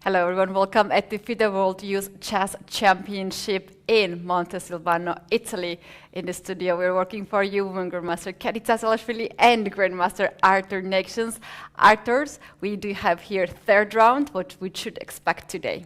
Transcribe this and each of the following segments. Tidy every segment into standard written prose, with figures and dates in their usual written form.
Hello everyone, welcome at the FIDE World Youth Chess Championship in Montesilvano, Italy. In the studio we're working for you, Women Grandmaster Keti Tsatsalashvili and Grandmaster Arturs Neiksans. Arturs, we do have here third round, what we should expect today.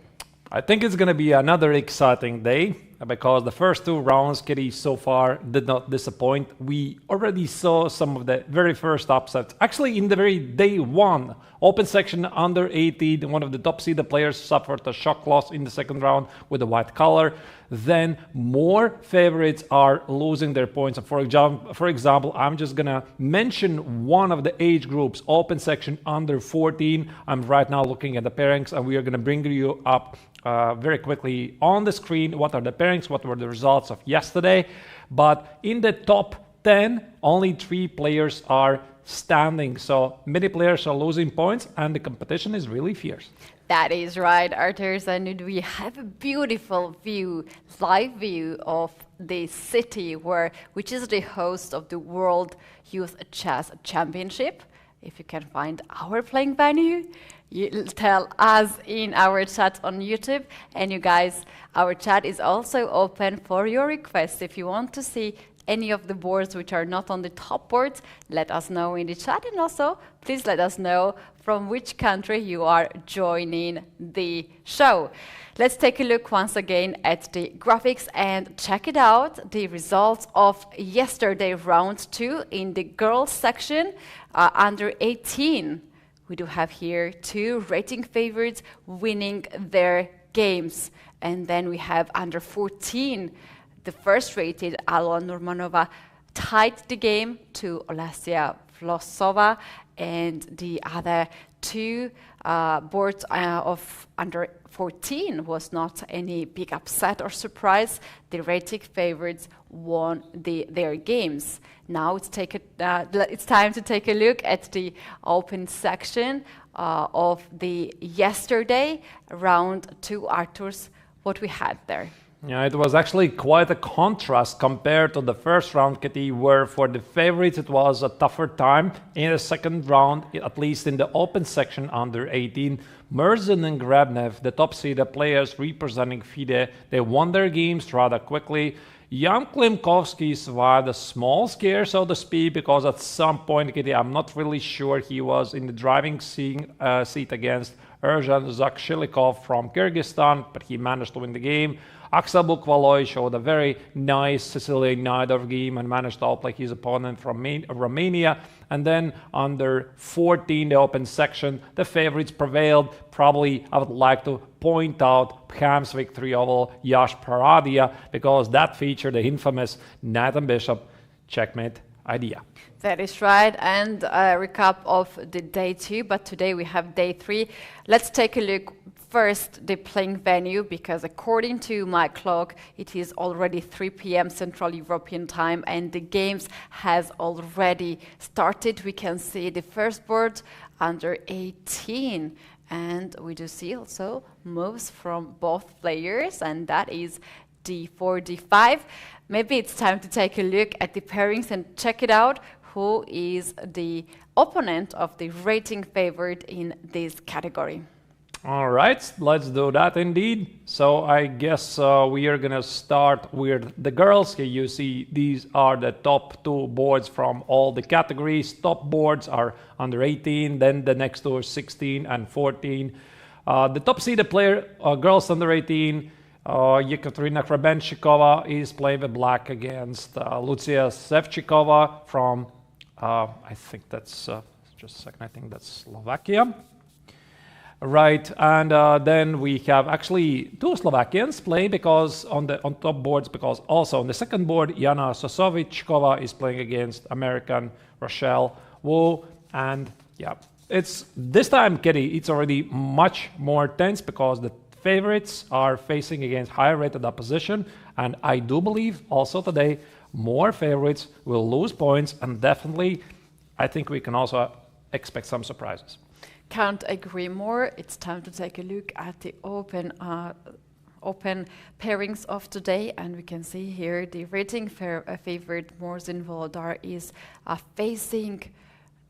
I think it's going to be another exciting day because the first two rounds, Keti so far did not disappoint. We already saw some of the very first upsets. Actually, in the very day one, open section under 18, one of the top seeded players suffered a shock loss in the second round with the white color. Then more favorites are losing their points. For example, I'm just going to mention one of the age groups, open section under 14. I'm right now looking at the pairings, and we are going to bring you up very quickly on the screen what are the pairings, what were the results of yesterday. But in the top 10, only 3 players are standing. So many players are losing points and the competition is really fierce. That is right, Arturs, and we have a beautiful view, live view of the city which is the host of the World Youth Chess Championship. If you can find our playing venue, you tell us in our chat on YouTube. And you guys, our chat is also open for your requests. If you want to see any of the boards which are not on the top boards, let us know in the chat, and also please let us know from which country you are joining the show. Let's take a look once again at the graphics and check it out. The results of yesterday round 2 in the girls section, under 18. We do have here 2 rating favorites winning their games. And then we have under 14, the first rated Alona Nurmanova tied the game to Olesia Vlosova, and the other 2 boards of under 14 was not any big upset or surprise. The rating favorites won their games. Now it's time to take a look at the open section of the yesterday round 2, Arturs, what we had there. Yeah, it was actually quite a contrast compared to the first round, Keti, where for the favorites it was a tougher time. In the second round, at least in the open section under 18, Murzin and Grabnev, the top seeded players representing FIDE, they won their games rather quickly. Jan Klimkovsky survived a small scare, so to speak, because at some point, Keti, I'm not really sure he was in the driving seat against Erjan Zakshilikov from Kyrgyzstan, but he managed to win the game. Axel Bukvaloy showed a very nice Sicilian Najdorf game and managed to outplay his opponent from Romania. And then under 14, the open section, the favorites prevailed. Probably I would like to point out Pham's victory over Yash Paradia, because that featured the infamous Knight and Bishop checkmate idea. That is right, and a recap of the day 2, but today we have day 3. Let's take a look first the playing venue, because according to my clock it is already 3 p.m. Central European time and the games has already started. We can see the first board under 18, and we do see also moves from both players, and that is d4, d5. Maybe it's time to take a look at the pairings and check it out. Who is the opponent of the rating favorite in this category? All right, let's do that indeed. So I guess we are going to start with the girls. Here you see these are the top 2 boards from all the categories. Top boards are under 18, then the next 2 are 16 and 14. The top seeded player, girls under 18, Yekaterina Krebenshikova is playing with black against Lucia Sevchikova from, I think that's, just a second, I think that's Slovakia. Right, and then we have actually 2 Slovakians playing because on top boards, because also on the second board, Jana Sosovichkova is playing against American Rochelle Wu, and yeah, it's this time, Keti, it's already much more tense because the favorites are facing against higher rated opposition, and I do believe also today more favorites will lose points, and definitely I think we can also expect some surprises. Can't agree more. It's time to take a look at the open pairings of today, and we can see here the rating favorite Murzin Volodar is facing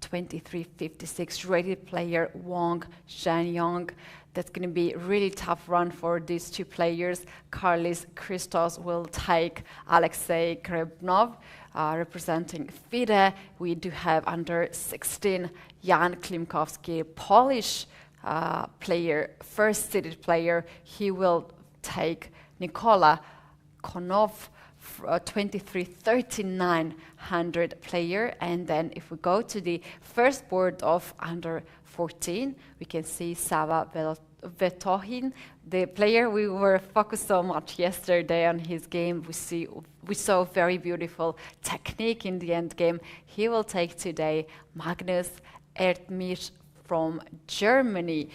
2356 rated player Wang Zhanyang. That's going to be a really tough run for these two players. Carlis Christos will take Alexei Krebnov, representing FIDE. We do have under 16 Jan Klimkowski, Polish player, first seeded player. He will take Nikola Konov, 2339 player. And then if we go to the first board of under 14, we can see Sava Vetohin, the player we were focused so much yesterday on his game. We saw very beautiful technique in the end game. He will take today Magnus Erdmich from Germany.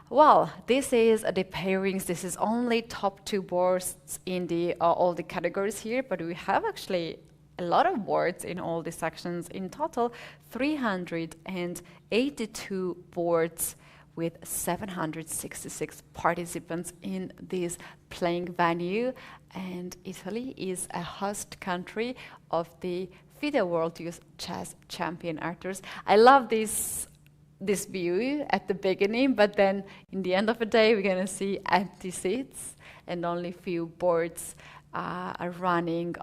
Well, this is the pairings. This is only top 2 boards in the all the categories here, but we have actually a lot of boards in all the sections. In total, 382 boards with 766 participants in this playing venue. And Italy is a host country of the FIDE World Youth Chess Champion Arturs. I love this view at the beginning, but then in the end of the day, we're going to see empty seats and only few boards are running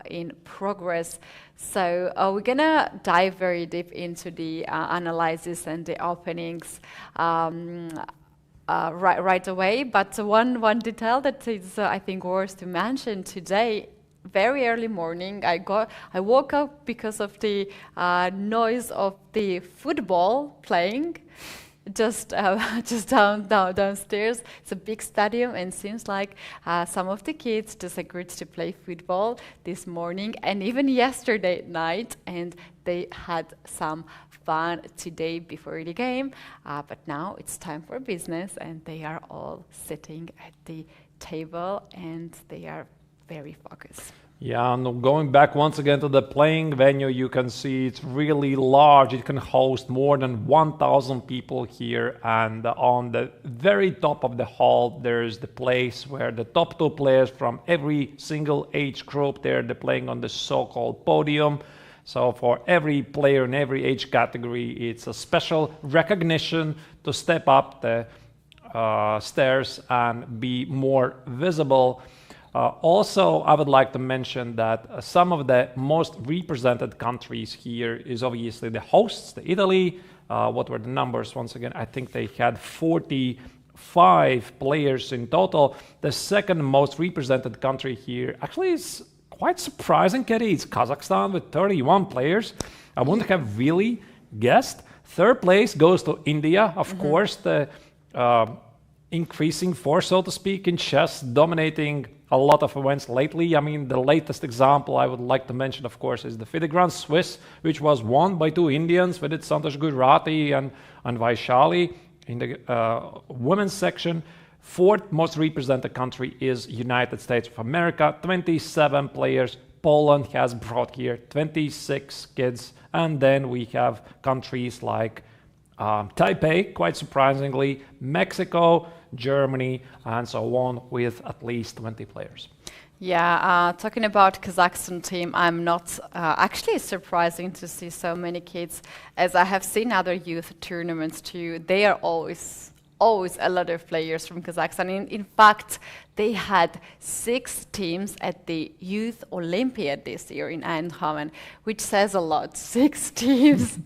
in progress. So we're going to dive very deep into the analysis and the openings right away. But one detail that is, I think, worth to mention today, very early morning, I woke up because of the noise of the football playing just downstairs. It's a big stadium, and seems like some of the kids just agreed to play football this morning and even yesterday night, and they had some fun today before the game. But now it's time for business, and they are all sitting at the table and they are very focused. Yeah, and going back once again to the playing venue, you can see it's really large. It can host more than 1,000 people here. And on the very top of the hall, there's the place where the top 2 players from every single age group, they're playing on the so-called podium. So for every player in every age category, it's a special recognition to step up the stairs and be more visible. Also, I would like to mention that some of the most represented countries here is obviously the hosts, the Italy. What were the numbers? Once again, I think they had 45 players in total. The second most represented country here actually is quite surprising, Keti. It's Kazakhstan with 31 players. I wouldn't have really guessed. Third place goes to India, of course, the increasing force, so to speak, in chess, dominating a lot of events lately. I mean, the latest example I would like to mention, of course, is the FIDE Grand Swiss, which was won by 2 Indians, with it Santosh Gujrati and Vaishali in the women's section. Fourth most represented country is United States of America, 27 players. Poland has brought here 26 kids. And then we have countries like Taipei, quite surprisingly, Mexico, Germany, and so on, with at least 20 players. Yeah, talking about Kazakhstan team, I'm not actually surprising to see so many kids, as I have seen other youth tournaments too. They are always a lot of players from Kazakhstan. In fact, they had 6 teams at the Youth Olympiad this year in Eindhoven, which says a lot. 6 teams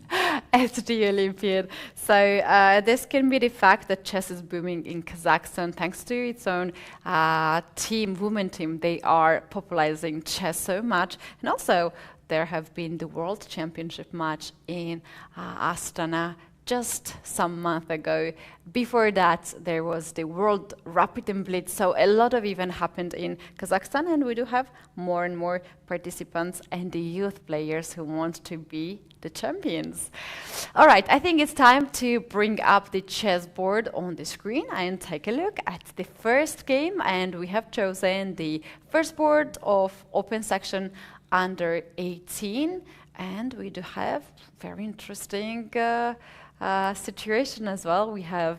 at the Olympiad. So this can be the fact that chess is booming in Kazakhstan thanks to its own women team. They are popularizing chess so much. And also, there have been the World Championship match in Astana just some month ago. Before that, there was the World Rapid and Blitz, so a lot of events happened in Kazakhstan, and we do have more and more participants and the youth players who want to be the champions. All right, I think it's time to bring up the chessboard on the screen and take a look at the first game, and we have chosen the first board of open section under 18, and we do have very interesting situation as well. We have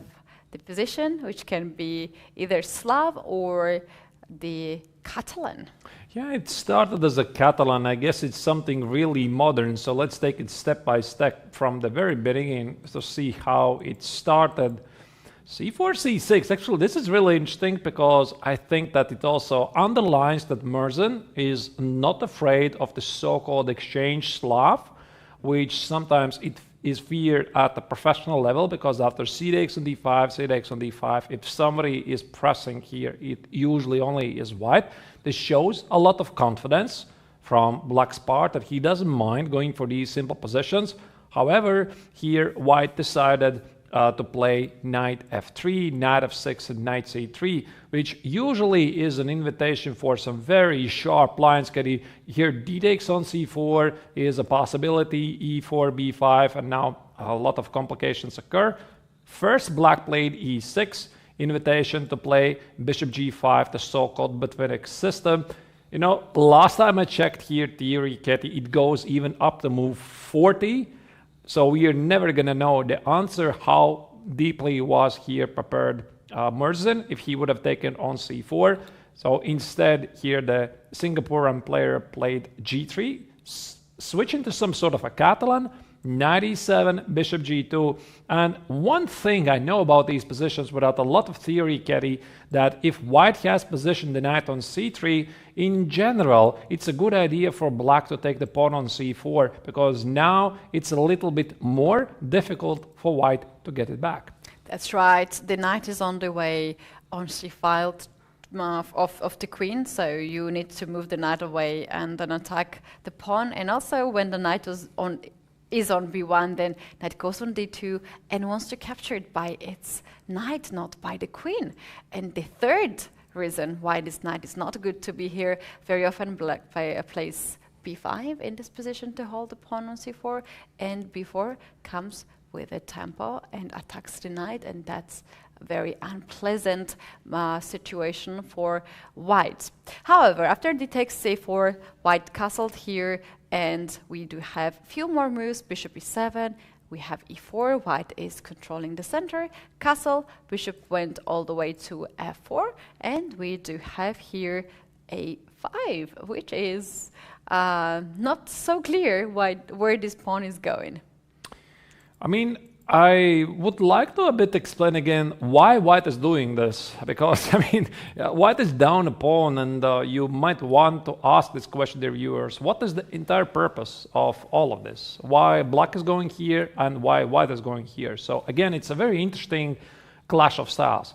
the position, which can be either Slav or the Catalan. Yeah, it started as a Catalan. I guess it's something really modern. So let's take it step by step from the very beginning to see how it started. C4, C6. Actually, this is really interesting because I think that it also underlines that Merzen is not afraid of the so-called exchange Slav, which sometimes it is feared at the professional level, because after c takes on d5, c takes on d5, if somebody is pressing here, it usually only is white. This shows a lot of confidence from Black's part that he doesn't mind going for these simple positions. However, here white decided to play knight f3, knight f6, and knight c3, which usually is an invitation for some very sharp lines. Here d takes on c4 is a possibility, e4, b5, and now a lot of complications occur. First, Black played e6, invitation to play bishop g5, the so-called Botvinnik system. You know, last time I checked here, theory, Keti, it goes even up to move 40. So we are never going to know the answer how deeply was here prepared Merzen if he would have taken on c4. So instead here the Singaporean player played g3, switching to some sort of a Catalan, knight e7, bishop g2. And one thing I know about these positions without a lot of theory, Keti, that if white has positioned the knight on c3, in general, it's a good idea for Black to take the pawn on c4, because now it's a little bit more difficult for white to get it back. That's right. The knight is on the way on c5 of the queen, so you need to move the knight away and then attack the pawn. And also when the knight is on b1, then knight goes on d2 and wants to capture it by its knight, not by the queen. And the third reason why this knight is not good to be here, very often Black plays b5 in this position to hold the pawn on c4, and b4 comes with a tempo and attacks the knight, and that's a very unpleasant situation for white. However, after d takes c4, white castled here, and we do have a few more moves. Bishop e7, we have e4, white is controlling the center, castle, bishop went all the way to f4, and we do have here a5, which is not so clear where this pawn is going. I mean, I would like to a bit explain again why white is doing this, because I mean, white is down a pawn, and you might want to ask this question to viewers: what is the entire purpose of all of this? Why Black is going here and why white is going here? So again, it's a very interesting clash of styles.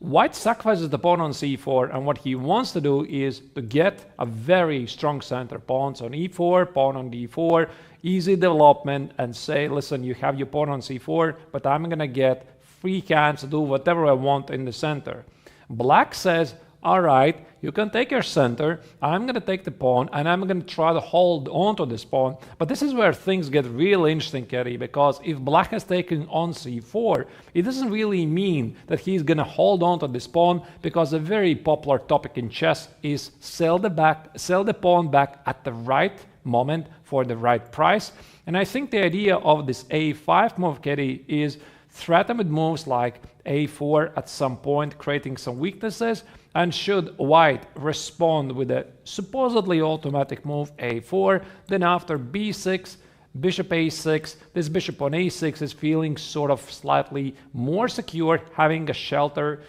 White sacrifices the pawn on c4, and what he wants to do is to get a very strong center. Pawns on e4, pawn on d4, easy development, and say, listen, you have your pawn on c4, but I'm going to get free hands to do whatever I want in the center. Black says, all right, you can take your center, I'm going to take the pawn, and I'm going to try to hold on to this pawn. But this is where things get really interesting, Keti, because if Black has taken on c4, it doesn't really mean that he's going to hold on to this pawn, because a very popular topic in chess is sell the pawn back at the right moment for the right price. And I think the idea of this a5 move, Keti, is threaten with moves like a4 at some point, creating some weaknesses. And should white respond with a supposedly automatic move a4, then after b6, bishop a6, this bishop on a6 is feeling sort of slightly more secure, having a shelter,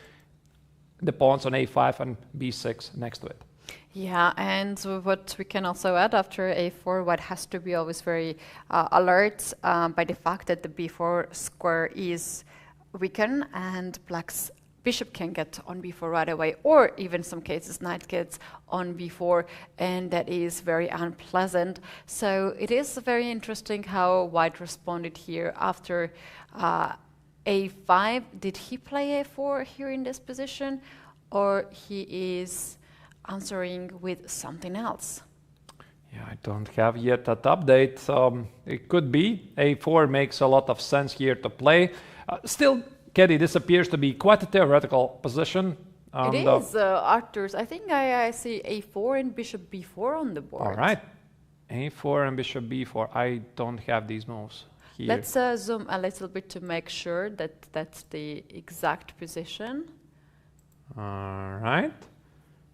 the pawns on a5 and b6 next to it. Yeah, and what we can also add after a4, white has to be always very alert by the fact that the b4 square is weakened and Black's bishop can get on b4 right away, or even some cases knight gets on b4, and that is very unpleasant. So it is very interesting how white responded here after a5. Did he play a4 here in this position, or he is answering with something else? Yeah, I don't have yet that update. It could be a4 makes a lot of sense here to play. Still, Keti, this appears to be quite a theoretical position. It is, Arturs. I think I see a4 and bishop b4 on the board. All right, a4 and bishop b4. I don't have these moves here. Let's zoom a little bit to make sure that that's the exact position. All right.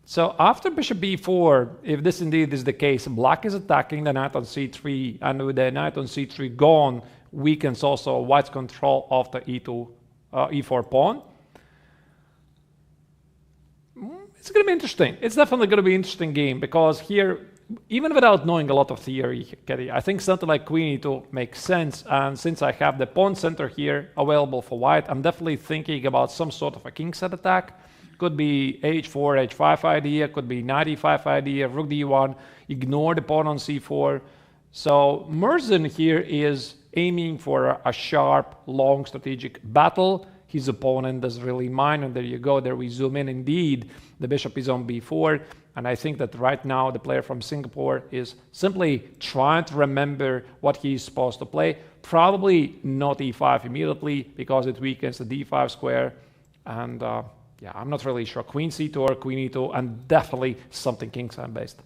So after bishop b4, if this indeed is the case, black is attacking the knight on c3, and with the knight on c3 gone, weakens also white's control of the e4 pawn. It's going to be interesting. It's definitely going to be an interesting game, because here, even without knowing a lot of theory, Keti, I think something like queen e2 makes sense. And since I have the pawn center here available for white, I'm definitely thinking about some sort of a kingside attack. Could be h4, h5 idea, could be knight e5 idea, rook d1, ignore the pawn on c4. So Merzin here is aiming for a sharp, long strategic battle. His opponent doesn't really mind, and there you go, there we zoom in. Indeed, the bishop is on b4, and I think that right now the player from Singapore is simply trying to remember what he's supposed to play. Probably not e5 immediately, because it weakens the d5 square, and yeah, I'm not really sure. Queen c2 or queen e2, and definitely something kingside based.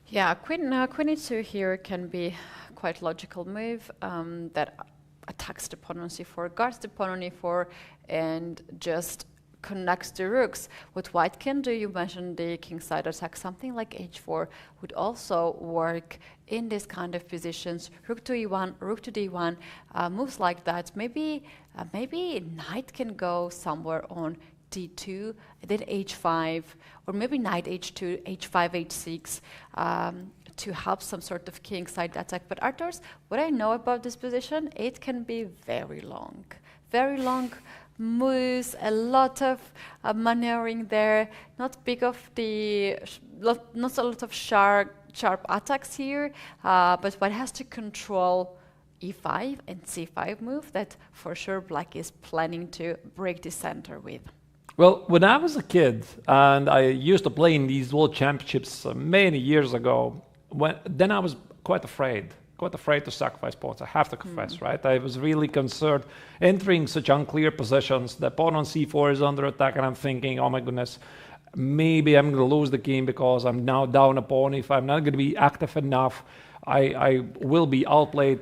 Yeah, queen e2 here can be quite logical move that attacks the pawn on c4, guards the pawn on e4, and just connects the rooks. What white can do, you mentioned the kingside attack, something like h4 would also work in this kind of positions. Rook to e1, rook to d1, moves like that. Maybe knight can go somewhere on d2, then h5, or maybe knight h2, h5, h6, to help some sort of kingside attack. But Arturs, what I know about this position, it can be very long moves, a lot of maneuvering there, not a lot of sharp attacks here, but one has to control e5 and c5 move that for sure black is planning to break the center with. Well, when I was a kid, and I used to play in these world championships many years ago, then I was quite afraid to sacrifice pawns, I have to confess, right? I was really concerned entering such unclear positions. The pawn on c4 is under attack, and I'm thinking, oh my goodness, maybe I'm going to lose the game because I'm now down a pawn. If I'm not going to be active enough, I will be outplayed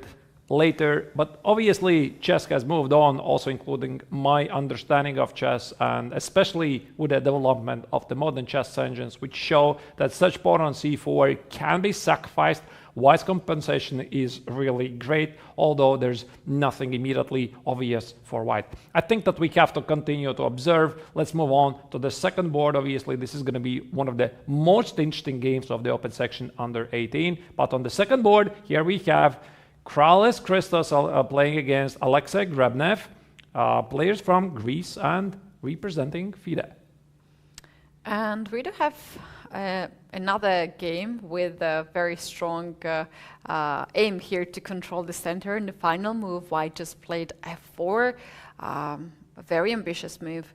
later. But obviously chess has moved on, also including my understanding of chess, and especially with the development of the modern chess engines, which show that such pawn on c4 can be sacrificed. White's compensation is really great, although there's nothing immediately obvious for white. I think that we have to continue to observe. Let's move on to the second board. Obviously, this is going to be one of the most interesting games of the open section under 18. But on the second board, here we have Kralis Christos playing against Alexei Grebnev, players from Greece and representing FIDE. And we do have another game with a very strong aim here to control the center. In the final move, white just played f4, a very ambitious move.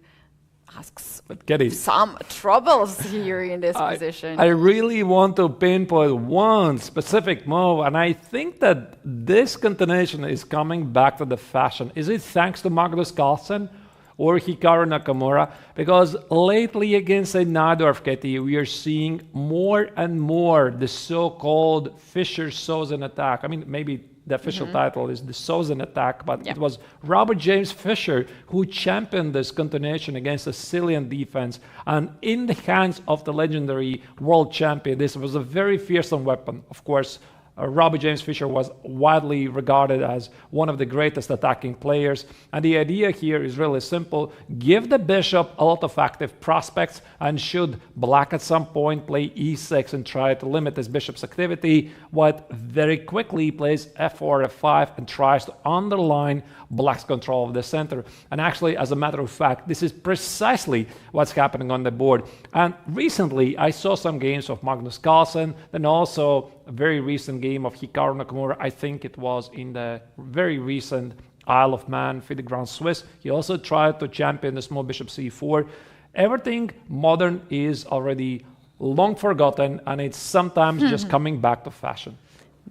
Asks Keti, some troubles here in this position. I really want to pinpoint one specific move, and I think that this continuation is coming back to the fashion. Is it thanks to Magnus Carlsen or Hikaru Nakamura? Because lately against a Najdorf, Keti, we are seeing more and more the so-called Fischer-Sozen attack. I mean, maybe the official title is the Sozen attack, but it was Robert James Fischer who championed this continuation against the Sicilian defense. And in the hands of the legendary world champion, this was a very fearsome weapon. Of course, Robert James Fischer was widely regarded as one of the greatest attacking players. And the idea here is really simple. Give the bishop a lot of active prospects, and should black at some point play e6 and try to limit his bishop's activity, white very quickly plays f4, f5 and tries to underline black's control of the center. And actually, as a matter of fact, this is precisely what's happening on the board. And recently, I saw some games of Magnus Carlsen, then also a very recent game of Hikaru Nakamura. I think it was in the very recent Isle of Man FIDE Grand Swiss. He also tried to champion the small bishop c4. Everything modern is already long forgotten, and it's sometimes just coming back to fashion.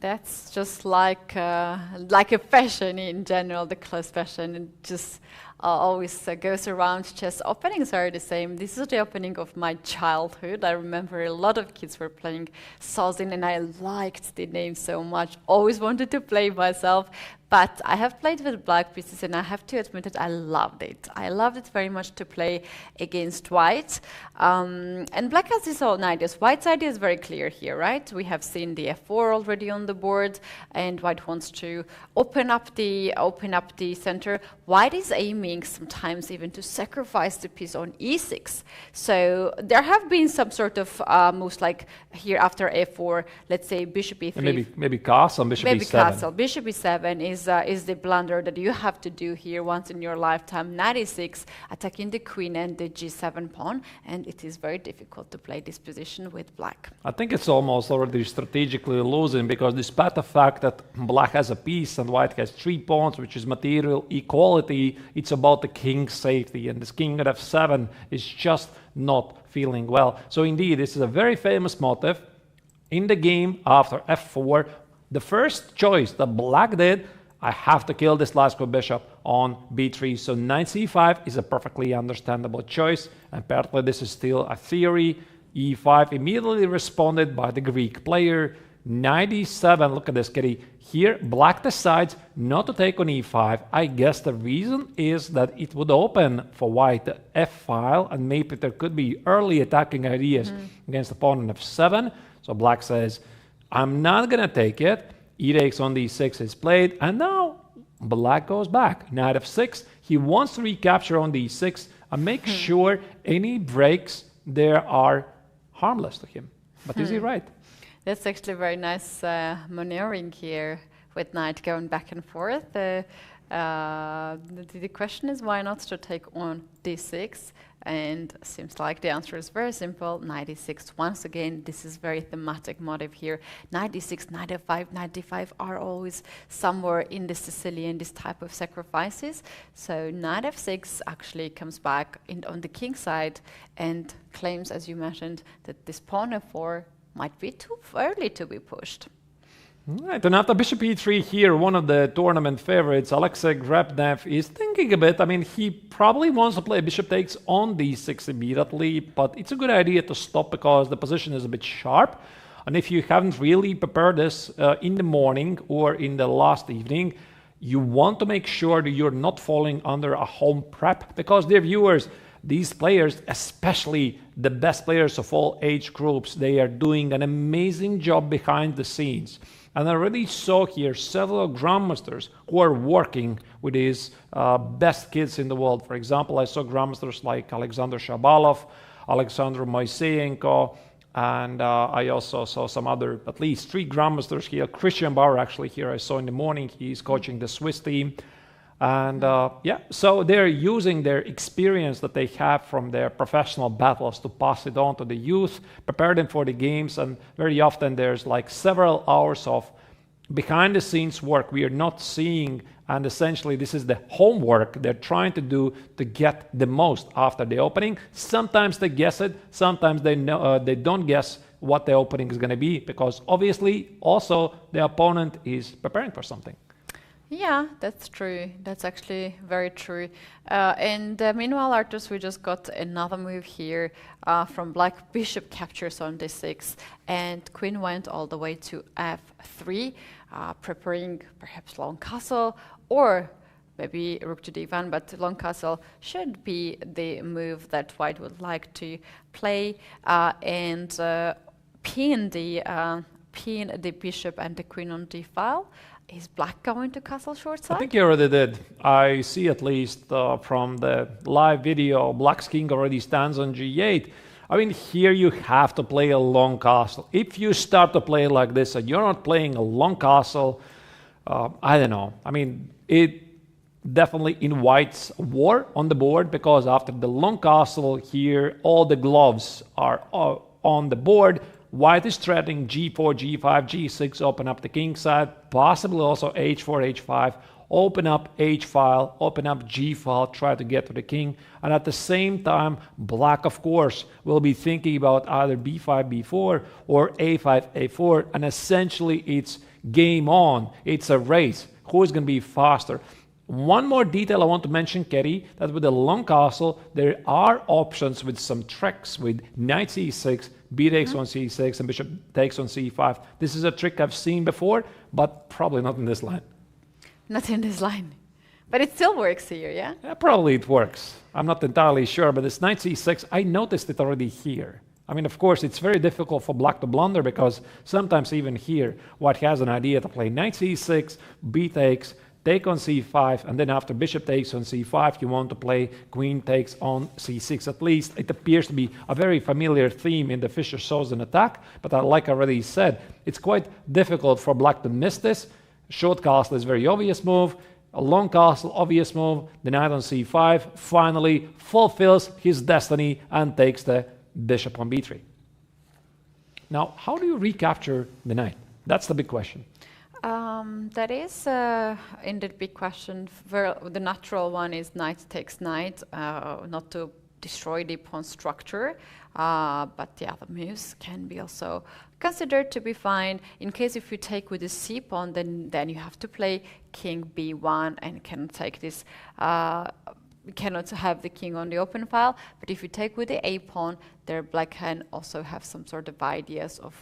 That's just like a fashion in general, the clothes fashion. It just always goes around chess openings are the same. This is the opening of my childhood. I remember a lot of kids were playing Sozin, and I liked the name so much. Always wanted to play myself. But I have played with black pieces, and I have to admit that I loved it. I loved it very much to play against white. And black has his own ideas. White's idea is very clear here, right? We have seen the f4 already on the board, and white wants to open up the center. White is aiming sometimes even to sacrifice the piece on e6. So there have been some sort of moves like here after f4, let's say bishop e3. And maybe castle, bishop maybe e7. Castle. Bishop e7 is the blunder that you have to do here once in your lifetime. Knight e6, attacking the queen and the g7 pawn, and it is very difficult to play this position with black. I think it's almost already strategically losing, because despite the fact that black has a piece and white has 3 pawns, which is material equality, it's about the king's safety, and this king at f7 is just not feeling well. So indeed, this is a very famous motif in the game after f4. The first choice that black did, I have to kill this last bishop on b3. So knight c5 is a perfectly understandable choice. Apparently this is still a theory. e5 immediately responded by the Greek player. Knight e7, look at this, Keti. Here, black decides not to take on e5. I guess the reason is that it would open for white the f file, and maybe there could be early attacking ideas against the pawn on f7. So black says, I'm not going to take it. E takes on d6 is played, and now black goes back. Knight f6, he wants to recapture on d6 and make sure any breaks there are harmless to him. But is he right? That's actually very nice maneuvering here with knight going back and forth. The question is why not to take on d6, and seems like the answer is very simple. Knight e6. Once again, this is very thematic motive here. Knight d6, knight f5, knight d5 are always somewhere in the Sicilian, this type of sacrifices. So knight f6 actually comes back on the king side and claims, as you mentioned, that this pawn f4 might be too early to be pushed. Right, and after bishop e3 here, one of the tournament favorites, Alexei Grebnev, is thinking a bit. I mean, he probably wants to play bishop takes on d6 immediately, but it's a good idea to stop because the position is a bit sharp. And if you haven't really prepared this in the morning or in the last evening, you want to make sure that you're not falling under a home prep, because, dear viewers, these players, especially the best players of all age groups, they are doing an amazing job behind the scenes. And I already saw here several grandmasters who are working with these best kids in the world. For example, I saw grandmasters like Alexander Shabalov, Alexander Moiseyenko, and I also saw some other, at least 3 grandmasters here. Christian Bauer, actually, here I saw in the morning. He's coaching the Swiss team. And yeah, so they're using their experience that they have from their professional battles to pass it on to the youth, prepare them for the games. And very often there's like several hours of behind the scenes work we are not seeing. And essentially this is the homework they're trying to do to get the most after the opening. Sometimes they guess it, sometimes they don't guess what the opening is going to be, because obviously also the opponent is preparing for something. Yeah, that's true. That's actually very true. And meanwhile, Arturs, we just got another move here from black. Bishop captures on d6, and queen went all the way to f3, preparing perhaps long castle, or maybe rook to d1, but long castle should be the move that white would like to play, and pin the bishop and the queen on d file. Is black going to castle short side? I think he already did. I see, at least from the live video, black's king already stands on g8. I mean, here you have to play a long castle. If you start to play like this and you're not playing a long castle, I don't know. I mean, it definitely invites war on the board, because after the long castle here, all the gloves are on the board. White is threatening g4, g5, g6, open up the king side, possibly also h4, h5, open up h-file, open up g-file, try to get to the king. And at the same time, black, of course, will be thinking about either b5, b4 or a5, a4. And essentially, it's game on. It's a race. Who is going to be faster? One more detail I want to mention, Keti, that with the long castle, there are options with some tricks with knight c6, b takes on c6, and bishop takes on c5. This is a trick I've seen before, but probably not in this line. Not in this line. But it still works here, yeah? Yeah, probably it works. I'm not entirely sure, but this knight c6, I noticed it already here. I mean, of course, it's very difficult for black to blunder because sometimes even here, white has an idea to play knight c6, b takes, take on c5, and then after bishop takes on c5, you want to play queen takes on c6. At least it appears to be a very familiar theme in the Fischer-Sozin attack, but like I already said, it's quite difficult for black to miss this. Short castle is a very obvious move. A long castle, obvious move. The knight on c5 finally fulfills his destiny and takes the bishop on b3. Now, how do you recapture the knight? That's the big question. That is indeed big question. The natural one is knight takes knight, not to destroy the pawn structure. But the other moves can be also considered to be fine. In case if you take with the c pawn, then you have to play king b1 and cannot take this. You cannot have the king on the open file. But if you take with the a pawn, there black can also have some sort of ideas of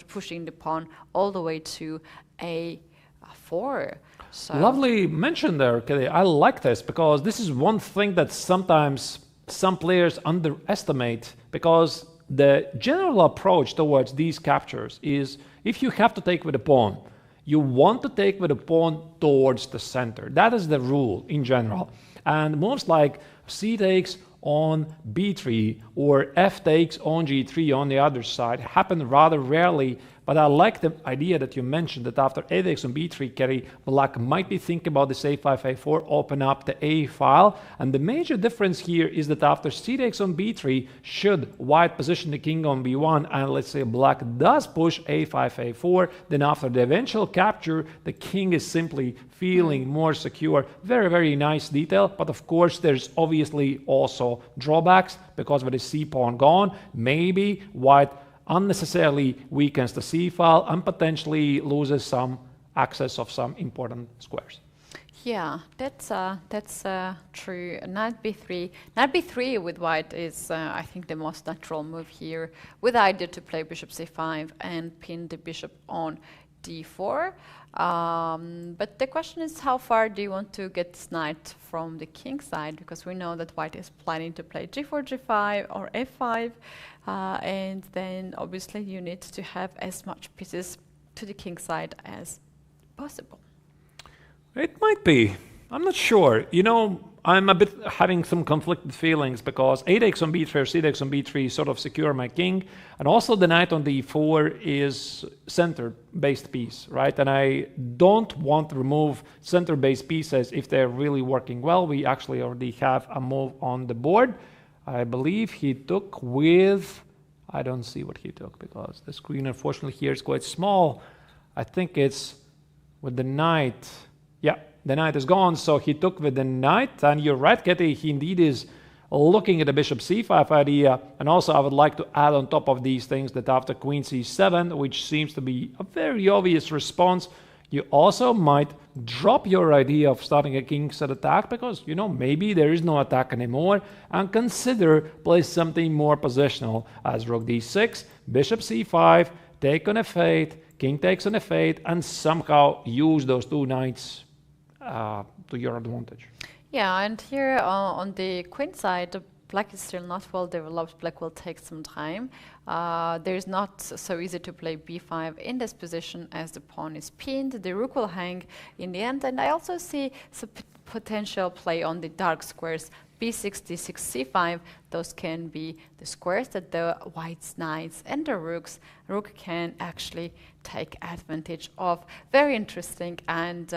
pushing the pawn all the way to a4. So lovely mention there, Keti. I like this because this is one thing that sometimes some players underestimate, because the general approach towards these captures is if you have to take with a pawn, you want to take with a pawn towards the center. That is the rule in general. And moves like c takes on b3 or f takes on g3 on the other side happen rather rarely. But I like the idea that you mentioned that after a takes on b3, Keti, black might be thinking about this a5, a4, open up the a file. And the major difference here is that after c takes on b3, should white position the king on b1, and let's say black does push a5, a4, then after the eventual capture, the king is simply feeling more secure. Very, very nice detail. But of course, there's obviously also drawbacks, because with the c pawn gone, maybe white unnecessarily weakens the c file and potentially loses some access of some important squares. yeah, that's true. Knight b3 with white is I think the most natural move here, with idea to play bishop c5 and pin the bishop on d4. But the question is, how far do you want to get this knight from the king side? Because we know that white is planning to play g4, g5 or f5. And then obviously you need to have as much pieces to the king side as possible. It might be. I'm not sure. You know, I'm a bit having some conflicted feelings, because a takes on b3 or c takes on b3 sort of secure my king, and also the knight on d4 is center-based piece, right? And I don't want to remove center-based pieces if they're really working well. We actually already have a move on the board. I believe he took with, I don't see what he took because the screen unfortunately here is quite small. I think it's with the knight. Yeah, the knight is gone, so he took with the knight. And you're right, Keti, he indeed is looking at the bishop c5 idea. And also I would like to add on top of these things that after queen c7, which seems to be a very obvious response, you also might drop your idea of starting a king-side attack, because, you know, maybe there is no attack anymore, and consider play something more positional as rook d6, bishop c5, take on f8, king takes on f8, and somehow use those two knights to your advantage. Yeah, and here on the queen side, black is still not well developed. Black will take some time. There's not so easy to play b5 in this position, as the pawn is pinned. The rook will hang in the end, and I also see some potential play on the dark squares, b6, d6, c5. Those can be the squares that the white's knights and the rook can actually take advantage of. Very interesting, and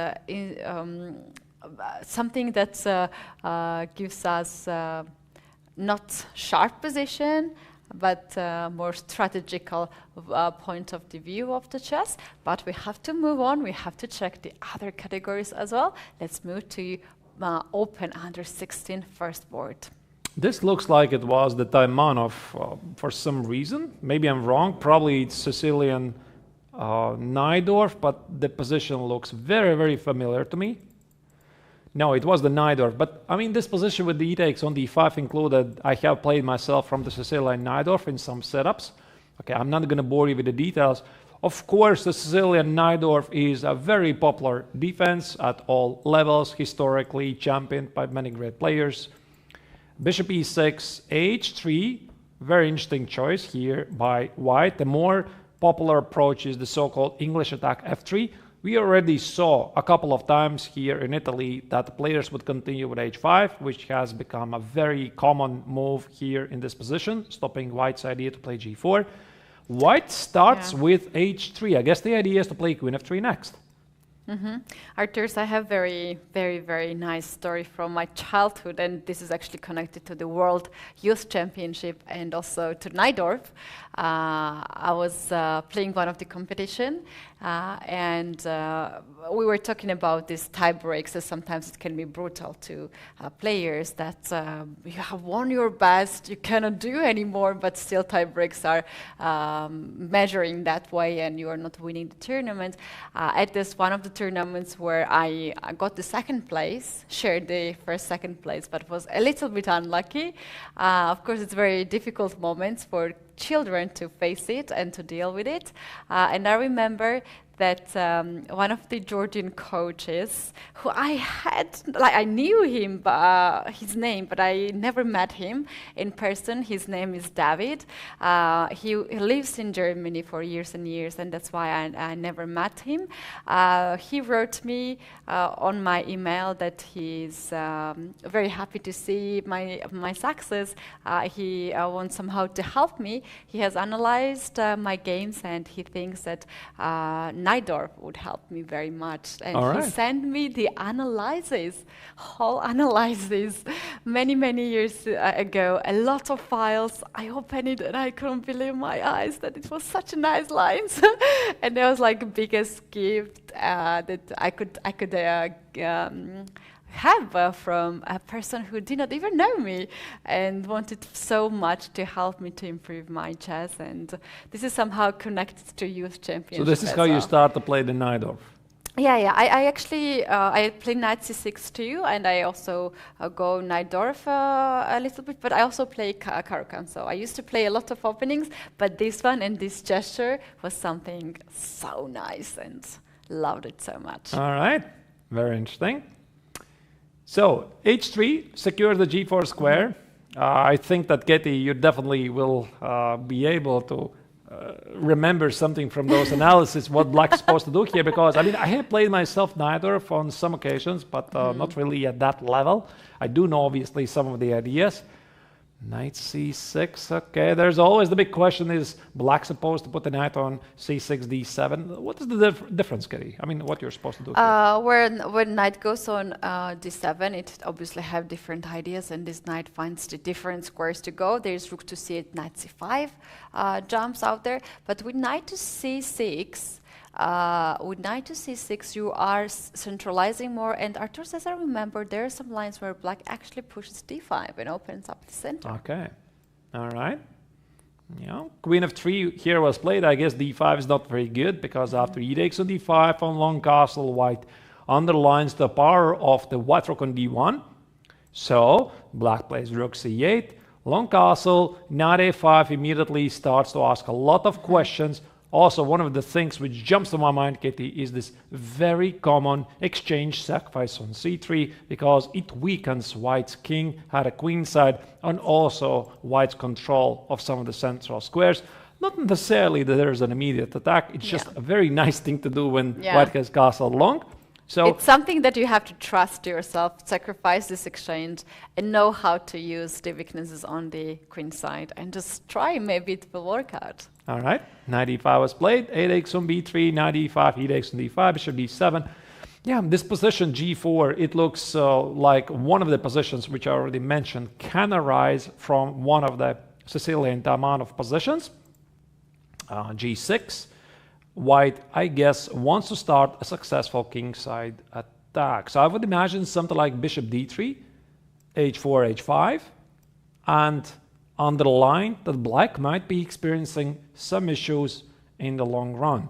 something that gives us not sharp position, but more strategical point of the view of the chess. But we have to move on. We have to check the other categories as well. Let's move to open under 16 first board. This looks like it was the Taimanov for some reason. Maybe I'm wrong. Probably it's Sicilian Najdorf, but the position looks very, very familiar to me. No, it was the Najdorf. But I mean, this position with the e-takes on d5 included, I have played myself from the Sicilian Najdorf in some setups. Okay, I'm not going to bore you with the details. Of course, the Sicilian Najdorf is a very popular defense at all levels, historically championed by many great players. Bishop e6, h3, very interesting choice here by white. The more popular approach is the so-called English attack f3. We already saw a couple of times here in Italy that the players would continue with h5, which has become a very common move here in this position, stopping white's idea to play g4. White starts with h3. I guess the idea is to play queen f3 next. Arturs, I have very nice story from my childhood, and this is actually connected to the World Youth Championship and also to Najdorf. I was playing one of the competition, and we were talking about these tie breaks, so sometimes it can be brutal to players that you have won your best, you cannot do anymore, but still tie breaks are measuring that way, and you are not winning the tournament. At this one of the tournaments where I got the second place, shared the second place, but was a little bit unlucky. Of course, it's very difficult moments for children to face it and to deal with it. And I remember that one of the Georgian coaches, who I had, like I knew him, his name, but I never met him in person. His name is David. He lives in Germany for years and years, and that's why I never met him. He wrote me on my email that he's very happy to see my success. He wants somehow to help me. He has analyzed my games, and he thinks that Najdorf would help me very much. And he sent me the analysis, whole analysis, many years ago. A lot of files. I opened it and I couldn't believe my eyes that it was such nice lines. And that was like the biggest gift that I could have from a person who did not even know me and wanted so much to help me to improve my chess, and this is somehow connected to youth championship. So this is how you start to play the Najdorf. Yeah. I actually I play knight c6 too, and I also go Najdorf a little bit, but I also play Caro-Kann. So I used to play a lot of openings, but this one and this gesture was something so nice and loved it so much. All right, very interesting. So h3, secure the g4 square. I think that Keti, you definitely will be able to remember something from those analysis, what black is supposed to do here, because I mean, I have played myself Najdorf on some occasions, but not really at that level. I do know obviously some of the ideas. Knight c6, okay, there's always the big question, is black supposed to put the knight on c6, d7? What is the difference, Keti? I mean, what you're supposed to do here? When knight goes on d7, it obviously have different ideas, and this knight finds the different squares to go. There's rook to c8, knight c5 jumps out there, but with knight to c6, you are centralizing more, and Arturs, as I remember, there are some lines where black actually pushes d5 and opens up the center. Okay, all right. Yeah, queen f3 here was played. I guess d5 is not very good, because after e takes on d5 on long castle, white underlines the power of the white rook on d1. So black plays rook c8, long castle, knight a5 immediately starts to ask a lot of questions. Also, one of the things which jumps to my mind, Keti, is this very common exchange sacrifice on c3, because it weakens white's king, had a queen side, and also white's control of some of the central squares. Not necessarily that there's an immediate attack, it's just a very nice thing to do when white has castle long. So it's something that you have to trust yourself, sacrifice this exchange, and know how to use the weaknesses on the queen side, and just try, maybe it will work out. All right, knight e5 was played, a takes on b3, knight e5, e takes on d5, bishop d7. Yeah, this position g4, it looks like one of the positions which I already mentioned can arise from one of the Sicilian Tamanov positions. G6, white, I guess, wants to start a successful kingside attack. So I would imagine something like bishop d3, h4, h5, and underline that black might be experiencing some issues in the long run.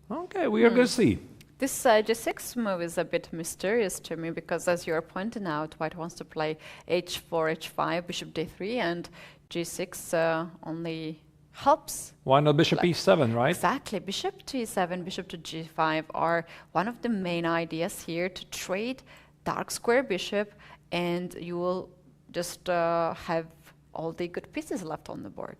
Okay, we are going to see. This g6 move is a bit mysterious to me because, as you're pointing out, white wants to play h4, h5, bishop d3, and g6 only helps. Why not bishop e7, right? Exactly. Bishop to e7, bishop to g5 are one of the main ideas here to trade dark square bishop, and you will just have all the good pieces left on the board.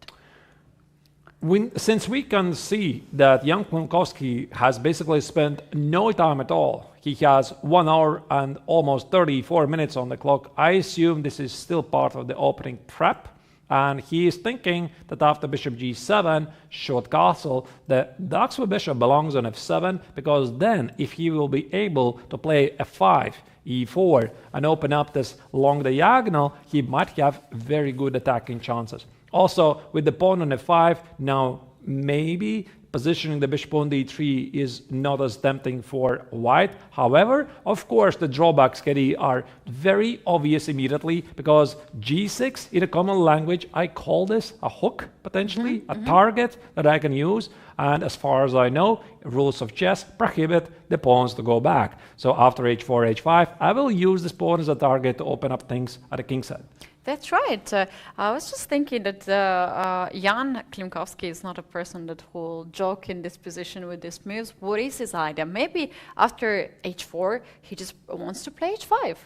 Since we can see that young Klimkowski has basically spent no time at all, he has 1 hour and almost 34 minutes on the clock, I assume this is still part of the opening prep, and he is thinking that after bishop g7, short castle, the dark square bishop belongs on f7, because then if he will be able to play f5, e4, and open up this long diagonal, he might have very good attacking chances. Also, with the pawn on f5, now maybe positioning the bishop on d3 is not as tempting for white. However, of course, the drawbacks, Keti, are very obvious immediately, because g6, in a common language, I call this a hook, potentially, a target that I can use. And as far as I know, rules of chess prohibit the pawns to go back. So after h4, h5, I will use this pawn as a target to open up things at the king's head. That's right. I was just thinking that Jan Klimkowski is not a person that will joke in this position with these moves. What is his idea? Maybe after h4, he just wants to play h5.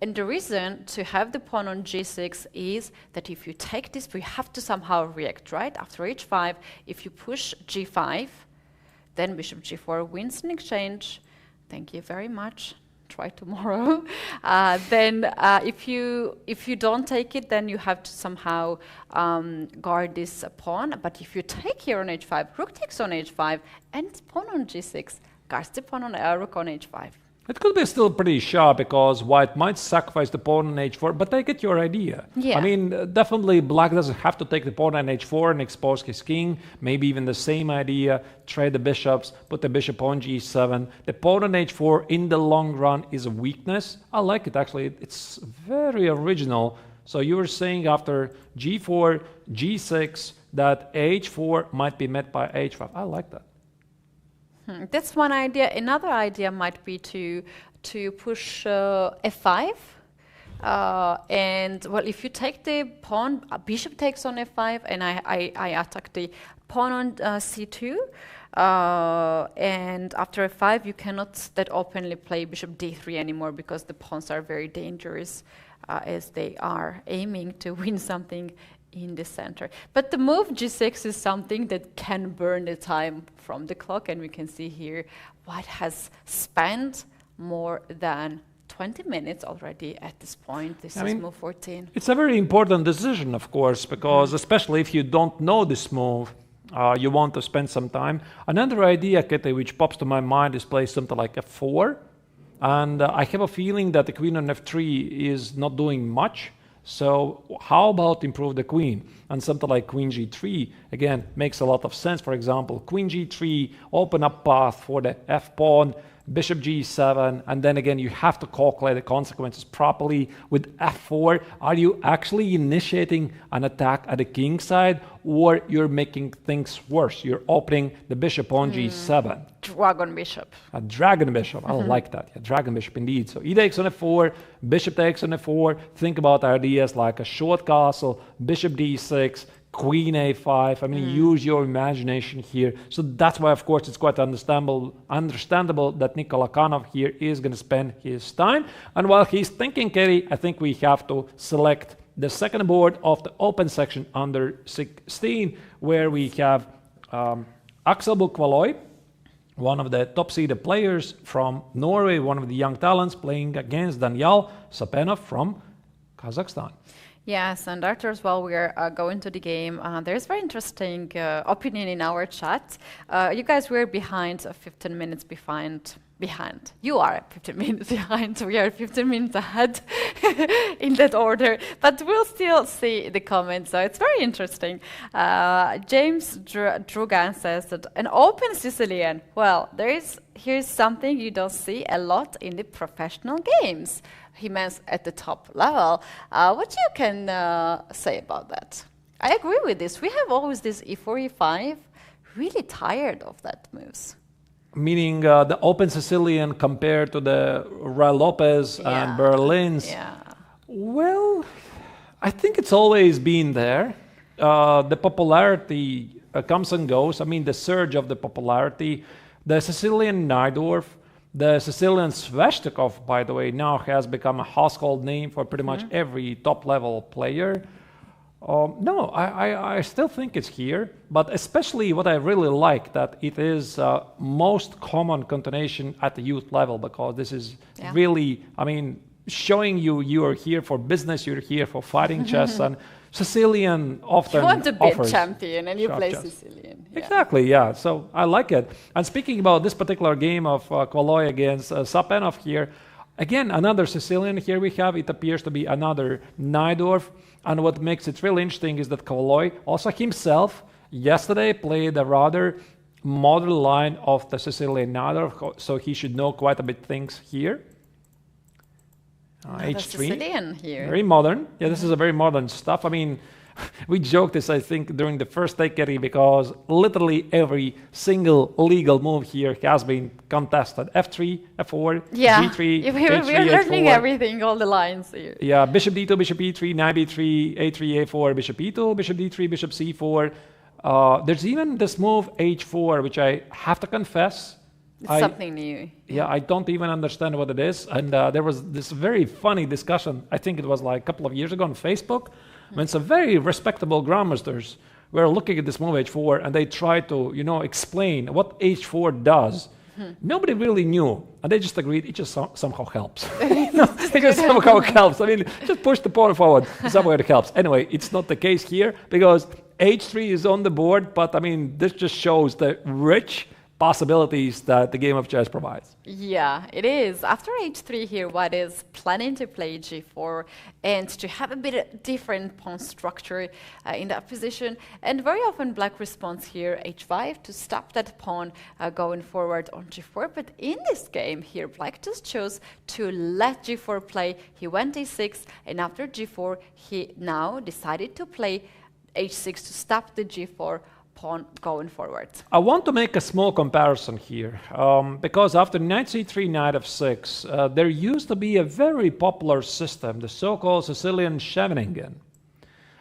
And the reason to have the pawn on g6 is that if you take this, we have to somehow react, right? After h5, if you push g5, then bishop g4 wins in exchange. Thank you very much. Try tomorrow. Then if you don't take it, then you have to somehow guard this pawn. But if you take here on h5, rook takes on h5, and pawn on g6, guards the pawn on rook on h5. It could be still pretty sharp, because white might sacrifice the pawn on h4, but I get your idea. Yeah. I mean, definitely black doesn't have to take the pawn on h4 and expose his king. Maybe even the same idea, trade the bishops, put the bishop on g7. The pawn on h4 in the long run is a weakness. I like it, actually. It's very original. So you were saying after g4, g6, that h4 might be met by h5. I like that. That's one idea. Another idea might be to push f5. And well, if you take the pawn, bishop takes on f5, and I attack the pawn on c2. And after f5, you cannot that openly play bishop d3 anymore, because the pawns are very dangerous, as they are aiming to win something in the center. But the move g6 is something that can burn the time from the clock, and we can see here white has spent more than 20 minutes already at this point. This is move 14. It's a very important decision, of course, because especially if you don't know this move, you want to spend some time. Another idea, Keti, which pops to my mind is play something like f4, and I have a feeling that the queen on f3 is not doing much. So how about improve the queen? And something like queen g3, again, makes a lot of sense. For example, queen g3, open up path for the f-pawn, bishop g7, and then again, you have to calculate the consequences properly. With f4, are you actually initiating an attack at the king side, or you're making things worse? You're opening the bishop on g7. Dragon bishop. A dragon bishop. I like that. Yeah, dragon bishop indeed. So e takes on f4, bishop takes on f4. Think about ideas like a short castle, bishop d6, queen a5. I mean, use your imagination here. So that's why, of course, it's quite understandable that Nikola Kanov here is going to spend his time. And while he's thinking, Keti, I think we have to select the second board of the open section under 16, where we have Axel Bukvaloy, one of the top-seeded players from Norway, one of the young talents, playing against Daniel Sapenov from Kazakhstan. Yes, and Arturs, while we are going to the game, there's very interesting opinion in our chat. You guys were behind, 15 minutes behind. You are 15 minutes behind, so we are 15 minutes ahead in that order. But we'll still see the comments, so it's very interesting. James Drugan says that an open Sicilian, well, here's something you don't see a lot in the professional games. He means at the top level. What you can say about that? I agree with this. We have always this e4, e5. Really tired of that moves. meaning the open Sicilian compared to the Rai Lopez and Berlin's. Yeah. Well, I think it's always been there. The popularity comes and goes. I mean, the surge of the popularity. The Sicilian Najdorf, the Sicilian Sveshtikov, by the way, now has become a household name for pretty much every top-level player. No, I still think it's here, but especially what I really like that it is most common continuation at the youth level, because this is really, I mean, showing you are here for business, you're here for fighting chess, and Sicilian often You want to be a offers champion and you play chess. Sicilian. Yeah. Exactly, yeah. So I like it. And speaking about this particular game of Kvaloi against Sapenov here, again, another Sicilian here we have. It appears to be another Najdorf. And what makes it really interesting is that Kvaloi also himself yesterday played a rather modern line of the Sicilian Najdorf, so he should know quite a bit things here. H3. Sicilian here. Very modern. Yeah, this is a very modern stuff. I mean, we joked this, I think, during the first take, Keti, because literally every single legal move here has been contested. F3, F4, G3, H3, we are learning H4. Everything, all the lines here. Yeah, bishop D2, bishop E3, knight B3, A3, A4, bishop E2, bishop D3, bishop C4. There's even this move H4, which I have to confess, It's something new. Yeah, I don't even understand what it is. And there was this very funny discussion, I think it was like a couple of years ago on Facebook, when some very respectable grandmasters were looking at this move H4 and they tried to, explain what H4 does. Nobody really knew, and they just agreed it just somehow helps. It just somehow helps. I mean, just push the pawn forward, somehow it helps. Anyway, it's not the case here because H3 is on the board, but I mean, this just shows the rich possibilities that the game of chess provides. Yeah, it is. After H3 here, White is planning to play G4 and to have a bit different pawn structure in that position. And very often Black responds here H5 to stop that pawn going forward on G4. But in this game here, Black just chose to let G4 play. He went A6, and after G4, he now decided to play H6 to stop the G4 pawn going forward. I want to make a small comparison here because after knight c3, knight f6, there used to be a very popular system, the so-called Sicilian Scheveningen.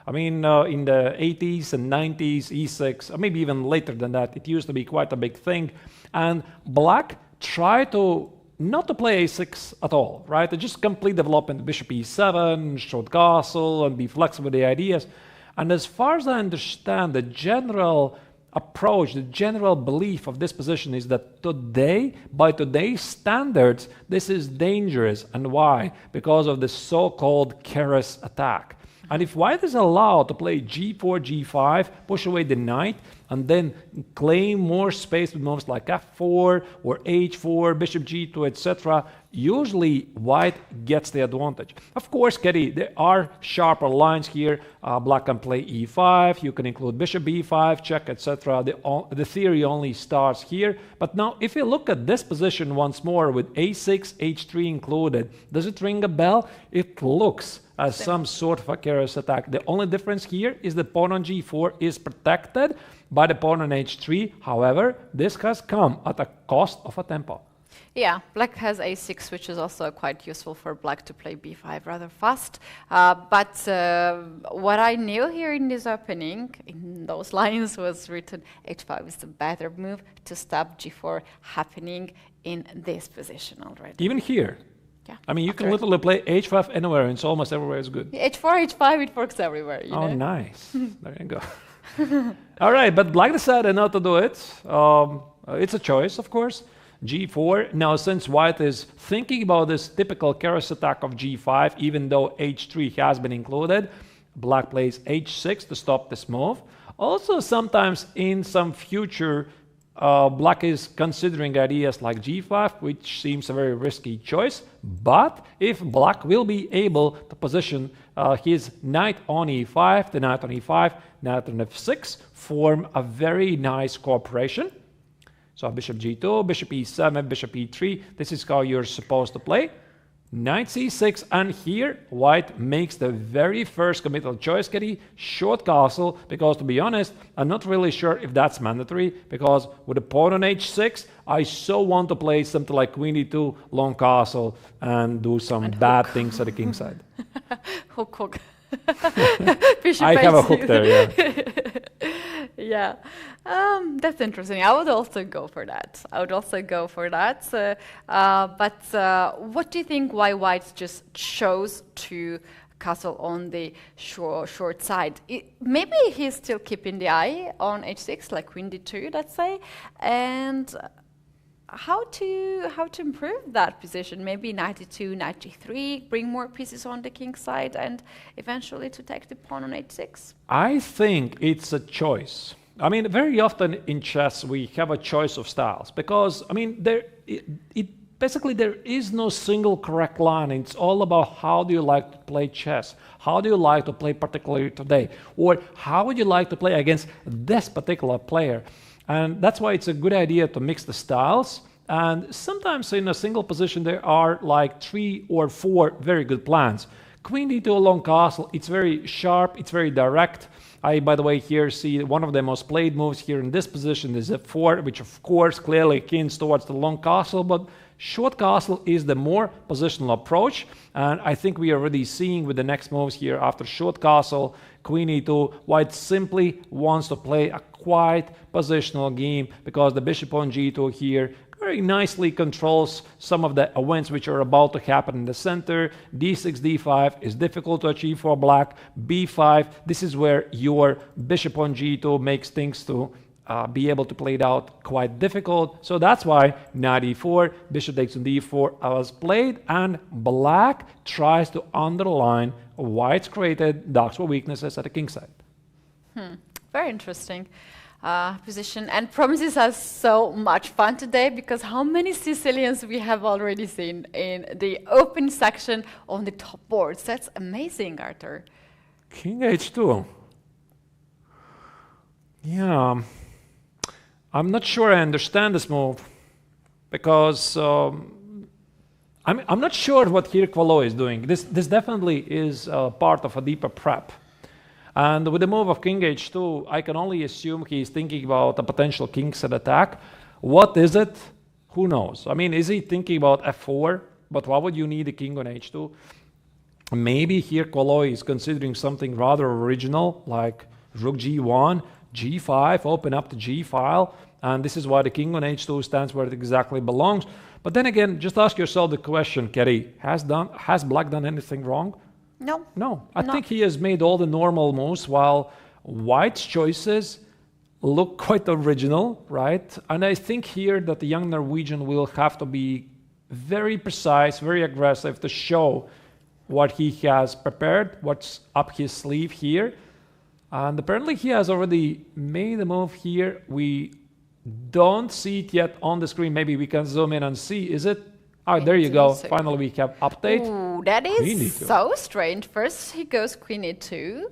I mean, in the 80s and 90s, e6, or maybe even later than that, it used to be quite a big thing. And Black tried to not to play a6 at all, right? To just complete development, bishop e7, short castle, and be flexible with the ideas. And as far as I understand, the general approach, the general belief of this position is that today, by today's standards, this is dangerous. And why? Because of the so-called Keres attack. And if White is allowed to play g4, g5, push away the knight, and then claim more space with moves like f4 or h4, bishop g2, etc., usually White gets the advantage. Of course, Keti, there are sharper lines here. Black can play e5, you can include bishop b5, check, etc. The theory only starts here. But now, if you look at this position once more with a6, h3 included, does it ring a bell? It looks as some sort of a Keres attack. The only difference here is the pawn on g4 is protected by the pawn on h3. However, this has come at a cost of a tempo. Yeah, Black has a6, which is also quite useful for Black to play b5 rather fast. But what I knew here in this opening, in those lines, was written h5 is the better move to stop g4 happening in this position already. Even here. Yeah. I mean, you can literally play h5 anywhere, and it's almost everywhere is good. h4, h5, it works everywhere. You know? Nice. There you go. All right, but Black decided not to do it. It's a choice, of course. G4. Now, since White is thinking about this typical Keres attack of G5, even though H3 has been included, Black plays H6 to stop this move. Also, sometimes in some future, Black is considering ideas like G5, which seems a very risky choice. But if Black will be able to position his knight on E5, the knight on E5, knight on F6, form a very nice cooperation. So bishop G2, bishop E7, bishop E3, this is how you're supposed to play. knight c6, and here white makes the very first committal choice, Keti, short castle, because to be honest, I'm not really sure if that's mandatory, because with a pawn on h6, I so want to play something like queen e2, long castle, and do some bad things at the king side. Hook. I have a hook there, yeah. Yeah, that's interesting. I would also go for that. But what do you think why white just chose to castle on the short side? Maybe he's still keeping the eye on h6, like queen d2, let's say, and how to improve that position? Maybe knight e2, knight g3, bring more pieces on the king side, and eventually to take the pawn on h6. I think it's a choice. I mean, very often in chess we have a choice of styles because I mean basically there is no single correct line. It's all about how do you like to play chess, how do you like to play particularly today, or how would you like to play against this particular player. And that's why it's a good idea to mix the styles. And sometimes in a single position, there are like 3 or 4 very good plans. Queen d2 long castle, it's very sharp, it's very direct. I, by the way, here see one of the most played moves here in this position is f4, which of course clearly hints towards the long castle, but short castle is the more positional approach. And I think we are already seeing with the next moves here after short castle, queen e2, white simply wants to play a quite positional game because the bishop on g2 here very nicely controls some of the events which are about to happen in the center. d6, d5 is difficult to achieve for black. b5, this is where your bishop on g2 makes things to be able to play it out quite difficult. So that's why knight e4, bishop takes on d4 was played, and black tries to underline white's created dark spot weaknesses at the king side. Very interesting position, and promises us so much fun today because how many Sicilians we have already seen in the open section on the top boards. That's amazing, Artur. King h2. Yeah, I'm not sure I understand this move because I'm not sure what here Kvalo is doing. This definitely is part of a deeper prep. And with the move of king h2, I can only assume he's thinking about a potential king set attack. What is it? Who knows? I mean, is he thinking about f4? But why would you need a king on h2? Maybe here Kvalo is considering something rather original, like rook g1, g5, open up the g file. And this is why the king on h2 stands where it exactly belongs. But then again, just ask yourself the question, Keti, has black done anything wrong? No. I think he has made all the normal moves while white's choices look quite original, right? And I think here that the young Norwegian will have to be very precise, very aggressive to show what he has prepared, what's up his sleeve here. And apparently he has already made a move here. We don't see it yet on the screen. Maybe we can zoom in and see. Is it? Oh, there you go. Finally, we have update. Ooh, that is so strange. First, he goes queen e2,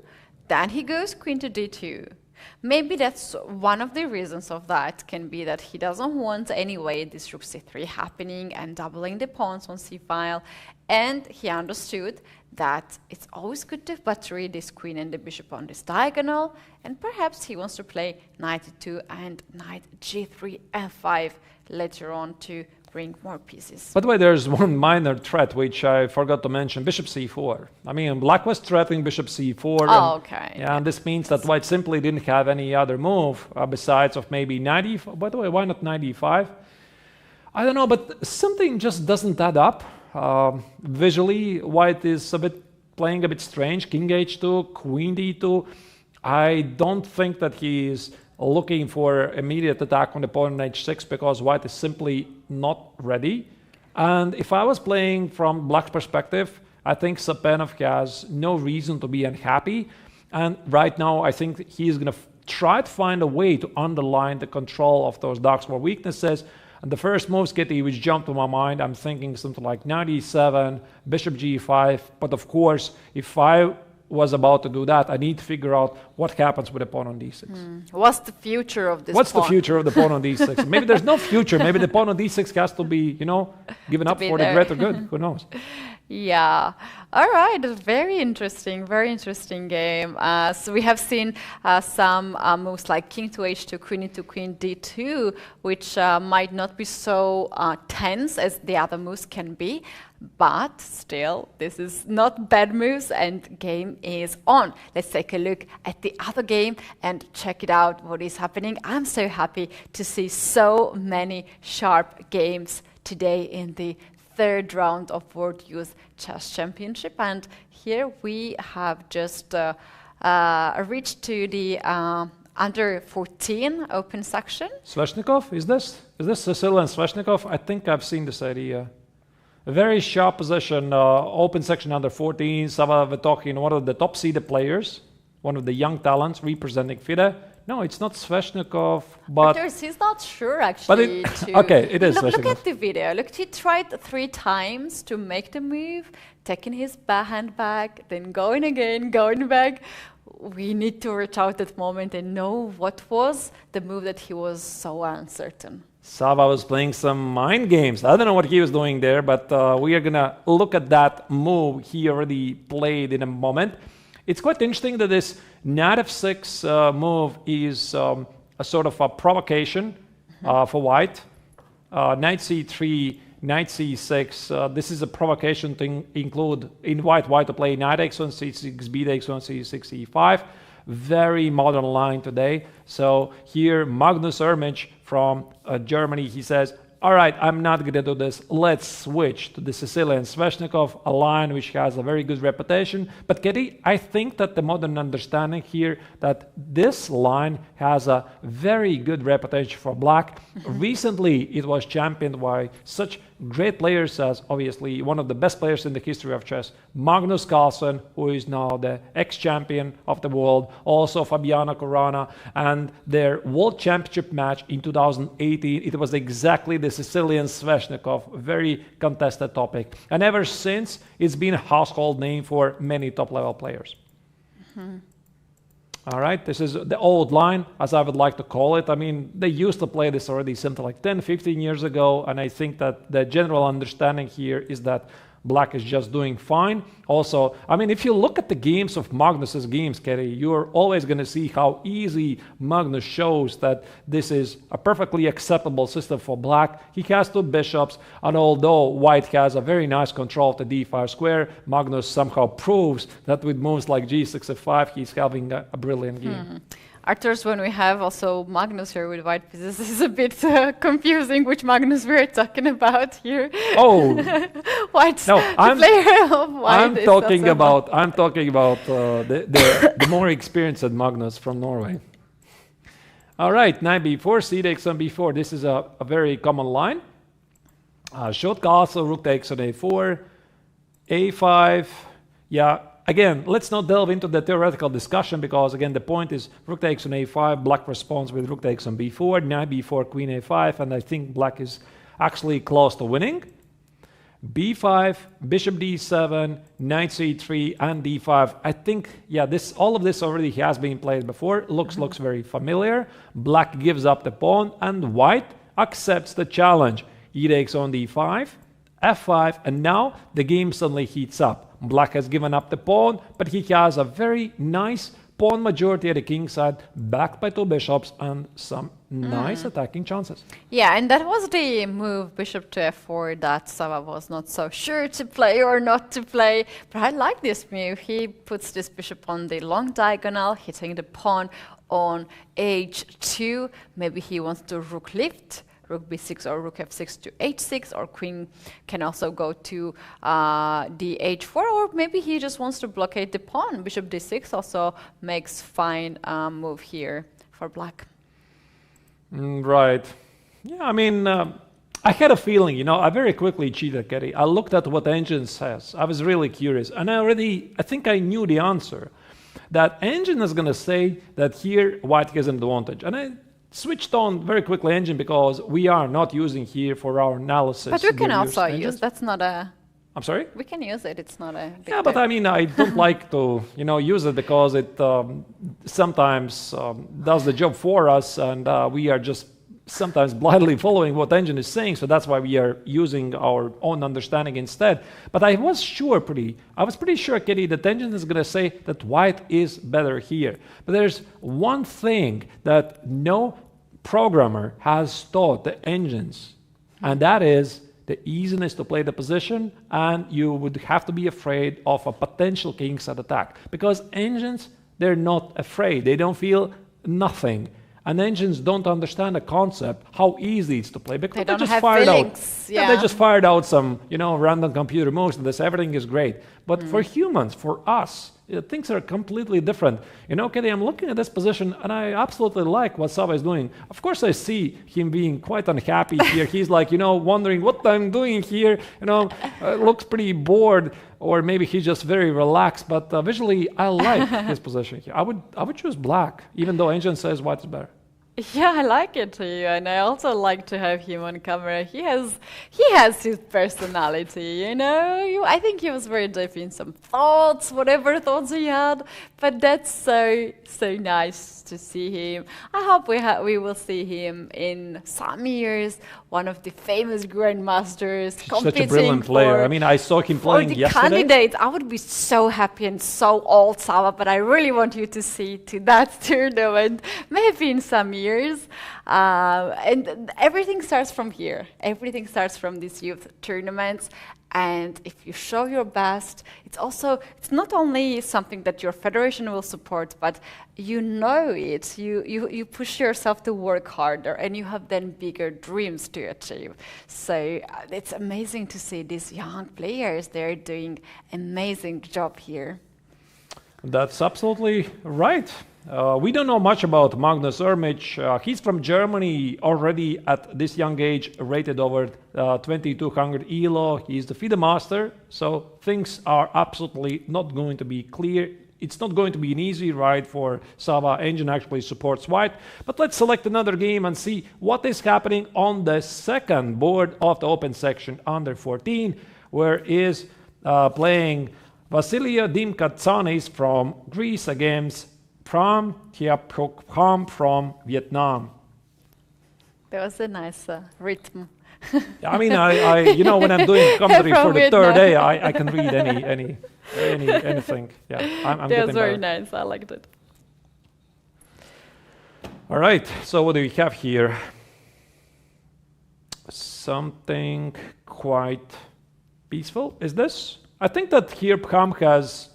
then he goes queen to d2. Maybe that's one of the reasons of that can be that he doesn't want anyway this rook c3 happening and doubling the pawns on c-file. And he understood that it's always good to battery this queen and the bishop on this diagonal. And perhaps he wants to play knight e2 and knight g3 f5 later on to bring more pieces. By the way, there's one minor threat which I forgot to mention, bishop c4. I mean, black was threatening bishop c4. Oh, okay. Yeah, and this means that white simply didn't have any other move besides of maybe knight e5. By the way, why not knight e5? I don't know, but something just doesn't add up. Visually, white is playing a bit strange. King h2, queen d2. I don't think that he is looking for immediate attack on the pawn on h6 because white is simply not ready. And if I was playing from black's perspective, I think Sapenov has no reason to be unhappy. And right now, I think he's going to try to find a way to underline the control of those dark spot weaknesses. And the first moves, Keti, which jumped to my mind, I'm thinking something like knight e7, bishop g5. But of course, if I was about to do that, I need to figure out what happens with the pawn on d6. What's the future of this What's pawn? the future of the pawn on d6? Maybe there's no future. Maybe the pawn on d6 has to be, given up for the greater good. Who knows? Yeah. All right. Very interesting game. So we have seen some moves like king to h2, queen into queen d2, which might not be so tense as the other moves can be. But still, this is not bad moves and game is on. Let's take a look at the other game and check it out what is happening. I'm so happy to see so many sharp games today in the third round of World Youth Chess Championship. And here we have just reached to the under 14 open section. Sveshnikov, is this Sicilian Sveshnikov? I think I've seen this idea. A very sharp position, open section under 14. Sava Vetokin, one of the top seeded players, one of the young talents representing FIDE. No, it's not Sveshnikov, but he's not sure actually. Okay, it is Sveshnikov. Look at the video. Look, he tried 3 times to make the move, taking his backhand back, then going again, going back. We need to reach out that moment and know what was the move that he was so uncertain. Sava was playing some mind games. I don't know what he was doing there, but we are going to look at that move he already played in a moment. It's quite interesting that this knight f6 move is a sort of a provocation for white. Knight c3, knight c6. This is a provocation to include in white to play knight x1, c6, b x1, c6, e5. Very modern line today. So here Magnus Ermich from Germany, he says, all right, I'm not going to do this. Let's switch to the Sicilian Sveshnikov, a line which has a very good reputation. But Keti, I think that the modern understanding here that this line has a very good reputation for black. Recently, it was championed by such great players as obviously one of the best players in the history of chess, Magnus Carlsen, who is now the ex-champion of the world, also Fabiano Caruana, and their world championship match in 2018, it was exactly the Sicilian Sveshnikov, very contested topic. And ever since, it's been a household name for many top-level players. All right, this is the old line, as I would like to call it. I mean, they used to play this already something like 10, 15 years ago, and I think that the general understanding here is that black is just doing fine. Also, I mean, if you look at the games of Magnus's games, Keti, you're always going to see how easy Magnus shows that this is a perfectly acceptable system for black. He has 2 bishops, and although white has a very nice control of the d5 square, Magnus somehow proves that with moves like g6, f5, he's having a brilliant game. Arturs, when we have also Magnus here with white pieces, is a bit confusing which Magnus we're talking about here. Oh, White's no, the player of white. I'm talking about the more experienced Magnus from Norway. All right, knight b4, c takes on b4. This is a very common line. Short castle, rook takes on a4, a5. Yeah. Again, let's not delve into the theoretical discussion because, again, the point is rook takes on a5, black responds with rook takes on b4, knight b4, queen a5, and I think black is actually close to winning. b5, bishop d7, knight c3, and d5. I think, yeah, all of this already has been played before. Looks very familiar. Black gives up the pawn, and white accepts the challenge. E takes on d5, f5, and now the game suddenly heats up. Black has given up the pawn, but he has a very nice pawn majority at the king side, backed by 2 bishops and some nice attacking chances. Yeah, and that was the move, bishop to f4, that Sava was not so sure to play or not to play. But I like this move. He puts this bishop on the long diagonal, hitting the pawn on h2. Maybe he wants to rook lift, rook b6 or rook f6 to h6, or queen can also go to the h4, or maybe he just wants to blockade the pawn. Bishop d6 also makes fine move here for black. Right. Yeah, I mean, I had a feeling, I very quickly cheated, Keti. I looked at what Engine says. I was really curious, and I think I knew the answer. That Engine is going to say that here white has an advantage, and I switched on very quickly Engine because we are not using here for our analysis. But we can also use, that's not a... I'm sorry? We can use it, it's not a... Yeah, but I mean, I don't like to, use it because it sometimes does the job for us, and we are just sometimes blindly following what engine is saying, so that's why we are using our own understanding instead. But I was pretty sure, Keti, that engine is going to say that white is better here. But there's one thing that no programmer has taught the engines, and that is the easiness to play the position, and you would have to be afraid of a potential kingside attack. Because engines, they're not afraid. They don't feel nothing. And engines don't understand the concept, how easy it's to play, because They don't just have fired feelings. out. They just fired out some, random computer moves, and everything is great. But for humans, for us, things are completely different. Keti, I'm looking at this position, and I absolutely like what Sava is doing. Of course, I see him being quite unhappy here. He's like, wondering what I'm doing here. Looks pretty bored, or maybe he's just very relaxed. But visually, I like his position here. I would choose black, even though engine says white is better. Yeah, I like it too, and I also like to have him on camera. He has his personality, I think he was very deep in some thoughts, whatever thoughts he had. But that's so nice to see him. I hope we will see him in some years, one of the famous grandmasters. Such a brilliant player. I saw him playing for the yesterday. Candidates, I would be so happy and so old, Sava, but I really want you to see to that tournament, maybe in some years. And everything starts from here. Everything starts from these youth tournaments. And if you show your best, it's not only something that your federation will support, but you push yourself to work harder, and you have then bigger dreams to achieve. So it's amazing to see these young players. They're doing amazing job here. That's absolutely right. We don't know much about Magnus Ermich. He's from Germany, already at this young age, rated over 2200 ELO. He's the FIDE master, so things are absolutely not going to be clear. It's not going to be an easy ride for Sava. Engine actually supports white. But let's select another game and see what is happening on the second board of the open section under 14, where is playing Vasilia Dimkatsanis from Greece against Pram Thiaprokam from Vietnam. That was a nice rhythm. I when I'm doing commentary for the third day, I can read anything. Yeah, I'm that getting was very better. nice. I liked it. All right, so what do we have here? Something quite peaceful. Is this? I think that here Pram has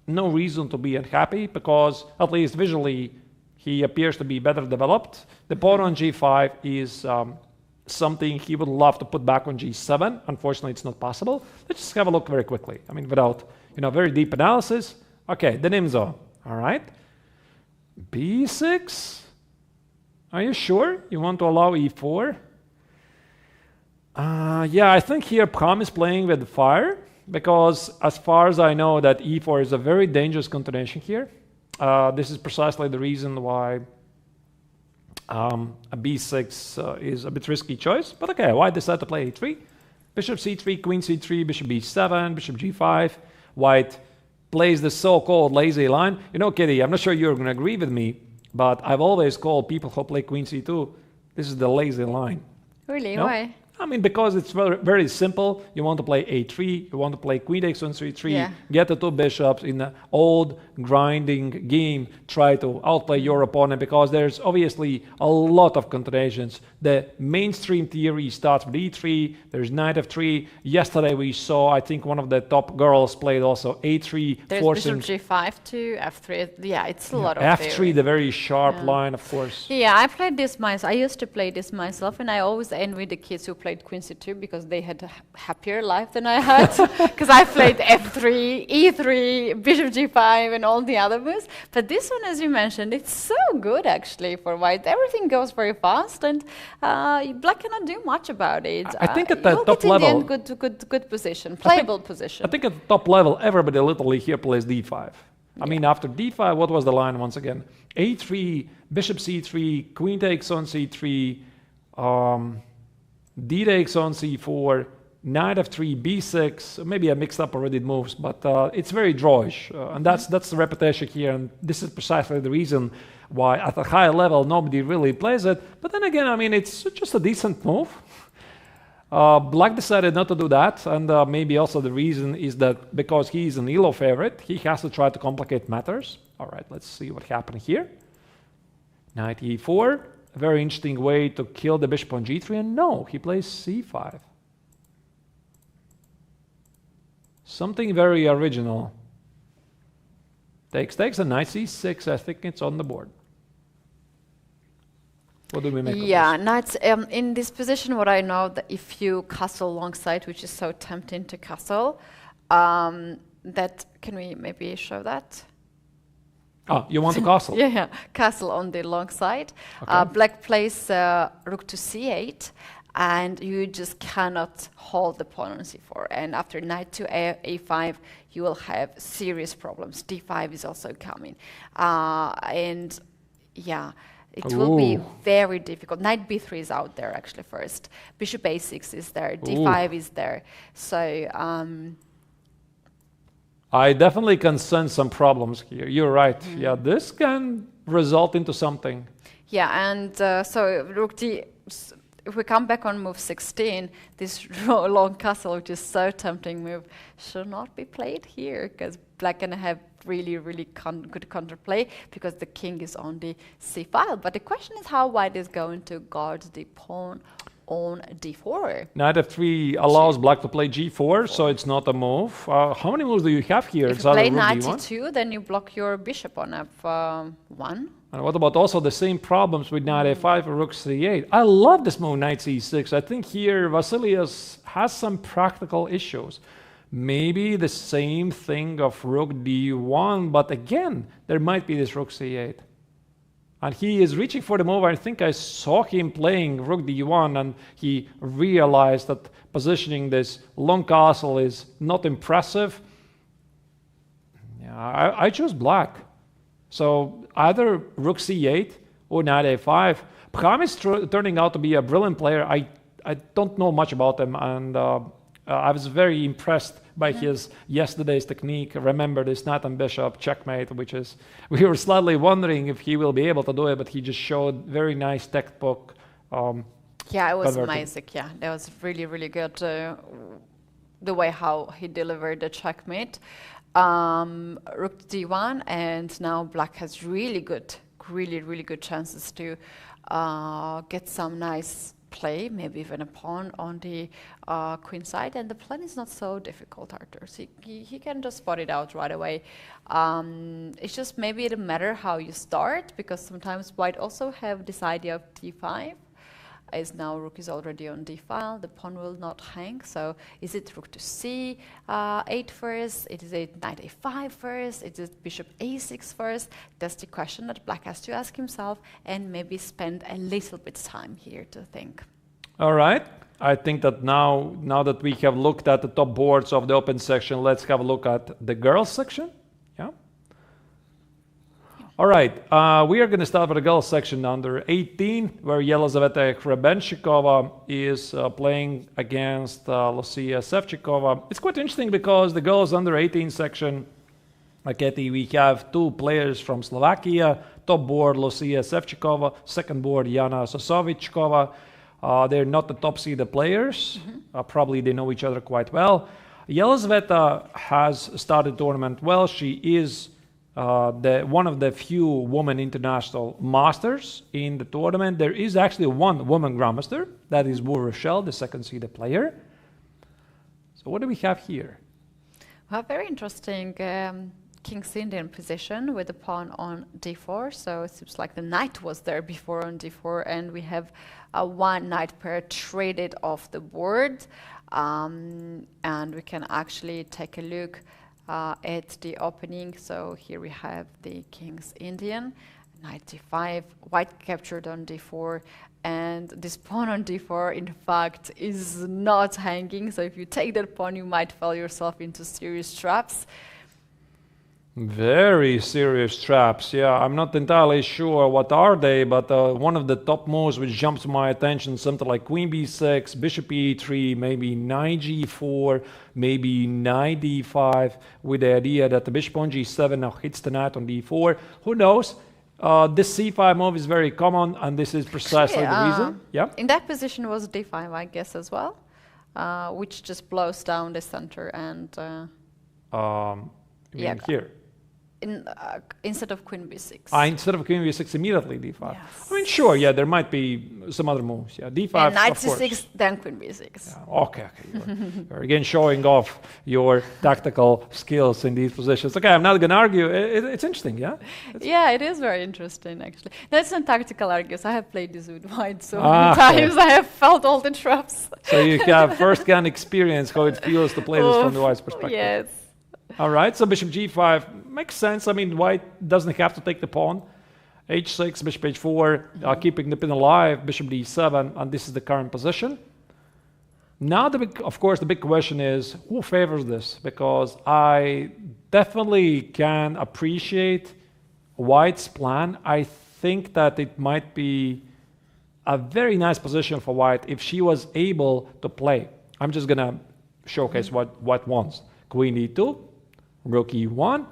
no reason to be unhappy, because at least visually he appears to be better developed. The pawn on g5 is something he would love to put back on g7. Unfortunately, it's not possible. Let's just have a look very quickly. Without very deep analysis. Okay, the Nimzo. All right. b6. Are you sure you want to allow e4? Yeah, I think here Pram is playing with fire, because as far as I know, that e4 is a very dangerous continuation here. This is precisely the reason why a b6 is a bit risky choice. But okay, why decide to play a3? Bishop c3, queen c3, bishop b7, bishop g5. White plays the so-called lazy line. Keti, I'm not sure you're going to agree with me, but I've always called people who play queen c2, this is the lazy line. Really? No? Why? Because it's very, very simple. You want to play a3, you want to play queen takes on c3, get the two bishops in an old grinding game, try to outplay your opponent, because there's obviously a lot of continuations. The mainstream theory starts with e3, there's knight f3. Yesterday we saw, I think one of the top girls played also a3. There's forcing bishop g5 to f3. Yeah, it's a lot of f3, theory. the very sharp line, of course. Yeah, I played this myself. I used to play this myself, and I always envy the kids who played queen c2, because they had a happier life than I had, because I played f3, e3, bishop g5, and all the other moves. But this one, as you mentioned, it's so good actually for white. Everything goes very fast, and black cannot do much about it. I think at the top level, in the end, good position, playable position. I think at the top level, everybody literally here plays d5. After d5, what was the line once again? a3, bishop c3, queen takes on c3, d takes on c4, knight f3, b6. Maybe I mixed up already moves, but it's very drawish, and that's the repetition here, and this is precisely the reason why at a high level nobody really plays it. But then again, I mean, it's just a decent move. Black decided not to do that, and maybe also the reason is that because he's an ELO favorite, he has to try to complicate matters. All right, let's see what happened here. Knight e4, a very interesting way to kill the bishop on g3, and no, he plays c5. Something very original. Takes, and knight c6, I think it's on the board. What do we make of Yeah, this? knights in this position, what I know that if you castle alongside, which is so tempting to castle, that can we maybe show that? Ah, you want to castle? Yeah, castle on the long side. Okay. Black plays rook to c8, and you just cannot hold the pawn on c4. And after knight to a5, you will have serious problems. d5 is also coming, and yeah. It will be very difficult. Knight b3 is out there actually first. Bishop a6 is there. d5 is there. So I definitely can sense some problems here. You're right. Yeah, this can result into something. yeah, and so rook d. If we come back on move 16, this long castle, which is so tempting move, should not be played here because black can have really good counterplay because the king is on the c file. But the question is how white is going to guard the pawn on d4. Knight f3 allows black to play g4, so it's not a move. How many moves do you have here? If It's you play either rook knight d1. e2, then you block your bishop on f1. And what about also the same problems with knight a5 or rook c8? I love this move, knight c6. I think here Vasilius has some practical issues. Maybe the same thing of rook d1, but again, there might be this rook c8. And he is reaching for the move. I think I saw him playing rook d1, and he realized that positioning this long castle is not impressive. Yeah, I choose black. So either rook c8 or knight a5. Bram is turning out to be a brilliant player. I don't know much about him, and I was very impressed by his yesterday's technique. Remember this knight and bishop checkmate, which is, we were slightly wondering if he will be able to do it, but he just showed very nice textbook. Yeah, it was converting. amazing. Yeah, that was really good. The way how he delivered the checkmate. Rook d1, and now black has really good chances to get some nice play, maybe even a pawn on the queen side, and the plan is not so difficult, Arturs. He can just spot it out right away. It's just maybe it doesn't matter how you start, because sometimes white also have this idea of d5. As now rook is already on d file, the pawn will not hang. So is it rook to c8 first? Is it knight a5 first? Is it bishop a6 first? That's the question that black has to ask himself, and maybe spend a little bit of time here to think. All right. I think that now that we have looked at the top boards of the open section, let's have a look at the girls section. Yeah. All right. We are going to start with the girls section under 18, where Yelizaveta Hrebenshikova is playing against Lucia Sevchikova. It's quite interesting because the girls under 18 section, Keti, we have two players from Slovakia. Top board, Lucia Sevchikova. Second board, Jana Sosovichkova. They're not the top seeded players. Probably they know each other quite well. Yelizaveta has started the tournament well. She is one of the few women international masters in the tournament. There is actually one woman grandmaster. That is Wu Rochelle, the second seeded player. So what do we have here? We have very interesting King's Indian position with the pawn on d4. So it seems like the knight was there before on d4, and we have one knight pair traded off the board. And we can actually take a look at the opening. So here we have the King's Indian, knight d5, white captured on d4, and this pawn on d4 in fact is not hanging. So if you take that pawn, you might fall yourself into serious traps. Very serious traps. Yeah, I'm not entirely sure what are they, but one of the top moves which jumps to my attention, something like queen b6, bishop e3, maybe knight g4, maybe knight d5, with the idea that the bishop on g7 now hits the knight on d4. Who knows? This c5 move is very common, and this is precisely the reason. Yeah. In that position was d5, I guess, as well, which just blows down the center and. Here. Instead of queen b6. Instead of queen b6, immediately d5. Yes. I mean, sure, yeah, there might be some other moves. Yeah, d5, and knight of c6, course. then queen b6. Yeah, okay. You're again showing off your tactical skills in these positions. Okay, I'm not going to argue. It's interesting, yeah? Yeah, it is very interesting, actually. That's not tactical argues. I have played this with white so many times. I have felt all the traps. So you have first-hand experience how it feels to play this from the white's perspective. Yes. All right, so bishop g5 makes sense. I mean, white doesn't have to take the pawn. h6, bishop h4, keeping the pin alive, bishop d7, and this is the current position. Now, of course, the big question is, who favors this? Because I definitely can appreciate white's plan. I think that it might be a very nice position for white if she was able to play. I'm just going to showcase what white wants. Queen e2. Rook e1,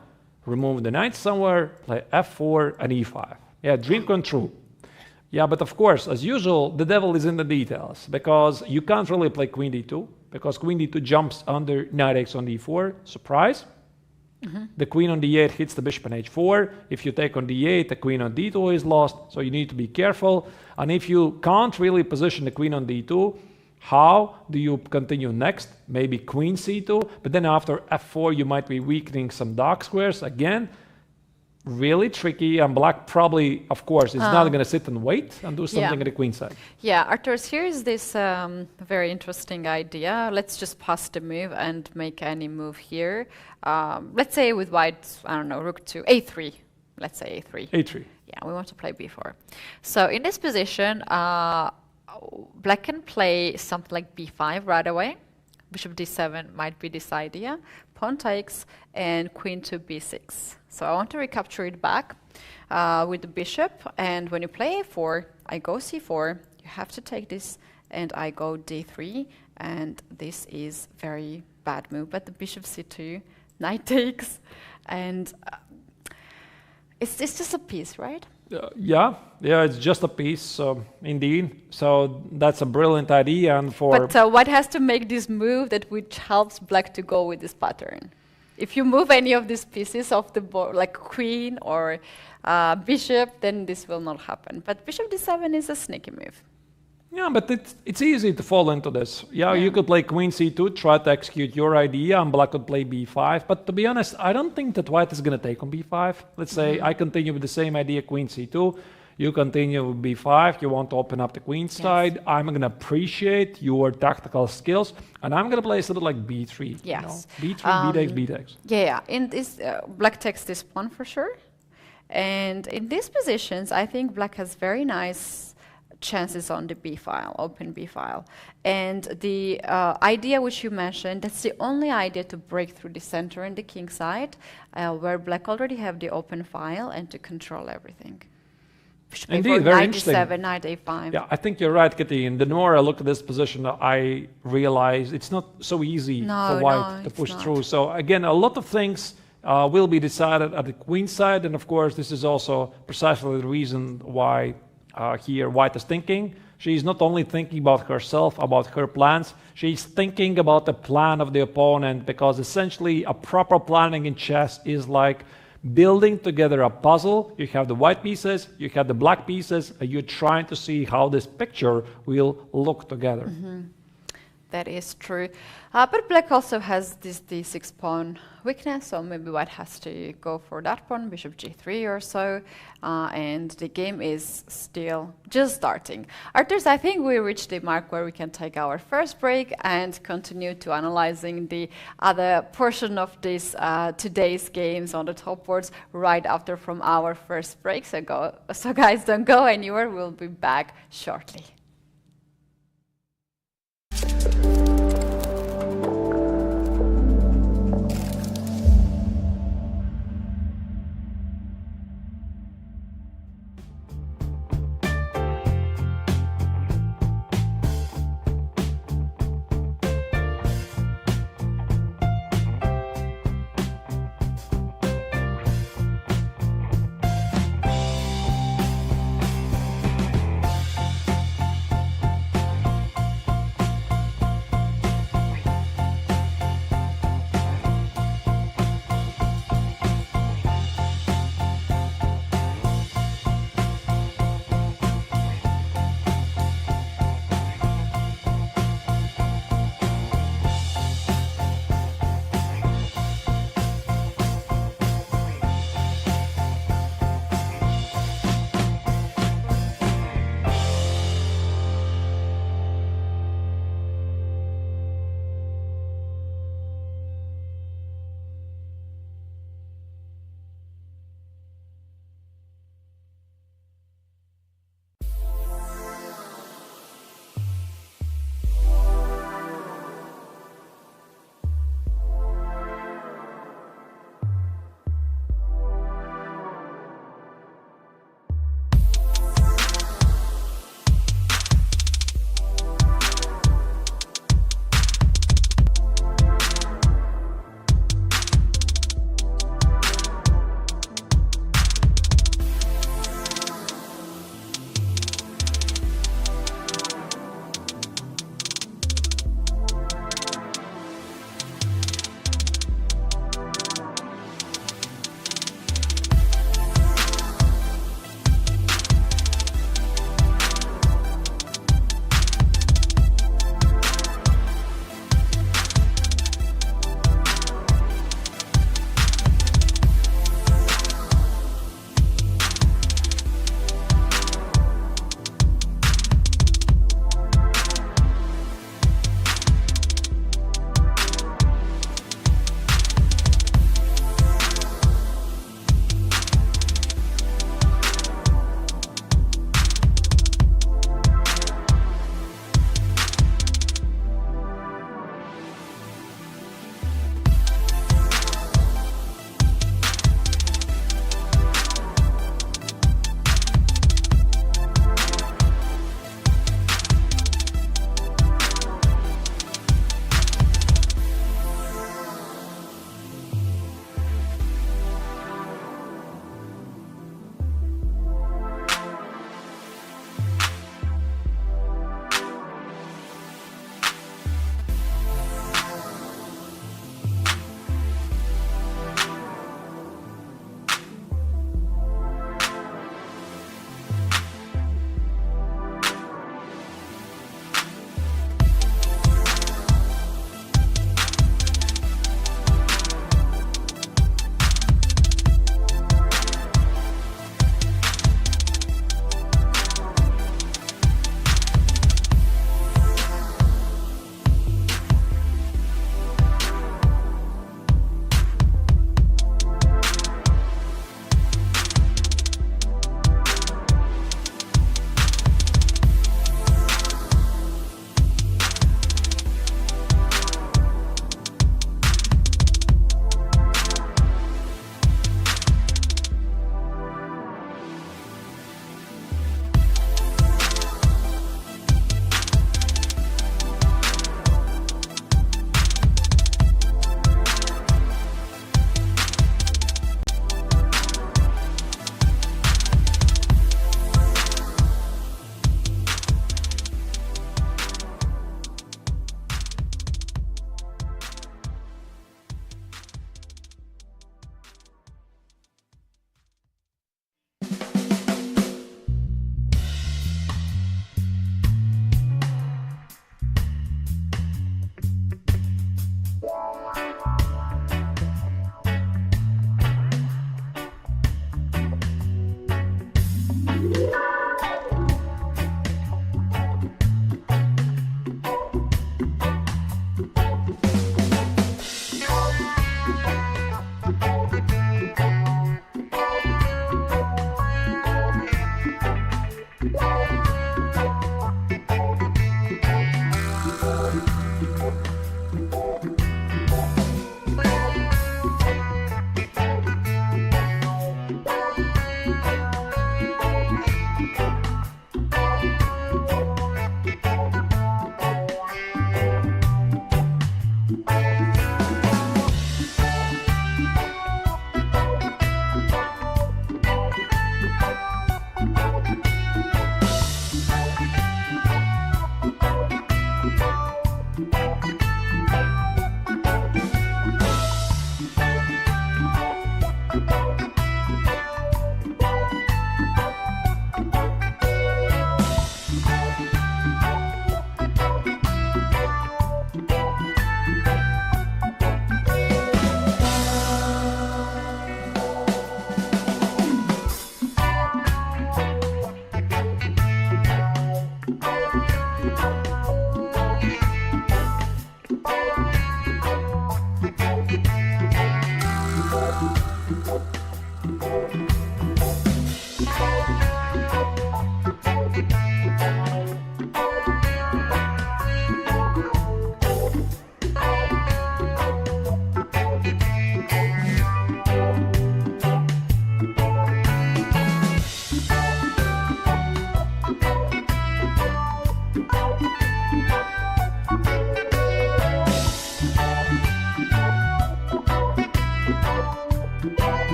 remove the knight somewhere, play f4 and e5. Yeah, dream come true. Yeah, but of course, as usual, the devil is in the details, because you can't really play queen d2, because queen d2 jumps under knight x on d4, surprise. The queen on d8 hits the bishop on h4. If you take on d8, the queen on d2 is lost, so you need to be careful. And if you can't really position the queen on d2, how do you continue next? Maybe queen c2, but then after f4 you might be weakening some dark squares again. Really tricky, and black probably, of course, is not going to sit and wait and do something at the queen side. Yeah, Arturs, here is this very interesting idea. Let's just pass the move and make any move here. Let's say with white, I don't know, rook to a3. Let's say a3. a3. Yeah, we want to play b4. So in this position, black can play something like b5 right away. Bishop d7 might be this idea. Pawn takes and queen to b6. So I want to recapture it back with the bishop. And when you play a4, I go c4. You have to take this, and I go d3. And this is very bad move. But the bishop c2, knight takes, and it's just a piece, right? Yeah, it's just a piece, indeed. So that's a brilliant idea, and But white has to make this move which helps black to go with this pattern. If you move any of these pieces off the board, like queen or bishop, then this will not happen. But bishop d7 is a sneaky move. Yeah, but it's easy to fall into this. Yeah, you could play queen c2, try to execute your idea, and black could play b5. But to be honest, I don't think that white is going to take on b5. Let's say I continue with the same idea, queen c2. You continue with b5. You want to open up the queen side. I'm going to appreciate your tactical skills, and I'm going to play something like b3. Yes. You know? b3, b takes, b takes. Yeah, in this, black takes this pawn for sure. And in these positions, I think black has very nice chances on the b file, open b file. And the idea which you mentioned, that's the only idea to break through the center and the king side, where black already have the open file and to control everything. Indeed, very interesting. Knight d7, knight a5. Yeah, I think you're right, Keti. And the more I look at this position, I realize it's not so easy for white to push through. So again, a lot of things will be decided at the queen side. And of course, this is also precisely the reason why here white is thinking. She's not only thinking about herself, about her plans, she's thinking about the plan of the opponent, because essentially a proper planning in chess is like building together a puzzle. You have the white pieces, you have the black pieces, and you're trying to see how this picture will look together. That is true. But black also has this d6 pawn weakness, so maybe white has to go for that pawn, bishop g3 or so, and the game is still just starting. Arturs, I think we reached the mark where we can take our first break and continue to analyzing the other portion of this today's games on the top boards right after from our first break. So guys, don't go anywhere. We'll be back shortly.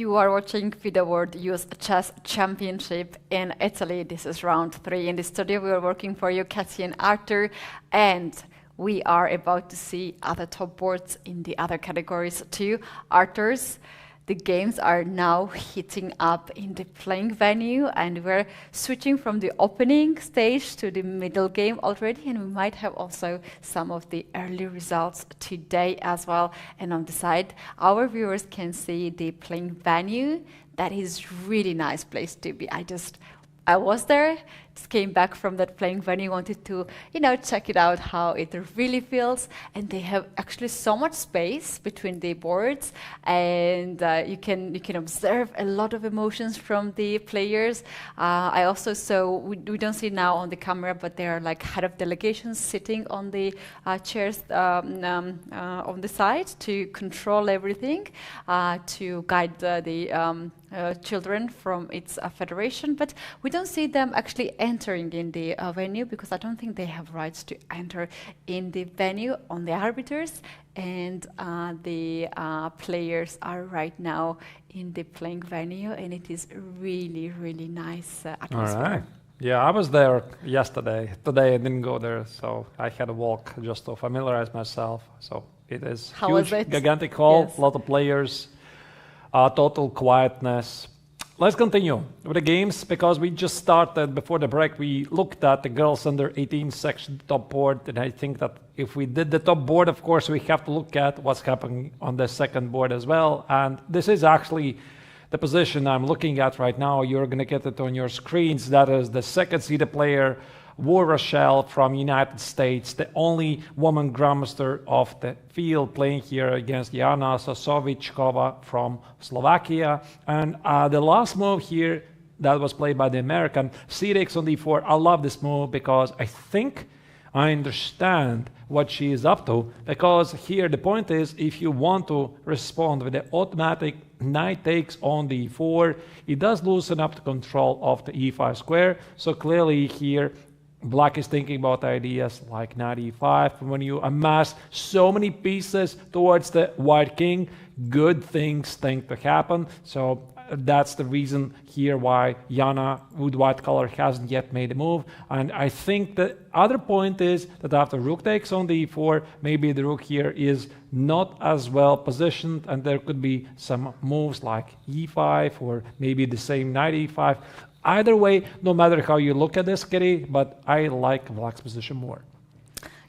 You are watching FIDE World Youth Chess Championship in Italy. This is round 3. In the studio, we are working for you, Keti and Arturs, and we are about to see other top boards in the other categories too. Arturs, the games are now heating up in the playing venue, and we're switching from the opening stage to the middle game already, and we might have also some of the early results today as well. And on the side, our viewers can see the playing venue. That is really nice place to be. I was there, just came back from that playing venue, wanted to, check it out, how it really feels. And they have actually so much space between the boards, and you can observe a lot of emotions from the players. I also saw, we don't see now on the camera, but there are like head of delegations sitting on the chairs on the side to control everything, to guide the children from its federation, but we don't see them actually entering in the venue, because I don't think they have rights to enter in the venue. On the arbiters, and the players are right now in the playing venue, and it is really, really nice atmosphere. All right. Yeah, I was there yesterday. Today I didn't go there, so I had a walk just to familiarize myself. So it is How huge, was it? gigantic hall, Yes. a lot of players. Total quietness. Let's continue with the games, because we just started before the break. We looked at the girls under 18 section top board, and I think that if we did the top board, of course, we have to look at what's happening on the second board as well. And this is actually the position I'm looking at right now. You're going to get it on your screens. That is the second seeded player, War Rochelle from United States, the only woman grandmaster of the field, playing here against Jana Sosovichkova from Slovakia. And the last move here that was played by the American, c6 on d4. I love this move because I think I understand what she is up to, because here the point is, if you want to respond with the automatic knight takes on d4, it does loosen up the control of the e5 square. So clearly here Black is thinking about ideas like knight e5. When you amass so many pieces towards the white king, good things tend to happen. So that's the reason here why Jana with white color hasn't yet made a move. And I think the other point is that after rook takes on d4, maybe the rook here is not as well positioned, and there could be some moves like e5 or maybe the same knight e5. Either way, no matter how you look at this, Keti, but I like Black's position more.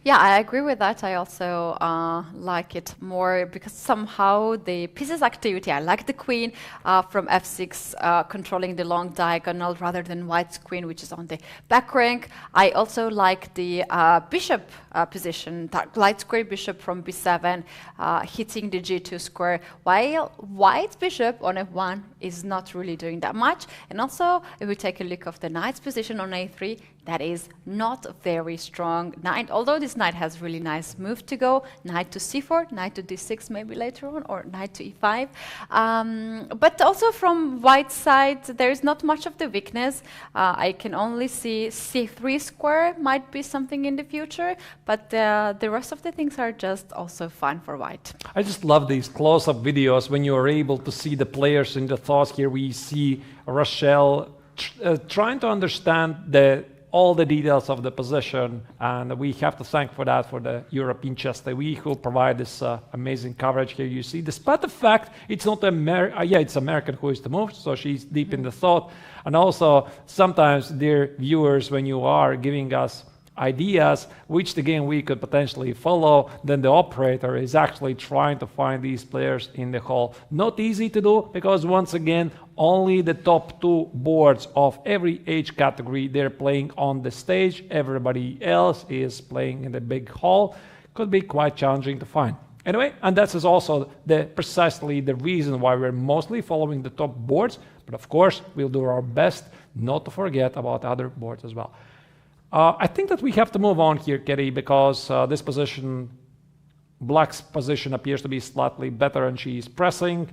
Yeah, I agree with that. I also like it more because somehow the pieces activity, I like the queen from f6 controlling the long diagonal rather than white's queen, which is on the back rank. I also like the bishop position, that light square bishop from b7 hitting the g2 square, while white's bishop on f1 is not really doing that much. And also, if we take a look of the knight's position on a3, that is not very strong knight, although this knight has really nice move to go, knight to c4, knight to d6 maybe later on, or knight to e5. But also from white side, there is not much of the weakness. I can only see c3 square might be something in the future, but the rest of the things are just also fine for white. I just love these close-up videos when you are able to see the players in the thoughts. Here we see Rochelle trying to understand all the details of the position, and we have to thank for that for the European Chess TV, who provide this amazing coverage. Here you see, despite the fact it's not it's American who is the move, so she's deep in the thought. And also sometimes, dear viewers, when you are giving us ideas which the game we could potentially follow, then the operator is actually trying to find these players in the hall. Not easy to do, because once again, only the top 2 boards of every age category, they're playing on the stage. Everybody else is playing in the big hall. Could be quite challenging to find. Anyway, and that is also precisely the reason why we're mostly following the top boards. But of course, we'll do our best not to forget about other boards as well. I think that we have to move on here, Keti, because this position, Black's position, appears to be slightly better, and she's pressing.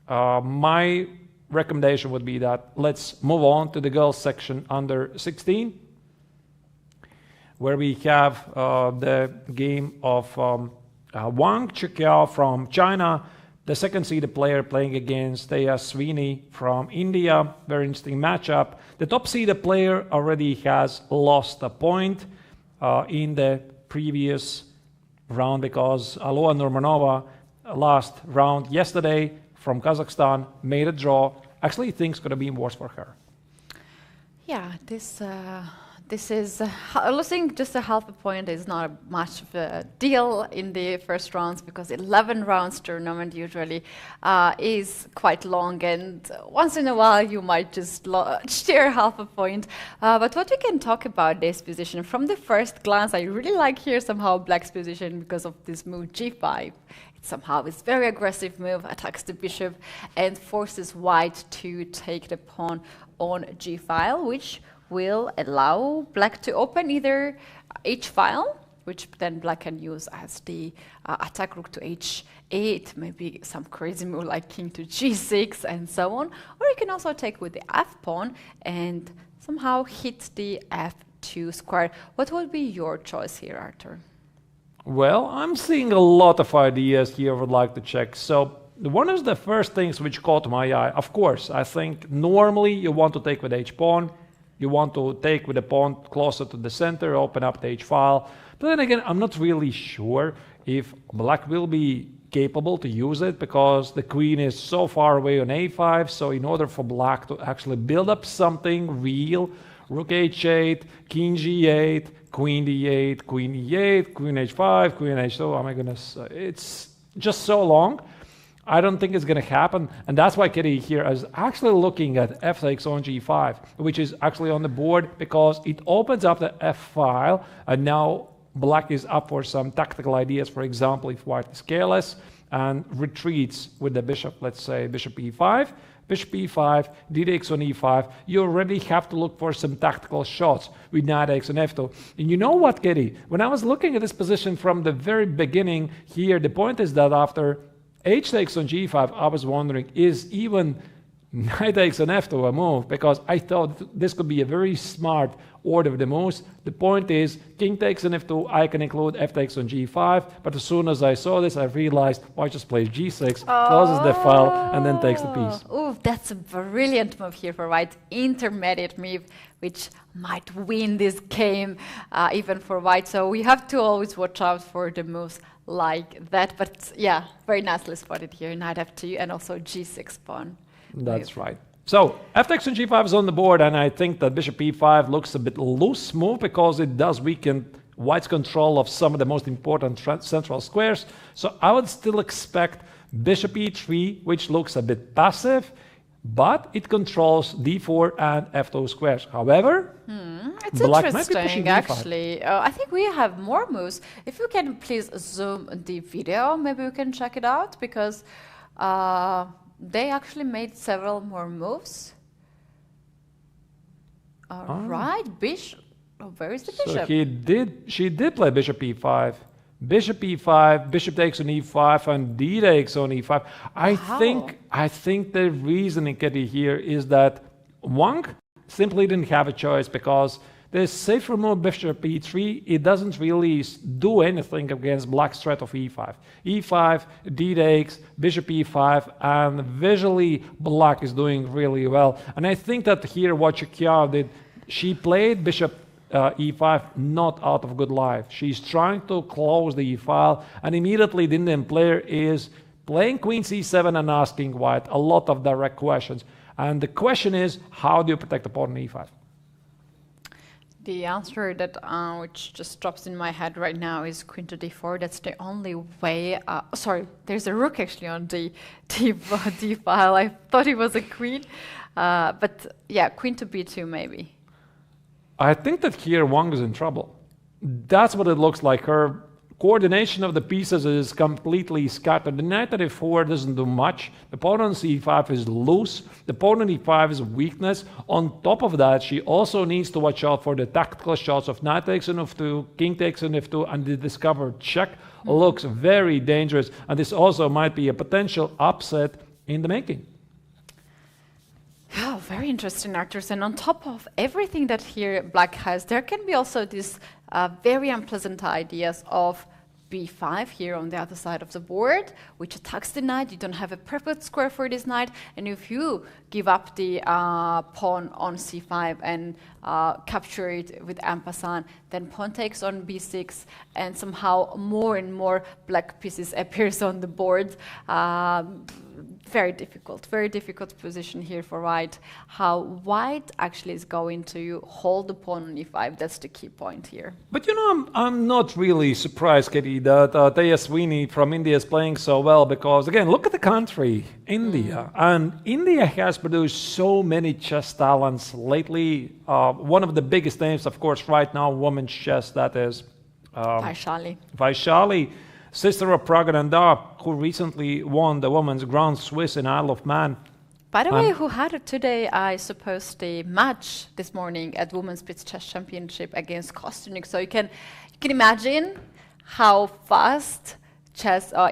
My recommendation would be that let's move on to the girls section under 16, where we have the game of Wang Chikiao from China The second seeded player playing against Tsatsalashvili from India. Very interesting matchup. The top seeded player already has lost a point in the previous round because Aloha Nurmanova last round yesterday from Kazakhstan made a draw. Actually, things could have been worse for her. Yeah, this is losing just a half a point is not much of a deal in the first rounds because 11 rounds tournament usually is quite long, and once in a while you might just share half a point. But what we can talk about this position from the first glance, I really like here somehow Black's position because of this move G5. Somehow it's very aggressive move, attacks the bishop and forces white to take the pawn on g file, which will allow black to open either h file, which then black can use as the attack rook to h8, maybe some crazy move like king to g6 and so on, or you can also take with the f pawn and somehow hit the f2 square. What would be your choice here, Artur? Well, I'm seeing a lot of ideas here I would like to check. So one of the first things which caught my eye, of course, I think normally you want to take with h-pawn, you want to take with the pawn closer to the center, open up the h-file. But then again, I'm not really sure if black will be capable to use it because the queen is so far away on a5. So in order for black to actually build up something real, rook h8, king g8, queen d8, queen e8, queen h5, queen h2. Oh my goodness, it's just so long. I don't think it's going to happen. And that's why Keti here is actually looking at f takes on g5, which is actually on the board because it opens up the f file. And now black is up for some tactical ideas. For example, if white is careless and retreats with the bishop, let's say bishop e5, bishop e5, d takes on e5, you already have to look for some tactical shots with knight takes on f2. And you know what, Keti? When I was looking at this position from the very beginning here, the point is that after h takes on g5, I was wondering, is even knight takes on f2 a move? Because I thought this could be a very smart order of the moves. The point is, king takes on f2, I can include f takes on g5, but as soon as I saw this, I realized, why just plays g6, closes the file, and then takes the piece. Oh, that's a brilliant move here for white. Intermediate move, which might win this game, even for white. So we have to always watch out for the moves like that. But yeah, very nicely spotted here, knight f2, and also g6 pawn. That's right. So f takes on g5 is on the board, and I think that bishop e5 looks a bit loose move because it does weaken white's control of some of the most important central squares. So I would still expect bishop e3, which looks a bit passive, but it controls d4 and f2 squares. However, it's interesting, actually. I think we have more moves. If you can please zoom the video, maybe we can check it out because they actually made several more moves. Right, bishop. Oh, where is the bishop? So she did play bishop e5. Bishop e5, bishop takes on e5, and d takes on e5. I think the reasoning, Keti, here is that Wang simply didn't have a choice because the safer move bishop e3, it doesn't really do anything against black's threat of e5. e5, d takes, bishop e5, and visually black is doing really well. And I think that here what Chikiao did, she played bishop e5 not out of good life. She's trying to close the e-file, and immediately the Indian player is playing queen c7 and asking white a lot of direct questions. And the question is, how do you protect the pawn on e5? The answer that which just drops in my head right now is queen to d4. That's the only way. Sorry, there's a rook actually on the d file. I thought it was a queen, but yeah, queen to b2 maybe. I think that here Wang is in trouble. That's what it looks like. Her coordination of the pieces is completely scattered. The knight at e4 doesn't do much. The pawn on c5 is loose. The pawn on e5 is weakness. On top of that, she also needs to watch out for the tactical shots of knight takes on f2, king takes on f2, and the discovered check looks very dangerous. And this also might be a potential upset in the making. Oh, very interesting, Arturs. And on top of everything that here black has, there can be also these very unpleasant ideas of b5 here on the other side of the board, which attacks the knight. You don't have a perfect square for this knight, and if you give up the pawn on c5 and capture it with en passant, then pawn takes on b6, and somehow more and more black pieces appears on the board. Very difficult position here for white. How white actually is going to hold the pawn on e5, that's the key point here. But you know, I'm not really surprised, Keti, that Tsatsalashvili from India is playing so well, because again, look at the country, India. And India has produced so many chess talents lately. One of the biggest names, of course, right now, women's chess, that is Vaishali, sister of Pragananda, who recently won the Women's Grand Swiss in Isle of Man. By the way, who had today, I suppose, the match this morning at Women's Spitz Chess Championship against Kostyuk. So you can imagine how fast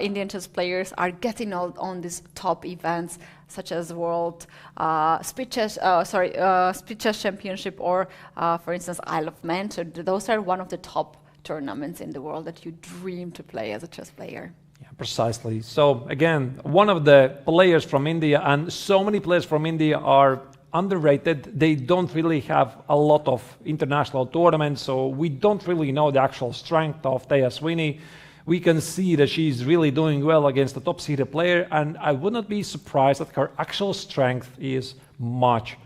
Indian chess players are getting on these top events, such as World Spitz Chess Championship, or, for instance, Isle of Man. So those are one of the top tournaments in the world that you dream to play as a chess player. Yeah, precisely. So again, one of the players from India, and so many players from India are underrated. They don't really have a lot of international tournaments, so we don't really know the actual strength of Tsatsalashvili. We can see that she's really doing well against the top-seeded player, and I would not be surprised that her actual strength is much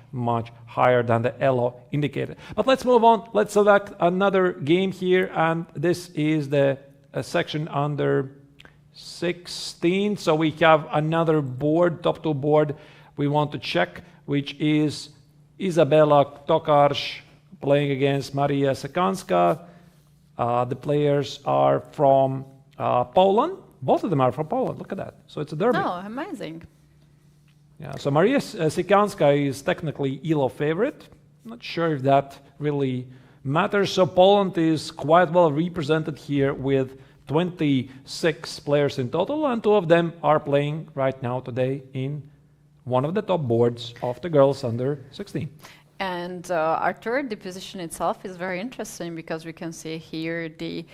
higher than the elo indicated. But let's move on. Let's select another game here, and this is the section under 16. So we have another board, top 2 board we want to check, which is Izabela Tokarz playing against Maria Sekanska. The players are from Poland. Both of them are from Poland. Look at that. So it's a derby. Oh, amazing. Yeah, so Maria Sekanska is technically ELO favorite. I'm not sure if that really matters. So Poland is quite well represented here with 26 players in total, and 2 of them are playing right now today in one of the top boards of the girls under 16. And Arturs, the position itself is very interesting, because we can see here the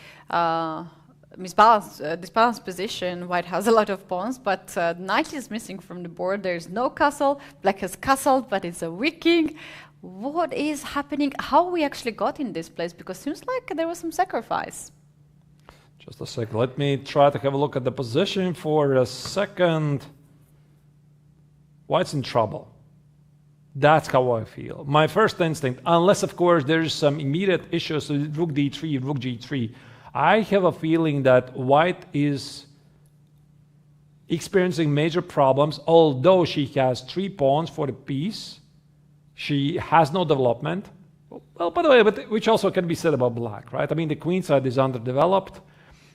disbalanced position. White has a lot of pawns, but knight is missing from the board. There's no castle. Black has castled, but it's a weak king. What is happening? How we actually got in this place? Because it seems like there was some sacrifice. Just a second. Let me try to have a look at the position for a second. White's in trouble. That's how I feel. My first instinct, unless of course there's some immediate issues with rook d3, rook g3, I have a feeling that white is experiencing major problems. Although she has 3 pawns for the piece, she has no development. Well, by the way, but which also can be said about black, right? I mean, the queen side is underdeveloped.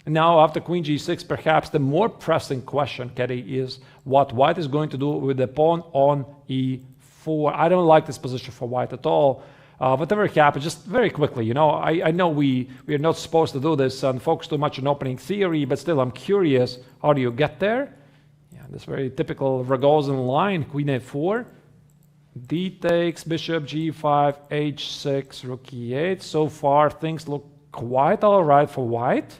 Now, after queen g6, perhaps the more pressing question, Keti, is what white is going to do with the pawn on e4. I don't like this position for white at all. Whatever happens, just very quickly, you know, I know we are not supposed to do this and focus too much on opening theory, but still I'm curious, how do you get there? Yeah, this very typical Rogozin line, queen a4, d takes, bishop g5, h6, rook e8. So far, things look quite all right for white.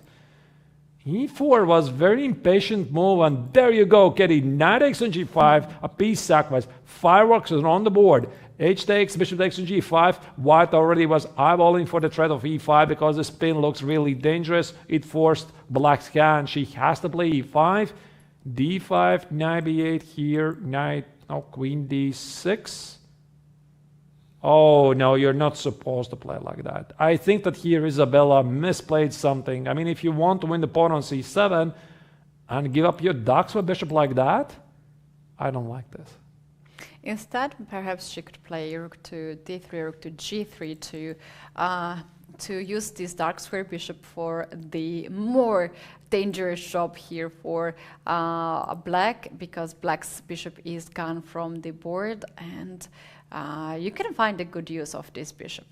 e4 was very impatient move, and there you go, Keti, knight takes on g5, a piece sacrifice, fireworks are on the board. H takes, bishop takes on g5. White already was eyeballing for the threat of e5 because the spin looks really dangerous. It forced black's hand. She has to play e5, d5, knight b8 here, knight, no, queen d6. Oh, no, you're not supposed to play like that. I think that here Izabela misplayed something. I mean, if you want to win the pawn on c7 and give up your ducks with bishop like that, I don't like this. Instead, perhaps she could play rook to d3, rook to g3 to use this dark square bishop for the more dangerous job here for black, because black's bishop is gone from the board, and you can find a good use of this bishop.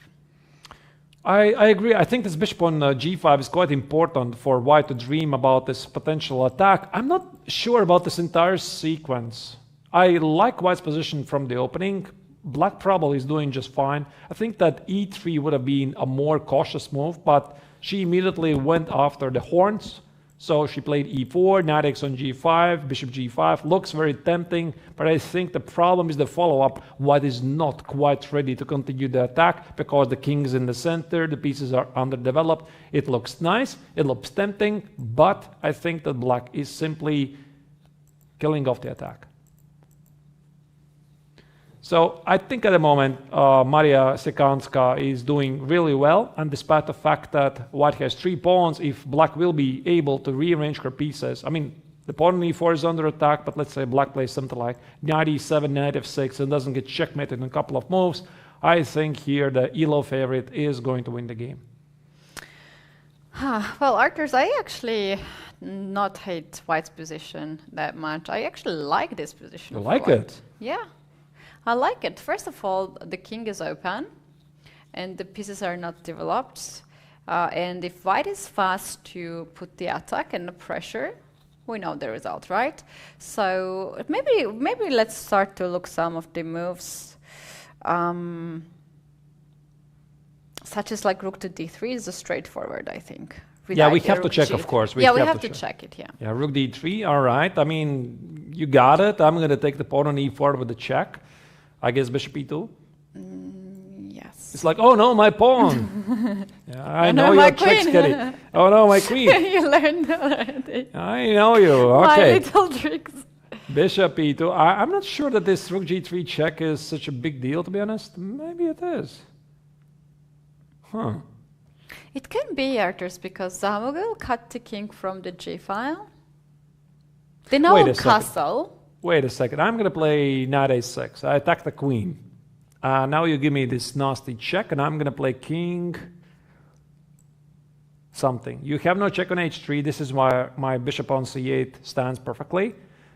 I agree. I think this bishop on g5 is quite important for white to dream about this potential attack. I'm not sure about this entire sequence. I like white's position from the opening. Black probably is doing just fine. I think that e3 would have been a more cautious move, but she immediately went after the horns, So she played e4, knight x on g5, bishop g5. Looks very tempting, but I think the problem is the follow-up. White is not quite ready to continue the attack because the king is in the center, the pieces are underdeveloped. It looks nice, it looks tempting, but I think that black is simply killing off the attack. So I think at the moment Maria Sekanska is doing really well, and despite the fact that white has 3 pawns, if black will be able to rearrange her pieces, I mean, the pawn on e4 is under attack, but let's say black plays something like knight e7, knight f6, and doesn't get checkmated in a couple of moves, I think here the ELO favorite is going to win the game. Well, Arturs, I actually not hate white's position that much. I actually like this position. You like it? Yeah. I like it. First of all, the king is open and the pieces are not developed. And if white is fast to put the attack and the pressure, we know the result, right? So maybe let's start to look some of the moves. Such as like rook to d3 is a straightforward, I think. Yeah, we have to check, of course. We have to check it, yeah. Yeah, rook d3, all right. I mean, you got it. I'm going to take the pawn on e4 with the check. I guess bishop e2. Yes. It's like, oh no, my pawn. Yeah, I know your tricks, Keti. Oh no, my queen. You learned already. I know you. Okay. My little tricks. Bishop e2. I'm not sure that this rook g3 check is such a big deal, to be honest. Maybe it is. Huh. It can be, Arturs, because we will cut the king from the g file. They know castle. Wait a second. I'm going to play knight a6. I attack the queen. Now you give me this nasty check, and I'm going to play king something. You have no check on h3. This is why my bishop on c8 stands perfectly.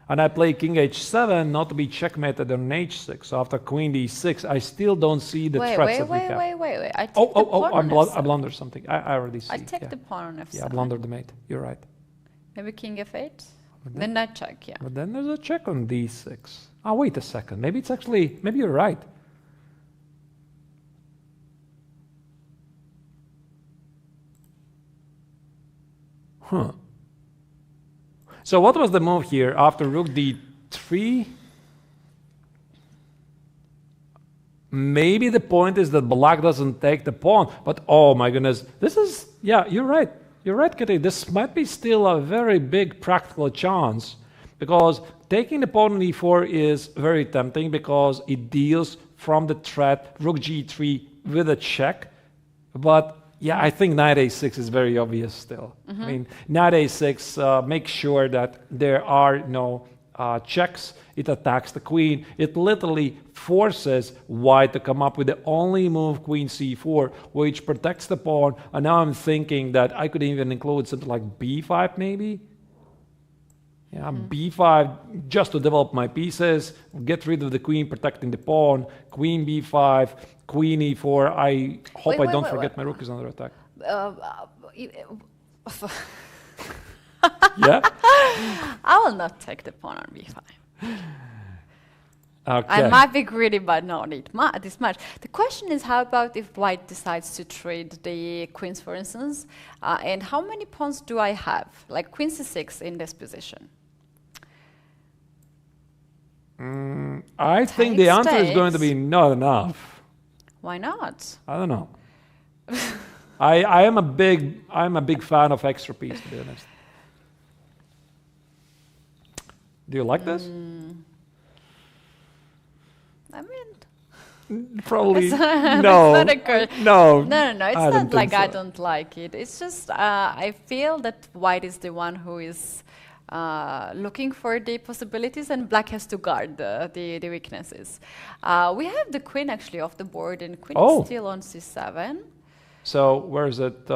And I play king h7 not to be checkmated on h6. So after queen d6, I still don't see the threats that we have. Wait. I take the pawn on f7. I blundered something. I already see. I take the pawn on f7. Yeah, I blundered the mate. You're right. Maybe king f8? Then I check, yeah. But then there's a check on d6. Oh, wait a second. Maybe it's actually, maybe you're right. Huh. So what was the move here after rook d3? Maybe the point is that black doesn't take the pawn, but oh my goodness, this is, yeah, you're right. You're right, Keti. This might be still a very big practical chance because taking the pawn on e4 is very tempting because it deals from the threat rook g3 with a check. But yeah, I think knight a6 is very obvious still. I mean, knight a6 makes sure that there are no checks. It attacks the queen. It literally forces white to come up with the only move, queen c4, which protects the pawn. And now I'm thinking that I could even include something like b5 maybe. Yeah, b5 just to develop my pieces, get rid of the queen, protecting the pawn, queen b5, queen e4. I hope I don't forget my rook is under attack. Yeah? I will not take the pawn on b5. Okay. I might be greedy, but not this much. The question is, how about if white decides to trade the queens, for instance? And how many pawns do I have? Like queen c6 in this position. I think the answer is going to be not enough. Why not? I don't know. I'm a big fan of extra piece, to be honest. Do you like this? I mean, probably no. No. It's not like I don't like it. It's just I feel that white is the one who is looking for the possibilities, and black has to guard the weaknesses. We have the queen actually off the board, and queen is still on c7. So where is it?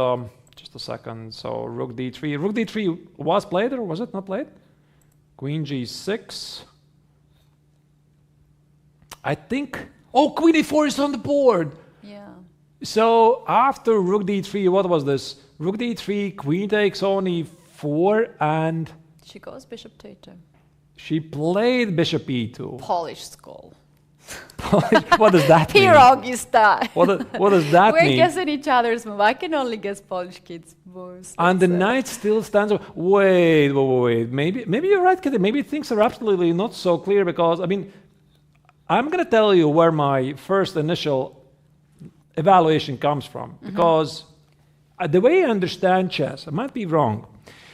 Just a second. So rook d3. Rook d3 was played, or was it not played? Queen g6. I think. Oh, queen a4 is on the board. Yeah. So after rook d3, what was this? Rook d3, queen takes on e4, and she goes bishop to e2. She played bishop e2. Polish school. What does that mean? Pierogi style. What does that We're mean? guessing each other's move. I can only guess Polish kids' moves. And the That's it. knight still stands up. Wait. Maybe you're right, Keti. Maybe things are absolutely not so clear because, I mean, I'm going to tell you where my first initial evaluation comes from. Because the way I understand chess, I might be wrong,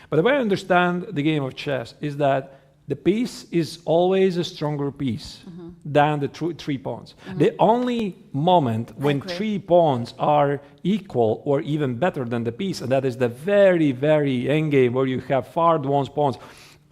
but the way I understand the game of chess is that the piece is always a stronger piece than the three pawns. The only moment when three pawns are equal or even better than the piece, and that is the very, very end game where you have far advanced pawns.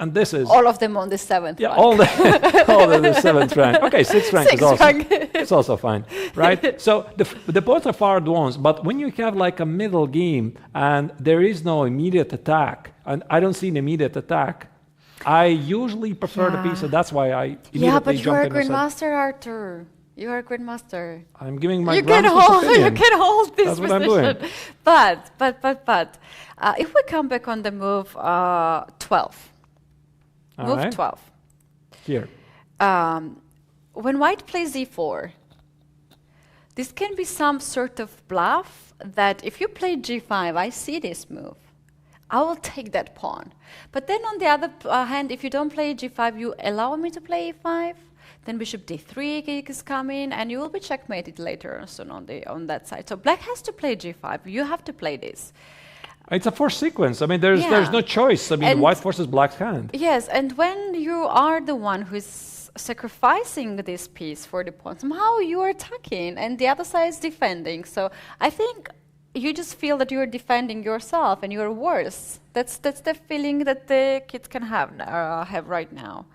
And this is all of them on the 7th. yeah, rank. all the 7th rank. Okay, 6th rank is also rank. it's also fine, right? So the pawns are far advanced, but when you have like a middle game and there is no immediate attack, and I don't see an immediate attack, I usually prefer the piece, so that's why I immediately Yeah, but you are a jump in and said, grandmaster, Artur. You are a grandmaster. I'm giving my You can grandmaster's hold. opinion. You can hold this That's what position. I'm doing. But if we come back on the move 12, All move right. 12. Here. When white plays e4, this can be some sort of bluff that if you play g5, I see this move. I will take that pawn. But then on the other hand, if you don't play g5, you allow me to play e5, then bishop d3 is coming, and you will be checkmated later on on that side. So black has to play g5. You have to play this. It's a forced sequence. I mean, there's no choice. I mean, And white forces black's hand. Yes, and when you are the one who is sacrificing this piece for the pawn, somehow you are attacking, and the other side is defending. So I think you just feel that you're defending yourself and you're worse. That's the feeling that the kids can have right now.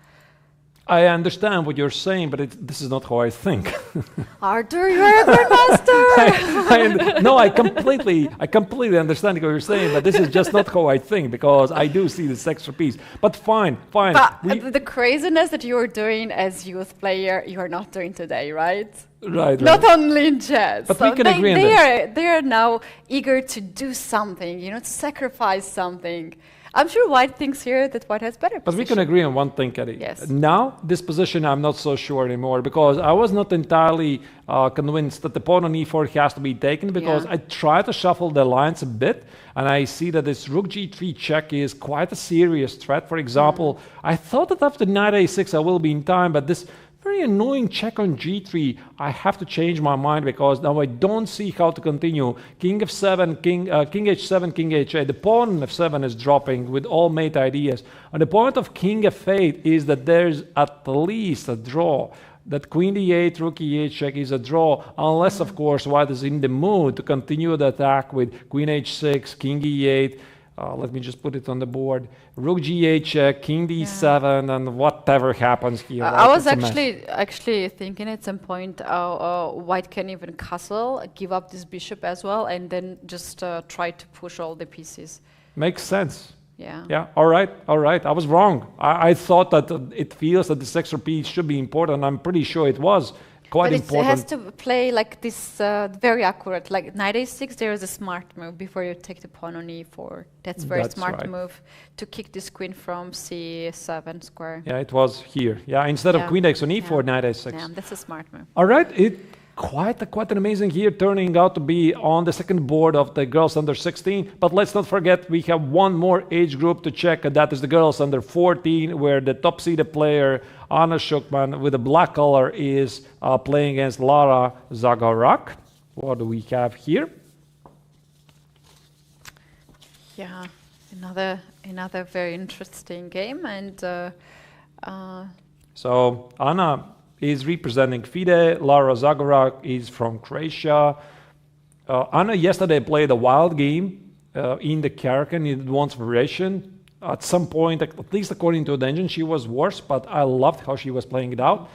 I understand what you're saying, but this is not how I think. Artur, you're a grandmaster. No, I completely understand what you're saying, but this is just not how I think because I do see this extra piece. But fine. But the craziness that you're doing as youth player, you're not doing today, right? Right. Not only in chess. But we can agree on this. They are now eager to do something, to sacrifice something. I'm sure white thinks here that white has better position. But we can agree on one thing, Keti. Yes. Now, this position, I'm not so sure anymore because I was not entirely convinced that the pawn on e4 has to be taken because I try to shuffle the lines a bit and I see that this rook g3 check is quite a serious threat. For example, I thought that after knight a6 I will be in time, but this very annoying check on g3, I have to change my mind because now I don't see how to continue. King f7, king h7, king h8. The pawn on f7 is dropping with all mate ideas. And the point of king f8 is that there's at least a draw. That queen d8, rook e8 check is a draw, unless of course white is in the mood to continue the attack with queen h6, king e8. Let me just put it on the board. Rook g8 check, king d7, and whatever happens here. I was actually thinking at some point white can even castle, give up this bishop as well, and then just try to push all the pieces. Makes sense. Yeah. Yeah. All right. I was wrong. I thought that it feels that this extra piece should be important. I'm pretty sure it was quite important. It has to play like this very accurate. Like knight a6, there is a smart move before you take the pawn on e4. That's very smart move to kick this queen from c7 square. Yeah, it was here. Yeah, instead of queen x on e4, knight a6. Yeah, that's a smart move. All right. Quite an amazing year turning out to be on the second board of the girls under 16. But let's not forget we have one more age group to check, and that is the girls under 14, where the top seeded player Anna Shukman with the black color is playing against Lara Zagorak. What do we have here? Yeah, another very interesting game, and so Anna is representing FIDE. Lara Zagorak is from Croatia. Anna yesterday played a wild game in the Karakan in advanced variation. At some point, at least according to the engine, she was worse, but I loved how she was playing it out.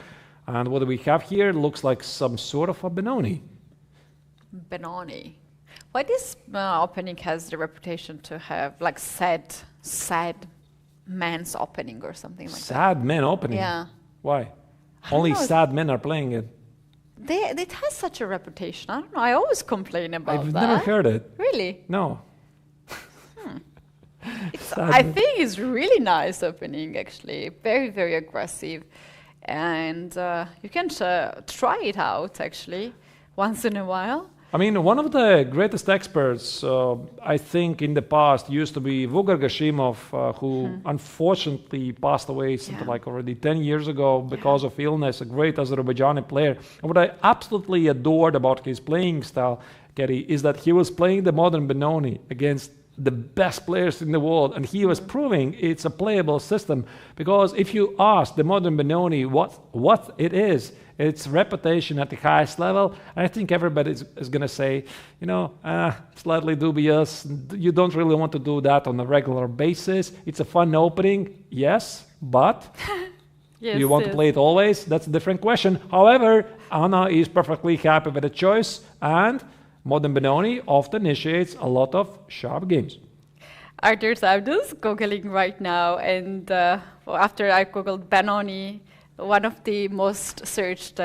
And what do we have here? Looks like some sort of a Benoni. Benoni. Why this opening has the reputation to have like sad man's opening or something like that? Sad man opening? Yeah. Why? Only sad men are playing it. It has such a reputation. I don't know. I always complain about I've that. never heard it. Really? No. I think it's really nice opening, actually. Very, very aggressive. and you can try it out actually once in a while. I mean, one of the greatest experts, I think, in the past used to be Vugar Gashimov, who unfortunately passed away something like already 10 years ago because of illness, a great Azerbaijani player. And what I absolutely adored about his playing style, Keti, is that he was playing the modern Benoni against the best players in the world, and he was proving it's a playable system, because if you ask the modern Benoni what it is, it's reputation at the highest level, and I think everybody is going to say, slightly dubious, you don't really want to do that on a regular basis. It's a fun opening, yes, but Yes, you want to play it always? That's a different question. However, Anna is perfectly happy with the choice, and modern Benoni often initiates a lot of sharp games. Arturs, I'm just Googling right now, and after I Googled Benoni, one of the most searched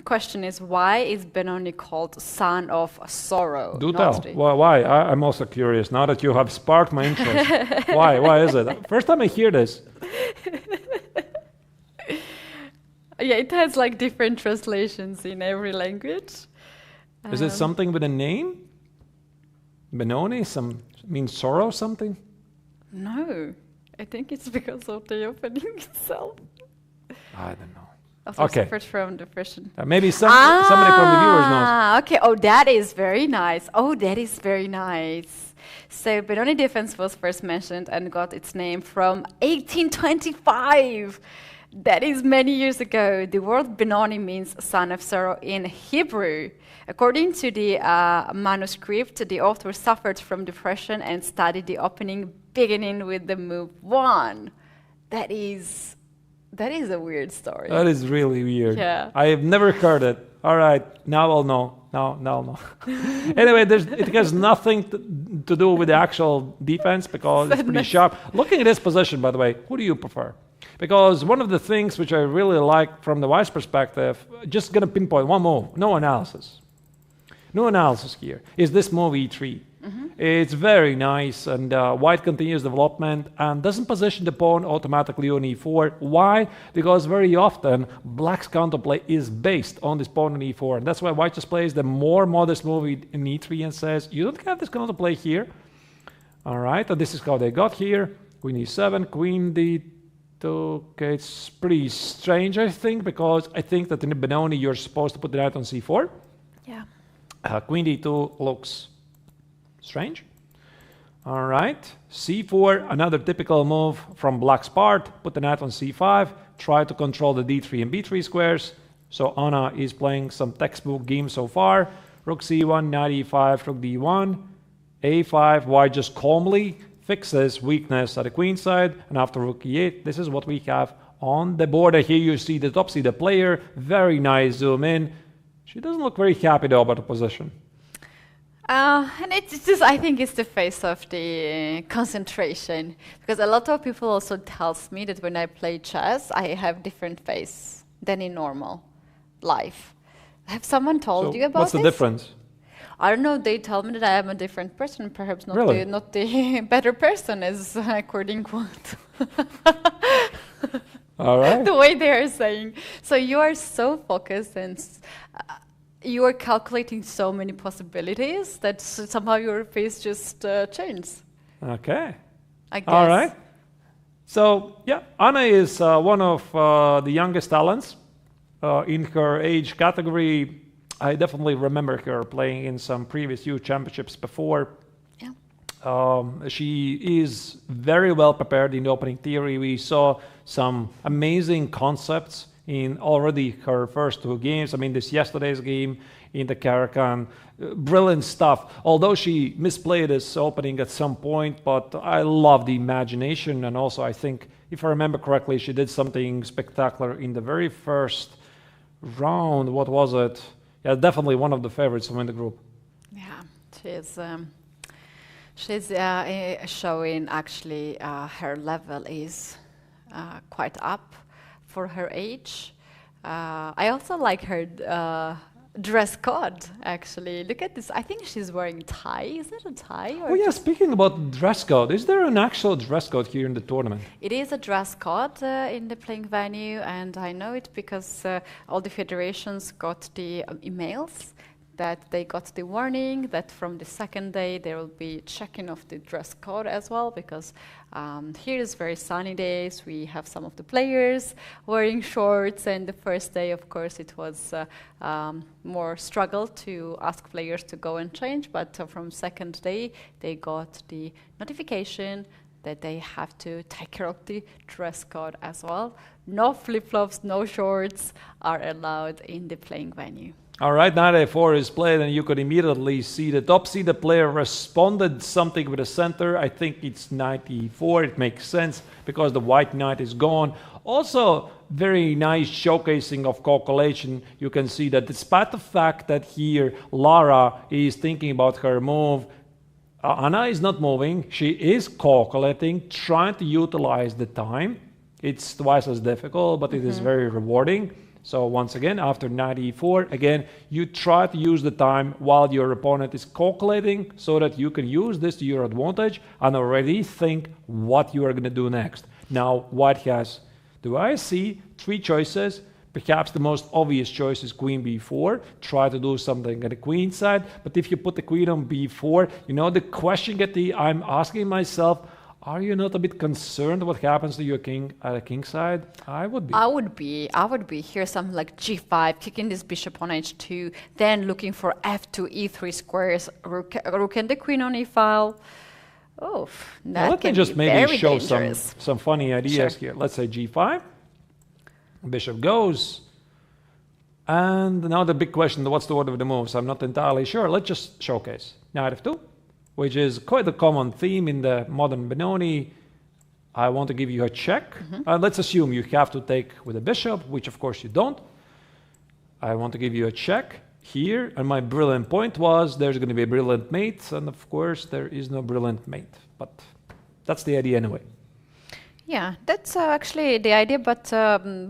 question is, why is Benoni called son of sorrow? Do tell. Why? I'm also curious, now that you have sparked my interest. Why is it? First time I hear this. Yeah, it has like different translations in every language. Is it something with a name? Benoni? Means sorrow something? No, I think it's because of the opening itself. I don't know. Also Okay. suffered from depression. Maybe somebody from the viewers knows. Okay. Oh, that is very nice. So Benoni defense was first mentioned and got its name from 1825. That is many years ago. The word Benoni means son of sorrow in Hebrew. According to the manuscript, the author suffered from depression and studied the opening beginning with the move 1. That is a weird story. That is really weird. Yeah. I have never heard it. All right, now I'll know. Now I'll know. Anyway, it has nothing to do with the actual defense, because it's pretty sharp. Looking at this position, by the way, who do you prefer? Because one of the things which I really like from the White's perspective, just going to pinpoint one move, no analysis. No analysis here, is this move E3. It's very nice, and White continues development and doesn't position the pawn automatically on E4. Why? Because very often Black's counterplay is based on this pawn on E4, and that's why White just plays the more modest move in E3 and says, you don't have this counterplay here. All right, and this is how they got here. Queen E7, Queen D2. Okay, it's pretty strange, I think, because I think that in the Benoni you're supposed to put the knight on C4. Yeah. Queen D2 looks strange. All right, C4, another typical move from Black's part. Put the knight on C5, try to control the D3 and B3 squares. So Anna is playing some textbook game so far. Rook C1, knight E5, Rook D1, A5. White just calmly fixes weakness at the queen side, and after Rook E8, this is what we have on the board. Here you see the top seeded player. Very nice zoom in. She doesn't look very happy though about the position. And it's just, I think it's the face of the concentration, because a lot of people also tells me that when I play chess, I have different face than in normal life. Have someone told you about what's the difference? I don't know, they tell me that I am a different person, perhaps not, Really? not the better person, as according what All right. the way they are saying. So you are so focused and you are calculating so many possibilities that somehow your face just changes. Okay. I guess. All right. So, yeah, Anna is one of the youngest talents in her age category. I definitely remember her playing in some previous youth championships before. Yeah. She is very well prepared in the opening theory. We saw some amazing concepts in already her first 2 games. I mean, this yesterday's game in the Karakan, brilliant stuff. Although she misplayed this opening at some point, but I love the imagination. And also, I think, if I remember correctly, she did something spectacular in the very first round. What was it? Yeah, definitely one of the favorites to win the group. Yeah, she's showing actually her level is quite up for her age. I also like her dress code, actually. Look at this. I think she's wearing tie. Is that a tie? Or Oh yeah, speaking about dress code, is there an actual dress code here in the tournament? It is a dress code in the playing venue, and I know it because all the federations got the emails that they got the warning that from the second day there will be checking of the dress code as well, because here is very sunny days. We have some of the players wearing shorts, and the first day, of course, it was more struggle to ask players to go and change, but from second day they got the notification that they have to take care of the dress code as well. No flip-flops, no shorts are allowed in the playing venue. All right, knight a4 is played, and you could immediately see the top seeded player responded something with a center. I think it's knight e4. It makes sense because the white knight is gone. Also, very nice showcasing of calculation. You can see that despite the fact that here Lara is thinking about her move, Anna is not moving. She is calculating, trying to utilize the time. It's twice as difficult, but it is very rewarding. So once again, after knight e4, again, you try to use the time while your opponent is calculating so that you can use this to your advantage and already think what you are going to do next. Now, white has, do I see three choices? Perhaps the most obvious choice is queen b4. Try to do something at the queen side. But if you put the queen on b4, you know, the question I'm asking myself, are you not a bit concerned what happens to your king at the king side? I would be. I would be. Here's something like g5, kicking this bishop on h2, then looking for f2, e3 squares, rook and the queen on e file. Oh, that let me can just be maybe very show dangerous. some funny ideas here. Let's say g5. Bishop goes. And now the big question, what's the order of the moves? I'm not entirely sure. Let's just showcase. Knight f2. Which is quite a common theme in the modern Benoni. I want to give you a check. Let's assume you have to take with a bishop, which of course you don't. I want to give you a check here, and my brilliant point was there's going to be a brilliant mate, and of course there is no brilliant mate. But that's the idea anyway. Yeah, that's actually the idea, but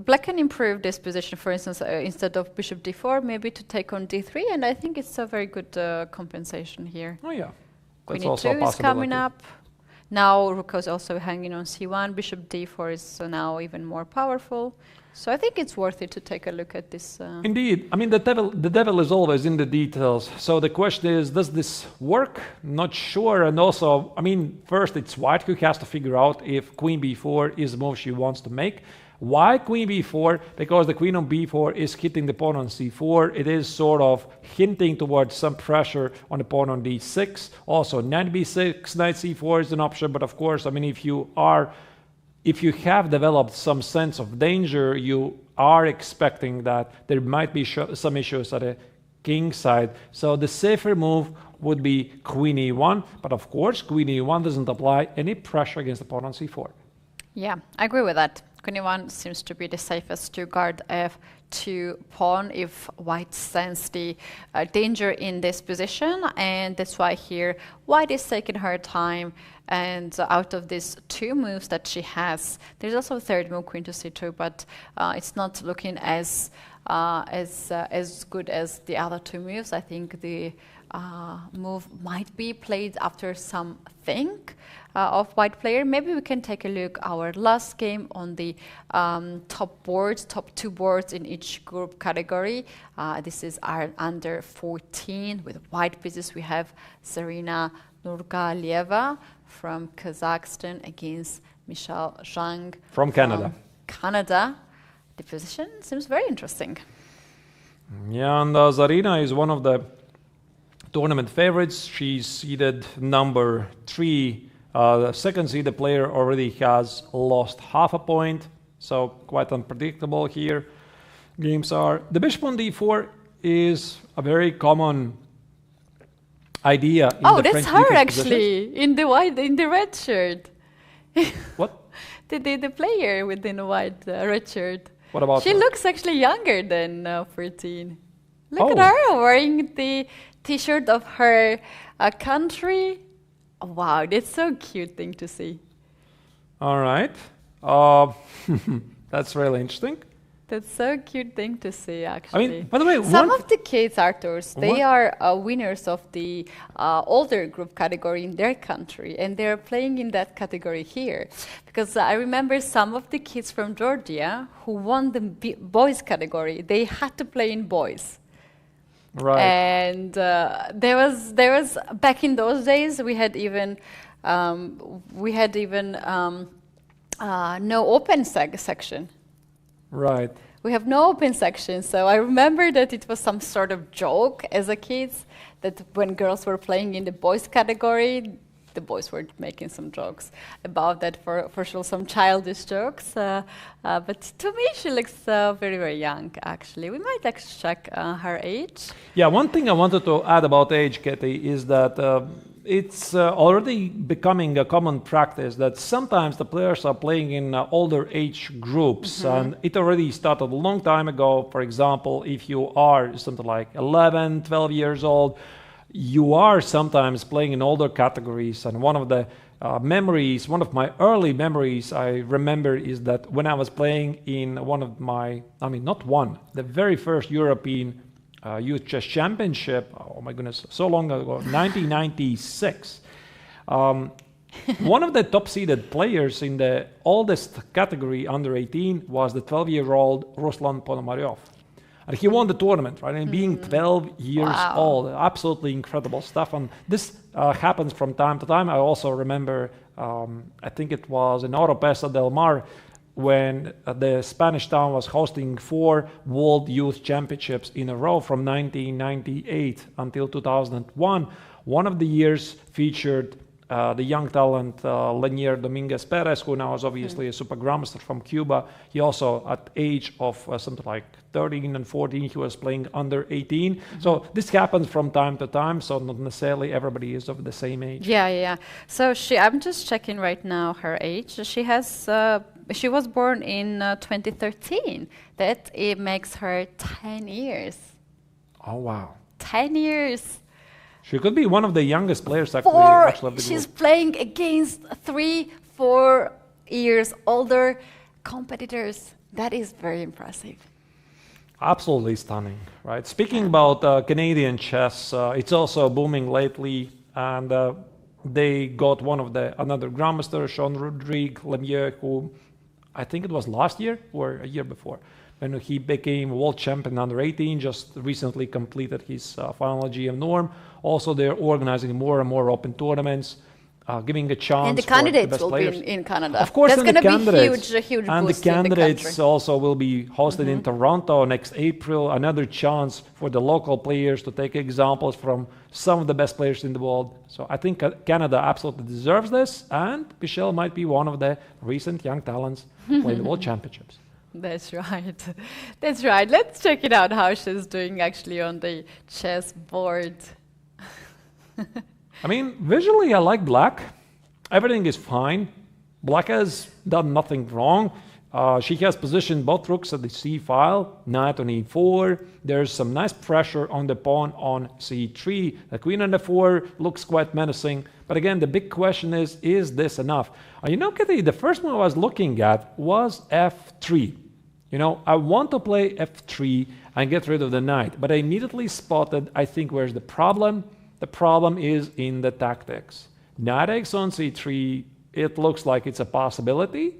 black can improve this position, for instance, instead of bishop d4, maybe to take on d3, and I think it's a very good compensation here. Oh yeah. Queen That's also a e2 is coming possibility. up. Now rook is also hanging on c1. Bishop d4 is now even more powerful. So I think it's worth it to take a look at this. Indeed. I mean, the devil is always in the details. So the question is, does this work? Not sure. And also, I mean, first it's white who has to figure out if queen b4 is the move she wants to make. Why queen b4? Because the queen on b4 is hitting the pawn on c4. It is sort of hinting towards some pressure on the pawn on d6. Also, knight b6, knight c4 is an option. But of course, I mean, if you have developed some sense of danger, you are expecting that there might be some issues at the king side. So the safer move would be queen e1. But of course, queen e1 doesn't apply any pressure against the pawn on c4. Yeah, I agree with that. Queen e1 seems to be the safest to guard f2 pawn if white sense the danger in this position, and that's why here white is taking her time, and out of these two moves that she has, there's also a third move, queen to c2, but it's not looking as good as the other two moves. I think the move might be played after some think of white player. Maybe we can take a look our last game on the top two boards in each group category. This is our under 14 with white pieces. We have Zarina Nurgalieva from Kazakhstan against Michelle Zhang From Canada. The position seems very interesting. Yeah, and Zarina is one of the tournament favorites. She's seeded number 3. The second seeded player already has lost half a point, so quite unpredictable here. Games are. The bishop on d4 is a very common idea. Oh, that's her actually in the red shirt. What? the player within the white red shirt. What about she her? looks actually younger than 14. Look at her wearing the t-shirt of her country. Oh, wow, that's so cute thing to see. All right. That's really interesting. That's so cute thing to see, I actually. mean, by the way, Some of the kids, Arturs, they What? are winners of the older group category in their country, and they're playing in that category here. Because I remember some of the kids from Georgia who won the boys category. They had to play in boys. right. And there was back in those days we had even no open section. Right. We have no open section, so I remember that it was some sort of joke as a kid that when girls were playing in the boys category, the boys were making some jokes about that, for sure, some childish jokes. But to me, she looks very, very young, actually. We might actually check her age. Yeah, one thing I wanted to add about age, Keti, is that it's already becoming a common practice that sometimes the players are playing in older age groups. And it already started a long time ago. For example, if you are something like 11, 12 years old, you are sometimes playing in older categories. And one of the memories, one of my early memories I remember is that when I was playing in one of my, not one, the very first European Youth Chess Championship, oh my goodness, so long ago, 1996. One of the top-seeded players in the oldest category, under 18, was the 12-year-old Ruslan Ponomaryov. And he won the tournament, right? And being 12 years old, absolutely incredible stuff. And this happens from time to time. I also remember, I think it was in Oropesa del Mar, when the Spanish town was hosting 4 World Youth Championships in a row from 1998 until 2001. One of the years featured the young talent Lenier Dominguez Perez, who now is obviously a super grandmaster from Cuba. He also, at age of something like 13 and 14, he was playing under 18. So this happens from time to time, so not necessarily everybody is of the same age. Yeah. So I'm just checking right now her age. She was born in 2013. That it makes her 10 years. Oh, wow. 10 years. She could be one of the youngest players actually. She's playing against 3-4 years older competitors. That is very impressive. Absolutely stunning, right? Speaking about Canadian chess, it's also booming lately, and they got another grandmaster, Jean-Rodrigue Lemieux, who I think it was last year or a year before, when he became world champion under 18, just recently completed his final GM norm. Also, they're organizing more and more open tournaments, giving a chance and the for candidates the best will players. be in Canada. Of course, that's going to be huge and the boost in candidates the country. also will be hosted in Toronto next April. Another chance for the local players to take examples from some of the best players in the world. So I think Canada absolutely deserves this, and Michelle might be one of the recent young talents to play the World Championships. That's right. That's right. Let's check it out how she's doing actually on the chess board. I mean, visually I like black. Everything is fine. Black has done nothing wrong. She has positioned both rooks at the c file, knight on e4. There's some nice pressure on the pawn on c3. The queen on f4 looks quite menacing. But again, the big question is this enough? Keti, the first one I was looking at was f3. I want to play f3 and get rid of the knight. But I immediately spotted, I think, where's the problem? The problem is in the tactics. Knight takes on c3, it looks like it's a possibility,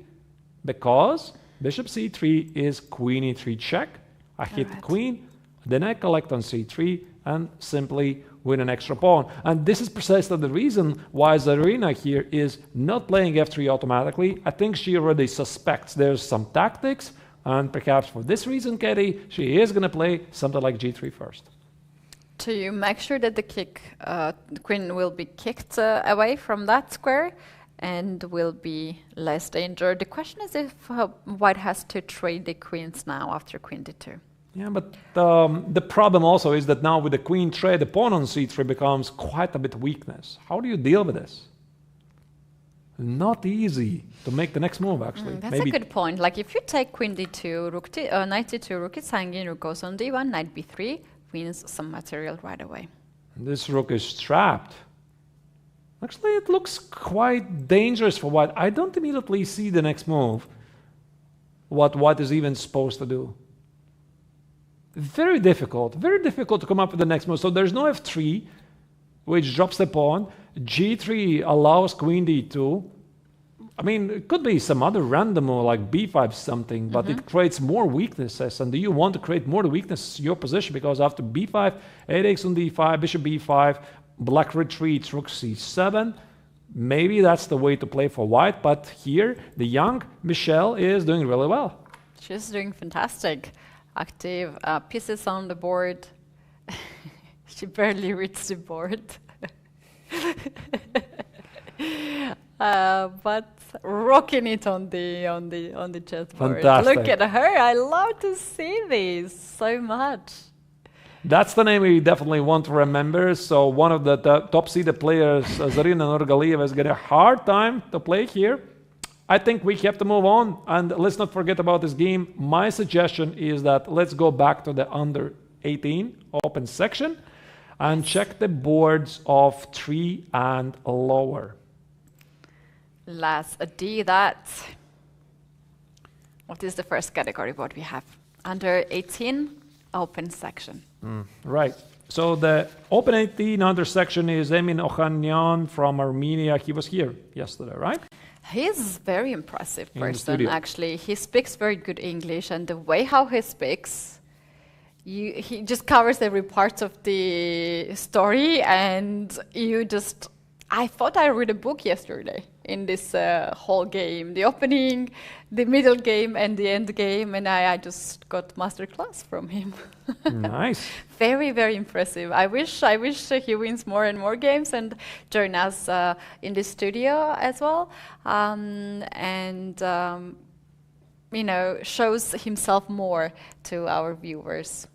because bishop c3 is queen e3 check. I hit the queen, then I collect on c3 and simply win an extra pawn. And this is precisely the reason why Zarina here is not playing f3 automatically. I think she already suspects there's some tactics, and perhaps for this reason, Keti, she is going to play something like g3 first. To make sure that the queen will be kicked away from that square and will be less danger. The question is if white has to trade the queens now after queen d2. Yeah, but the problem also is that now with the queen trade, the pawn on c3 becomes quite a bit weakness. How do you deal with this? Not easy to make the next move, actually. That's a good point. Like if you take queen d2, knight d2, rook is hanging, rook goes on d1, knight b3, wins some material right away. This rook is trapped. Actually, it looks quite dangerous for white. I don't immediately see the next move. what white is even supposed to do. Very difficult to come up with the next move. So there's no f3, which drops the pawn. g3 allows queen d2. I mean, it could be some other random move like b5 something, but it creates more weaknesses. And do you want to create more weaknesses in your position? Because after b5, a takes on d5, bishop b5, black retreats, rook c7. Maybe that's the way to play for white. But here, the young Michelle is doing really well. She's doing fantastic. Active pieces on the board. She barely reads the board. But rocking it on the chessboard. Fantastic. Look at her! I love to see this so much. That's the name we definitely want to remember. So one of the top-seeded players, Zarina Nurgalieva, is getting a hard time to play here. I think we have to move on, and let's not forget about this game. My suggestion is that let's go back to the under 18 open section and check the boards of 3 and lower. Let's do that. What is the first category what we have? Under 18 open section. Right. So the open 18 under section is Emin Ohanyan from Armenia. He was here yesterday, right? He's a very impressive In the person, studio. actually. He speaks very good English, and the way how he speaks, he just covers every part of the story, and you just... I thought I read a book yesterday in this whole game. The opening, the middle game, and the end game, and I just got masterclass from him. Nice. Very, very impressive. I wish he wins more and more games and join us in the studio as well, you know, shows himself more to our viewers.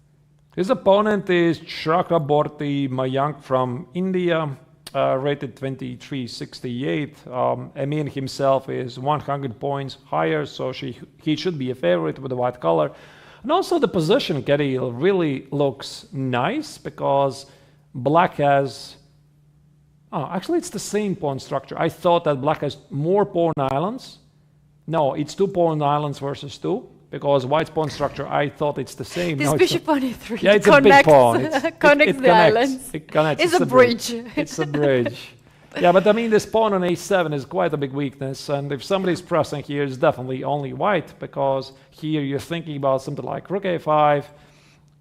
His opponent is Chakraborty Mayank from India, rated 2368. Emin himself is 100 points higher, so he should be a favorite with the white color. And also the position, Keti, really looks nice because black has... Oh, actually it's the same pawn structure. I thought that black has more pawn islands. No, it's 2 pawn islands versus 2. Because white's pawn structure, I thought it's the same. This no, bishop on e3 yeah, it's a big pawn. Connects the islands. It connects. It's a bridge. It's a bridge. Yeah, but I mean, this pawn on a7 is quite a big weakness. And if somebody's pressing here, it's definitely only white. Because here you're thinking about something like rook a5,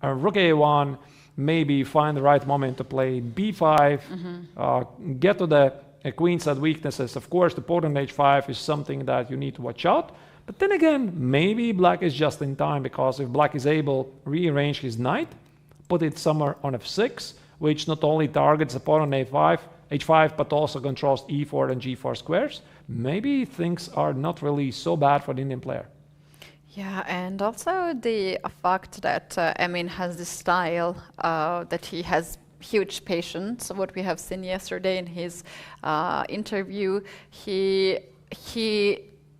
rook a1, maybe find the right moment to play b5, get to the queenside weaknesses. Of course, the pawn on h5 is something that you need to watch out. But then again, maybe black is just in time, because if black is able to rearrange his knight, put it somewhere on f6, which not only targets the pawn on h5, but also controls e4 and g4 squares, maybe things are not really so bad for the Indian player. Yeah, and also the fact that Emin has this style, that he has huge patience. What we have seen yesterday in his interview, he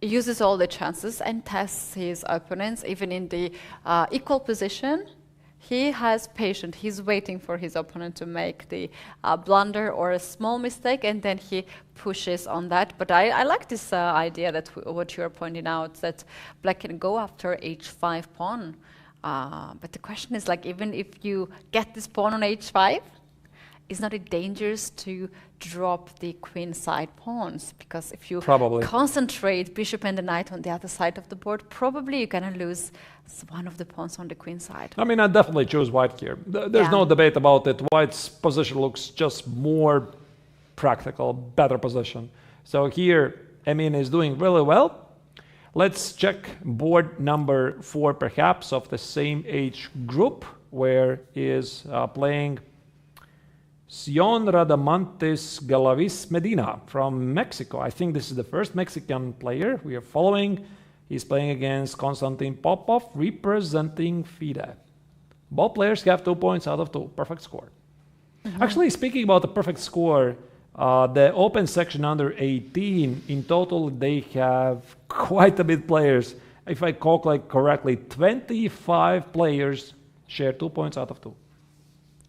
uses all the chances and tests his opponents, even in the equal position. He has patience. He's waiting for his opponent to make the blunder or a small mistake, and then he pushes on that. But I like this idea that what you're pointing out, that black can go after h5 pawn. But the question is, like, even if you get this pawn on h5, is not it dangerous to drop the queen side pawns? Because if you concentrate bishop and the knight on the other side of the board, probably you're going to lose one of the pawns on the queen side. I mean, I definitely choose white here. There's no debate about it. White's position looks just more practical, better position. So here, Emin is doing really well. Let's check board number 4, perhaps, of the same age group, where is playing Sion Radamantes Galavis Medina from Mexico. I think this is the first Mexican player we are following. He's playing against Konstantin Popov, representing FIDE. Both players have 2 points out of 2. Perfect score. Actually, speaking about the perfect score, the open section under 18, in total, they have quite a bit players. If I calculate correctly, 25 players share 2 points out of 2.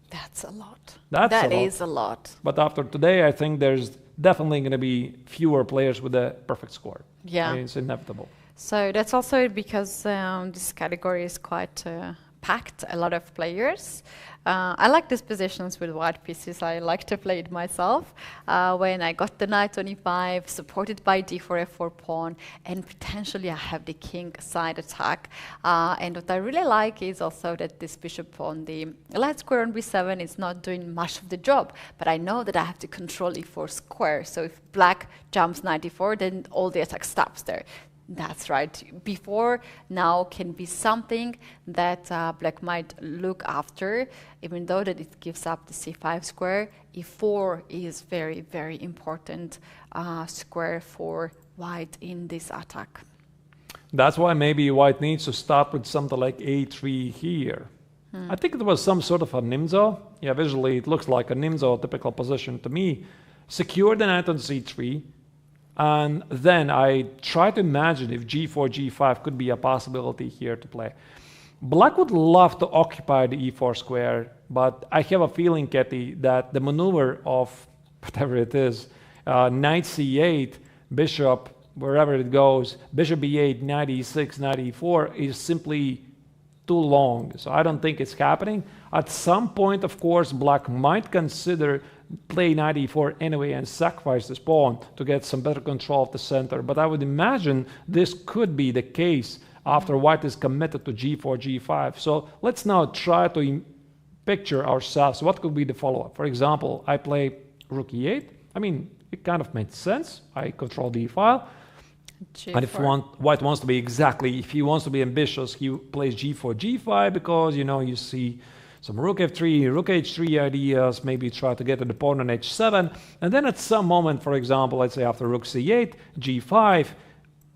That's a lot. That is a lot. But after today, I think there's definitely going to be fewer players with a perfect score. Yeah. I mean, it's inevitable. So that's also because this category is quite packed, a lot of players. I like these positions with white pieces. I like to play it myself. When I got the knight on e5, supported by d4, f4 pawn, and potentially I have the king side attack. And what I really like is also that this bishop on the light square on b7 is not doing much of the job, but I know that I have to control e4 square. So if black jumps knight e4, then all the attack stops there. That's right. Before now can be something that black might look after, even though that it gives up the c5 square. e4 is very, very important square for white in this attack. That's why maybe white needs to start with something like a3 here. I think it was some sort of a nimzo. Yeah, visually it looks like a nimzo typical position to me. Secure the knight on c3. And then I try to imagine if g4, g5 could be a possibility here to play. Black would love to occupy the e4 square, but I have a feeling, Keti, that the maneuver of whatever it is, knight c8, bishop, wherever it goes, bishop b8, knight e6, knight e4 is simply too long. So I don't think it's happening. At some point, of course, black might consider play knight e4 anyway and sacrifice this pawn to get some better control of the center. But I would imagine this could be the case after white is committed to g4, g5. So let's now try to picture ourselves. What could be the follow-up? For example, I play rook e8. I mean, it kind of made sense. I control the e-file. G4. And if white wants to be if he wants to be ambitious, he plays g4, g5 because, you know, you see some rook f3, rook h3 ideas, maybe try to get to the pawn on h7. And then at some moment, for example, let's say after rook c8, g5,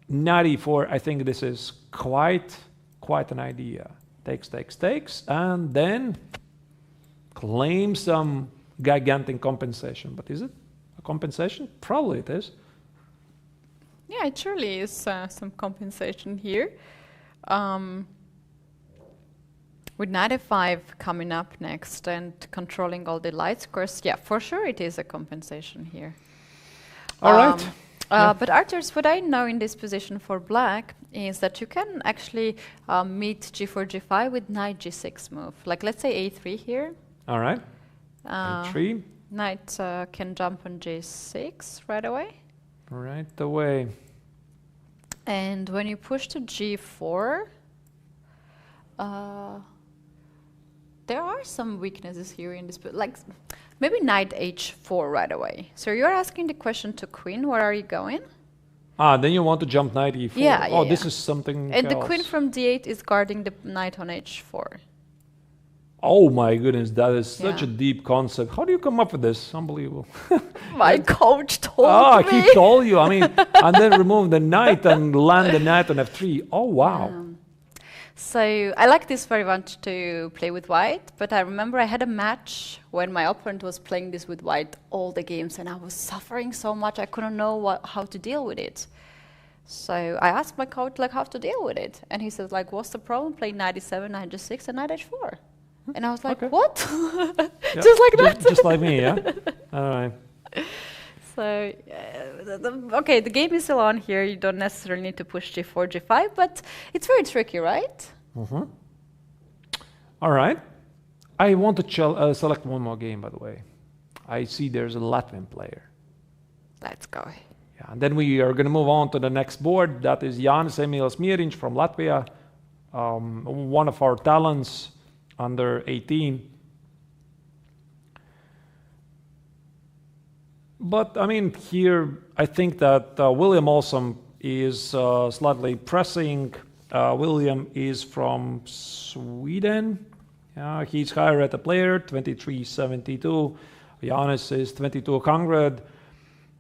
knight e4, I think this is quite an idea. Takes, and then claim some gigantic compensation. But is it a compensation? Probably it is. Yeah, it surely is some compensation here. With knight f5 coming up next and controlling all the light squares, yeah, for sure it is a compensation here. All right. But Arturs, what I know in this position for black is that you can actually meet g4, g5 with knight g6 move. Like let's say a3 here. All right. a3. Knight can jump on g6 right away. Right away. And when you push to g4, there are some weaknesses here in this, like maybe knight h4 right away. So you're asking the question to queen, where are you going? Then you want to jump knight e4. Yeah, this is something and else. the queen from d8 is guarding the knight on h4. Oh my goodness, that is such a deep concept. How do you come up with this? Unbelievable. My coach told me. He told you. I mean, and then remove the knight and land the knight on f3. Oh, wow. So I like this very much to play with white, but I remember I had a match when my opponent was playing this with white all the games, and I was suffering so much I couldn't know how to deal with it. So I asked my coach like how to deal with it, and he says like, what's the problem? Play knight e7, knight g6, and knight h4. And I was like, what? Just like that? Just like me, yeah? All right. So, okay, the game is still on here. You don't necessarily need to push g4, g5, but it's very tricky, right? All right. I want to select one more game, by the way. I see there's a Latvian player. Let's go. Yeah, and then we are going to move on to the next board. That is Jānis Emīls Mieriņš from Latvia, one of our talents under 18. But I mean, here I think that William also is slightly pressing. William is from Sweden. He's higher rated player, 2372. Jānis is 2200.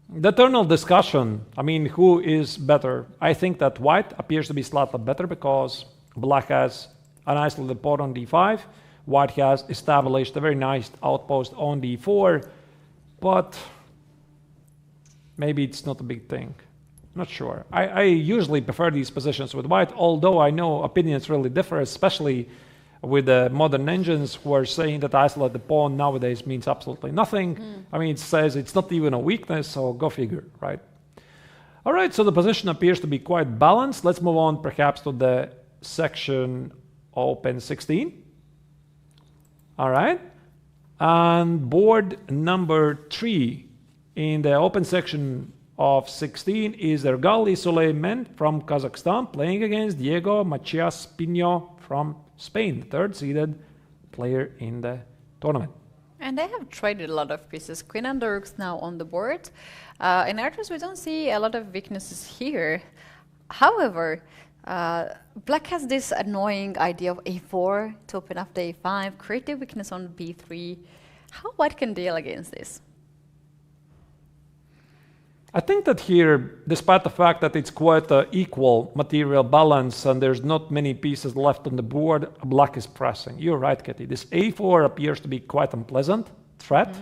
The eternal discussion, I mean, who is better? I think that white appears to be slightly better because black has an isolated pawn on d5. White has established a very nice outpost on d4. But maybe it's not a big thing. Not sure. I usually prefer these positions with white, although I know opinions really differ, especially with the modern engines who are saying that isolate the pawn nowadays means absolutely nothing. I mean, it says it's not even a weakness, so go figure, right? All right, so the position appears to be quite balanced. Let's move on perhaps to the section open 16. All right. And board number 3 in the open section of 16 is Ergali Suleiman from Kazakhstan playing against Diego Macias Pino from Spain, the third-seeded player in the tournament. And they have traded a lot of pieces. Queen and the rooks now on the board. In Arturs, we don't see a lot of weaknesses here. However, black has this annoying idea of a4 to open up the a5, create a weakness on b3. How white can deal against this? I think that here, despite the fact that it's quite an equal material balance and there's not many pieces left on the board, black is pressing. You're right, Keti. This a4 appears to be quite unpleasant threat,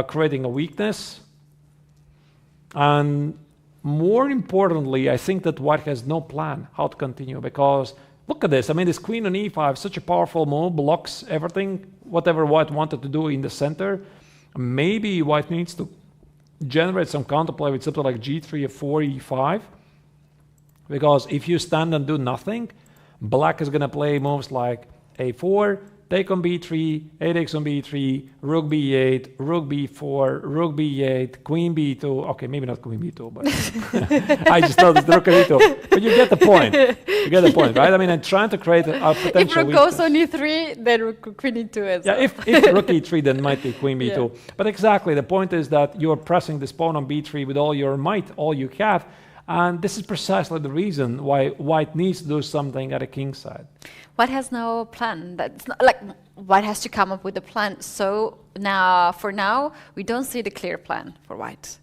creating a weakness. And more importantly, I think that white has no plan how to continue, because look at this. I mean, this queen on e5, such a powerful move, blocks everything, whatever white wanted to do in the center. Maybe white needs to generate some counterplay with something like g3, f4, e5. Because if you stand and do nothing, black is going to play moves like a4, take on b3, a takes on b3, rook b8, rook b4, rook b8, queen b2. Okay, maybe not queen b2, but I just noticed the rook b2. But you get the point. You get the point, right? I mean, I'm trying to create a potential If rook weakness. goes on e3, then rook queen e2 as well. Yeah, if rook e3, then might be queen b2. Yeah. But exactly, the point is that you're pressing this pawn on b3 with all your might, all you have. And this is precisely the reason why white needs to do something at a king's side. White has no plan. That's not, like, white has to come up with a plan. So now, for now, we don't see the clear plan for white.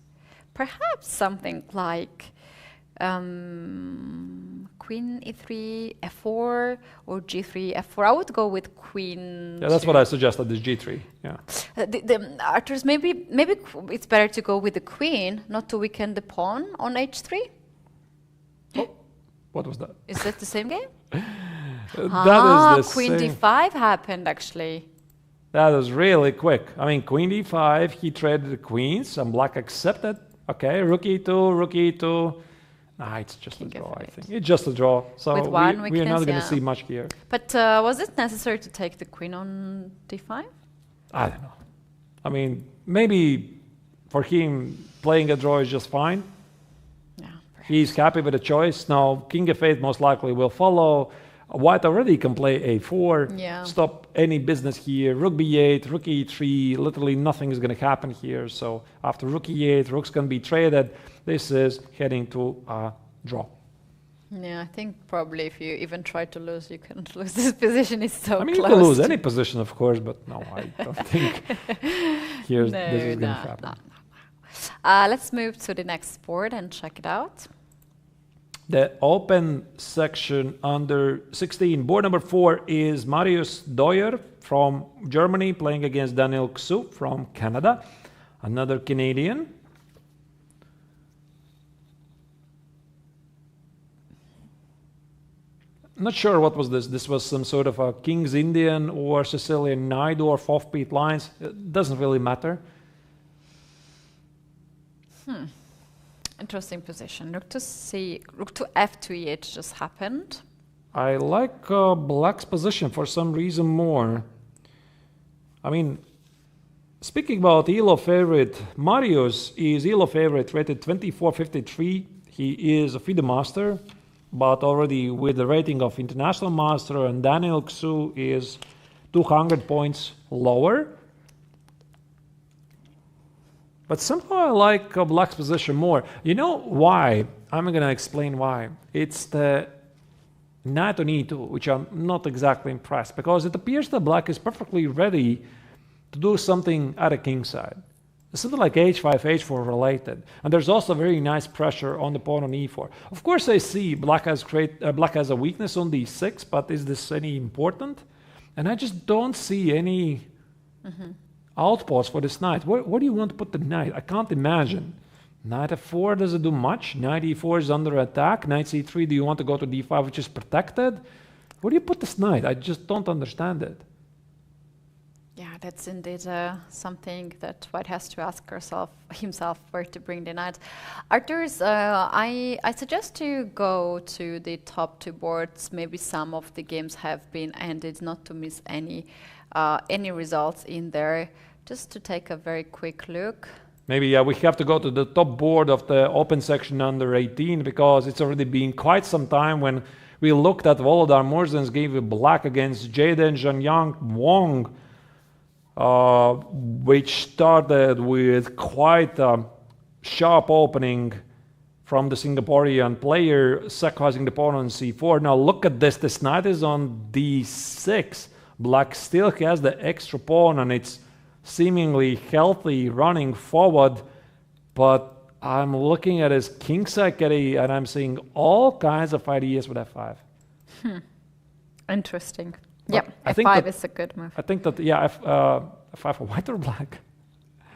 Perhaps something like queen e3, f4, or g3, f4. I would go with queen. Yeah, that's what I suggested, this g3. Yeah. Arturs, maybe it's better to go with the queen, not to weaken the pawn on h3. Oh, what was that? Is that the same game? That is the queen same. d5 happened actually. That was really quick. I mean, queen d5, he traded the queens, and black accepted. Okay, rook e2, rook e2. Nah, it's just a draw, I think. It's just a draw. So With one we are not weakness, going yeah. to see much here. But was it necessary to take the queen on d5? I don't know. I mean, maybe for him, playing a draw is just fine. Yeah. He's happy with the choice. Now, king f8 most likely will follow. White already can play a4, Yeah. stop any business here. Rook b8, rook e3, literally nothing is going to happen here. So after rook e8, rooks can be traded. This is heading to a draw. Yeah, I think probably if you even try to lose, you can lose. This position is so I mean, close. you can lose any position, of course, but no, I don't think this is going to happen. Let's move to the next board and check it out. The open section under 16, board number 4 is Marius Doyer from Germany playing against Daniel Xu from Canada, another Canadian. Not sure what was this. This was some sort of a King's Indian or Sicilian Najdorf offbeat lines. It doesn't really matter. Interesting position. Rook to f2 e8 just happened. I like black's position for some reason more. I mean, speaking about ELO favorite, Marius is ELO favorite, rated 2453. He is a FIDE master, but already with the rating of international master, and Daniel Xu is 200 points lower. But somehow I like black's position more. You know why? I'm going to explain why. It's the knight on e2, which I'm not exactly impressed, because it appears that black is perfectly ready to do something at a king side. Something like h5, h4 related. And there's also very nice pressure on the pawn on e4. Of course, I see black has a weakness on d6, but is this any important? And I just don't see any outpost for this knight. Where do you want to put the knight? I can't imagine. Knight f4 doesn't do much. Knight e4 is under attack. Knight c3, do you want to go to d5, which is protected? Where do you put this knight? I just don't understand it. Yeah, that's indeed something that White has to ask himself where to bring the knight. Arturs, I suggest to go to the top two boards. Maybe some of the games have been ended, not to miss any results in there. Just to take a very quick look. Maybe, yeah, we have to go to the top board of the open section under 18 because it's already been quite some time when we looked at Volodar Murzin's game with black against Jaden Zhanyang Wong, which started with quite a sharp opening from the Singaporean player, sacrificing the pawn on c4. Now look at this. This knight is on d6. Black still has the extra pawn and it's seemingly healthy running forward, but I'm looking at his kingside Keti and I'm seeing all kinds of ideas with f5. Interesting. But yep, I f5 is a good move. I think that, yeah, f5 for white or black?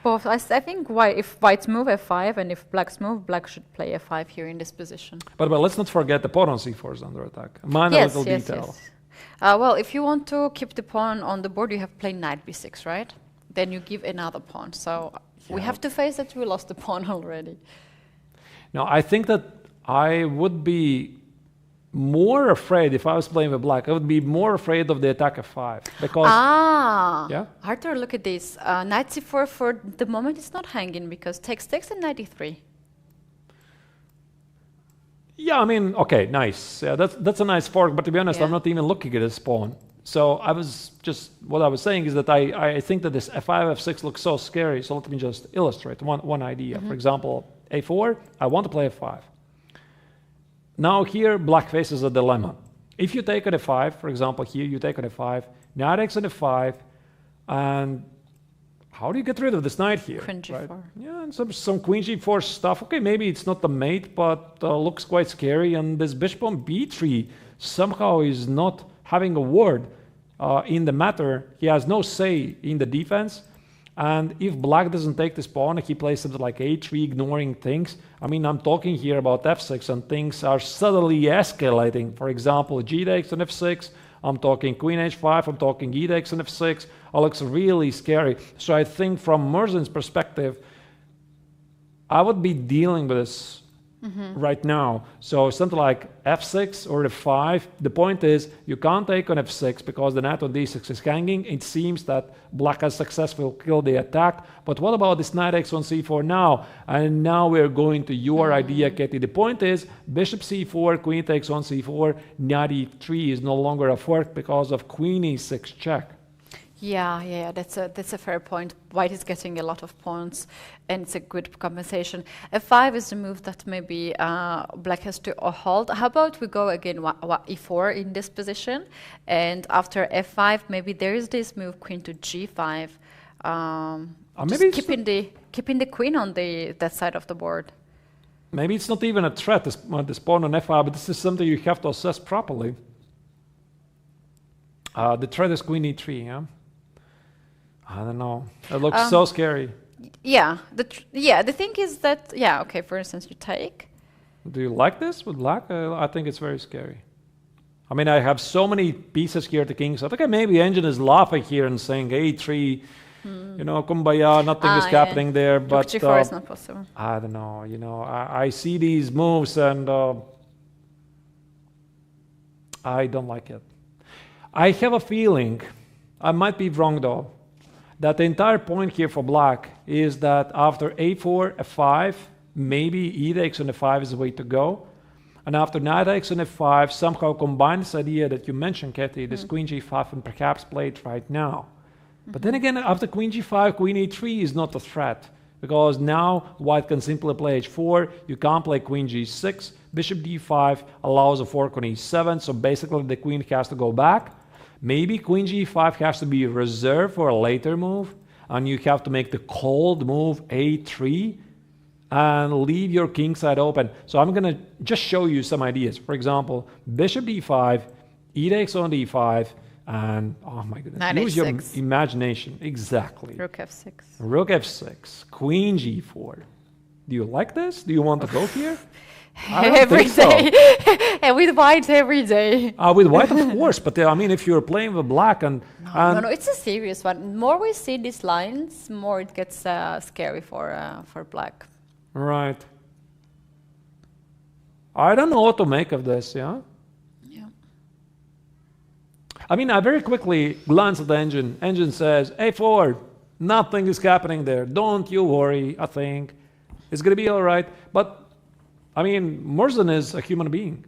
Both. I think if whites move f5 and if blacks move, black should play f5 here in this position. But let's not forget the pawn on c4 is under attack. Minor little detail. Yes. Well, if you want to keep the pawn on the board, you have to play knight b6, right? Then you give another pawn. So we have to face that we lost the pawn already. Now, I think that I would be more afraid if I was playing with black. I would be more afraid of the attack f5 because yeah. Artur, look at this. Knight c4 for the moment is not hanging because takes and knight e3. Yeah, I mean, okay, nice. Yeah, that's a nice fork. But to be honest, I'm not even looking at this pawn. So what I was saying is that I think that this f5, f6 looks so scary. So let me just illustrate one idea. For example, a4, I want to play f5. Now here, black faces a dilemma. If you take on f5, for example, here you take on f5, knight takes on f5, and how do you get rid of this knight here? Queen g4. Right? Yeah, and some queen g4 stuff. Okay, maybe it's not the mate, but looks quite scary. And this bishop on b3 somehow is not having a word in the matter. He has no say in the defense. And if black doesn't take this pawn, he plays something like a3, ignoring things. I mean, I'm talking here about f6, and things are suddenly escalating. For example, g takes on f6. I'm talking queen h5. I'm talking e takes on f6. It looks really scary. So I think from Murzin's perspective, I would be dealing with this right now. So something like f6 or f5. The point is you can't take on f6 because the knight on d6 is hanging. It seems that black has successfully killed the attack. But what about this knight x on c4 now? And now we're going to your idea, Keti. The point is bishop c4, queen takes on c4, knight e3 is no longer a fork because of queen e6 check. Yeah, that's a fair point. White is getting a lot of pawns, and it's a good compensation. f5 is the move that maybe black has to hold. How about we go again e4 in this position, and after f5, maybe there is this move queen to g5. Maybe keeping the queen on that side of the board. Maybe it's not even a threat, this pawn on f5, but this is something you have to assess properly. The threat is queen e3, yeah? I don't know. It looks so scary. Yeah. The thing is that, okay, for instance, you take. Do you like this with black? I think it's very scary. I mean, I have so many pieces here at the king side. Okay, maybe Engine is laughing here and saying, a3, you know, kumbaya, nothing is happening there. But g4 is not possible. I don't know. You know, I see these moves and I don't like it. I have a feeling, I might be wrong though, that the entire point here for black is that after a4, f5, maybe e takes on f5 is the way to go. And after knight takes on f5, somehow combine this idea that you mentioned, Keti, this queen g5 and perhaps play it right now. But then again, after queen g5, queen e3 is not a threat. Because now white can simply play h4, you can't play queen g6, bishop d5 allows a fork on e7, so basically the queen has to go back. Maybe queen g5 has to be reserved for a later move, and you have to make the cold move a3 and leave your king side open. So I'm going to just show you some ideas. For example, bishop d5, e takes on d5, and oh my goodness, use your imagination. Exactly. Rook f6. Rook f6, queen g4. Do you like this? Do you want to go here? I don't every think so. day. And with white every day. With white, of course, but I mean, if you're playing with black and No, it's a serious one. More we see these lines, more it gets scary for black. right. I don't know what to make of this. Yeah. Yeah. I mean, I very quickly glance at the engine. Engine says, "Hey, forward, nothing is happening there. Don't you worry. I think it's gonna be all right." But I mean, Murzin is a human being.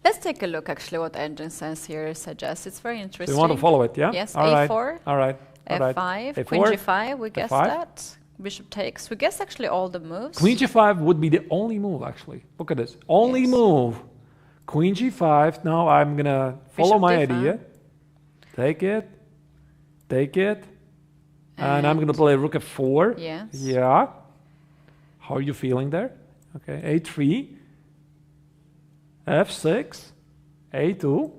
Let's take a look actually what Neiksans here suggests. It's very interesting. So you want to follow it, yeah? Yes, all right. A4, all right. all right. F5, A4, Queen G5, we guessed F5. that. Bishop takes, we guess actually all the moves. Queen G5 would be the only move, actually. Look at this. Only Yes. move. Queen G5. Now I'm going to follow my D5. idea. Take it. Take it. And I'm going to play Rook F4. Yes. Yeah. How are you feeling there? Okay. A3. F6. A2.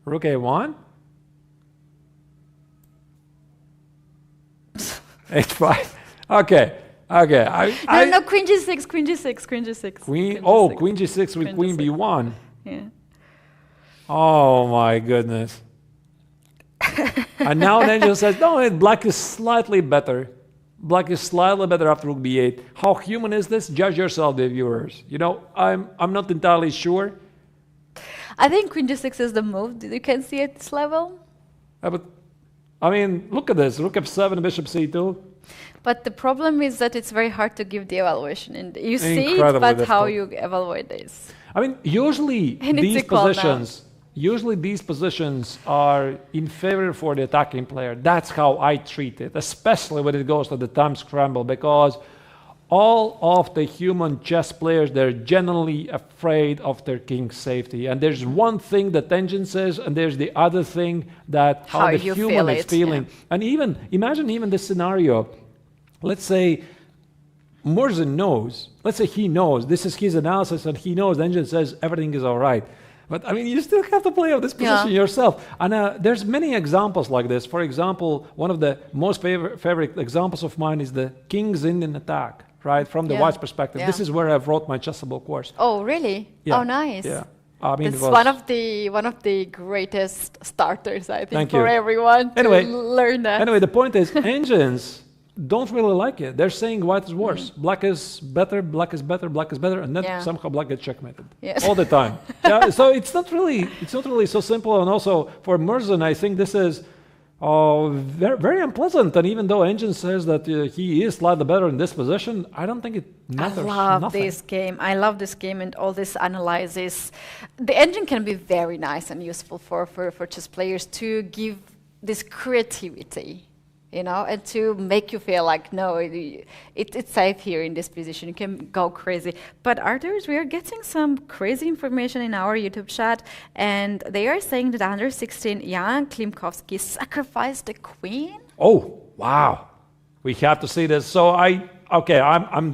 Rook A1. H5. Okay. Okay. No, Queen G6, Queen G6, Queen G6. Queen G6. Queen G6 with Queen G6. B1. Yeah. Oh my goodness. And now the angel says, no, black is slightly better. Black is slightly better after Rook B8. How human is this? Judge yourself, the viewers. You know, I'm not entirely sure. I think Queen G6 is the move you can see at this level. But I mean, look at this. Rook F7, Bishop C2. But the problem is that it's very hard to give the evaluation. And you see it, Incredibly but how difficult. you evaluate this. I mean, usually And it's these equal now. positions are in favor for the attacking player. That's how I treat it, especially when it goes to the time scramble, because all of the human chess players, they're generally afraid of their king's safety. And there's one thing that engine says, and there's the other thing that how the you human feel is it, feeling. yeah. And imagine even this scenario. Let's say Murzin knows. Let's say he knows. This is his analysis, and he knows. The engine says everything is all right. But I mean, you still have to play out this position yourself. And there's many examples like this. For example, one of the most favorite examples of mine is the King's Indian attack, right? From the white's perspective. This is where I wrote my chessable course. Oh, really? Yeah. Oh, nice. Yeah. I mean, It's one of the greatest starters, I think, Thank for you. everyone Anyway, to learn that. Anyway, the point is, engines don't really like it. They're saying white is worse. Black is better, black is better, black is better, and then somehow black gets checkmated all the time. So it's not really so simple. And also for Murzin, I think this is very, very unpleasant. And even though engine says that he is slightly better in this position, I don't think it matters. I love this game. I love this game and all this analysis. The engine can be very nice and useful for chess players to give this creativity. You know, and to make you feel like, no, it's safe here in this position. You can go crazy. But Arturs, we are getting some crazy information in our YouTube chat, and they are saying that under 16, Jan Klimkovsky sacrificed the queen. Oh, wow. We have to see this. So I'm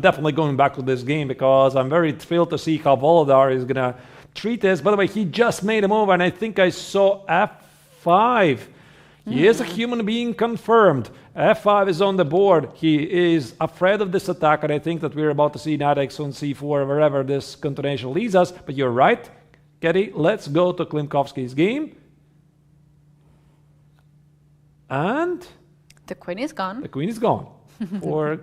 definitely going back to this game because I'm very thrilled to see how Volodar is going to treat this. By the way, he just made a move, and I think I saw F5. He is a human being confirmed. F5 is on the board. He is afraid of this attack, and I think that we're about to see knight x on c4, wherever this continuation leads us. But you're right, Keti. Let's go to Klimkovsky's game. And the queen is gone. The queen is gone. For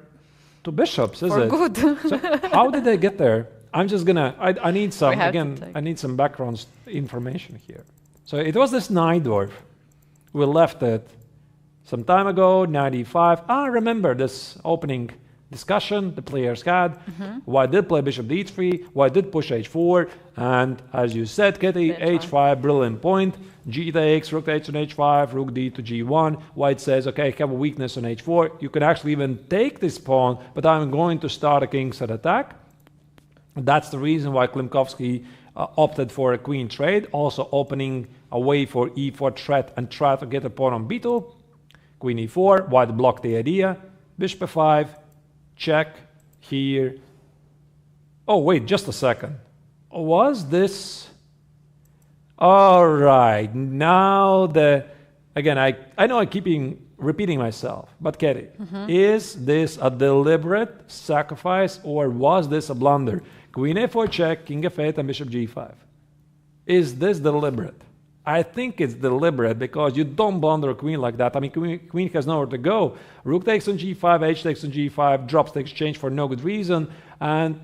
two bishops, is For it? good. So how did they get there? I'm just gonna. I need some I need some background information here. So it was this Najdorf. We left it some time ago, 95. I remember this opening discussion the players had. Why did play bishop d3? Why did push h4? And as you said, Keti, h5, brilliant point. G takes, rook to h on h5, rook d to g1. White says, okay, I have a weakness on h4. You can actually even take this pawn, but I'm going to start a kingside attack. That's the reason why Klimkovsky opted for a queen trade, also opening a way for e4 threat and try to get a pawn on b2. Queen e4, white blocked the idea. Bishop f5, check here. Oh, wait, just a second. Was this... All right, now again, I know I keep repeating myself, but Keti, is this a deliberate sacrifice or was this a blunder? Queen a4 check, king f8, and bishop g5. Is this deliberate? I think it's deliberate because you don't blunder a queen like that. I mean, queen has nowhere to go. Rook takes on g5, h takes on g5, drops the exchange for no good reason. And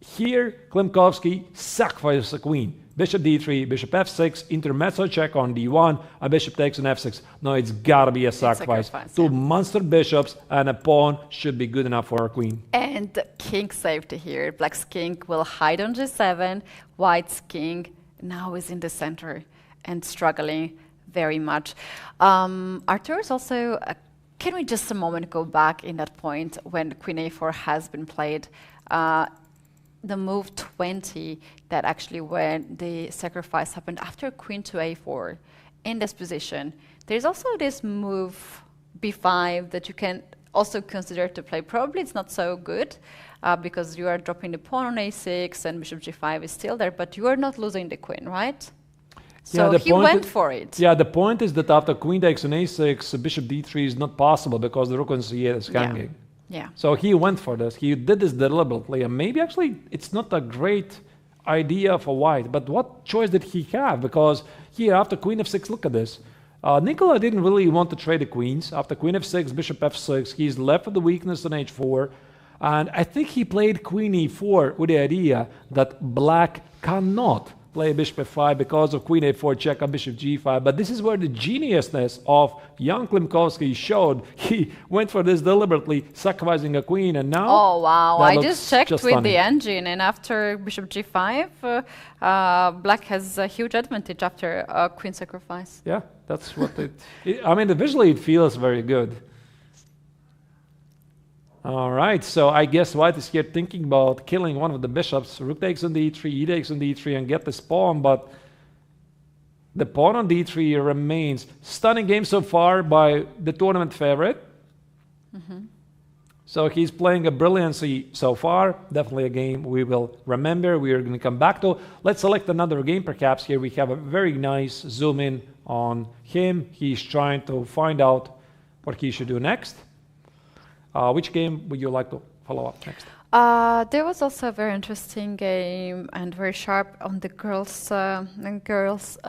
here, Klimkovsky sacrifices a queen. Bishop d3, bishop f6, intermezzo check on d1, a bishop takes on f6. No, it's gotta be a sacrifice. Two monster bishops and a pawn should be good enough for a queen. And king safety here. Black's king will hide on g7. White's king now is in the center and struggling very much. Arturs also, can we just a moment go back in that point when queen a4 has been played? The move 20, that actually when the sacrifice happened after queen to a4 in this position. There's also this move b5 that you can also consider to play. Probably it's not so good because you are dropping the pawn on a6 and bishop g5 is still there, but you are not losing the queen, right? So he went for it. Yeah, the point is that after queen takes on a6, bishop d3 is not possible because the rook on c8 is hanging. Yeah. So he went for this. He did this deliberately, and maybe actually it's not a great idea for white. But what choice did he have? Because here after queen f6, look at this. Nikola didn't really want to trade the queens. After queen f6, bishop f6, he's left with the weakness on h4. And I think he played queen e4 with the idea that black cannot play bishop f5 because of queen a4 check on bishop g5. But this is where the geniusness of young Klimkovsky showed. He went for this deliberately, sacrificing a queen, and now... Oh, wow. I just checked with stunning. the engine, and after bishop g5, black has a huge advantage after queen sacrifice. Yeah, that's what I mean, visually it feels very good. All right, so I guess white is here thinking about killing one of the bishops. Rook takes on d3, e takes on d3, and get this pawn, but the pawn on d3 remains. Stunning game so far by the tournament favorite. So he's playing a brilliancy so far. Definitely a game we will remember. We are going to come back to. Let's select another game perhaps. Here we have a very nice zoom in on him. He's trying to find out what he should do next. Which game would you like to follow up next? There was also a very interesting game and very sharp on the girls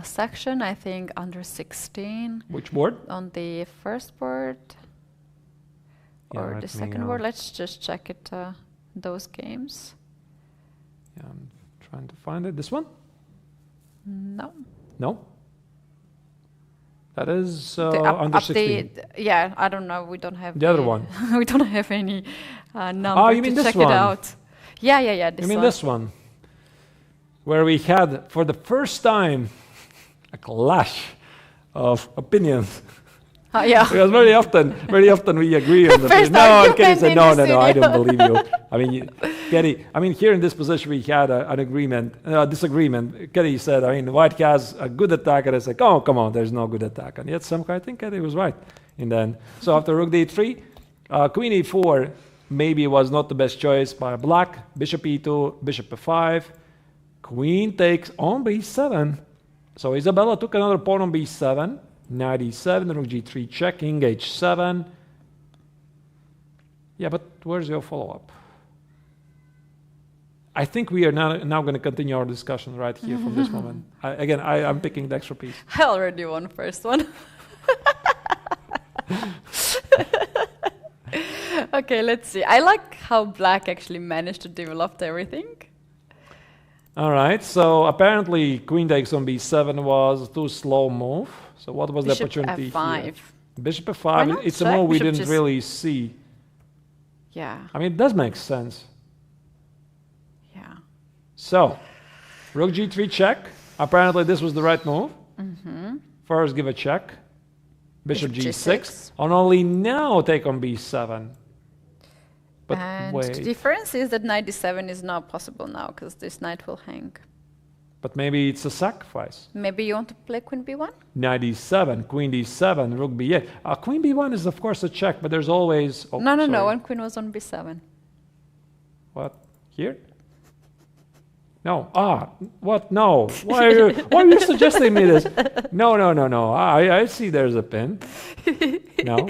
section, I think under 16. Which board? On the first board or the second board. Let's just check it, those games. Yeah, I'm trying to find it. This one? No. No? That is under 16. Yeah, I don't know. We don't have the other one. We don't have any number you mean to this check one? it out. Yeah. You mean this one? Where we had, for the first time, a clash of opinions. Yeah. Because very often we agree on the First no, Keti said, no, I don't studio. believe you. I mean, Keti, here in this position we had an disagreement. Keti said, white has a good attack, and I said, oh, come on, there's no good attack. And yet somehow I think Keti was right in the end. So after rook d3, queen e4 maybe was not the best choice by black. Bishop e2, bishop f5, queen takes on b7. So Isabella took another pawn on b7. Knight e7, rook g3 checking, h7. Yeah, but where's your follow-up? I think we are now going to continue our discussion right here from this moment. I'm picking the extra piece. I already won first one. Okay, let's see. I like how black actually managed to develop everything. All right, so apparently queen takes on b7 was too slow move. So what was the opportunity f5. here? Bishop f5. It's a move we didn't really see. Yeah. I mean, it does make sense. Yeah. So, rook g3 check. Apparently this was the right move. First give a check. Bishop g6. And only now take on b7. But and wait. the difference is that knight d7 is not possible now because this knight will hang. But maybe it's a sacrifice. Maybe you want to play queen b1? Knight d7, queen d7, rook b8. Queen b1 is of course a check, but there's always... Oh, no, one queen was on b7. What? Here? No. What? No. Why are you suggesting me this? No. I see there's a pin. No.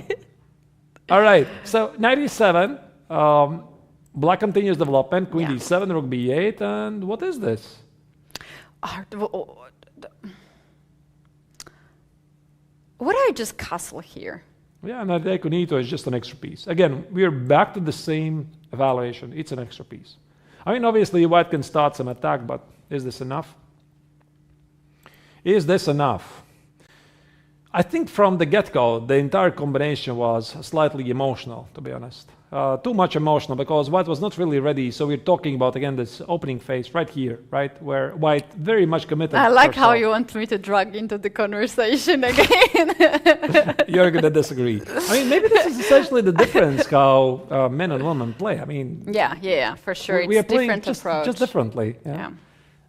All right. So knight e7. Black continues development, queen Yeah. d7, rook b8, and what is this? What do I just castle here? Yeah, and that Econito is just an extra piece. Again, we are back to the same evaluation. It's an extra piece. I mean, obviously, white can start some attack, but is this enough? Is this enough? I think from the get-go, the entire combination was slightly emotional, to be honest. Too much emotional, because white was not really ready. So we're talking about, again, this opening phase right here, right? Where white very much committed. I like how herself. you want me to drag into the conversation again. You're going to disagree. I mean, maybe this is essentially the difference how men and women play. I mean, yeah, for sure. we are It's playing different approach. just differently. Yeah.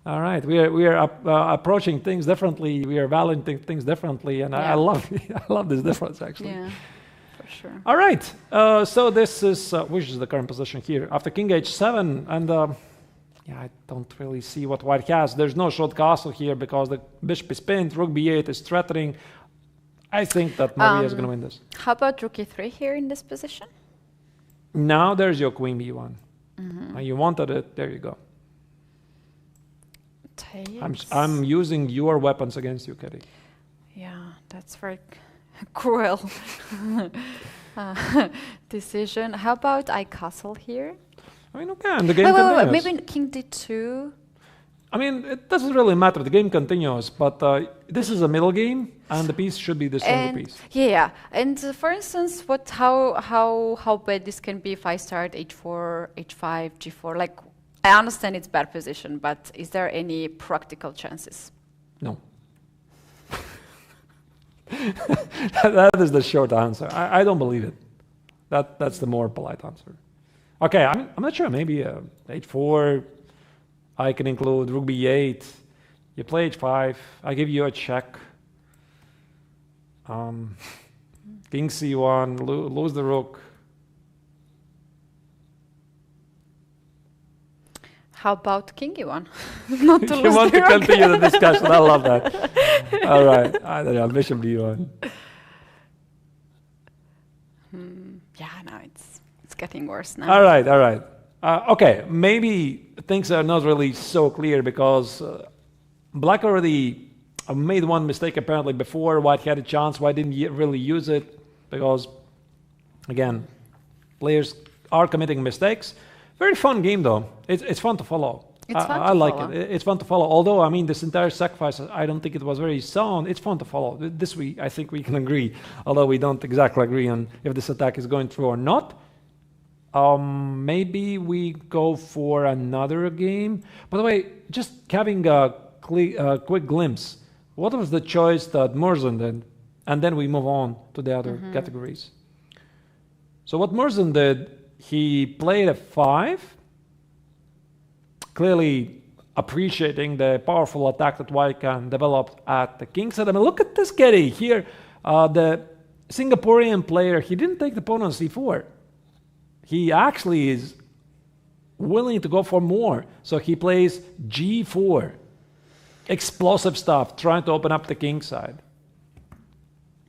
All right, we are approaching things differently. We are valuing things differently, and I love I love this difference actually. Yeah, for sure. All right, so this is which is the current position here after King H7, and yeah, I don't really see what white has. There's no short castle here because the bishop is pinned. Rook B8 is threatening. I think that Maria is going to win this. How about Rook E3 here in this position? Now there's your Queen B1. And you wanted it. There you go. I'm using your weapons against you, Keti. Yeah, that's very cruel decision. How about I castle here? I mean, okay, and the game continues. Maybe King D2? I mean, it doesn't really matter. The game continues, but this is a middle game, and the piece should be the stronger piece. Yeah, and for instance, how bad this can be if I start H4, H5, G4? Like, I understand it's bad position, but is there any practical chances? No. That is the short answer. I don't believe it. That's the more polite answer. Okay, I'm not sure. Maybe H4. I can include Rook B8. You play H5. I give you a check. King C1. Lose the rook. How about King E1? Not to You lose want the to rook. continue the discussion? I love that. All right. I don't know. Bishop B1. Yeah, no, it's getting worse now. All right. All right. Okay. Maybe things are not really so clear because black already made one mistake apparently before. White had a chance. White didn't really use it because, again, players are committing mistakes. Very fun game though. It's fun to follow. I like it. It's fun to follow. Although I mean, this entire sacrifice, I don't think it was very sound. It's fun to follow. This week, I think we can agree. Although we don't exactly agree on if this attack is going through or not. Maybe we go for another game. By the way, just having a quick glimpse. What was the choice that Murzin did? And then we move on to the other categories. So what Murzin did, he played a 5, clearly appreciating the powerful attack that white can develop at the king side. I mean, look at this Keti here. The Singaporean player, he didn't take the pawn on c4. He actually is willing to go for more. So he plays g4. Explosive stuff, trying to open up the king side.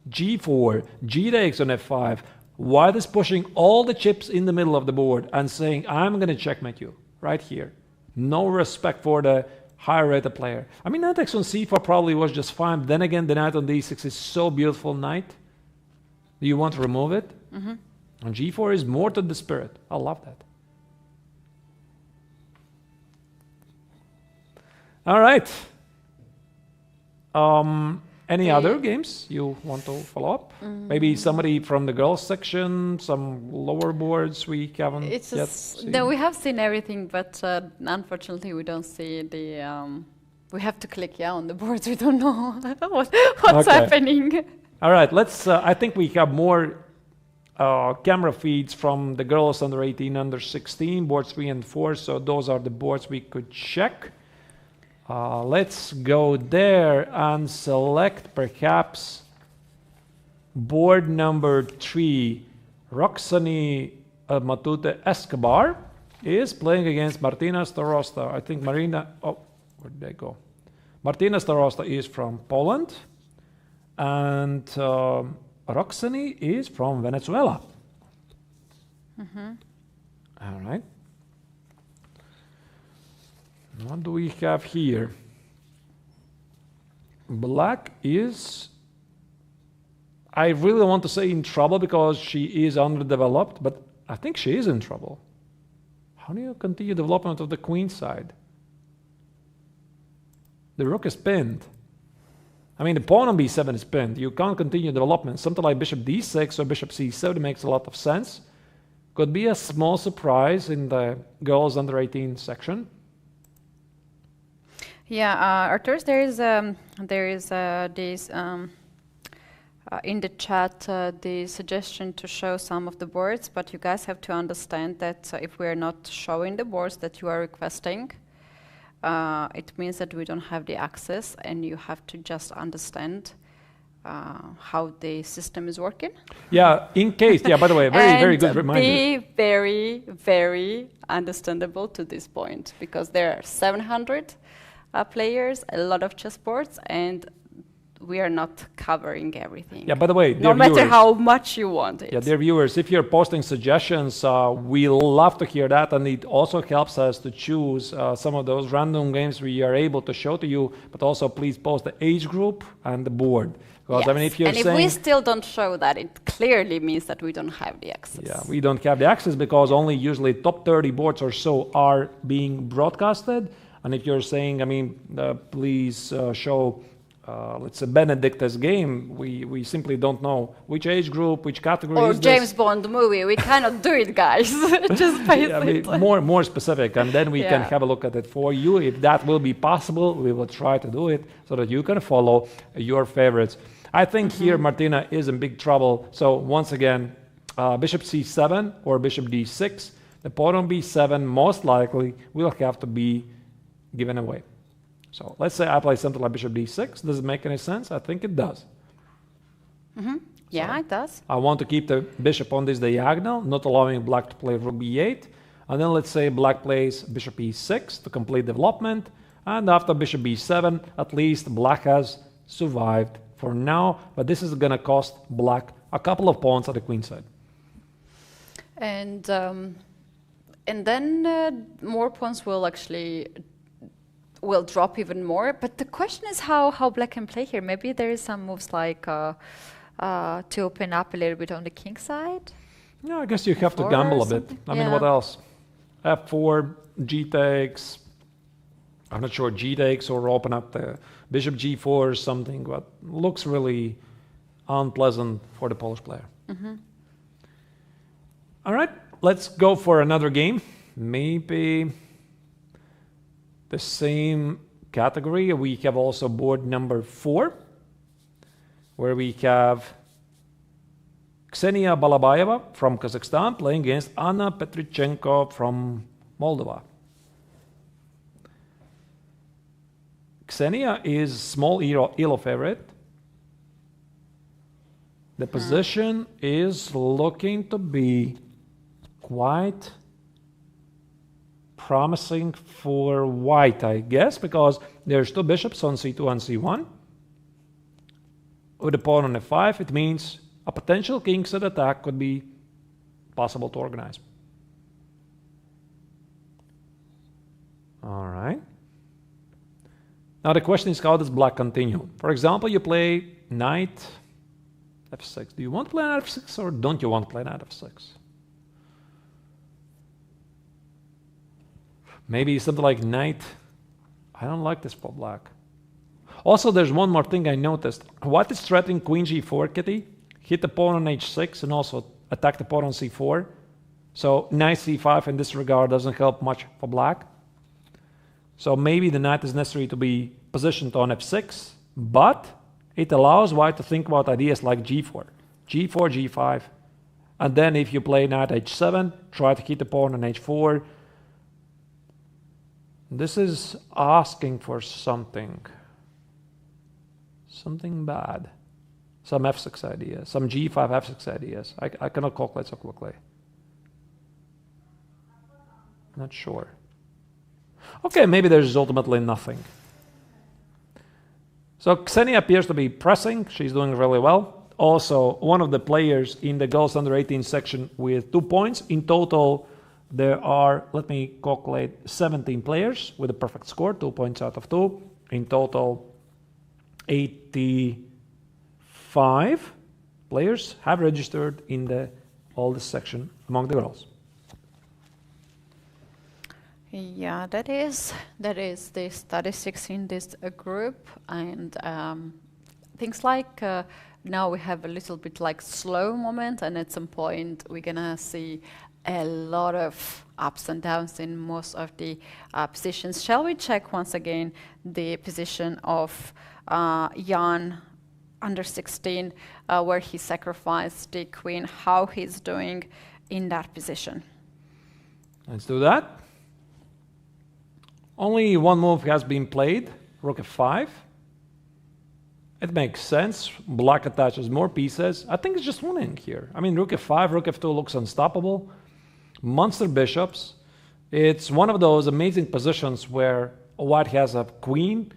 g4, g takes on f5. White is pushing all the chips in the middle of the board and saying, I'm going to checkmate you right here. No respect for the higher rated player. I mean, knight takes on c4 probably was just fine. But then again, the knight on d6 is so beautiful, knight. Do you want to remove it? And g4 is more to the spirit. I love that. All right. Any other games you want to follow up? Maybe somebody from the girls section, some lower boards we haven't yet seen? No, we have seen everything, but unfortunately we don't see the... we have to click on the boards. We don't know what's happening. All right, let's... I think we have more camera feeds from the girls under 18, under 16, boards 3 and 4. So those are the boards we could check. Let's go there and select perhaps board number 3. Roxani Matute Escobar is playing against Martina Starosta. I think Marina... Oh, where did they go? Martina Starosta is from Poland. And Roxani is from Venezuela. All right. What do we have here? Black is, I really want to say in trouble because she is underdeveloped, but I think she is in trouble. How do you continue development of the queen side? The rook is pinned. I mean, the pawn on b7 is pinned. You can't continue development. Something like bishop d6 or bishop c7 makes a lot of sense. Could be a small surprise in the girls under 18 section. Yeah, Arturs, there is this in the chat the suggestion to show some of the boards, but you guys have to understand that if we are not showing the boards that you are requesting, it means that we don't have the access, and you have to just understand how the system is working. Yeah, in case, yeah, by the way, very good reminder. Be very, very understandable to this point, because there are 700 players, a lot of chessboards, and we are not covering everything. Yeah, by the way, no matter how much you want it. Yeah, dear viewers, if you're posting suggestions, we love to hear that, and it also helps us to choose some of those random games we are able to show to you, but also please post the age group and the board. Because, yes. I mean, if you're and saying, if we still don't show that, it clearly means that we don't have the access. Yeah, we don't have the access because only usually top 30 boards or so are being broadcasted. And if you're saying, I mean, please show, let's say, Benedicta's game, we simply don't know which age group, which category or is James this. Bond movie. We cannot do it, guys. Just basically. Yeah, I mean, more specific, and then we can have a look at it for you. If that will be possible, we will try to do it so that you can follow your favorites. I think here Martina is in big trouble. So once again, bishop c7 or bishop d6. The pawn on b7 most likely will have to be given away. So let's say I play something like bishop d6. Does it make any sense? I think it does. Yeah, So it does. I want to keep the bishop on this diagonal, not allowing black to play rook b8. And then let's say black plays bishop e6 to complete development. And after bishop b7, at least black has survived for now. But this is going to cost black a couple of pawns at the queen side. And then more pawns will actually drop even more. But the question is how black can play here. Maybe there is some moves like to open up a little bit on the king side. Yeah, I guess you have to gamble a bit. I mean, what else? f4, g takes. I'm not sure, g takes, or open up the bishop g4 or something, but looks really unpleasant for the Polish player. All right, let's go for another game. Maybe the same category. We have also board number 4, where we have Ksenia Balabayeva from Kazakhstan playing against Anna Petrichenko from Moldova. Ksenia is small elo favorite. The position is looking to be quite promising for white, I guess, because there's two bishops on c2 and c1. With a pawn on f5, it means a potential kingside attack could be possible to organize. All right. Now the question is, how does black continue? For example, you play knight f6. Do you want to play knight f6 or don't you want to play knight f6? Maybe something like knight. I don't like this for black. Also, there's one more thing I noticed. White is threatening queen g4, Keti. Hit the pawn on h6 and also attack the pawn on c4. So knight c5 in this regard doesn't help much for black. So maybe the knight is necessary to be positioned on f6, but it allows white to think about ideas like g4, g5. And then if you play knight h7, try to hit the pawn on h4. This is asking for something bad. Some f6 ideas, some g5, f6 ideas. I cannot calculate so quickly. Not sure. Okay, maybe there's ultimately nothing. So Ksenia appears to be pressing. She's doing really well. Also, one of the players in the girls under 18 section with 2 points. In total, there are, let me calculate, 17 players with a perfect score, 2 points out of 2. In total, 85 players have registered in the oldest section among the girls. Yeah, that is the statistics in this group, and things like now we have a little bit like slow moment, and at some point we're gonna see a lot of ups and downs in most of the positions. Shall we check once again the position of Jan under 16, where he sacrificed the queen, how he's doing in that position? Let's do that. Only one move has been played, rook f5. It makes sense. Black attaches more pieces. I think it's just winning here. I mean, rook f5, rook f2 looks unstoppable. Monster bishops. It's one of those amazing positions where white has a queen,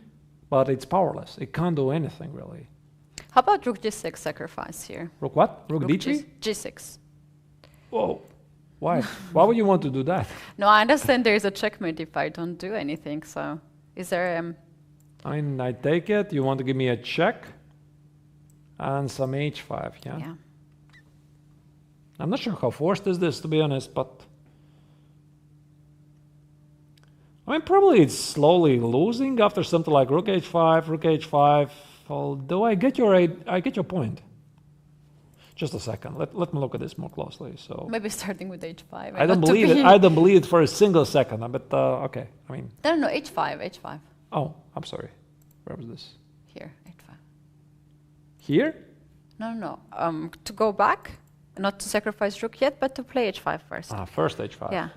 but it's powerless. It can't do anything, really. How about rook g6 sacrifice here? Rook what? Rook d3? G6. Whoa. Why? Why would you want to do that? No, I understand there is a checkmate if I don't do anything, so is there I take it. You want to give me a check and some h5, yeah? Yeah. I'm not sure how forced is this, to be honest, but I mean, probably it's slowly losing after something like rook h5, although I get your point. Just a second. Let me look at this more closely. So maybe starting with h5. I don't believe it. I don't believe it for a single second. But okay. I mean. No, h5. Oh, I'm sorry. Where was this? Here, h5. Here? No. To go back, not to sacrifice rook yet, but to play h5 first. First h5. Yeah.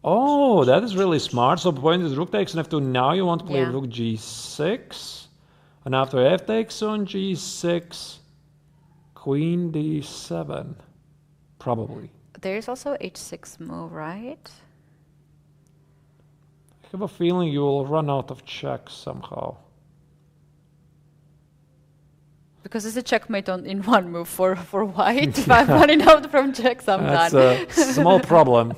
Oh, that is really smart. So the point is rook takes on f2. Now you want to play rook g6. And after f takes on g6, queen d7, probably. There is also h6 move, right? I have a feeling you will run out of checks somehow. Because it's a checkmate in one move for white. If I'm running out from checks, I'm done. That's a small problem.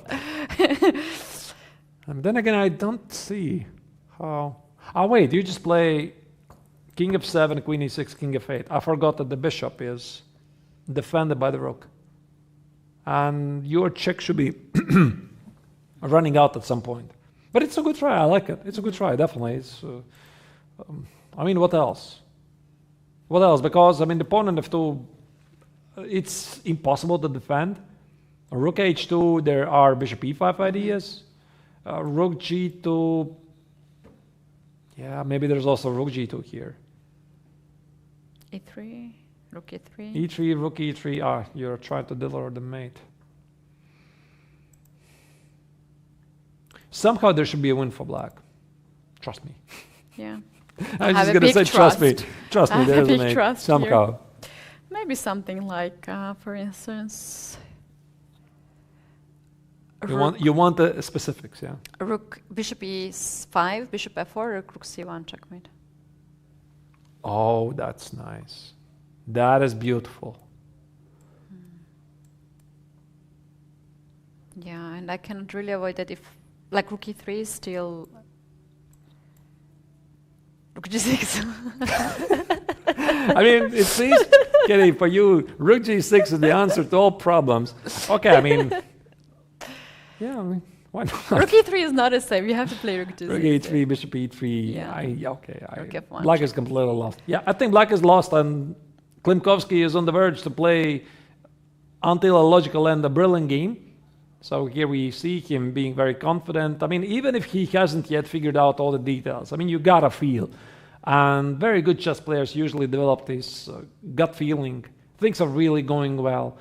And then again, I don't see how... Oh, wait, you just play... King f7, queen e6, king f8. I forgot that the bishop is defended by the rook. And your check should be running out at some point. But it's a good try. I like it. It's a good try, definitely. It's, I mean, what else? What else? Because, I mean, the pawn on f2, it's impossible to defend. Rook h2, there are bishop e5 ideas. Rook g2... Yeah, maybe there's also rook g2 here. e3, rook e3. e3, rook e3. You're trying to deliver the mate. Somehow there should be a win for black. Trust me. Yeah. I'm just going to say trust me. Trust me, there's a mate. Somehow. Here. Maybe something like, for instance... You want the specifics, yeah? Rook, bishop e5, bishop f4, rook c1, checkmate. Oh, that's nice. That is beautiful. Yeah, and I cannot really avoid that if, like, rook e3 is still... Rook g6. I mean, it seems, Keti, for you, rook g6 is the answer to all problems. Okay, I mean... Yeah, I mean, why not? Rook e3 is not the same. You have to play rook g6. Rook e3, bishop e3. Yeah. Black is completely lost. Yeah, I think black is lost, and Klimkovsky is on the verge to play until a logical end a brilliant game. So here we see him being very confident. I mean, even if he hasn't yet figured out all the details, I mean, you gotta feel. And very good chess players usually develop this gut feeling. Things are really going well.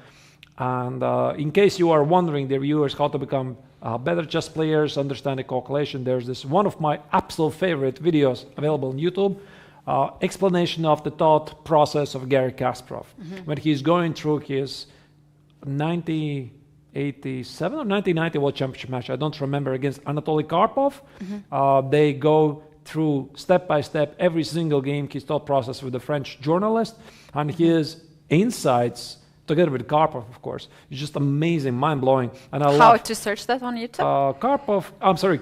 And in case you are wondering, the viewers, how to become better chess players, understand the calculation, there's this one of my absolute favorite videos available on YouTube, explanation of the thought process of Garry Kasparov. When he's going through his 1987 or 1990 World Championship match, I don't remember, against Anatoly Karpov. They go through step by step every single game, his thought process with the French journalist, and his insights together with Karpov, of course. It's just amazing, mind-blowing. And I How love to search that on YouTube?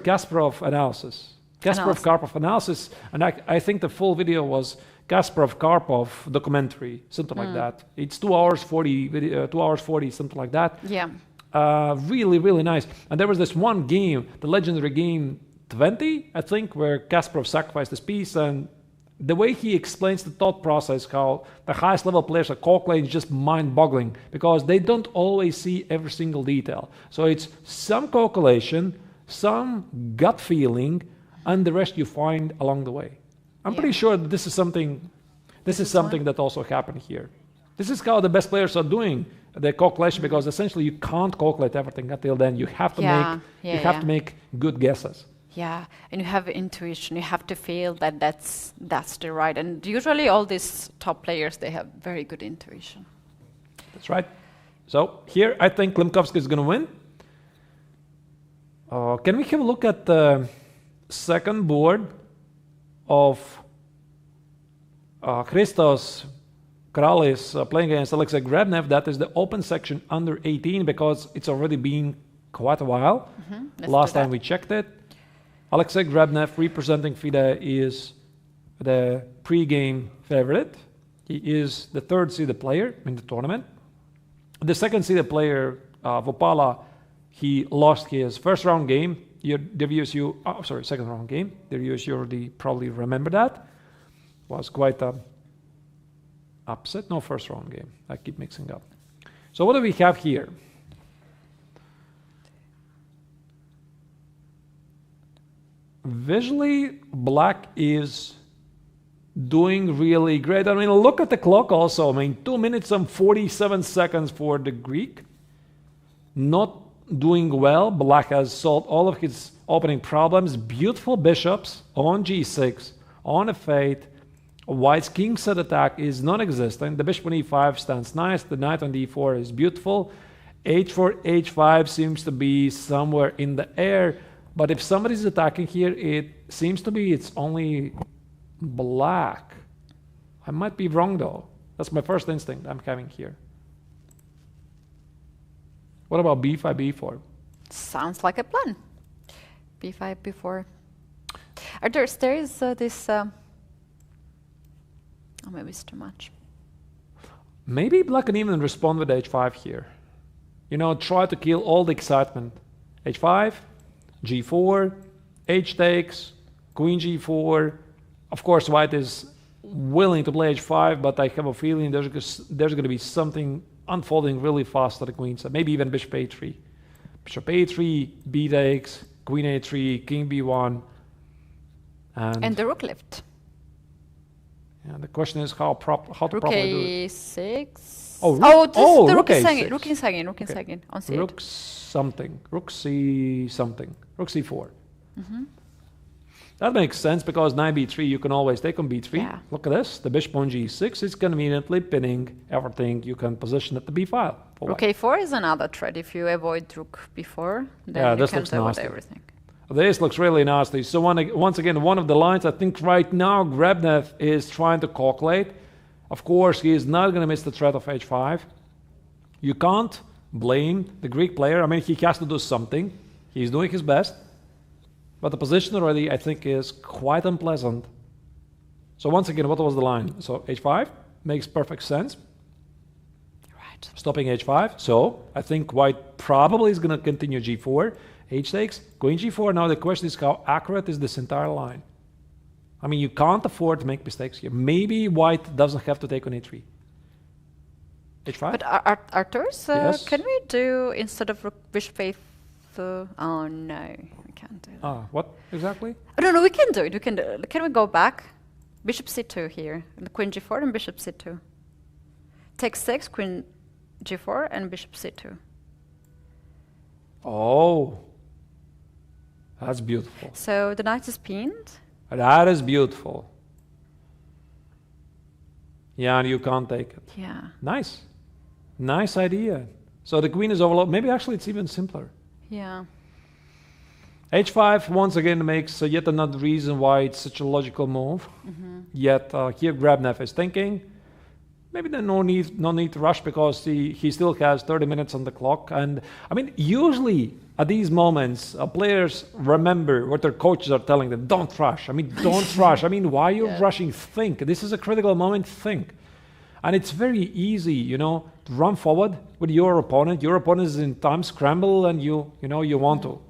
Kasparov analysis. Kasparov-Karpov analysis. And I think the full video was Kasparov-Karpov documentary, something like that. It's 2 hours 40, 2 hours 40, something like that. Yeah. Really, really nice. And there was this one game, the legendary game 20, I think, where Kasparov sacrificed his piece, and the way he explains the thought process, how the highest level players are calculating, is just mind-boggling, because they don't always see every single detail. So it's some calculation, some gut feeling, and the rest you find along the way. I'm pretty sure that this is something that also happened here. This is how the best players are doing the calculation, because essentially you can't calculate everything until then. You have to make good guesses. Yeah, and you have intuition. You have to feel that that's the right. And usually all these top players, they have very good intuition. That's right. So here I think Klimkovsky is going to win. Can we have a look at the second board of Christos Kralis playing against Alexei Grebnev? That is the open section under 18, because it's already been quite a while. Last time we checked it. Alexei Grebnev, representing FIDE, is the pre-game favorite. He is the third seeded player in the tournament. The second seeded player, Vopala, he lost his first round game. Second round game. The viewers, you already probably remember that. Was quite upset. No, first round game. I keep mixing up. So what do we have here? Visually, black is doing really great. I mean, look at the clock also. I mean, 2 minutes and 47 seconds for the Greek. Not doing well. Black has solved all of his opening problems. Beautiful bishops on g6, on f8. White's king set attack is non-existent. The bishop on e5 stands nice. The knight on d4 is beautiful. h4, h5 seems to be somewhere in the air. But if somebody's attacking here, it seems to be it's only black. I might be wrong, though. That's my first instinct I'm having here. What about b5, b4? Sounds like a plan. b5, b4. Arturs, there is this... oh, maybe it's too much. Maybe black can even respond with h5 here. You know, try to kill all the excitement. h5, g4, h takes, queen g4. Of course, white is willing to play h5, but I have a feeling there's going to be something unfolding really fast at the queen side. Maybe even bishop a3. Bishop a3, b takes, queen a3, king b1. And the rook left. Yeah, the question is how to properly do it. a6. The rook is hanging. Rook is hanging. Rook is hanging on c8. Rook something. Rook c something. Rook c4. That makes sense, because knight b3 you can always take on b3. Yeah. Look at this. The bishop on g6 is conveniently pinning everything you can position at the b file. Rook a4 is another threat. If you avoid rook b4, then you can't avoid everything. This looks really nasty. So once again, one of the lines I think right now Grebnev is trying to calculate. Of course, he is not going to miss the threat of h5. You can't blame the Greek player. I mean, he has to do something. He's doing his best. But the position already, I think, is quite unpleasant. So once again, what was the line? So h5 makes perfect sense. Right. Stopping h5. So I think white probably is going to continue g4. H takes, queen g4. Now the question is, how accurate is this entire line? I mean, you can't afford to make mistakes here. Maybe white doesn't have to take on a3. h5? But Arturs, yes? Can we do, instead of bishop a4? Oh no, we can't do that. What exactly? Oh, no, we can do it. We can do it. Can we go back? Bishop c2 here. And queen g4 and bishop c2. Take 6, queen g4 and bishop c2. Oh. That's beautiful. So the knight is pinned. That is beautiful. Yeah, and you can't take it. Yeah. Nice. Nice idea. So the queen is overloaded. Maybe actually it's even simpler. Yeah. h5 once again makes yet another reason why it's such a logical move. Yet here Grebnev is thinking, maybe there's no need to rush because he still has 30 minutes on the clock. And I mean, usually at these moments, players remember what their coaches are telling them. Don't rush. I mean, don't rush. I mean, why are you rushing? Think. This is a critical moment. Think. And it's very easy, you know, to run forward with your opponent. Your opponent is in time scramble, and you want to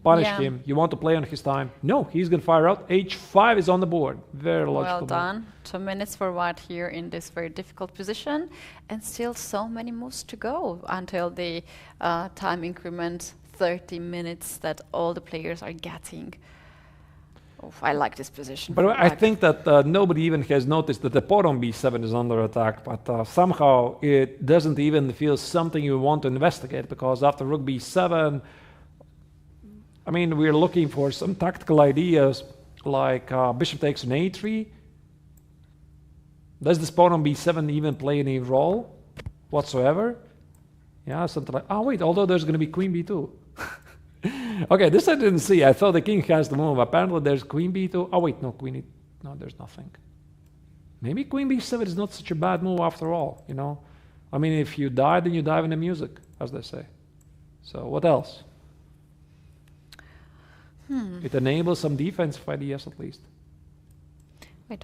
punish him. You want to play on his time. No, he's going to fire out. H5 is on the board. Very logical. Well done. 2 minutes for white here in this very difficult position. And still so many moves to go until the time increment 30 minutes that all the players are getting. Oh, I like this position. But I think that nobody even has noticed that the pawn on b7 is under attack, but somehow it doesn't even feel something you want to investigate, because after rook b7, I mean, we're looking for some tactical ideas like bishop takes on a3. Does this pawn on b7 even play any role whatsoever? Yeah, something like, oh wait, although there's going to be queen b2. Okay, this I didn't see. I thought the king has to move. Apparently there's queen b2. Oh wait, no, no, there's nothing. Maybe queen b7 is not such a bad move after all, you know? I mean, if you die, then you dive in the music, as they say. So what else? It enables some defense FIDEs at least. Wait.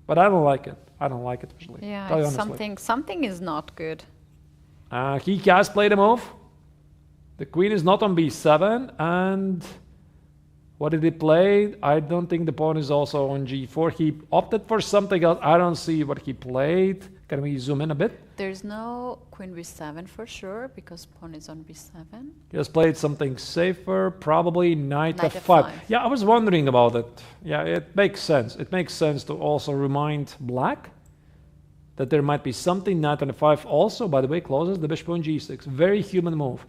But I don't like it. I don't like it, usually. Yeah, it's something is not good. He has played a move. The queen is not on b7, and what did he play? I don't think the pawn is also on g4. He opted for something else. I don't see what he played. Can we zoom in a bit? There's no queen b7 for sure, because pawn is on b7. He has played something safer, probably knight f5. Yeah, I was wondering about it. Yeah, it makes sense. It makes sense to also remind black that there might be something. Knight on f5 also, by the way, closes the bishop on g6. Very human move.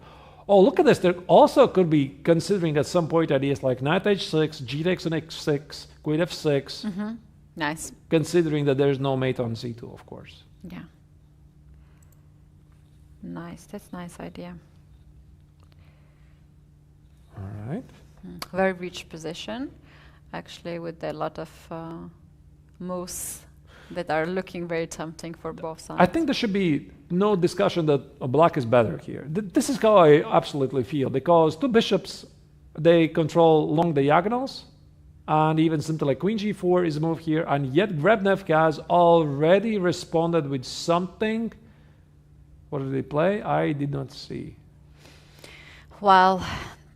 Oh, look at this. There also could be considering at some point ideas like knight h6, g takes on x6, queen f6. Nice. Considering that there's no mate on c2, of course. Yeah. Nice. That's a nice idea. All right. Very rich position, actually, with a lot of moves that are looking very tempting for both sides. I think there should be no discussion that black is better here. This is how I absolutely feel, because two bishops, they control long diagonals, and even something like queen g4 is a move here, and yet Grebnev has already responded with something. What did he play? I did not see. Well,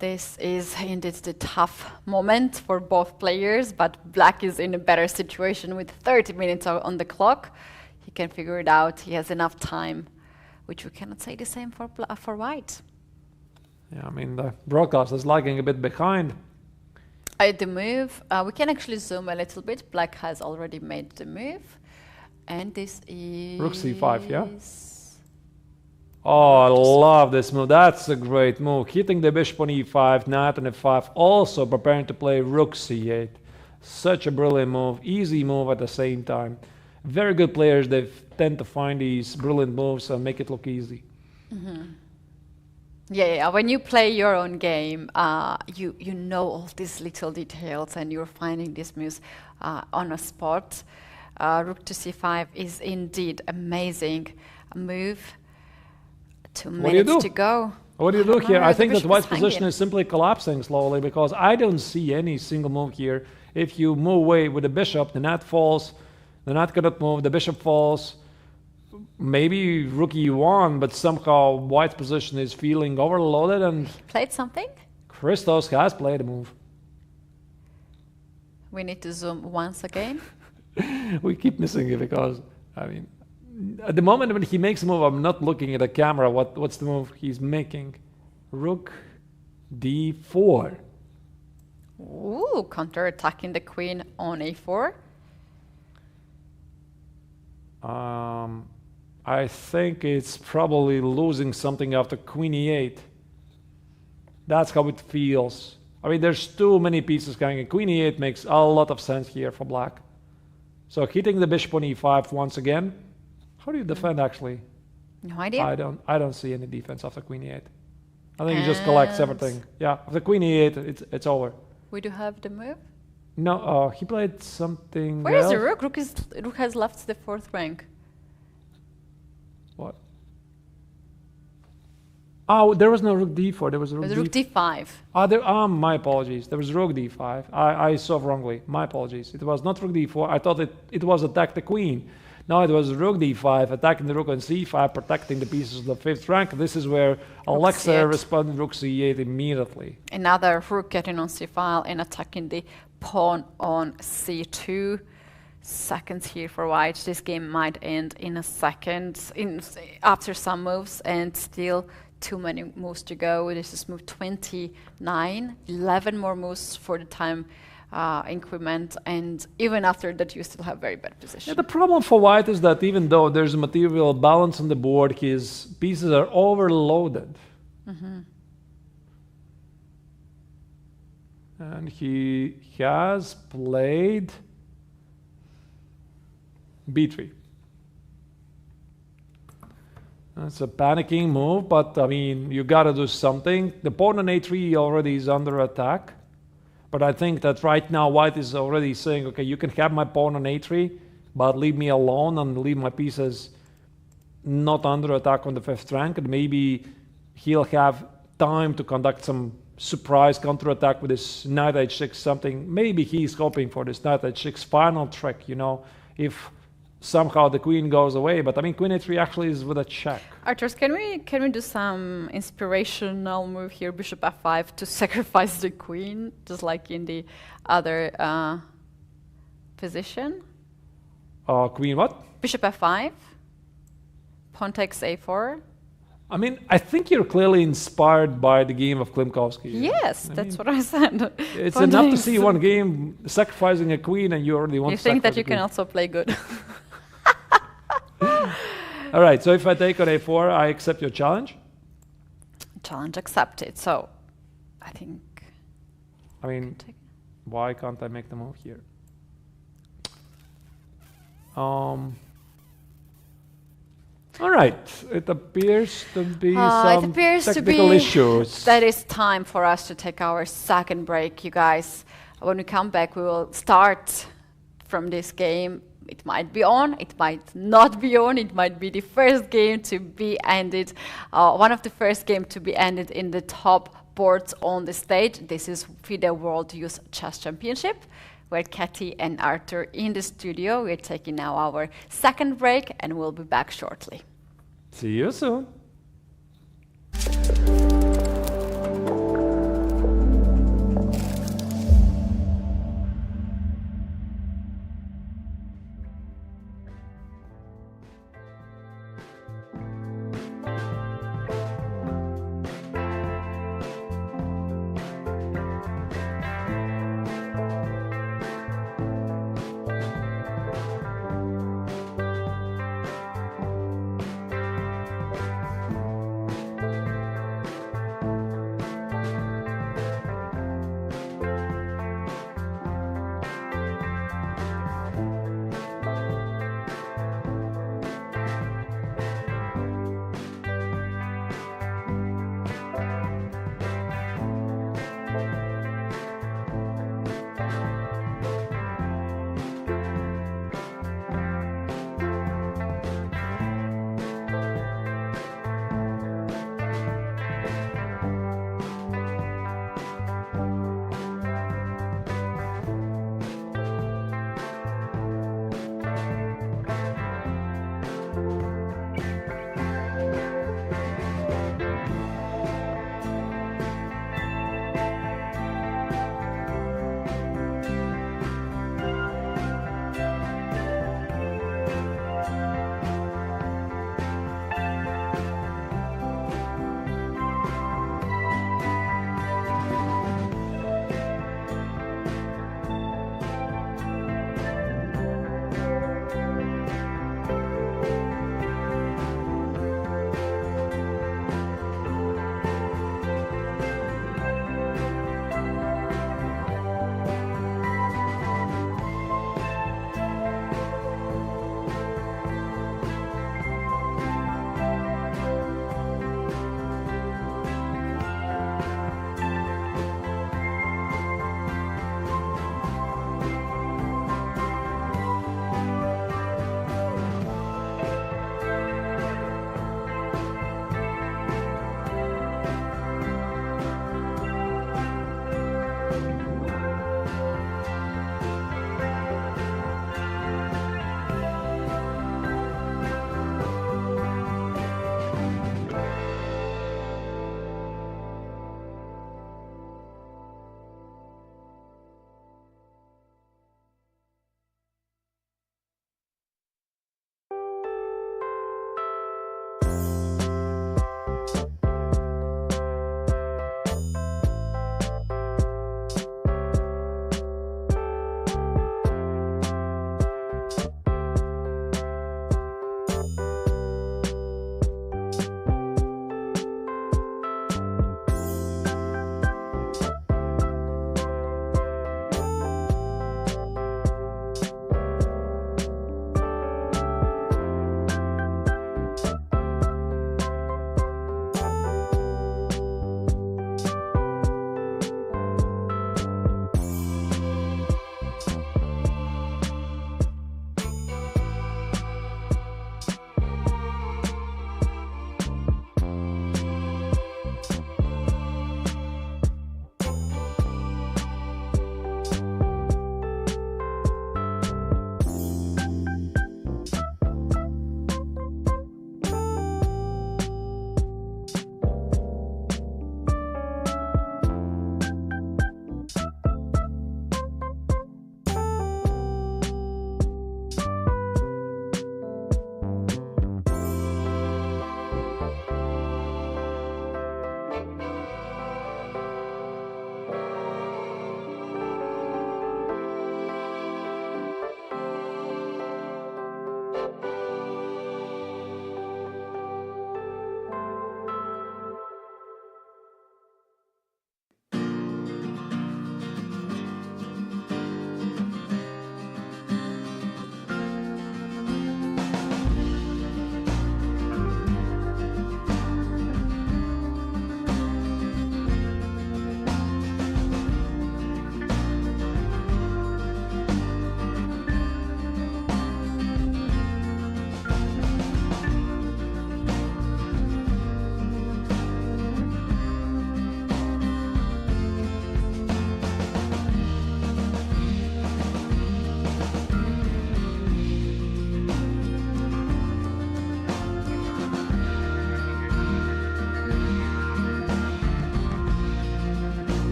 this is indeed the tough moment for both players, but black is in a better situation with 30 minutes on the clock. He can figure it out. He has enough time, which we cannot say the same for white. Yeah, I mean, the broadcast is lagging a bit behind. The move, we can actually zoom a little bit. Black has already made the move. And this is... Rook c5, yeah? Oh, I love this move. That's a great move. Hitting the bishop on e5, knight on f5, also preparing to play rook c8. Such a brilliant move. Easy move at the same time. Very good players, they tend to find these brilliant moves and make it look easy. Yeah, when you play your own game, you know all these little details and you're finding these moves on a spot. Rook to c5 is indeed amazing move. 2 minutes to go. What do you do here? I think that white's position is simply collapsing slowly, because I don't see any single move here. If you move away with the bishop, the knight falls, the knight cannot move, the bishop falls. Maybe rook e1, but somehow white's position is feeling overloaded, and played something? Christos has played a move. We need to zoom once again. We keep missing it because, I mean, at the moment when he makes a move, I'm not looking at the camera. What's the move he's making? Rook d4. Ooh, counter-attacking the queen on a4. I think it's probably losing something after queen e8. That's how it feels. I mean, there's too many pieces going in. Queen e8 makes a lot of sense here for black. So hitting the bishop on e5 once again. How do you defend, actually? No idea. I don't see any defense after queen e8. I think he just collects everything. Yeah, after queen e8, it's over. We do have the move? No, he played something Where else. is the rook? Rook has left the 4th rank. What? Oh, there was no rook d4. There was rook, Rook d5. My apologies. There was rook d5. I saw wrongly. My apologies. It was not rook d4. I thought it was attack the queen. No, it was rook d5, attacking the rook on c5, protecting the pieces of the fifth rank. This is where Alexa responded rook c8 immediately. Another rook getting on c5 and attacking the pawn on c2. Seconds here for white. This game might end in a second, after some moves, and still too many moves to go. This is move 29, 11 more moves for the time increment, and even after that you still have very bad position. Yeah, the problem for white is that even though there's a material balance on the board, his pieces are overloaded. And he has played b3. It's a panicking move, but I mean, you gotta do something. The pawn on a3 already is under attack, but I think that right now white is already saying, okay, you can have my pawn on a3, but leave me alone and leave my pieces not under attack on the fifth rank, and maybe he'll have time to conduct some surprise counterattack with his knight h6 something. Maybe he's hoping for this knight h6 final trick, you know, if somehow the queen goes away, but I mean queen a3 actually is with a check. Arturs, can we do some inspirational move here, bishop f5, to sacrifice the queen, just like in the other position? Queen what? Bishop f5, pawn takes a4. I mean, I think you're clearly inspired by the game of Klimkowski. Yes, that's what I said. It's enough to see one game sacrificing a queen and you already want to sacrifice. You think that you can also play good. All right, so if I take on a4, I accept your challenge? Challenge accepted. So, I think... I mean, why can't I make the move here? All right, it appears to be some technical issues. That is time for us to take our second break, you guys. When we come back, we will start from this game. It might be on, it might not be on, it might be the first game to be ended, one of the first games to be ended in the top boards on the stage. This is FIDE World Youth Chess Championship, where Keti and Arturs in the studio. We're taking now our second break and we'll be back shortly. See you soon.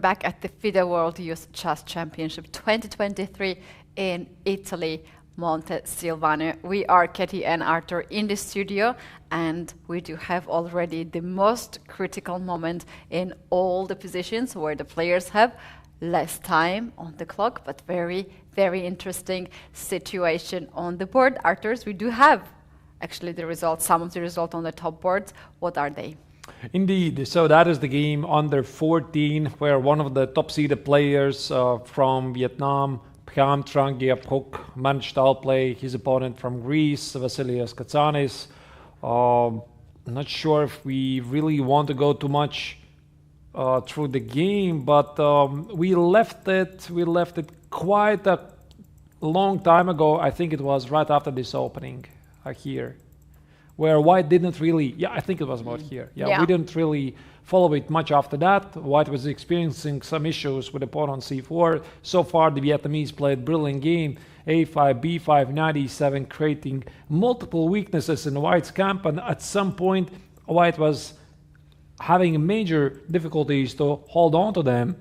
back at the FIDE World Youth Chess Championship 2023 in Italy, Montesilvano. We are Keti and Arturs in the studio, and we do have already the most critical moment in all the positions where the players have less time on the clock, but very, very interesting situation on the board. Arturs, we do have actually the results, some of the results on the top boards. What are they? Indeed. So that is the game under 14, where one of the top-seeded players from Vietnam, Pham Trangiapuk, managed to outplay his opponent from Greece, Vasilios Katsanis. Not sure if we really want to go too much through the game, but we left it quite a long time ago. I think it was right after this opening here, where White didn't really, I think it was about here. We didn't really follow it much after that. White was experiencing some issues with pawn on c4. So far, the Vietnamese played brilliant game, a5, b5, knight e7, creating multiple weaknesses in White's camp, and at some point, White was having major difficulties to hold on to them.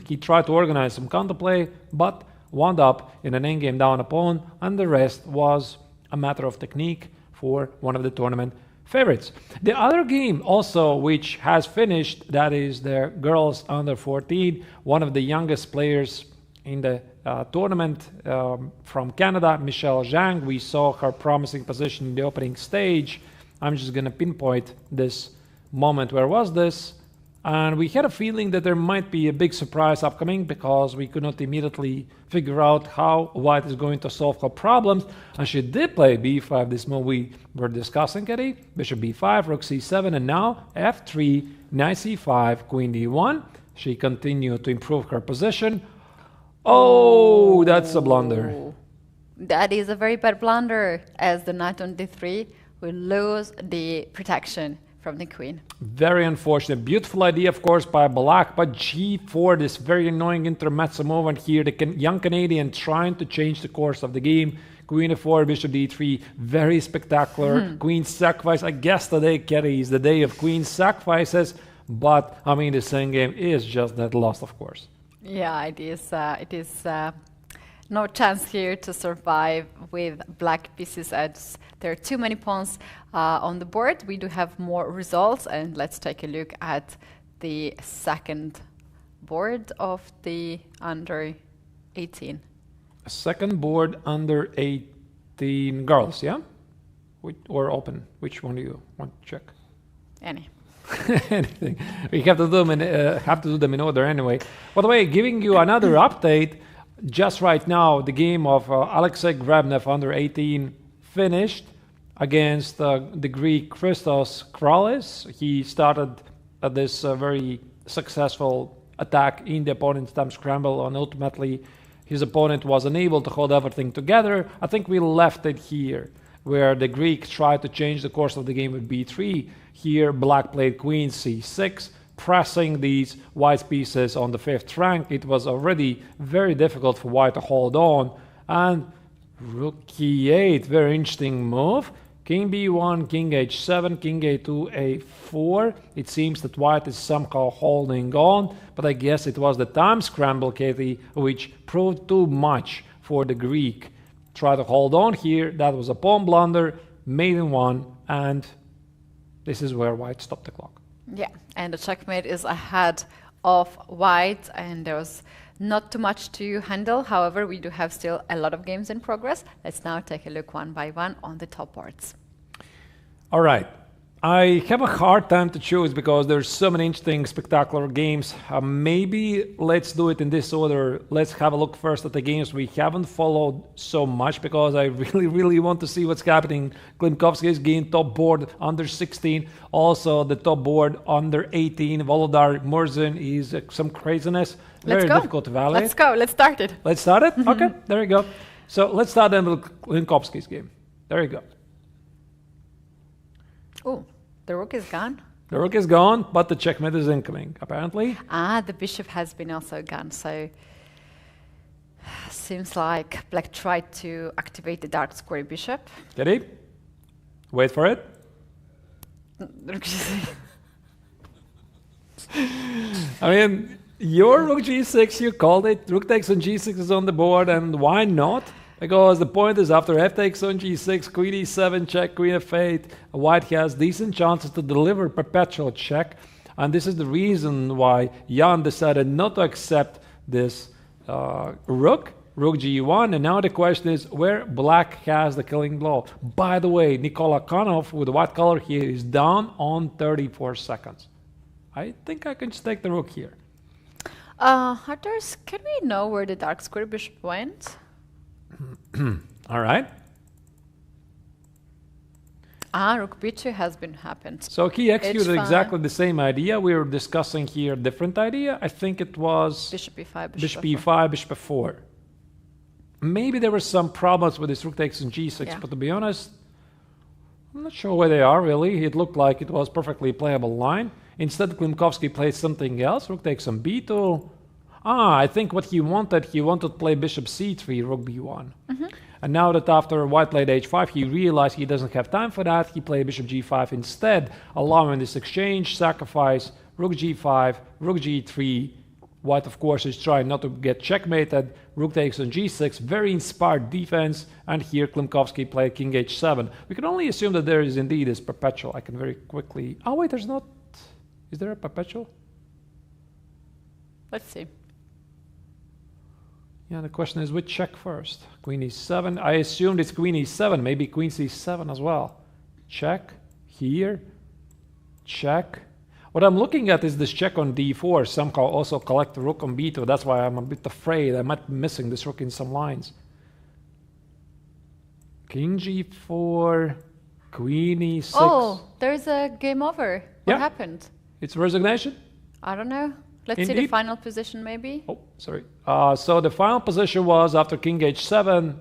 He tried to organize some counterplay, but wound up in an endgame down a pawn, and the rest was a matter of technique for one of the tournament favorites. The other game also which has finished, that is the girls under 14, one of the youngest players in the tournament from Canada, Michelle Zhang. We saw her promising position in the opening stage. I'm just going to pinpoint this moment. Where was this? And we had a feeling that there might be a big surprise upcoming because we could not immediately figure out how White is going to solve her problems. And she did play b5, this move we were discussing, Keti. Bishop b5, rook c7, and now f3, knight c5, queen d1. She continued to improve her position. Oh, that's a blunder. That is a very bad blunder, as the knight on d3 will lose the protection from the queen. Very unfortunate. Beautiful idea, of course, by Balak, but g4, this very annoying intermezzo move, and here the young Canadian trying to change the course of the game. Queen f4, bishop d3, very spectacular. Queen sacrifice. I guess today, Keti, is the day of queen sacrifices, but I mean, the same game is just that lost, of course. Yeah, it is no chance here to survive with black pieces, as there are too many pawns on the board. We do have more results, and let's take a look at the second board of the under 18. Second board under 18 girls, yeah? Or open? Which one do you want to check? Any. Anything. We have to do them in order anyway. By the way, giving you another update, just right now, the game of Alexei Grebnev under 18 finished against the Greek Christos Kralis. He started this very successful attack in the opponent's time scramble, and ultimately his opponent was unable to hold everything together. I think we left it here, where the Greek tried to change the course of the game with b3. Here, black played queen c6, pressing these white pieces on the fifth rank. It was already very difficult for white to hold on. And rook e8, very interesting move. King b1, king h7, king a2, a4. It seems that white is somehow holding on, but I guess it was the time scramble, Keti, which proved too much for the Greek. Try to hold on here. That was a pawn blunder, maiden one, and this is where white stopped the clock. Yeah, and the checkmate is ahead of white, and there was not too much to handle. However, we do have still a lot of games in progress. Let's now take a look one by one on the top boards. All right. I have a hard time to choose because there's so many interesting, spectacular games. Maybe let's do it in this order. Let's have a look first at the games we haven't followed so much because I really want to see what's happening. Klimkovsky's game, top board under 16. Also, the top board under 18. Volodar Murzin is some craziness. Very difficult to evaluate. Let's go. Let's start it. Let's start it? Okay, there you go. So let's start then with Klimkovsky's game. There you go. Oh, the rook is gone. The rook is gone, but the checkmate is incoming, apparently. The bishop has been also gone, so seems like black tried to activate the dark square bishop. Did he? Wait for it. I mean, Your rook g6, you called it. Rook takes on g6 is on the board, and why not? Because the point is after f takes on g6, queen e7, check, queen f8, white has decent chances to deliver perpetual check. And this is the reason why Jan decided not to accept this rook g1. And now the question is where black has the killing blow. By the way, Nikola Konov with the white color here is down on 34 seconds. I think I can just take the rook here. Arturs, can we know where the dark square bishop went? All right. Rook b2 has been happened. So he executed exactly the same idea. We were discussing here a different idea. I think it was bishop e5, bishop e5, bishop f4. Maybe there were some problems with this rook takes on g6, but to be honest, I'm not sure where they are really. It looked like it was perfectly playable line. Instead, Klimkovsky played something else. Rook takes on b2. I think what he wanted to play bishop c3, rook b1. And now that after white played h5, he realized he doesn't have time for that. He played bishop g5 instead, allowing this exchange, sacrifice, rook g5, rook g3. White, of course, is trying not to get checkmated. Rook takes on g6, very inspired defense. And here Klimkovsky played king h7. We can only assume that there is indeed this perpetual. I can very quickly... Oh, wait, there's not... Is there a perpetual? Let's see. Yeah, the question is which check first? Queen e7. I assumed it's queen e7, maybe queen c7 as well. Check here. Check. What I'm looking at is this check on d4. Somehow also collect the rook on b2. That's why I'm a bit afraid I might be missing this rook in some lines. King g4, queen e6. Oh, there's a game over. What happened? It's resignation? I don't know. Let's see the final position, maybe. Oh, sorry. So the final position was after king h7,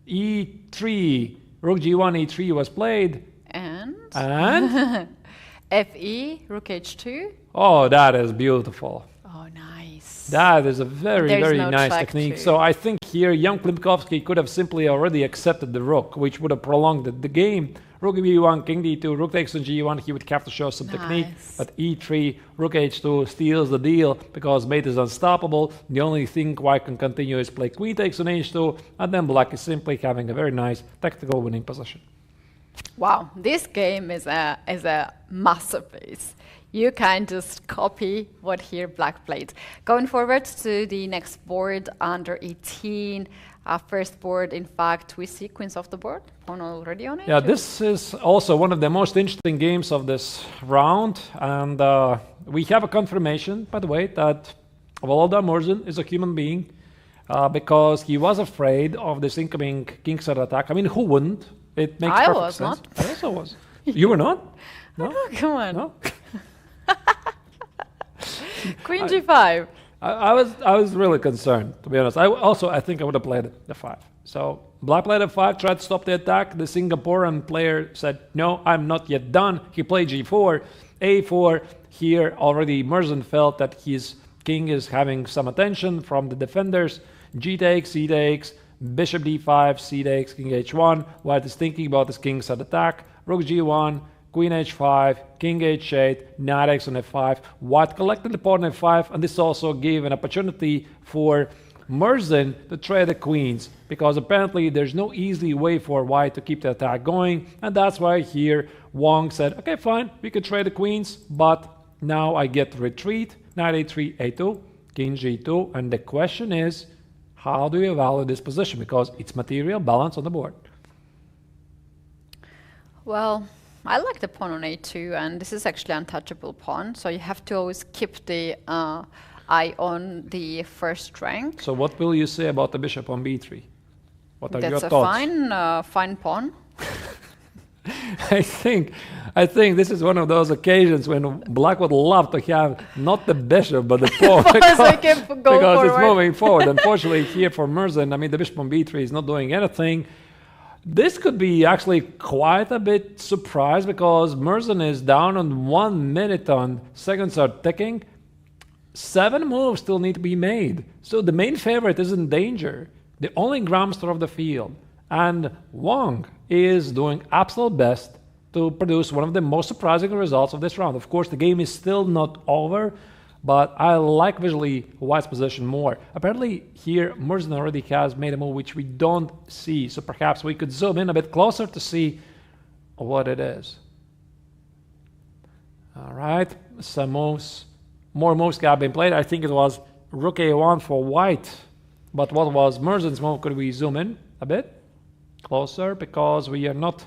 e3, rook g1, e3 was played. And? Fe, rook h2. Oh, that is beautiful. Oh, nice. That is a very, very nice technique. Too. So I think here Jan Klimkovsky could have simply already accepted the rook, which would have prolonged the game. Rook b1, king d2, rook takes on g1, he would have to show some technique. But e3, rook h2 steals the deal because mate is unstoppable. The only thing white can continue is play queen takes on h2, and then black is simply having a very nice tactical winning position. Wow, this game is a masterpiece. You can just copy what here black played. Going forward to the next board, under 18. First board, in fact, we see queens off the board. Pawn already on it. Yeah, this is also one of the most interesting games of this round. And we have a confirmation, by the way, that Volodar Murzin is a human being because he was afraid of this incoming kingside attack. I mean, who wouldn't? It makes perfect sense. Not. I also was. You were not? No? Oh, come on. No? Queen g5. I was really concerned, to be honest. I think I would have played f5. So black played f5, tried to stop the attack. The Singaporean player said, no, I'm not yet done. He played g4, a4. Here already Murzin felt that his king is having some attention from the defenders. G takes, c takes, bishop d5, c takes, king h1. White is thinking about his kingside attack. Rook g1, queen h5, king h8, knight x on f5. White collected the pawn on f5, and this also gave an opportunity for Murzin to trade the queens, because apparently there's no easy way for white to keep the attack going, and that's why here Wang said, okay, fine, we could trade the queens, but now I get to retreat. Knight a3, a2, king g2, and the question is, how do you value this position? Because it's material balance on the board. Well, I like the pawn on a2, and this is actually untouchable pawn, so you have to always keep the eye on the first rank. So what will you say about the bishop on b3? What are your thoughts? That's a fine pawn. I think this is one of those occasions when black would love to have not the bishop but the pawn because it's moving forward. Unfortunately, here for Murzin, I mean, the bishop on b3 is not doing anything. This could be actually quite a bit surprised because Murzin is down on 1 minute on seconds are ticking. 7 moves still need to be made. So the main favorite is in danger. The only grandmaster of the field. And Wang is doing absolute best to produce one of the most surprising results of this round. Of course, the game is still not over. but I like visually white's position more. Apparently here Murzin already has made a move which we don't see, so perhaps we could zoom in a bit closer to see what it is. All right, some moves, more moves have been played. I think it was rook a1 for white, but what was Murzin's move? Could we zoom in a bit closer, because we are not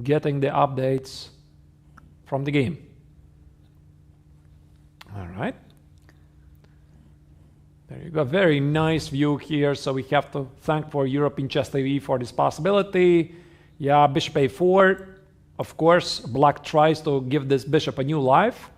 getting the updates from the game. All right. There you go. Very nice view here. So we have to thank for European Chess TV for this possibility. Yeah, bishop a4. Of course, black tries to give this bishop a new life.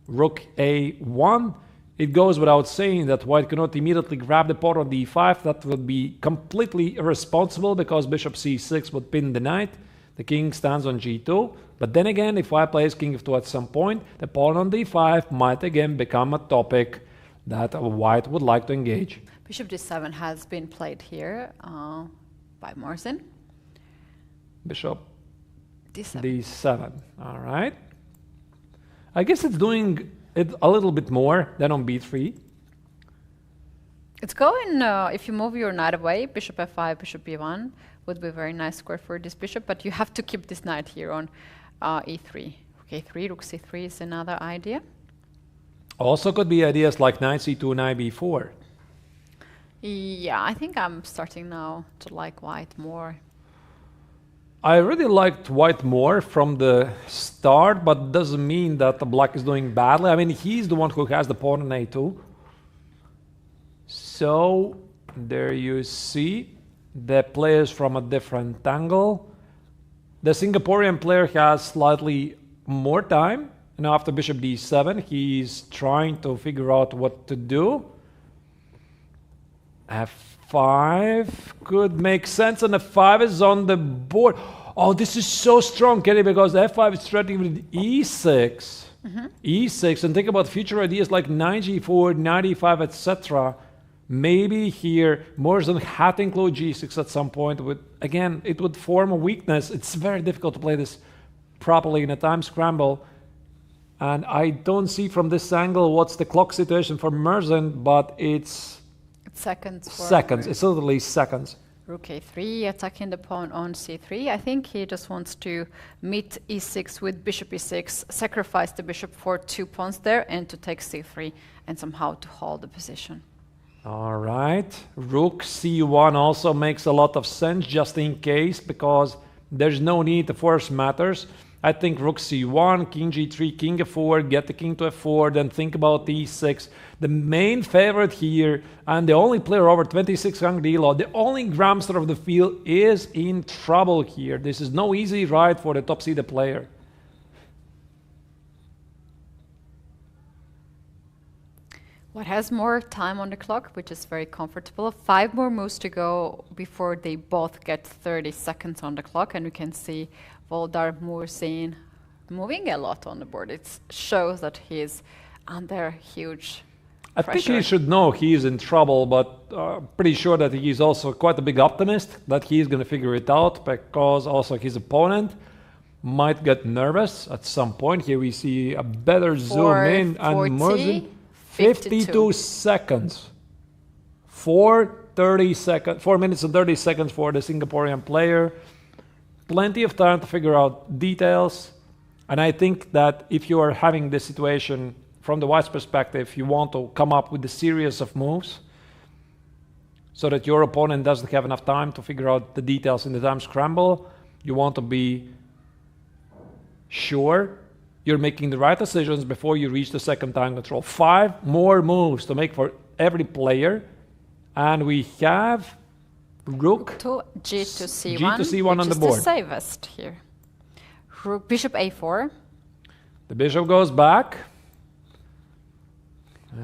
Rook a1. It goes without saying that white cannot immediately grab the pawn on d5. That would be completely irresponsible, because bishop c6 would pin the knight. The king stands on g2. But then again, if white plays king f2 at some point, the pawn on d5 might again become a topic that white would like to engage. Bishop d7 has been played here by Murzin. Bishop d7. d7. All right. I guess it's doing it a little bit more than on b3. It's going, if you move your knight away, bishop f5, bishop b1 would be a very nice square for this bishop, but you have to keep this knight here on e3. Okay, rook c3 is another idea. Also could be ideas like knight c2, knight b4. Yeah, I think I'm starting now to like white more. I really liked white more from the start, but doesn't mean that the black is doing badly. I mean, he's the one who has the pawn on a2. So there you see the players from a different angle. The Singaporean player has slightly more time. And after bishop d7, he's trying to figure out what to do. f5 could make sense, and f5 is on the board. Oh, this is so strong, Keti, because f5 is threatening with e6. E6, and think about future ideas like knight g4, knight e5, etc. Maybe here Murzin had to include g6 at some point. Again, it would form a weakness. It's very difficult to play this properly in a time scramble. And I don't see from this angle what's the clock situation for Murzin, but it's seconds. Seconds. It's literally seconds. Rook a3, attacking the pawn on c3. I think he just wants to meet e6 with bishop e6, sacrifice the bishop for 2 pawns there, and to take c3 and somehow to hold the position. All right. Rook c1 also makes a lot of sense, just in case, because there's no need to force matters. I think rook c1, king g3, king f4, get the king to f4, then think about e6. The main favorite here, and the only player over 2600 elo, the only grandmaster of the field, is in trouble here. This is no easy ride for the top-seeded player. What has more time on the clock, which is very comfortable. 5 more moves to go before they both get 30 seconds on the clock, and we can see Voldar Murzin moving a lot on the board. It shows that he's under huge pressure. I think he should know he's in trouble, but pretty sure that he's also quite a big optimist that he's going to figure it out, because also his opponent might get nervous at some point. Here we see a better zoom in, and Murzin 52 seconds. 4 minutes and 30 seconds for the Singaporean player. Plenty of time to figure out details. And I think that if you are having this situation from the white's perspective, you want to come up with a series of moves so that your opponent doesn't have enough time to figure out the details in the time scramble. You want to be sure you're making the right decisions before you reach the second time control. 5 more moves to make for every player. And we have rook to g to c1, g to c1 on the board. Which is the safest here. Rook, bishop a4. The bishop goes back.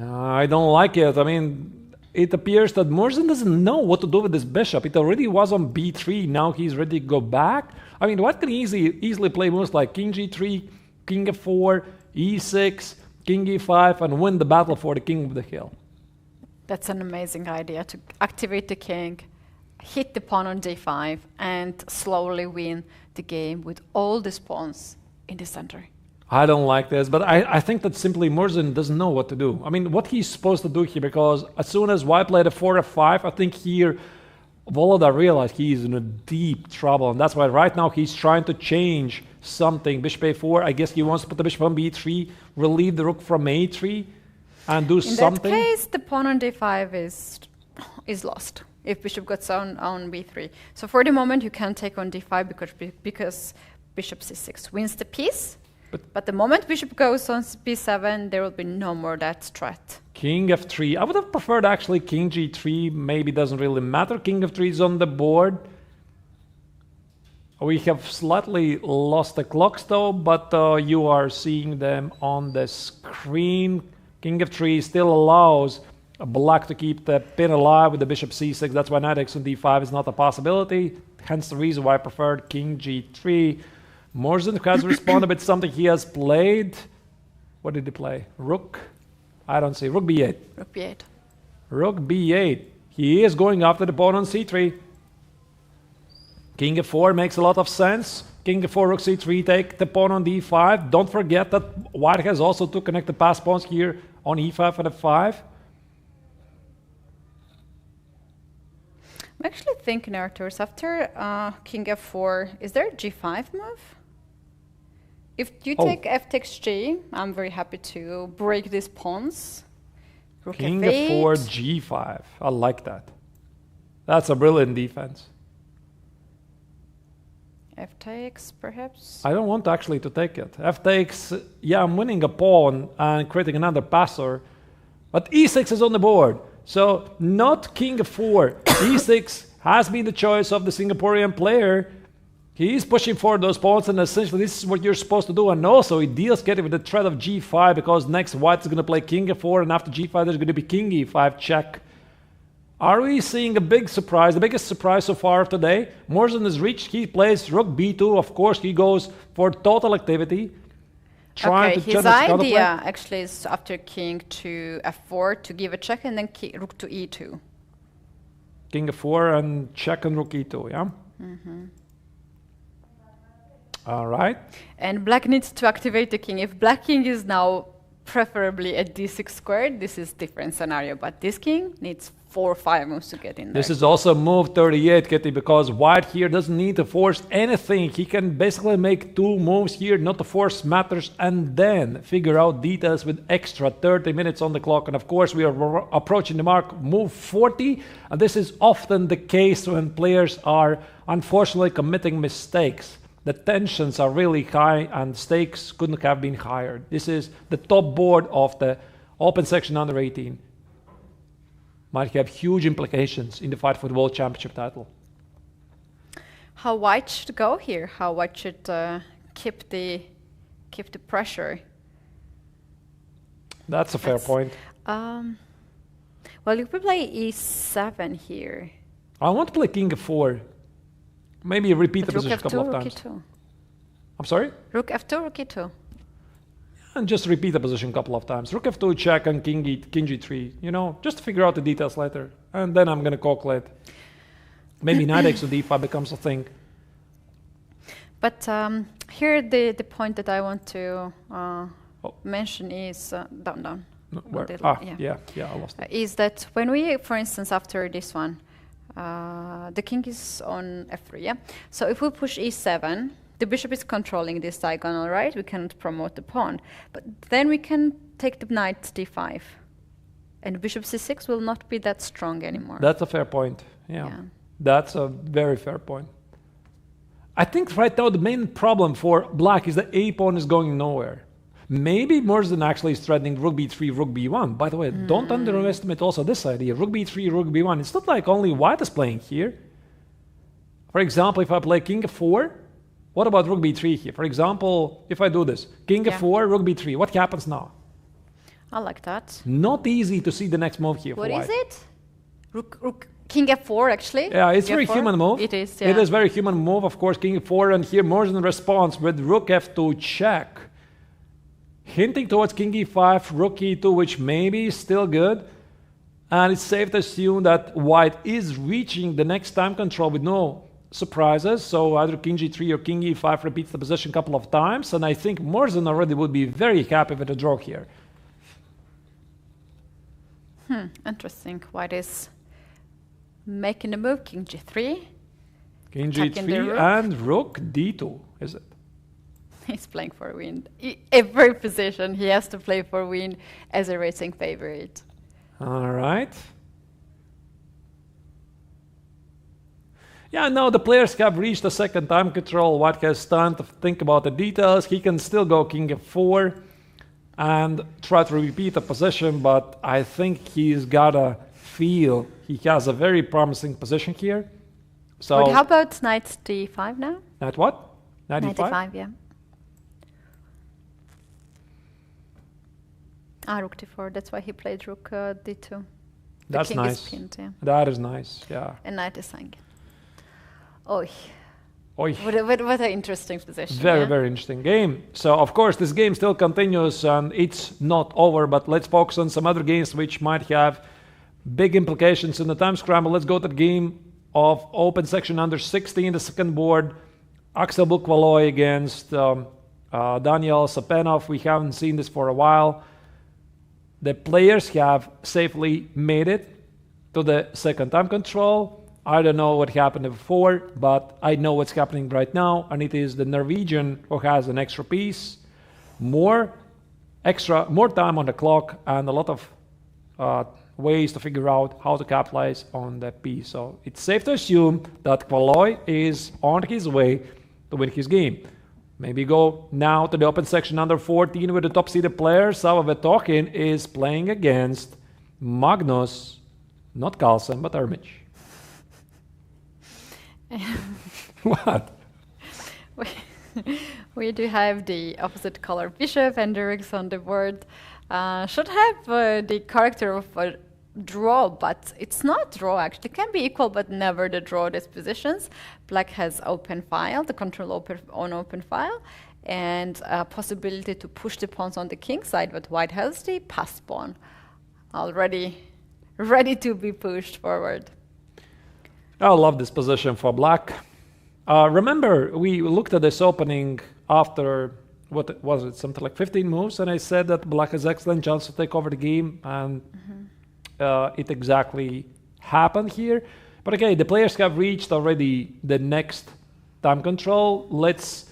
I don't like it. I mean, it appears that Murzin doesn't know what to do with this bishop. It already was on b3. Now he's ready to go back. I mean, white can easily play moves like king g3, king f4, e6, king e5, and win the battle for the king of the hill. That's an amazing idea, to activate the king, hit the pawn on d5, and slowly win the game with all these pawns in the center. I don't like this, but I think that simply Murzin doesn't know what to do. I mean, what he's supposed to do here, because as soon as white played a 4 f5, I think here Volodar realized he's in a deep trouble, and that's why right now he's trying to change something. Bishop a4, I guess he wants to put the bishop on b3, relieve the rook from a3, and do something. In that case, the pawn on d5 is lost if bishop gets on b3. So for the moment, you can take on d5 because bishop c6 wins the piece. But the moment bishop goes on b7, there will be no more that threat. King f3. I would have preferred actually king g3. Maybe doesn't really matter. King f3 is on the board. We have slightly lost the clocks though, but you are seeing them on the screen. King f3 still allows black to keep the pin alive with the bishop c6. That's why knight x on d5 is not a possibility. Hence the reason why I preferred king g3. Murzin has responded with something he has played. What did he play? Rook? I don't see. Rook b8. Rook b8. Rook b8. He is going after the pawn on c3. King f4 makes a lot of sense. King f4, rook c3, take the pawn on d5. Don't forget that white has also to connect the pass pawns here on e5 and f5. I'm actually thinking, Arturs, after king f4, is there a g5 move? If you take f takes g, I'm very happy to break these pawns. Rook King f8. f4, g5. I like that. That's a brilliant defense. F takes, perhaps? I don't want actually to take it. F takes, yeah, I'm winning a pawn and creating another passer. But e6 is on the board. So not king f4. e6 has been the choice of the Singaporean player. He is pushing for those pawns, and essentially this is what you're supposed to do. And also he deals Keti with the threat of g5, because next white is going to play king f4, and after g5 there's going to be king e5 check. Are we seeing a big surprise, the biggest surprise so far of today? Murzin has reached, he plays rook b2, of course he goes for total activity. Okay, his idea actually is after king to f4 to give a check, and then rook to e2. King f4 and check on rook e2, yeah? Mm-hmm. All right. And black needs to activate the king. If black king is now preferably at d6 squared, this is different scenario, but this king needs 4 or 5 moves to get in there. This is also move 38, Keti, because white here doesn't need to force anything. He can basically make 2 moves here, not to force matters, and then figure out details with extra 30 minutes on the clock. And of course, we are approaching the mark, move 40. And this is often the case when players are unfortunately committing mistakes. The tensions are really high and stakes couldn't have been higher. This is the top board of the open section under 18. Might have huge implications in the fight for the World Championship title. How white should go here? How white should keep the pressure? That's a fair point. Well, you could play e7 here. I want to play king f4. Maybe repeat the position a couple of times. Rook e2. I'm sorry? Rook f2, rook e2. And just repeat the position a couple of times. Rook f2 check and king g3, you know, just to figure out the details later. And then I'm going to calculate. Maybe knight x to d5 becomes a thing. But here the point that I want to mention is down. No, where? Yeah, I lost it. Is that when we, for instance, after this one, the king is on f3, yeah? So if we push e7, the bishop is controlling this diagonal, right? We cannot promote the pawn. But then we can take the knight d5. And bishop c6 will not be that strong anymore. That's a fair point, yeah. That's a very fair point. I think right now the main problem for black is that a pawn is going nowhere. Maybe Murzin actually is threatening rook b3, rook b1. By the way, don't underestimate also this idea. Rook b3, rook b1. It's not like only white is playing here. For example, if I play king f4, what about rook b3 here? For example, if I do this, king f4, rook b3, what happens now? I like that. Not easy to see the next move here for white. What is it? Rook, king f4, actually? Yeah, it's a very human move. It is, yeah. It is very human move, of course, king f4, and here Murzin responds with rook f2 check. Hinting towards king e5, rook e2, which maybe is still good. And it's safe to assume that white is reaching the next time control with no surprises. So either king g3 or king e5 repeats the position a couple of times, and I think Morzen already would be very happy with a draw here. Interesting. White is making a move, king g3. King g3 and rook d2, is it? He's playing for win. Every position he has to play for win as a racing favorite. All right. Yeah, now the players have reached the second time control. White has time to think about the details. He can still go king f4 and try to repeat the position, but I think he's gotta feel he has a very promising position here. So But how about knight d5 now? Knight what? Knight Knight e5? d5, yeah. Rook d4, that's why he played rook d2. That's king nice. is pinned, yeah. That is nice, yeah. And knight is hanging. Oh, Oy. what an interesting position. Very, yeah? very interesting game. So, of course, this game still continues and it's not over, but let's focus on some other games which might have big implications in the time scramble. Let's go to the game of open section under 16, the second board. Axel Bukvaloy against Daniel Sapenov. We haven't seen this for a while. The players have safely made it to the second time control. I don't know what happened before, but I know what's happening right now, and it is the Norwegian who has an extra piece, more time on the clock, and a lot of ways to figure out how to capitalize on that piece. So it's safe to assume that Kvaloy is on his way to win his game. Maybe go now to the open section under 14 with the top-seeded player. Sava Vetokin is playing against Magnus, not Carlsen, but Ermich. What? We do have the opposite color bishop and the rooks on the board. Should have the character of a draw, but it's not draw actually. It can be equal, but never the draw dispositions. Black has open file, the control on open file, and a possibility to push the pawns on the king side, but white has the pass pawn already ready to be pushed forward. I love this position for black. Remember, we looked at this opening after, what was it, something like 15 moves, and I said that black has excellent chance to take over the game, and it exactly happened here. But okay, the players have reached already the next time control. Let's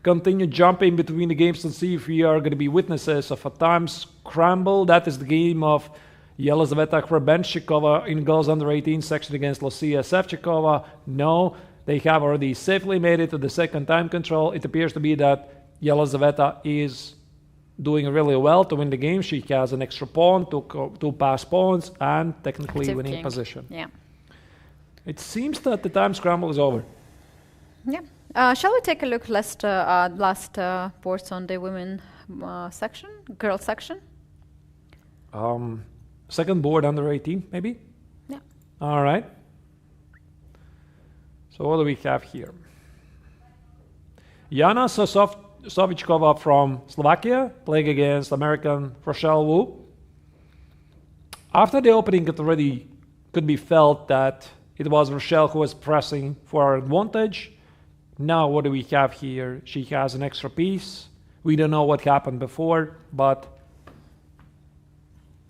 continue jumping between the games and see if we are going to be witnesses of a time scramble. That is the game of Yelizaveta Hrebenshikova in girls under 18 section against Lucia Sevchikova. No, they have already safely made it to the second time control. It appears to be that Yelizaveta is doing really well to win the game. She has an extra pawn, two pass pawns, and technically Active winning king. position. Yeah. It seems that the time scramble is over. Yeah. Shall we take a look last boards on the women section, girls section? Second board under 18, maybe? Yeah. All right. So what do we have here? Jana Sovichkova from Slovakia playing against American Rochelle Wu. After the opening, it already could be felt that it was Rochelle who was pressing for our advantage. Now what do we have here? She has an extra piece. We don't know what happened before, but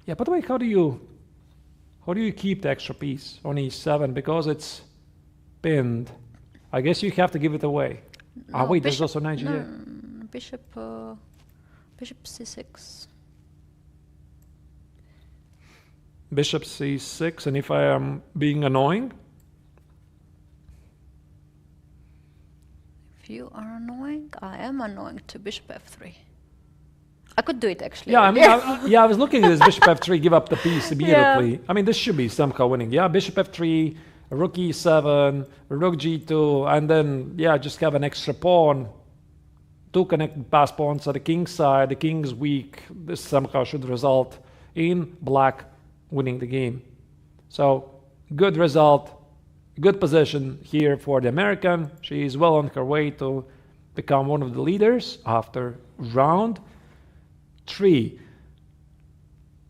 yeah, by the way, how do you keep the extra piece on e7 because it's pinned? I guess you have to give it away. No, Wait, there's also knight no, g8. bishop c6. Bishop c6, and if I am being annoying? If you are annoying, I am annoying to bishop f3. I could do it actually. Yeah, I mean, I was looking at this bishop f3, give up the piece immediately. Yeah. I mean, this should be somehow winning. Yeah, bishop f3, rook e7, rook g2, and then, yeah, just have an extra pawn. Two connected pass pawns at the king's side. The king's weak. This somehow should result in black winning the game. So, good result, good position here for the American. She is well on her way to become one of the leaders after round 3.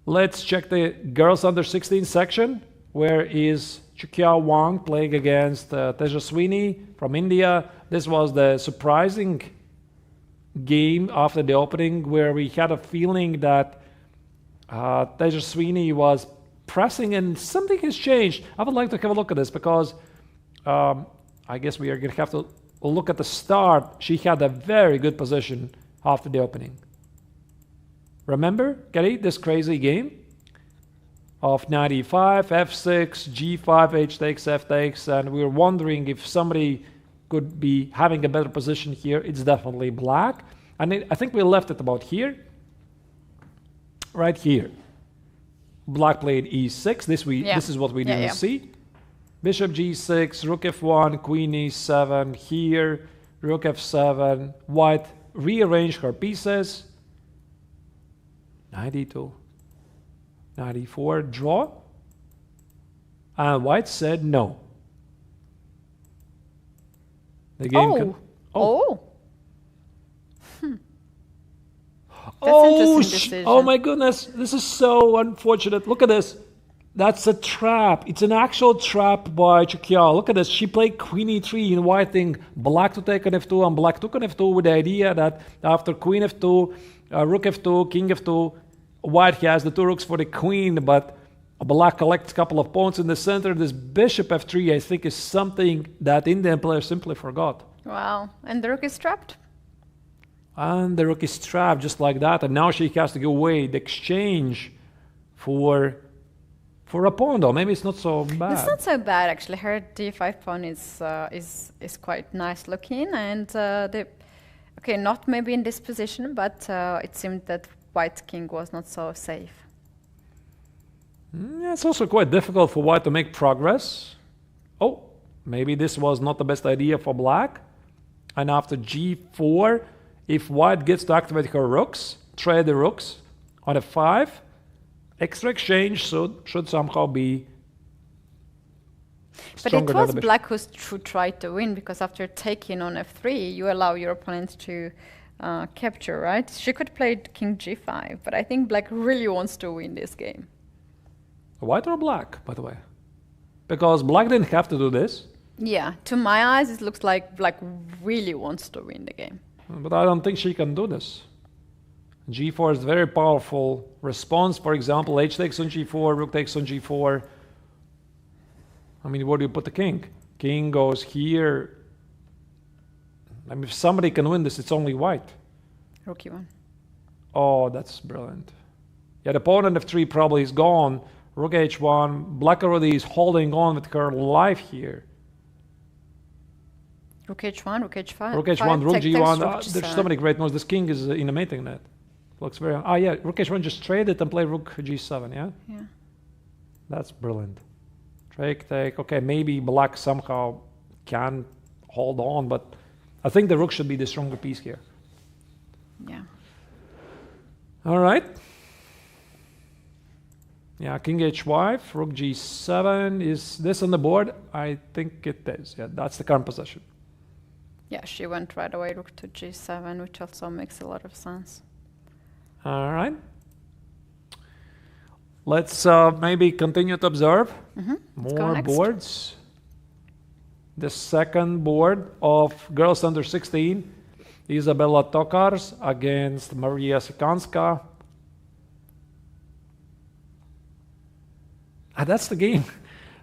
Let's check the girls under 16 section. where is Chukya Wang playing against Tsatsalashvili from India. This was the surprising game after the opening, where we had a feeling that Tsatsalashvili was pressing and something has changed. I would like to have a look at this because I guess we are going to have to look at the start. She had a very good position after the opening. Remember, Keti, this crazy game of knight e5, f6, g5, h takes, f takes, and we were wondering if somebody could be having a better position here. It's definitely black. And I think we left it about here. Right here. Black played e6. This is what we didn't see. Bishop g6, rook f1, queen e7 here, rook f7. White rearranged her pieces. Knight e2. Knight e4, draw. And white said no. The game Oh my goodness, this is so unfortunate. Look at this. That's a trap. It's an actual trap by Chukya. Look at this. She played queen e3 and white thing black to take on f2 and black took on f2 with the idea that after queen f2, rook f2, king f2, white has the two rooks for the queen, but black collects a couple of pawns in the center. This bishop f3, I think, is something that Indian players simply forgot. Wow. And the rook is trapped? And the rook is trapped just like that. And now she has to go away. The exchange for a pawn, though. Maybe it's not so bad. It's not so bad, actually. Her d5 pawn is quite nice looking. And okay, not maybe in this position, but it seemed that white king was not so safe. Yeah, it's also quite difficult for white to make progress. Oh, maybe this was not the best idea for black. And after g4, if white gets to activate her rooks, trade the rooks on f5, extra exchange should somehow be stronger. But it was black who tried to win, because after taking on f3, you allow your opponent to capture, right? She could play king g5, but I think black really wants to win this game. White or black, by the way? Because black didn't have to do this. Yeah, to my eyes, it looks like black really wants to win the game. But I don't think she can do this. g4 is a very powerful response. For example, h takes on g4, rook takes on g4. I mean, where do you put the king? King goes here. I mean, if somebody can win this, it's only white. Rook e1. Oh, that's brilliant. Yeah, the pawn on f3 probably is gone. Rook h1. Black already is holding on with her life here. Rook h1, rook h5. Rook h1, rook g1. Rook There's so many great moves. This king is in a mating net. Looks very... Ah, yeah, rook h1 just trade it and play rook g7, yeah? Yeah. That's brilliant. Take. Okay, maybe black somehow can hold on, but I think the rook should be the stronger piece here. Yeah. All right. Yeah, king h5, rook g7. Is this on the board? I think it is. Yeah, that's the current position. Yeah, she went right away, rook to g7, which also makes a lot of sense. All right. Let's maybe continue to observe more boards. The second board of girls under 16, Isabella Tokars against Maria Sikanska. That's the game.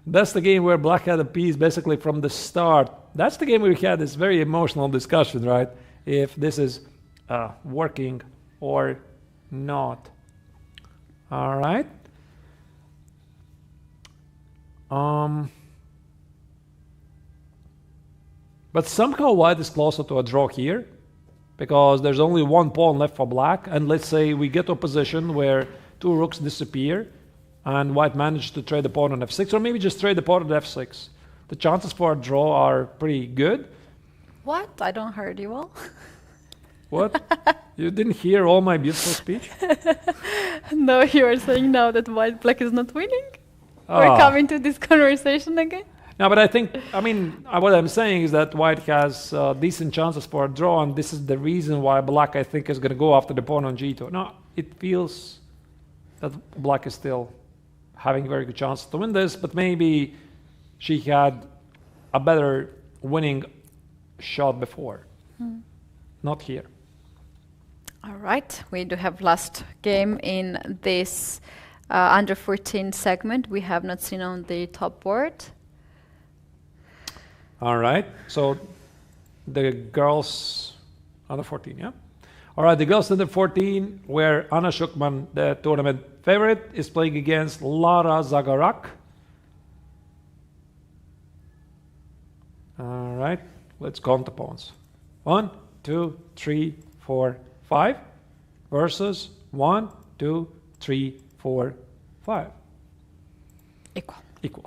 That's the game where black had a piece basically from the start. That's the game where we had this very emotional discussion, right? If this is working or not. All right. But somehow white is closer to a draw here, because there's only one pawn left for black. And let's say we get to a position where two rooks disappear and white managed to trade the pawn on f6, or maybe just trade the pawn on f6. The chances for a draw are pretty good. What? I don't heard you well. What? You didn't hear all my beautiful speech? No, you are saying now that black is not winning? We're coming to this conversation again? No, but I think, what I'm saying is that white has decent chances for a draw, and this is the reason why black, I think, is going to go after the pawn on g2. No, it feels that black is still having a very good chance to win this, but maybe she had a better winning shot before. Not here. All right, we do have last game in this under 14 segment. We have not seen on the top board. All right, so the girls under 14, yeah? All right, the girls under 14, where Anna Shukman, the tournament favorite, is playing against Lara Zagarak. All right, let's count the pawns. 1, 2, 3, 4, 5 versus 1, 2, 3, 4, 5. Equal.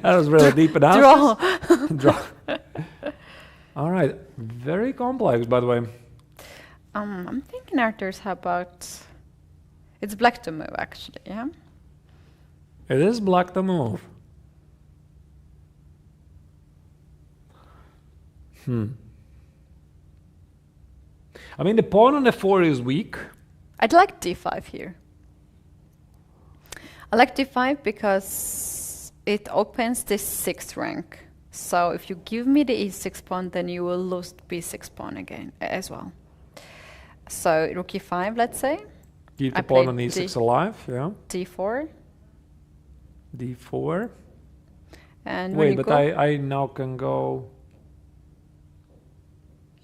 That was really deep analysis. Draw. All right, very complex, by the way. I'm thinking Arturs, how about... It's black to move, actually, yeah? It is black to move. I mean, the pawn on f4 is weak. I'd like d5 here. I like d5 because it opens this 6th rank. So if you give me the e6 pawn, then you will lose b6 pawn again as well. So rook e5, let's say. Keep the pawn on e6 alive, yeah. d4. d4. And wait, but I now can go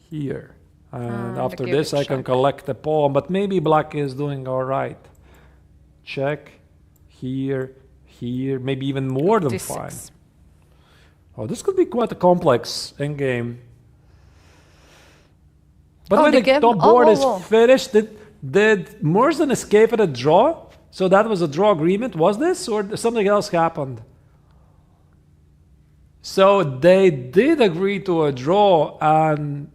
here. And after this I can collect the pawn, but maybe black is doing all right. Check, here, maybe even more than fine. Oh, this could be quite a complex endgame. By the way, the top board is finished. Did Merzen escape at a draw? So that was a draw agreement, was this? Or something else happened? So they did agree to a draw, and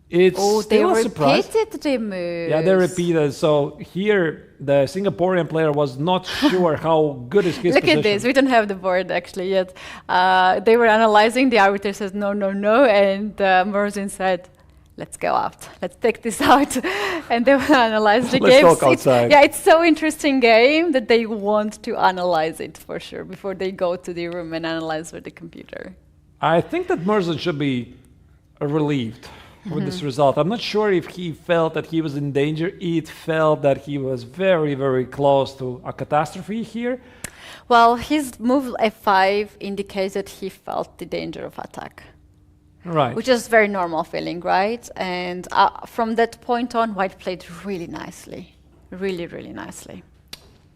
it's still a surprise. They repeated the moves. Yeah, they repeated. So here, the Singaporean player was not sure how good is his Look position. at this. We don't have the board actually yet. They were analyzing. The arbiter says no, no, no, and Merzen said, "Let's go out. Let's take this out." And they will analyze the game. Let's talk outside. Yeah, it's so interesting game that they want to analyze it for sure before they go to the room and analyze with the computer. I think that Merzen should be relieved with this result. I'm not sure if he felt that he was in danger. It felt that he was very, very close to a catastrophe here. Well, his move f5 indicates that he felt the danger of attack. Right. Which is very normal feeling, right? And from that point on, White played really nicely. Really, really nicely.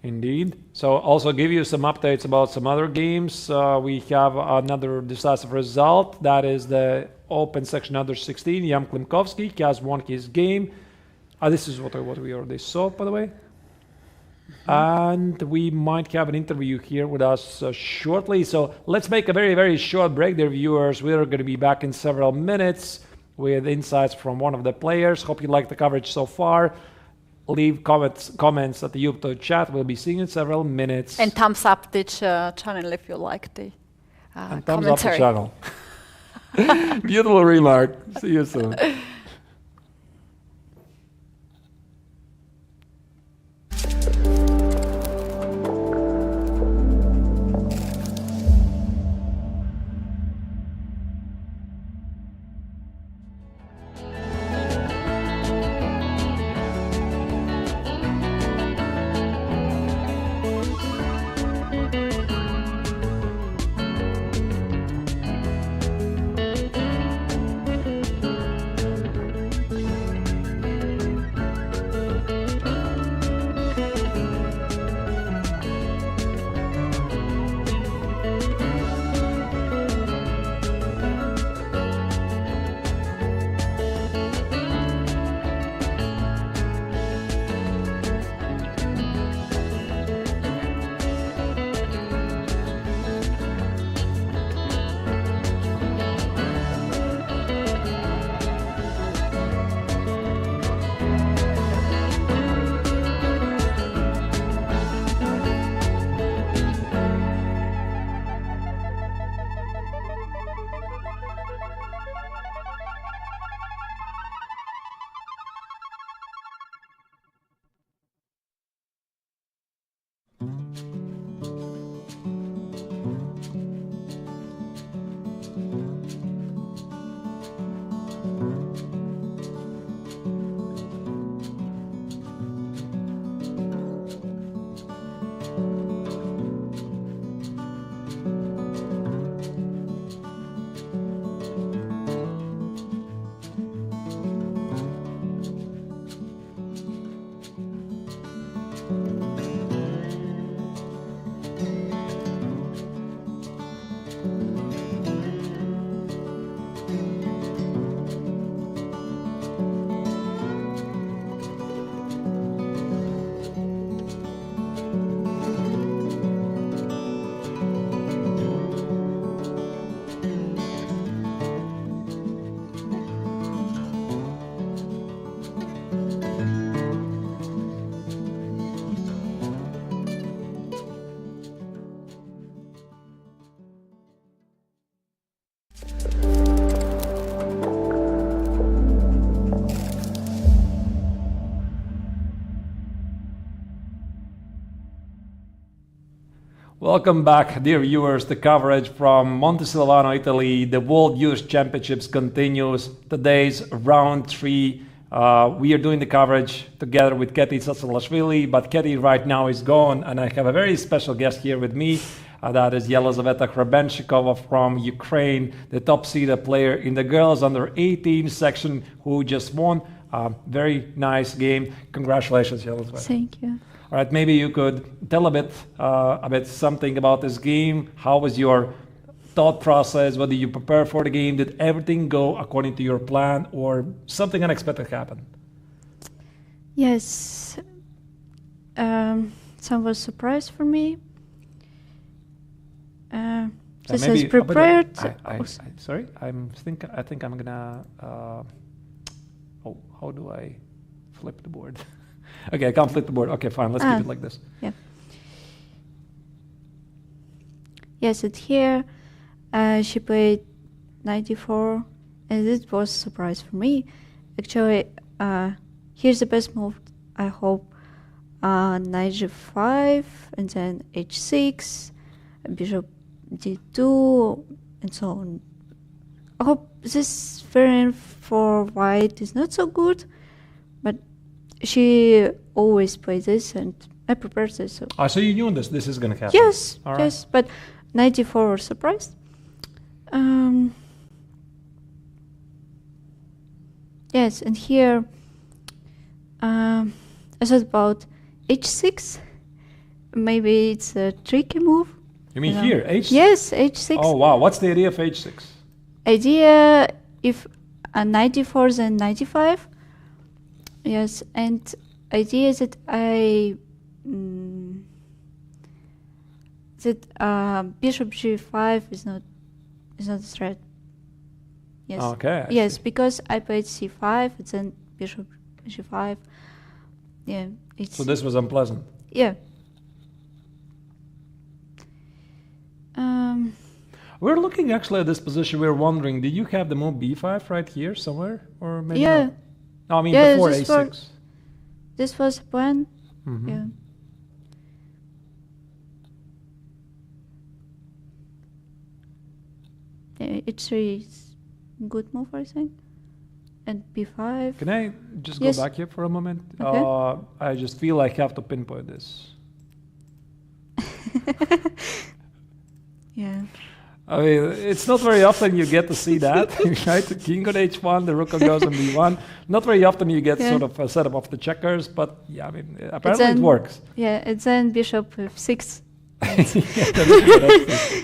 Indeed. So also give you some updates about some other games. We have another decisive result. That is the open section under 16. Jan Klimkovsky has won his game. This is what we already saw, by the way. And we might have an interview here with us shortly. So let's make a very, very short break there, viewers. We're going to be back in several minutes with insights from one of the players. Hope you like the coverage so far. Leave comments at the YouTube chat. We'll be seeing you in several minutes. And thumbs up the channel if you like the and thumbs up the channel. Beautiful remark. See you soon. Welcome back, dear viewers, to coverage from Montesilvano, Italy. The World Youth Championships continues. Today's round 3. We are doing the coverage together with Keti Tsatsalashvili, but Keti right now is gone, and I have a very special guest here with me. That is Yelizaveta Hrabenshikova from Ukraine, the top-seeded player in the girls under 18 section who just won. Very nice game. Congratulations, Yelizaveta. Thank you. All right, maybe you could tell a bit something about this game. How was your thought process? What did you prepare for the game? Did everything go according to your plan, or something unexpected happened? Yes, some was surprise for me. This is prepared. Sorry, I think I'm gonna. How do I flip the board? Okay, I can't flip the board. Okay, fine. Let's keep it like this. Yeah. Yes, and here she played 94, and it was a surprise for me. Actually, here's the best move. I hope knight g5, and then h6, bishop d2, and so on. I hope this variant for white is not so good, but she always plays this, and I prepared this. So you knew this is going to happen? Yes, all yes, right. But 94 was surprised. Yes, and here I thought about h6. Maybe it's a tricky move. You mean here, h6? Yes, h6. Oh wow, what's the idea of h6? Idea if 94 then 95. Yes, and idea that bishop g5 is not a threat. Yes. Okay. Yes, because I played c5, and then bishop g5. Yeah. So this was unpleasant. Yeah. We're looking actually at this position. We're wondering, did you have the move b5 right here somewhere, or maybe yeah. not? No, I mean before a6. This was a plan. Mm-hmm. Yeah. h3 is a good move, I think. And b5. Can I just yes. go back here for a moment? Okay. I just feel like I have to pinpoint this. Yeah. I mean, it's not very often you get to see that, right? The king on h1, the rook goes on b1. Not very often you get sort of a setup of the checkers, but yeah, I mean, apparently it works. Yeah, it's then bishop f6.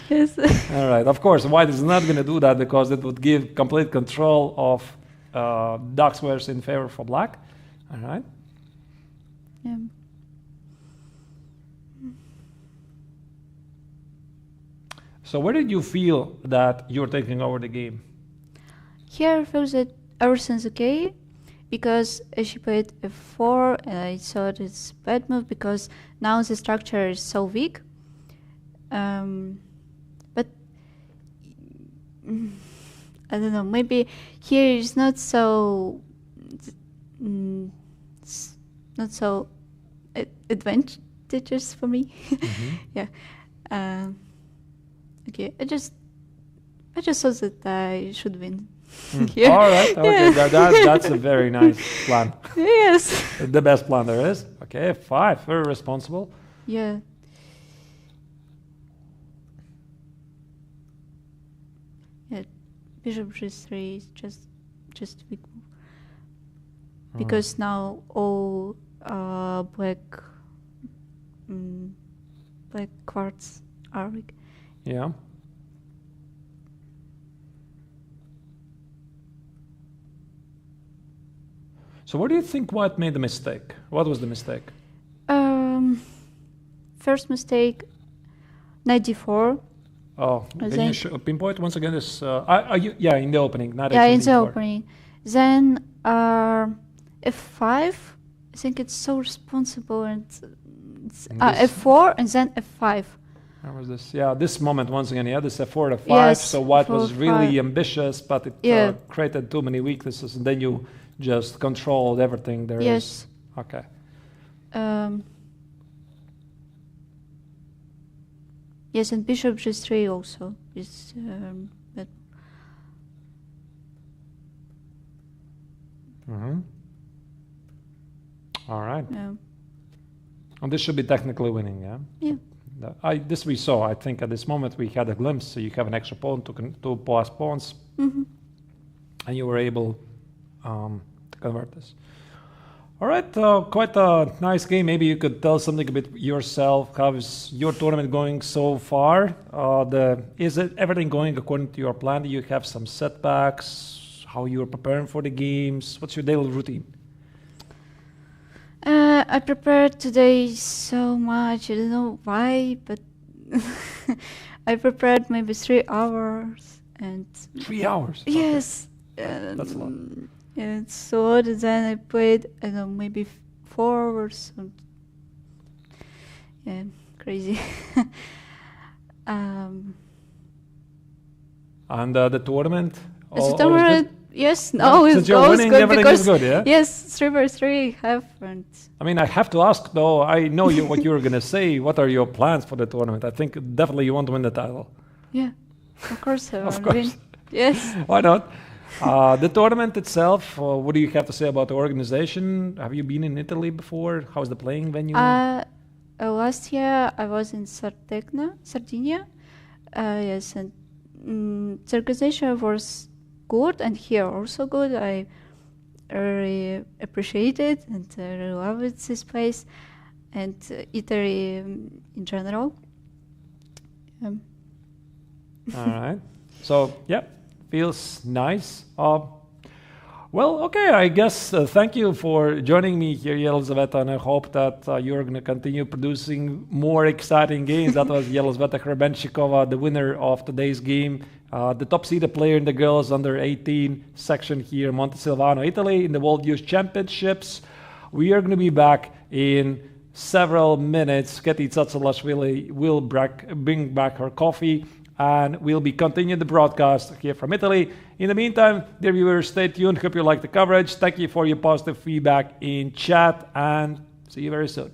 Yes. All right. Of course, white is not going to do that because it would give complete control of dark squares in favor for black. All right. Yeah. So where did you feel that you were taking over the game? Here I feel that everything's okay, because she played f4, and I thought it's a bad move because now the structure is so weak. But I don't know, maybe here is not so advantageous for me. Mm-hmm. Yeah. Okay, I just thought that I should win. Yeah. All right, okay, that's a very nice plan. Yes. The best plan there is. Okay, 5, very responsible. Yeah. Yeah, bishop g3 is just weak move. Because now all black cards are weak. Yeah. So where do you think white made the mistake? What was the mistake? First mistake, knight d4. Oh, can you pinpoint once again this? In the opening, not yeah, in the opening. Then f5. I think it's so responsible, and it's, f4 and then f5. Where was this? Yeah, this moment once again. Yeah, this f4 to f5. Yes, so white was really ambitious, but it created too many weaknesses, and then you just controlled everything there is. Yes. Okay. Yes, and bishop g3 also is but All right. yeah. And this should be technically winning, yeah? Yeah. This we saw. I think at this moment we had a glimpse. So you have an extra pawn to pass pawns, and you were able to convert this. All right, quite a nice game. Maybe you could tell something a bit yourself. How is your tournament going so far? Is it everything going according to your plan? Do you have some setbacks? How you're preparing for the games? What's your daily routine? I prepared today so much. I don't know why, but I prepared maybe 3 hours and 3 hours? yes. That's a lot. Yeah, so then I played, I don't know, maybe 4 or something. Yeah, crazy. And the tournament? The tournament, yes, no, Since it you're goes winning, good everything because is good, yeah? yes, 3x3 have and I mean, I have to ask though. I know what you're gonna say. What are your plans for the tournament? I think definitely you want to win the title. yeah, of course I Of want to course. win. Yes. Why not? The tournament itself, what do you have to say about the organization? Have you been in Italy before? How's the playing venue? Last year I was in Sardinia. Yes, and the organization was good, and here also good. I really appreciate it, and I really love this place, and Italy in general. All right. So, yeah, feels nice. Well, okay, I guess thank you for joining me here, Yelizaveta, and I hope that you're going to continue producing more exciting games. That was Yelizaveta Hrebenshikova, the winner of today's game, the top-seeded player in the girls under 18 section here in Montesilvano, Italy, in the World Youth Championships. We are going to be back in several minutes. Keti Tsatsalashvili will bring back her coffee, and we'll be continuing the broadcast here from Italy. In the meantime, dear viewers, stay tuned. Hope you like the coverage. Thank you for your positive feedback in chat, and see you very soon.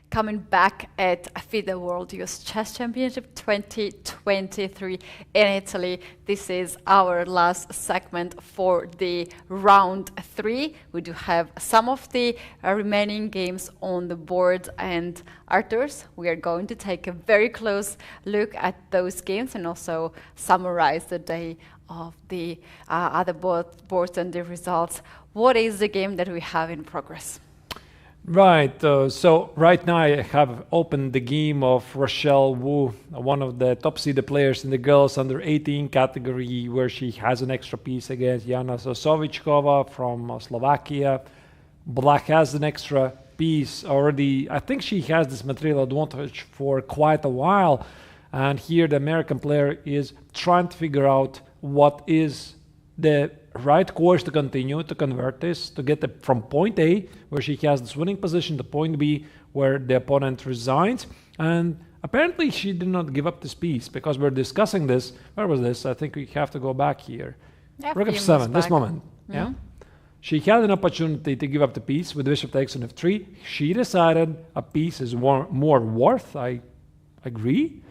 coming back at FIDE World Youth Chess Championship 2023 in Italy. This is our last segment for the round 3. We do have some of the remaining games on the board, and Arturs, we are going to take a very close look at those games and also summarize the day of the other boards and the results. What is the game that we have in progress? Right, so right now I have opened the game of Rochelle Wu, one of the top seeded players in the girls under 18 category, where she has an extra piece against Jana Sosovichkova from Slovakia. Black has an extra piece already. I think she has this material advantage for quite a while, and here the American player is trying to figure out what is the right course to continue to convert this, to get it from point A, where she has this winning position, to point B, where the opponent resigns. And apparently she did not give up this piece, because we're discussing this. Where was this? I think we have to go back here. Yeah, Rook f7, this moment. Yeah. She had an opportunity to give up the piece with bishop takes on f3. She decided a piece is more worth. I agree.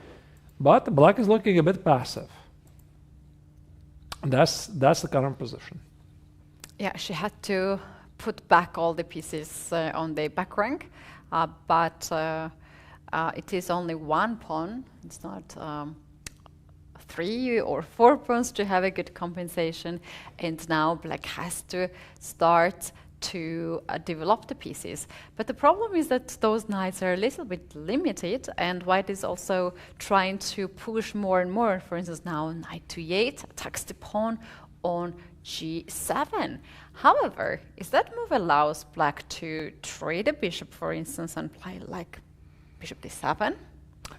But black is looking a bit passive. That's the current position. Yeah, she had to put back all the pieces on the back rank, but it is only one pawn. It's not 3 or 4 pawns to have a good compensation, and now black has to start to develop the pieces. But the problem is that those knights are a little bit limited, and white is also trying to push more and more. For instance, now knight to e8 attacks the pawn on g7. However, if that move allows black to trade a bishop, for instance, and play like bishop d7.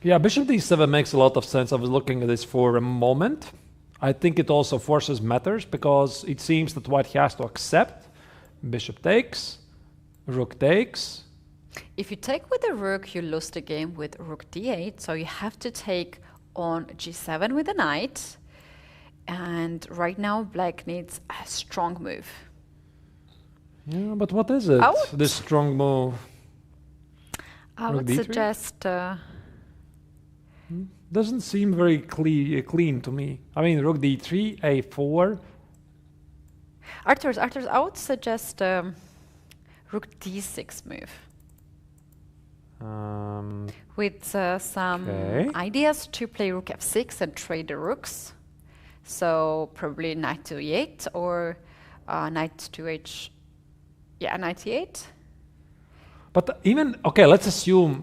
Yeah, bishop d7 makes a lot of sense. I was looking at this for a moment. I think it also forces matters, because it seems that white has to accept bishop takes, rook takes. If you take with the rook, you lose the game with rook d8, so you have to take on g7 with the knight. And right now, black needs a strong move. Yeah, but what is it, this strong move? I would suggest... Doesn't seem very clean to me. I mean, rook d3, a4. Arturs, I would suggest rook d6 move. With some ideas to play rook f6 and trade the rooks. So probably knight to e8 or knight to h... Yeah, knight e8. But even, okay, let's assume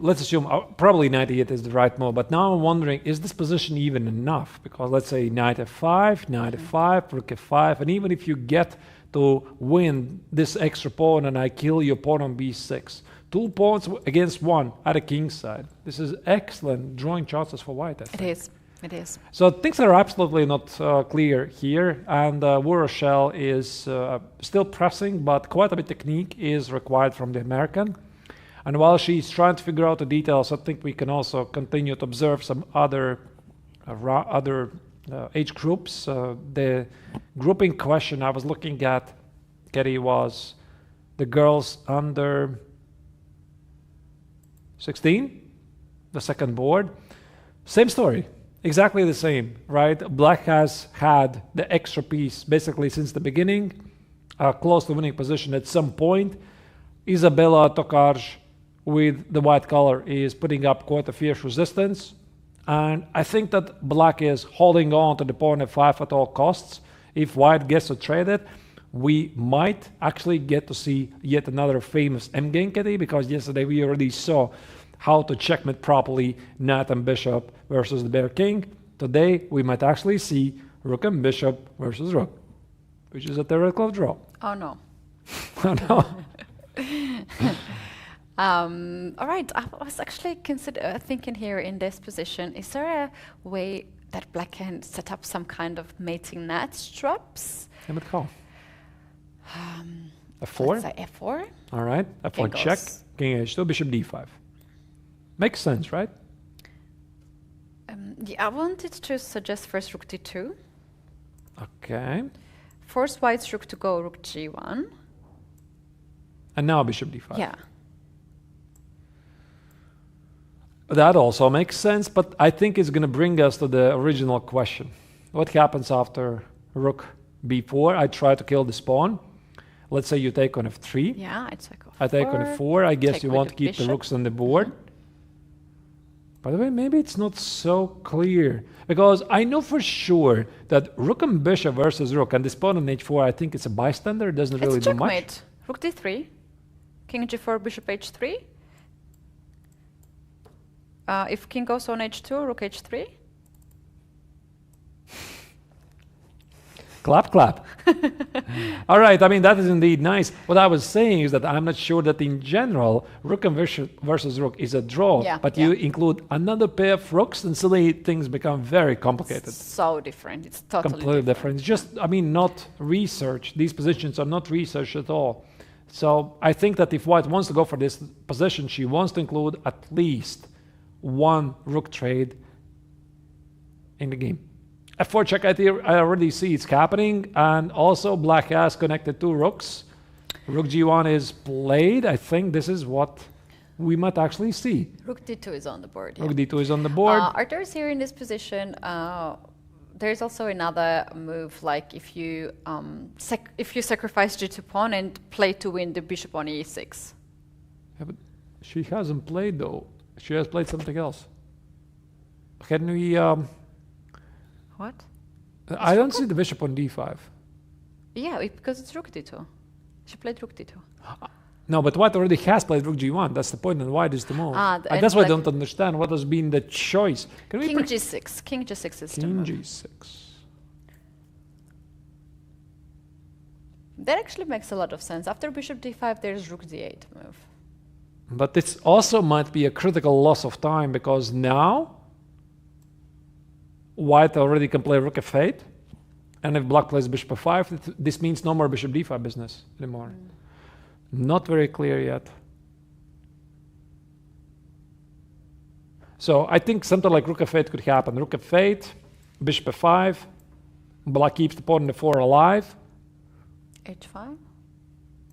probably knight e8 is the right move, but now I'm wondering, is this position even enough? Because let's say knight f5, knight f5, rook f5, and even if you get to win this extra pawn and I kill your pawn on b6, 2 pawns against 1 at a king's side. This is excellent drawing chances for white, I think. It is. So things are absolutely not clear here, and Wu Rochelle is still pressing, but quite a bit of technique is required from the American. And while she's trying to figure out the details, I think we can also continue to observe some other age groups. The grouping question I was looking at, Keti, was the girls under 16, the second board. Same story, exactly the same, right? Black has had the extra piece basically since the beginning, close to winning position at some point. Isabella Tokarz with the white color is putting up quite a fierce resistance, and I think that black is holding on to the pawn f5 at all costs. If white gets to trade it, we might actually get to see yet another famous endgame, Keti, because yesterday we already saw how to checkmate properly knight and bishop versus the bare king. Today we might actually see rook and bishop versus rook, which is a theoretical draw. Oh no. Oh no. All right, I was actually thinking here in this position, is there a way that black can set up some kind of mating net straps? Yeah, but how? F4? Let's say F4. All right, F1 check, king h2, bishop d5. Makes sense, right? Yeah, I wanted to suggest first rook d2. Okay. Force white's rook to go rook g1. And now bishop d5. Yeah. That also makes sense, but I think it's going to bring us to the original question. What happens after rook b4? I try to kill this pawn. Let's say you take on f3. Yeah, I take off. I take on f4. I guess Take you with want the to keep the bishop. rooks on the board. By the way, maybe it's not so clear, because I know for sure that rook and bishop versus rook, and this pawn on h4, I think it's a bystander. It doesn't really It's do much. checkmate. Rook d3, king g4, bishop h3. If king goes on h2, rook h3. Clap, clap. All right, I mean, that is indeed nice. What I was saying is that I'm not sure that in general, rook and bishop versus rook is a draw, Yeah, but yeah. you include another pair of rooks and suddenly things become very complicated. So different. It's totally Completely different. It's just, I mean, not research. These positions are not researched at all. So I think that if white wants to go for this position, she wants to include at least one rook trade in the game. F4 check, I already see it's happening, and also black has connected two rooks. Rook g1 is played. I think this is what we might actually see. Rook d2 is on the board. Yeah. Rook d2 is on the board. Arturs here in this position. There's also another move, like if you sacrifice g2 pawn and play to win the bishop on e6. Yeah, but she hasn't played though. She has played something else. Can we? What? I don't see the bishop on d5. Yeah, because it's rook d2. She played rook d2. No, but white already has played rook g1. That's the point, and white is the move. And That's why I black- don't understand what has been the choice. Can we King g6. King g6 is the King move. g6. That actually makes a lot of sense. After bishop d5, there's rook d8 move. But this also might be a critical loss of time, because now white already can play rook f8, and if black plays bishop f5, this means no more bishop d5 business anymore. Not very clear yet. So I think something like rook f8 could happen. Rook f8, bishop f5, black keeps the pawn in the 4 alive. h5?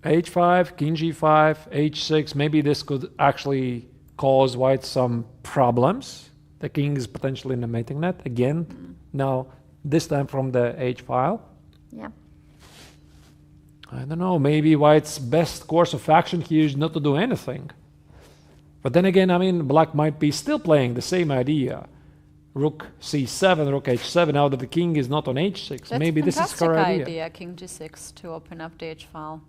h5, king g5, h6. Maybe this could actually cause white some problems. The king is potentially in the mating net again. Now, this time from the h file. Yeah. I don't know, maybe white's best course of action here is not to do anything. But then again, I mean, black might be still playing the same idea. Rook c7, rook h7, now that the king is not on h6. That's Maybe a this is fantastic her idea. king g6 to open up the h file.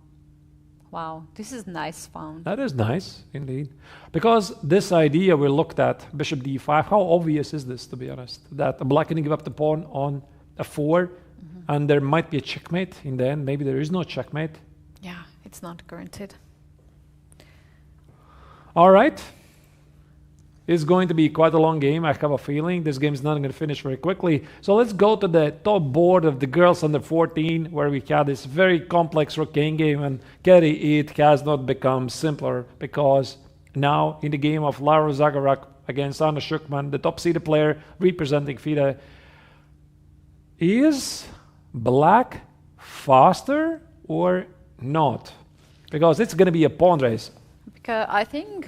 Wow, this is nice found. That is nice, indeed. Because this idea we looked at, bishop d5, how obvious is this, to be honest? That black can give up the pawn on f4, and there might be a checkmate in the end. Maybe there is no checkmate. Yeah, it's not guaranteed. All right. It's going to be quite a long game. I have a feeling this game is not going to finish very quickly. So let's go to the top board of the girls under 14, where we had this very complex rook king game. And Keti, it has not become simpler, because now in the game of Lara Zagarak against Anna Shukman, the top seeded player representing FIDE, is black faster or not? Because it's going to be a pawn race. Because I think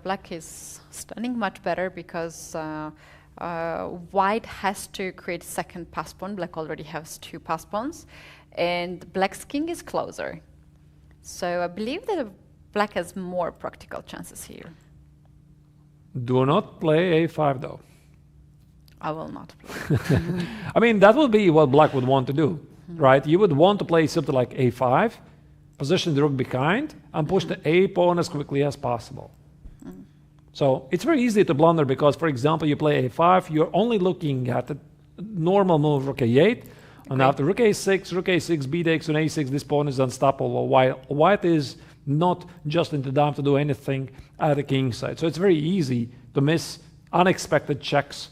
black is standing much better, because white has to create second pass pawn. Black already has 2 pass pawns, and black's king is closer. So I believe that black has more practical chances here. Do not play a5 though. I will not play. I mean, that would be what black would want to do, right? You would want to play something like a5, position the rook behind, and push the a pawn as quickly as possible. So it's very easy to blunder, because, for example, you play a5, you're only looking at the normal move rook a8, and after rook a6, b takes on a6, this pawn is unstoppable, while white is not just in the time to do anything at the king side. So it's very easy to miss unexpected checks.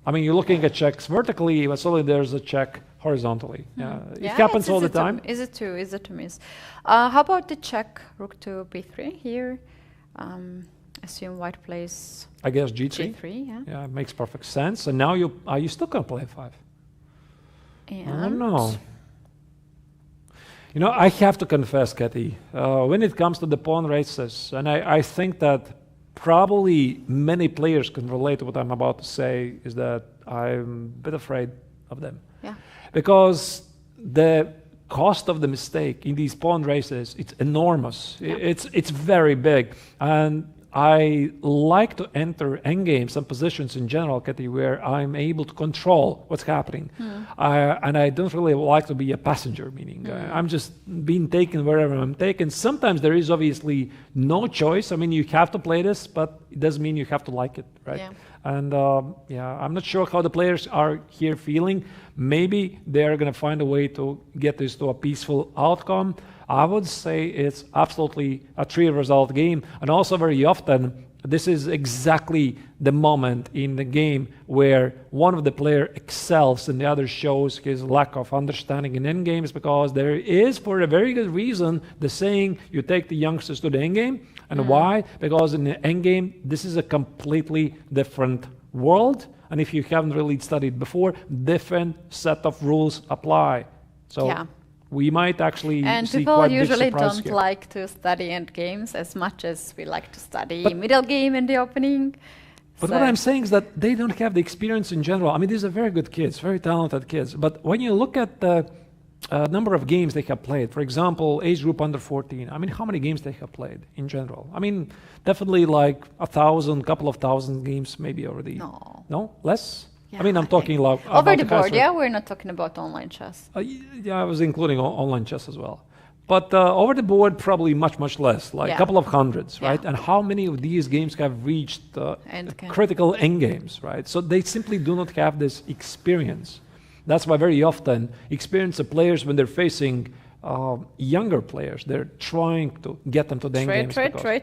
I mean, you're looking at checks vertically, but suddenly there's a check horizontally. It happens all the time. Easy to miss. How about the check rook to b3 here? Assume white plays I guess g3. g3, yeah. Yeah, it makes perfect sense. And now are you still gonna play a5? And I don't know. You know, I have to confess, Keti, when it comes to the pawn races, and I think that probably many players can relate to what I'm about to say, is that I'm a bit afraid of them. Yeah. Because the cost of the mistake in these pawn races, it's enormous. Yeah. It's very big. And I like to enter endgames and positions in general, Keti, where I'm able to control what's happening. And I don't really like to be a passenger, meaning I'm just being taken wherever I'm taken. Sometimes there is obviously no choice. I mean, you have to play this, but it doesn't mean you have to like it, right? Yeah. And I'm not sure how the players are here feeling. Maybe they're going to find a way to get this to a peaceful outcome. I would say it's absolutely a 3-result game. And also very often, this is exactly the moment in the game where one of the player excels and the other shows his lack of understanding in endgames, because there is, for a very good reason, the saying, you take the youngsters to the endgame. And why? Because in the endgame, this is a completely different world. And if you haven't really studied before, different set of rules apply. So we might actually and see people quite usually big surprise don't here. like to study end games as much as we like to study middle game in the opening. But what I'm saying is that they don't have the experience in general. I mean, these are very good kids, very talented kids. But when you look at the number of games they have played, for example, age group under 14, I mean, how many games they have played in general? I mean, definitely like 1,000, couple of thousand games maybe already. No. No? Less? Yeah, I mean, I'm talking like over about the board, casual- yeah? We're not talking about online chess. Yeah, I was including online chess as well. But over the board, probably much, much less, like a couple of hundreds, right? And how many of these games have reached critical endgames, right? So they simply do not have this experience. That's why very often experienced players, when they're facing younger players, they're trying to get them to the endgames.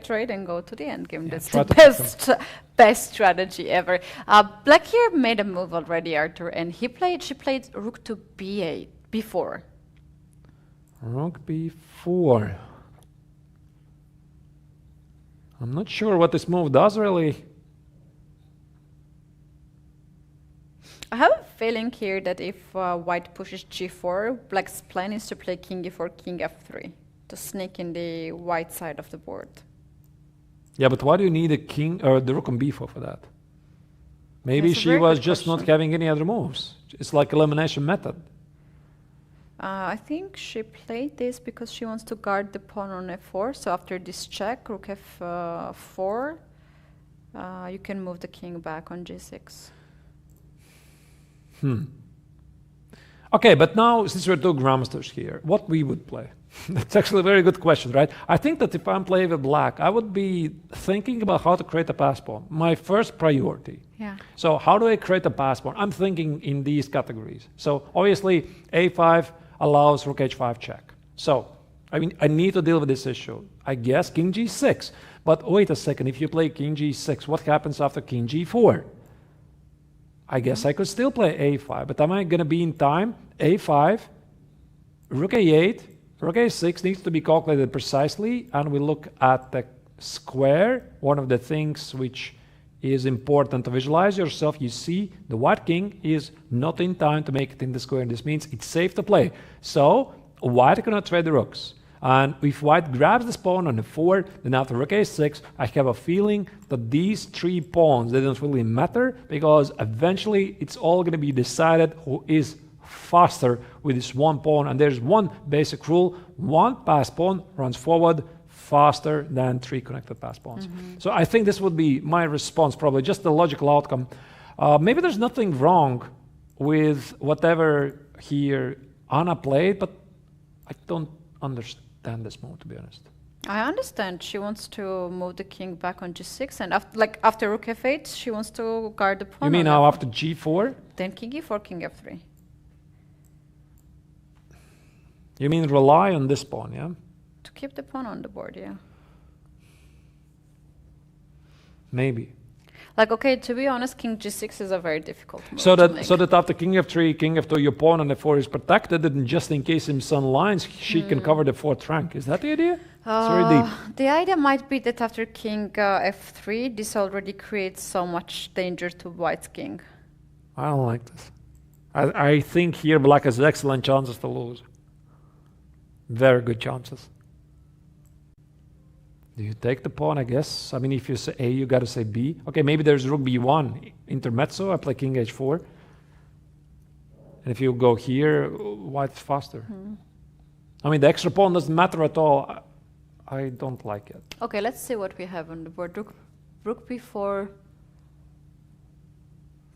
Trade, and go to the endgame. That's the best strategy ever. Black here made a move already, Artur, and she played rook to b8 before. Rook b4. I'm not sure what this move does really. I have a feeling here that if white pushes g4, black's plan is to play king e4, king f3 to sneak in the white side of the board. Yeah, but why do you need a king or the rook on b4 for that? Maybe she was just not having any other moves. It's like elimination method. I think she played this because she wants to guard the pawn on f4. So after this check, rook f4, you can move the king back on g6. Okay, but now, since we're two grandmasters here, what we would play? That's actually a very good question, right? I think that if I'm playing with black, I would be thinking about how to create a pass pawn. My first priority. Yeah. So how do I create a pass pawn? I'm thinking in these categories. So obviously, a5 allows rook h5 check. So, I mean, I need to deal with this issue. I guess king g6. But wait a second, if you play king g6, what happens after king g4? I guess I could still play a5, but am I going to be in time? a5, rook a8, rook a6 needs to be calculated precisely, and we look at the square. One of the things which is important to visualize yourself, you see the white king is not in time to make it in the square. This means it's safe to play. So white cannot trade the rooks. And if white grabs this pawn on the 4, then after rook a6, I have a feeling that these 3 pawns, they don't really matter, because eventually it's all going to be decided who is faster with this one pawn. And there's one basic rule: one pass pawn runs forward faster than 3 connected pass pawns. So I think this would be my response, probably just the logical outcome. Maybe there's nothing wrong with whatever here Anna played, but I don't understand this move, to be honest. I understand. She wants to move the king back on g6, and after rook f8, she wants to guard the pawn. You mean now after g4? Then king e4, king f3. You mean rely on this pawn, yeah? To keep the pawn on the board, yeah. Maybe. Like, okay, to be honest, king g6 is a very difficult move so to make. that after king f3, king f2, your pawn on f4 is protected, and just in case him son lines, she can cover the 4th rank. Is that the idea? It's very deep. The idea might be that after king f3, this already creates so much danger to white's king. I don't like this. I think here black has excellent chances to lose. Very good chances. Do you take the pawn, I guess? I mean, if you say A, you got to say B. Okay, maybe there's rook B1, intermezzo. I play king H4. And if you go here, white's faster. I mean, the extra pawn doesn't matter at all. I don't like it. Okay, let's see what we have on the board. Rook B4,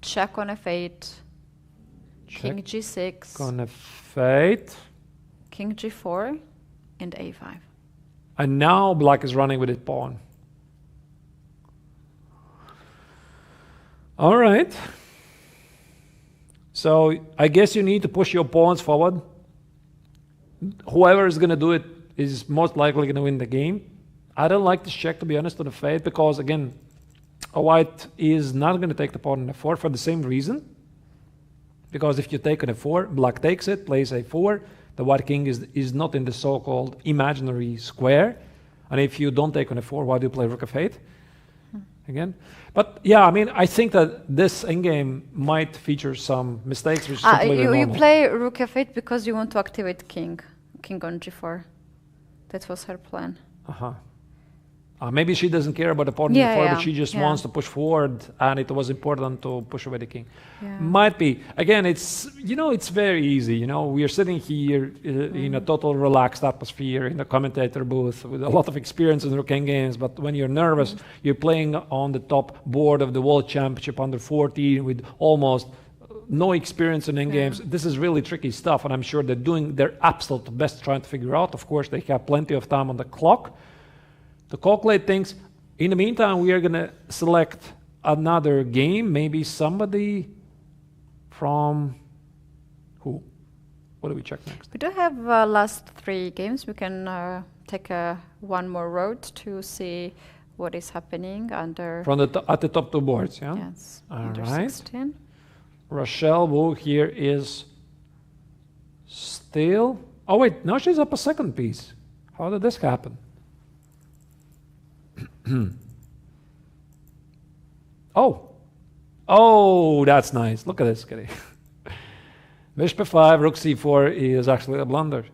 check on F8, king G6, On F8. king G4, and A5. And now black is running with his pawn. All right. So I guess you need to push your pawns forward. Whoever is going to do it is most likely going to win the game. I don't like this check, to be honest, on the fade, because again, a white is not going to take the pawn on F4 for the same reason. Because if you take on F4, black takes it, plays A4. The white king is not in the so-called imaginary square. And if you don't take on F4, why do you play rook F8? Again? But yeah, I mean, I think that this endgame might feature some mistakes, which is completely normal. You play rook F8 because you want to activate king on G4. That was her plan. Maybe she doesn't care about the pawn before, but she just wants to push forward, and it was important to push away the king. Might be. Again, it's it's very easy. We are sitting here in a total relaxed atmosphere in a commentator booth with a lot of experience in rook games. But when you're nervous, you're playing on the top board of the World Championship under 14 with almost no experience in endgames. This is really tricky stuff, and I'm sure they're doing their absolute best trying to figure out. Of course, they have plenty of time on the clock to calculate things. In the meantime, we are going to select another game, maybe somebody from who? What do we check next? We do have last 3 games. We can take one more road to see what is happening under... From at the top 2 boards, yeah? Yes, All under right. 16. Rochelle Wu here is still... Oh wait, now she's up a second piece. How did this happen? Oh, that's nice. Look at this, Keti. Bishop f5, rook c4 is actually a blunder.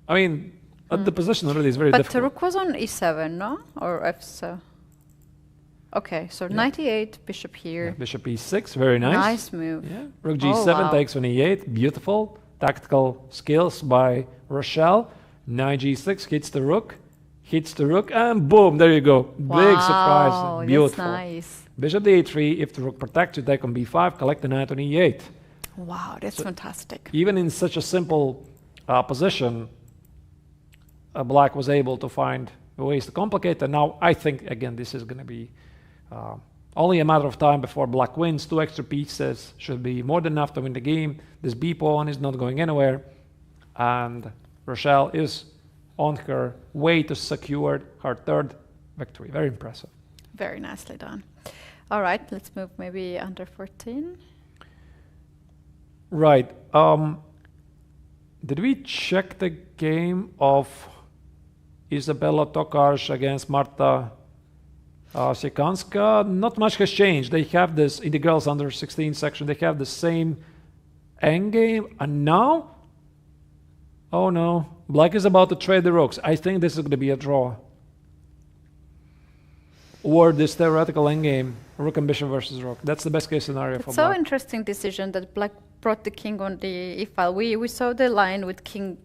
I mean, the position already is very difficult. But rook was on e7, no? Or f7? Okay, so 98, bishop here. Bishop e6, very nice. Nice move. Yeah. Rook g7 takes on e8, beautiful. Tactical skills by Rochelle. Knight g6 hits the rook, and boom, there you go. Big surprise, beautiful. That's nice. Bishop d3, if the rook protects, you take on b5, collect the knight on e8. Wow, that's fantastic. Even in such a simple position, black was able to find ways to complicate, and now I think, again, this is going to be only a matter of time before black wins. 2 extra pieces should be more than enough to win the game. This b pawn is not going anywhere, and Rochelle is on her way to secure her 3rd victory. Very impressive. Very nicely done. All right, let's move maybe under 14. Right. Did we check the game of Isabella Tokarz against Marta Siekanska? Not much has changed. They have this, in the girls under 16 section, they have the same endgame. And now, oh no, black is about to trade the rooks. I think this is going to be a draw. Or this theoretical endgame, rook and bishop versus rook. That's the best case scenario for black. So interesting decision that black brought the king on the e-file. We saw the line with king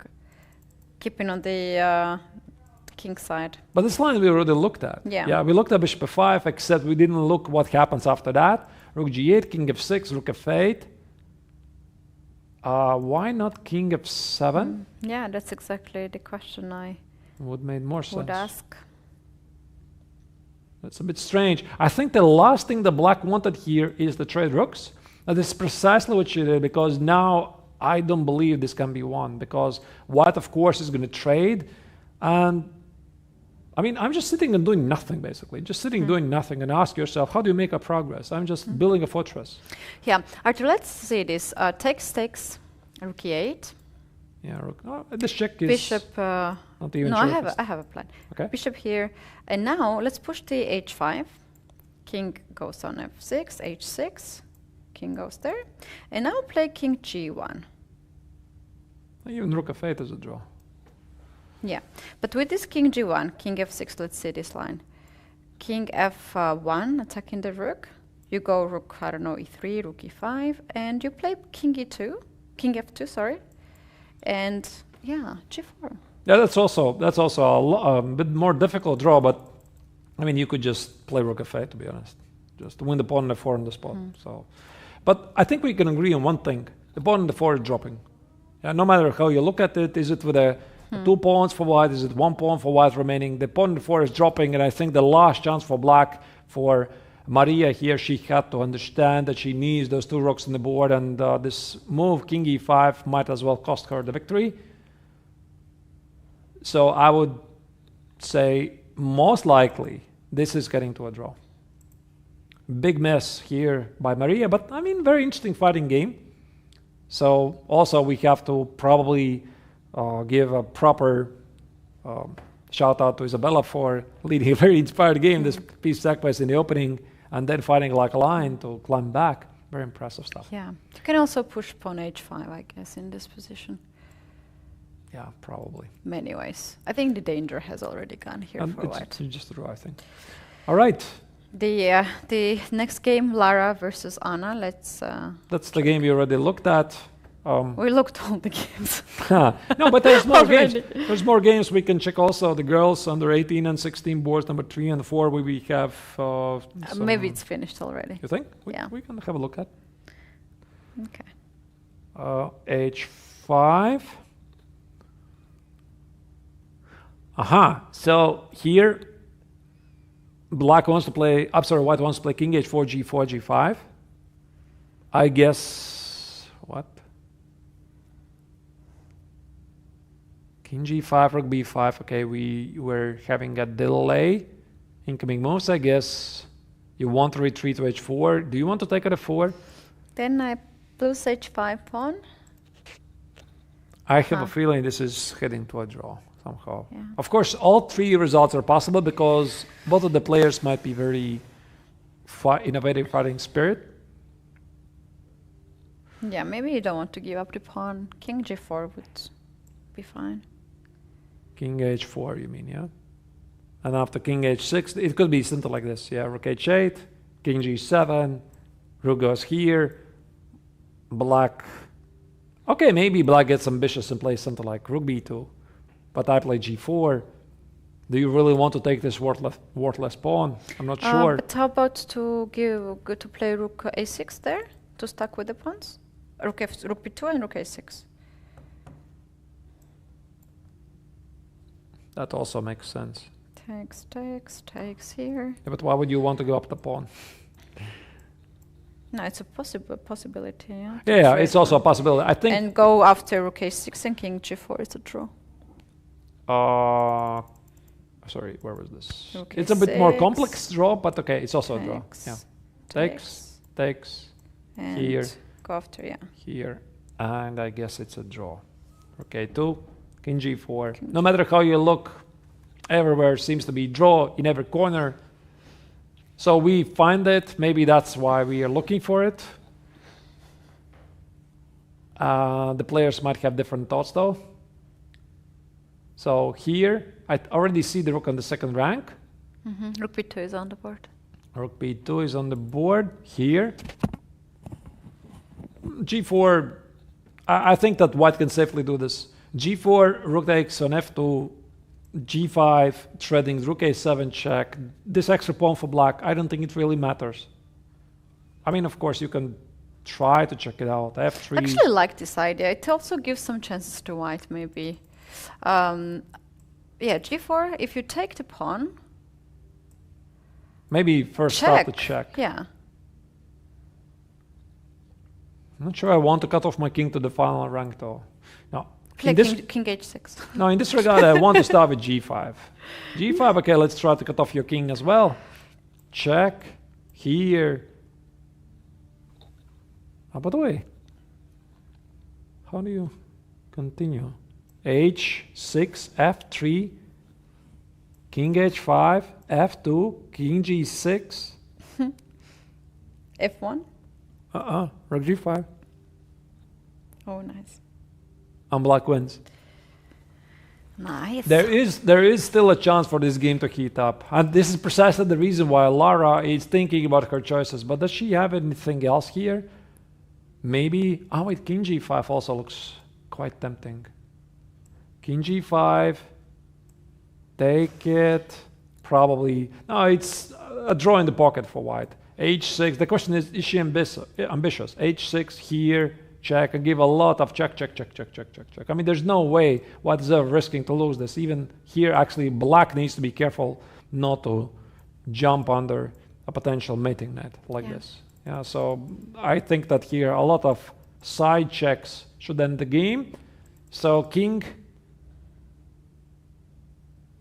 keeping on the king side. But this line we already looked at. Yeah, we looked at bishop f5, except we didn't look what happens after that. Rook g8, king f6, rook f8. Why not king f7? Yeah, that's exactly the question I would make more sense. Would ask. That's a bit strange. I think the last thing the black wanted here is the trade rooks. That is precisely what she did, because now I don't believe this can be won, because white, of course, is going to trade. And I mean, I'm just sitting and doing nothing, basically. Just sitting doing nothing, and ask yourself, how do you make a progress? I'm just building a fortress. Yeah, Artur, let's see this. Takes, rook e8. Yeah, rook. Oh, this check is bishop. Not even no, sure I have a plan. Okay. Bishop here, and now let's push the h5. King goes on f6, h6. King goes there, and now play king g1. Even rook f8 is a draw. Yeah, but with this king g1, king f6, let's see this line. King f1, attacking the rook. You go rook, I don't know, e3, rook e5, and you play king e2, king f2, sorry, and yeah, g4. Yeah, that's also a bit more difficult draw, but I mean, you could just play rook f8, to be honest, just to win the pawn on the 4 on the spot. So, but I think we can agree on one thing: the pawn on the 4 is dropping. Yeah, no matter how you look at it, is it with a 2 pawns for white? Is it 1 pawn for white remaining? The pawn on the 4 is dropping, and I think the last chance for black, for Maria here, she had to understand that she needs those 2 rooks on the board, and this move, king e5, might as well cost her the victory. So I would say most likely this is getting to a draw. Big miss here by Maria, but I mean, very interesting fighting game. So also we have to probably give a proper shout out to Isabella for leading a very inspired game. This piece sacrifice in the opening and then fighting like a lion to climb back. Very impressive stuff. Yeah, you can also push pawn h5, I guess, in this position. Yeah, probably. Many ways. I think the danger has already gone here for white. It's just a draw, I think. All right. The next game, Lara versus Anna. That's the game we already looked at. We looked all the games. No, but there's more games. There's more games we can check also. The girls under 18 and 16 boards, number 3 and 4, where we have... maybe it's finished already. You think? Yeah. We can have a look at. Okay. H5. Aha. So here, black wants to play... white wants to play king h4, g4, g5. I guess... What? King g5, rook b5. Okay, we were having a delay. Incoming moves, I guess. You want to retreat to h4. Do you want to take at f4? Then I lose h5 pawn. I have a feeling this is heading to a draw somehow. Yeah. Of course, all 3 results are possible because both of the players might be very innovative fighting spirit. Yeah, maybe you don't want to give up the pawn. King g4 would be fine. King h4, you mean, yeah? And after king h6, it could be something like this. Yeah, rook h8, king g7, rook goes here, black... Okay, maybe black gets ambitious and plays something like rook b2, but I play g4. Do you really want to take this worthless pawn? I'm not sure. But how about to play rook a6 there, to stack with the pawns? Rook b2 and rook a6. That also makes sense. Takes here. Yeah, but why would you want to go up the pawn? No, it's a possibility, yeah. Yeah, it's also a possibility. I think. And go after rook a6 and king g4 is a draw. Sorry, where was this? Rook it's a bit more a6. complex draw, but okay, it's also a draw. Yeah, takes and here. Go after, yeah. Here, and I guess it's a draw. Okay, 2, king g4. No matter how you look, everywhere seems to be draw in every corner. So we find it. Maybe that's why we are looking for it. The players might have different thoughts, though. So here, I already see the rook on the second rank. Rook b2 is on the board. Rook b2 is on the board here. g4, I think that white can safely do this. g4, rook takes on f2, g5, threading, rook a7 check. This extra pawn for black, I don't think it really matters. I mean, of course, you can try to check it out. f3. I actually like this idea. It also gives some chances to white, maybe. Yeah, g4, if you take the pawn... Maybe first start the check. Yeah. I'm not sure I want to cut off my king to the final rank, though. No. Play king h6. No, in this regard, I want to start with g5. g5, okay, let's try to cut off your king as well. Check. Here. Oh, by the way, how do you continue? h6, f3, king h5, f2, king g6. f1? Rook g5. Oh, nice. And black wins. Nice. There is still a chance for this game to heat up. And this is precisely the reason why Lara is thinking about her choices. But does she have anything else here? Maybe... Oh wait, King G5 also looks quite tempting. King G5. Take it. Probably... No, it's a draw in the pocket for white. H6. The question is she ambitious? H6 here. Check and give a lot of check. I mean, there's no way white is ever risking to lose this. Even here, actually, black needs to be careful not to jump under a potential mating net like this. Yeah, so I think that here a lot of side checks should end the game. So king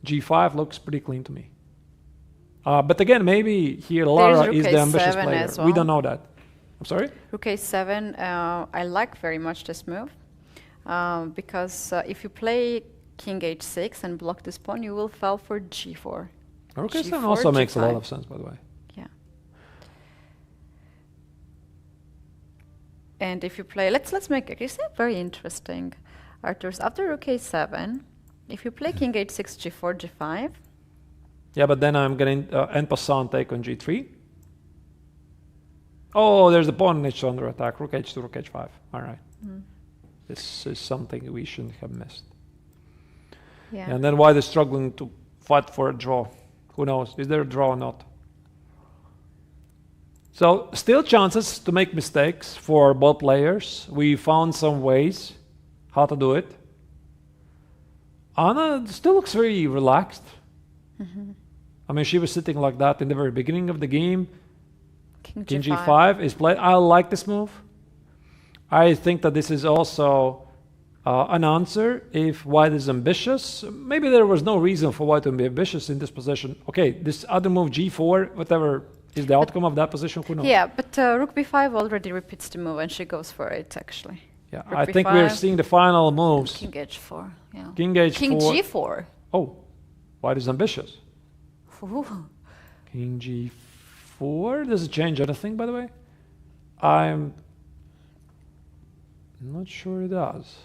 G5 looks pretty clean to me. But again, maybe here Lara is the ambitious player. Well. We don't know that. I'm sorry? Rook A7, I like very much this move because if you play King H6 and block this pawn, you will fall for G4. Rook A7 also makes a lot of sense, by the way. Yeah. And if you play, let's make it very interesting. Arturs, after Rook A7, if you play King H6, G4, G5. Yeah, but then I'm going to en passant take on G3. Oh, there's the pawn niche under attack. Rook H2, Rook H5. All right. This is something we shouldn't have missed. Yeah. And then white is struggling to fight for a draw. Who knows? Is there a draw or not? So still chances to make mistakes for both players. We found some ways how to do it. Anna still looks very relaxed. I mean, she was sitting like that in the very beginning of the game. King G5 is played. I like this move. I think that this is also an answer if white is ambitious. Maybe there was no reason for white to be ambitious in this position. Okay, this other move G4, whatever is the outcome of that position, who knows? Yeah, but Rook B5 already repeats the move and she goes for it actually. Yeah, Rook I think B5, we're seeing the final moves. King H4, yeah. King H4. King G4. Oh, white is ambitious. Ooh. King G4. Does it change anything, by the way? I'm not sure it does.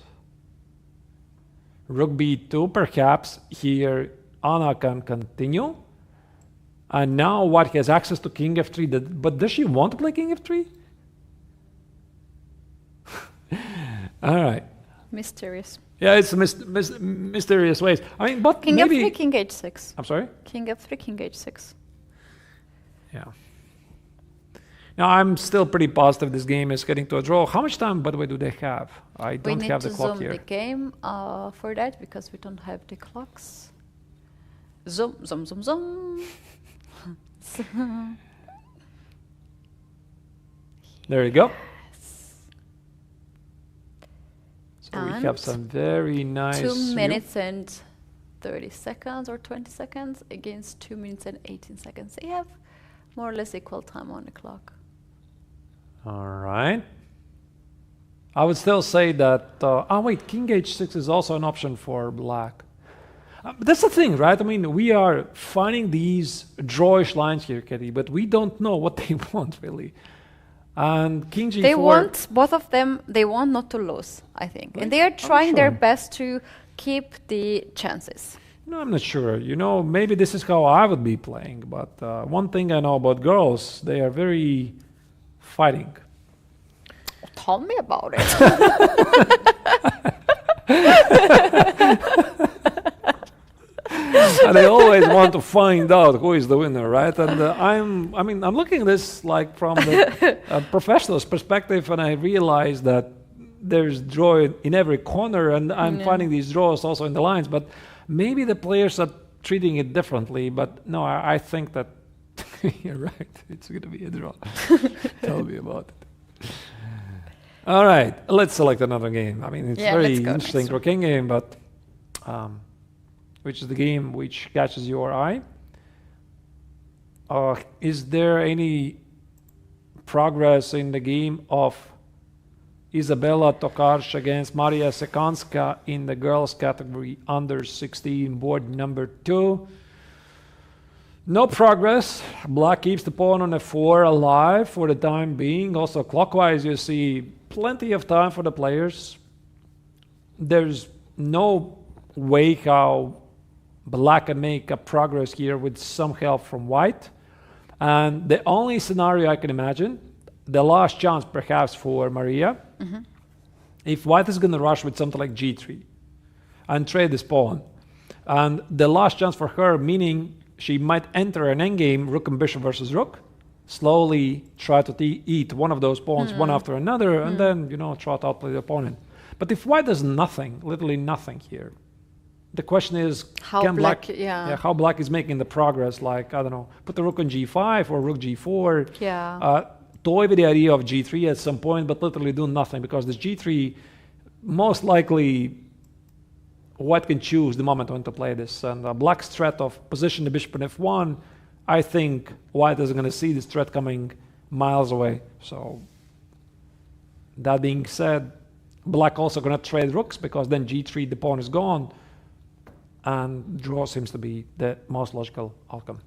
Rook B2, perhaps here Anna can continue. And now white has access to King F3. But does she want to play King F3? All right. Mysterious. Yeah, it's mysterious ways. I mean, but King maybe... F3, King H6. I'm sorry? King F3, King H6. Yeah. Now, I'm still pretty positive this game is getting to a draw. How much time, by the way, do they have? I don't have the clock here. We need to zoom the game for that because we don't have the clocks. Zoom, zoom, zoom, zoom. There you go. So And we have some very nice... 2 minutes and 30 seconds or 20 seconds against 2 minutes and 18 seconds. They have more or less equal time on the clock. All right. I would still say that... oh, wait, King H6 is also an option for black. But that's the thing, right? I mean, we are finding these drawish lines here, Keti, but we don't know what they want, really. And King G4... They want, both of them, they want not to lose, I think. And they are trying their best to keep the chances. No, I'm not sure. You know, maybe this is how I would be playing. But one thing I know about girls, they are very fighting. Tell me about it. And they always want to find out who is the winner, right? And I'm looking at this like from the professional's perspective, and I realize that there's draw in every corner, and I'm finding these draws also in the lines. But maybe the players are treating it differently. But no, I think that you're right. It's going to be a draw. Tell me about it. All right, let's select another game. I mean, it's very interesting rocking game, but. Which is the game which catches your eye? Is there any progress in the game of Isabella Tokarz against Maria Sekanska in the girls category under 16, board number 2? No progress. Black keeps the pawn on f4 alive for the time being. Also clockwise you see plenty of time for the players. There's no way how black can make a progress here with some help from white. And the only scenario I can imagine, the last chance perhaps for Maria, if white is going to rush with something like g3 and trade this pawn, and the last chance for her, meaning she might enter an endgame, rook and bishop versus rook, slowly try to eat one of those pawns one after another, and then, you know, try to outplay the opponent. But if white does nothing, literally nothing here, the question is, How can black, how black is making the progress, like, I don't know, put the rook on g5 or rook g4, toy with the idea of g3 at some point, but literally do nothing, because this g3, most likely, white can choose the moment when to play this. And black's threat of position the bishop on f1, I think white is going to see this threat coming miles away. So, that being said, black also going to trade rooks, because then g3, the pawn is gone, and draw seems to be the most logical outcome.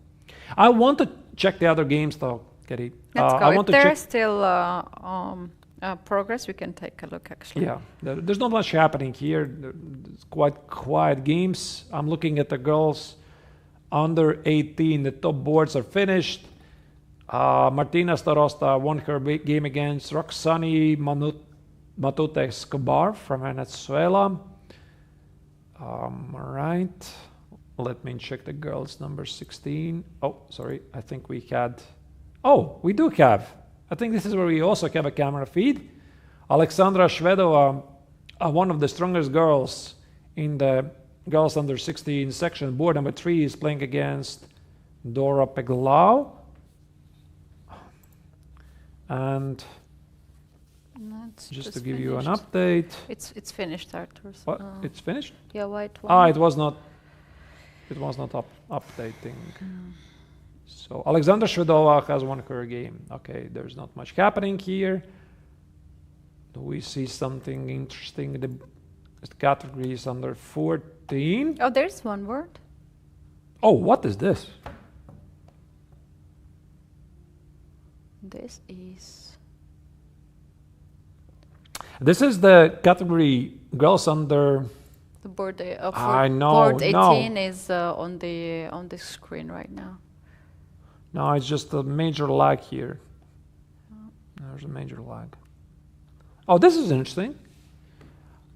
I want to check the other games though, Keti. Let's go. I want if to there's still progress, we can take a look actually. Yeah, there's not much happening here. It's quite quiet games. I'm looking at the girls under 18. The top boards are finished. Martina Starosta won her game against Roxani Matute Escobar from Venezuela. All right, let me check the girls number 16. Oh, sorry, I think we had, oh, we do have, I think this is where we also have a camera feed. Alexandra Shvedova, one of the strongest girls in the girls under 16 section, board number 3, is playing against Dora Peglau. And just to give you an update. It's finished, Arturs. What? It's finished? Yeah, white one. Ah, it was not updating. So Alexandra Shvedova has won her game. Okay, there's not much happening here. Do we see something interesting in the categories under 14? Oh, there's one word. Oh, what is this? This is... This is the category girls under... The board, I know, board 18 no. is on the screen right now. No, it's just a major lag here. There's a major lag. Oh, this is interesting.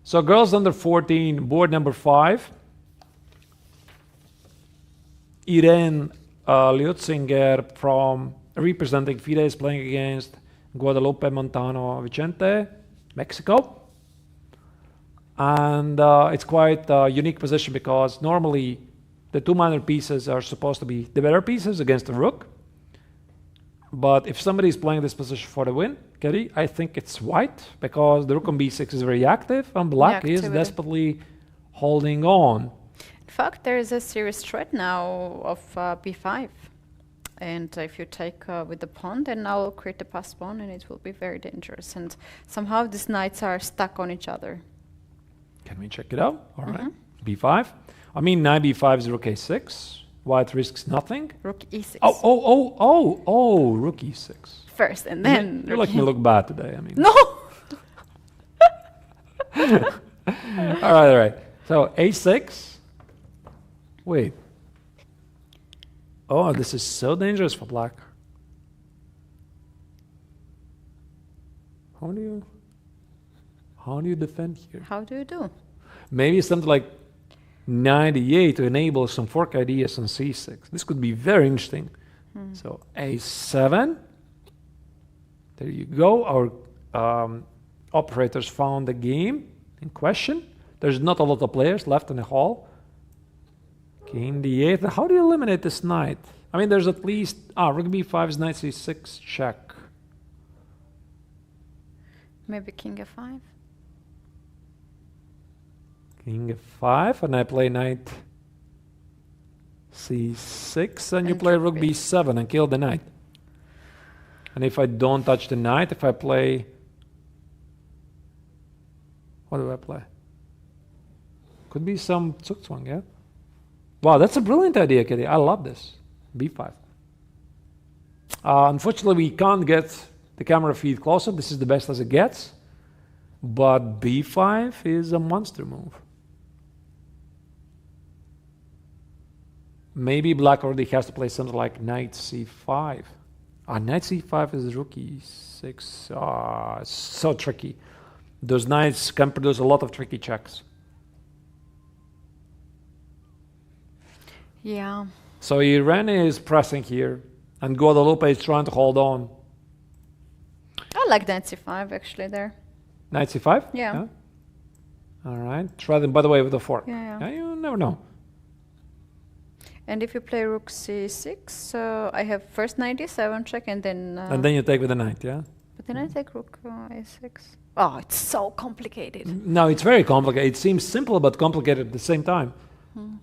So girls under 14, board number 5. Irene Liutzinger from representing FIDE is playing against Guadalupe Montano Vicente, Mexico. And it's quite a unique position, because normally the two minor pieces are supposed to be the better pieces against the rook. But if somebody is playing this position for the win, Keti, I think it's white, because the rook on b6 is very active and black is desperately holding on. In fact, there is a serious threat now of b5. And if you take with the pawn, then I'll create the passed pawn, and it will be very dangerous. And somehow these knights are stuck on each other. Can we check it out? All right. b5. I mean, knight b5 is rook a6. White risks nothing. Rook e6. Oh, rook e6. First, and then... You make me look bad today, I mean. No! All right. So, a6. Wait. Oh, this is so dangerous for black. How do you defend here? How do you do? Maybe something like 98 to enable some fork ideas on c6. This could be very interesting. So a7. There you go. Our operators found the game in question. There's not a lot of players left in the hall. King d8. How do you eliminate this knight? I mean, there's at least... rook b5 is knight c6 check. Maybe king f5? King f5, and I play knight c6, and you play rook b7 and kill the knight. And if I don't touch the knight, if I play... What do I play? Could be some Zugzwang, yeah? Wow, that's a brilliant idea, Keti. I love this. b5. Unfortunately, we can't get the camera feed closer. This is the best as it gets. But b5 is a monster move. Maybe black already has to play something like knight c5. Knight c5 is rook e6. It's so tricky. Those knights can produce a lot of tricky checks. Yeah. So Irene is pressing here, and Guadalupe is trying to hold on. I like knight c5 actually there. Knight c5? Yeah. All right. Try them, by the way, with the fork. Yeah. You never know. And if you play rook c6, I have first knight e7 check, and then... and then you take with the knight, yeah? But then I take rook a6. Oh, it's so complicated. No, it's very complicated. It seems simple but complicated at the same time.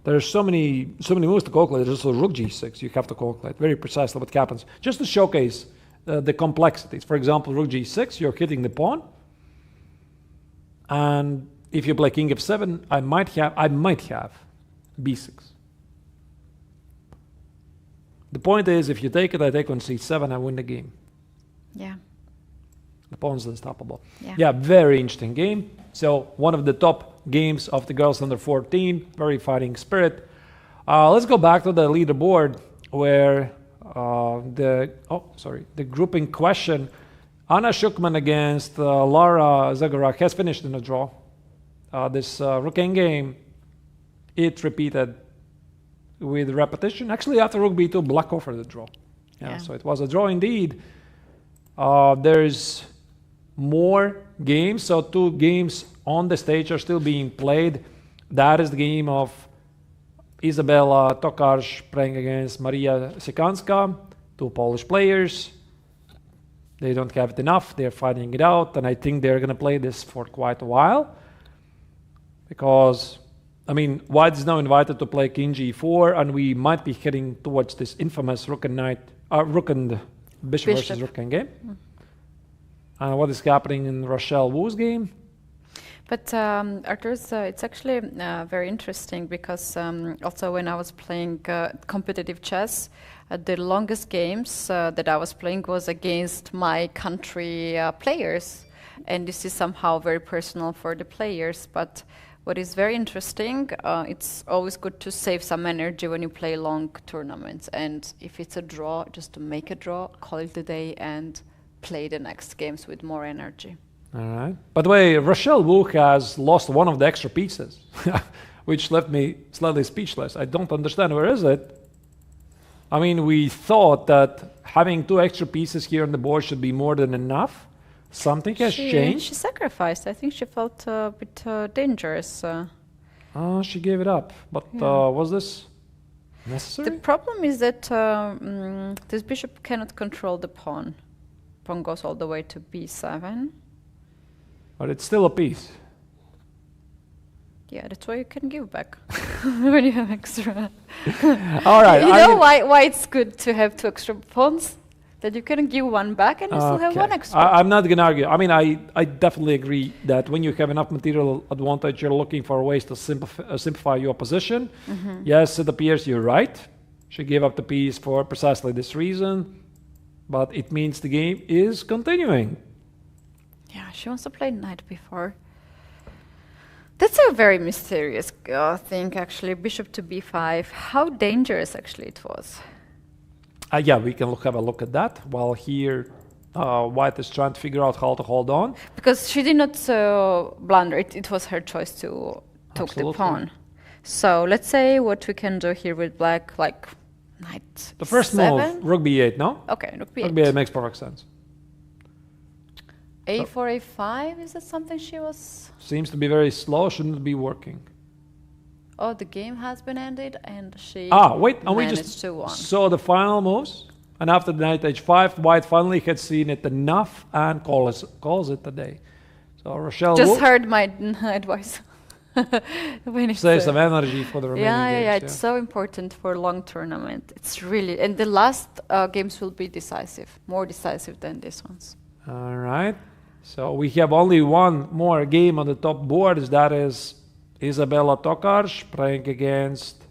There's so many moves to calculate. There's also rook g6 you have to calculate very precisely what happens. Just to showcase the complexities. For example, rook g6, you're hitting the pawn. And if you play king f7, I might have b6. The point is, if you take it, I take on c7, I win the game. Yeah. The pawn's unstoppable. Yeah. Very interesting game. So one of the top games of the girls under 14, very fighting spirit. Let's go back to the leaderboard where the grouping question, Anna Shukman against Lara Zagorak has finished in a draw. This rook game, it repeated with repetition. Actually, after rook b2, black offered the draw. Yeah, so it was a draw indeed. There's more games, so 2 games on the stage are still being played. That is the game of Izabela Tokarz playing against Maria Sikanska, 2 Polish players. They don't have it enough, they're fighting it out, and I think they're going to play this for quite a while. Because, I mean, white is now invited to play king g4, and we might be heading towards this infamous rook and bishop versus rook game. What is happening in Rochelle Wu's game? But Arturs, it's actually very interesting because also when I was playing competitive chess, the longest games that I was playing was against my country players. And this is somehow very personal for the players. But what is very interesting, it's always good to save some energy when you play long tournaments. And if it's a draw, just to make a draw, call it a day and play the next games with more energy. All right. By the way, Rochelle Wu has lost one of the extra pieces, which left me slightly speechless. I don't understand. Where is it? I mean, we thought that having 2 extra pieces here on the board should be more than enough. Something has changed. She sacrificed. I think she felt a bit dangerous. She gave it up. But was this necessary? The problem is that this bishop cannot control the pawn. Pawn goes all the way to b7. But it's still a piece. Yeah, that's why you can give back when you have extra. All right. You know why it's good to have 2 extra pawns? That you can give 1 back and you still have 1 extra. I'm not going to argue. I mean, I definitely agree that when you have enough material advantage, you're looking for ways to simplify your position. Yes, it appears you're right. She gave up the piece for precisely this reason. But it means the game is continuing. Yeah, she wants to play knight before. That's a very mysterious thing, actually. Bishop to b5. How dangerous, actually, it was. Yeah, we can have a look at that. While here, white is trying to figure out how to hold on. Because she did not blunder. It was her choice to take the pawn. So let's say what we can do here with black, like knight The first seven? move, rook b8, no? Okay, rook b8. Rook b8 makes perfect sense. a4, a5, is that something she was... Seems to be very slow, shouldn't be working. Oh, the game has been ended and she Wait, and we just saw the final moves. And after the knight h5, white finally had seen it enough and calls it a day. So Rochelle just heard my advice. When save some energy for the remaining games. Yeah, it's so important for a long tournament. It's really, and the last games will be decisive, more decisive than these ones. All right. So we have only one more game on the top board. That is Izabela Tokarz playing against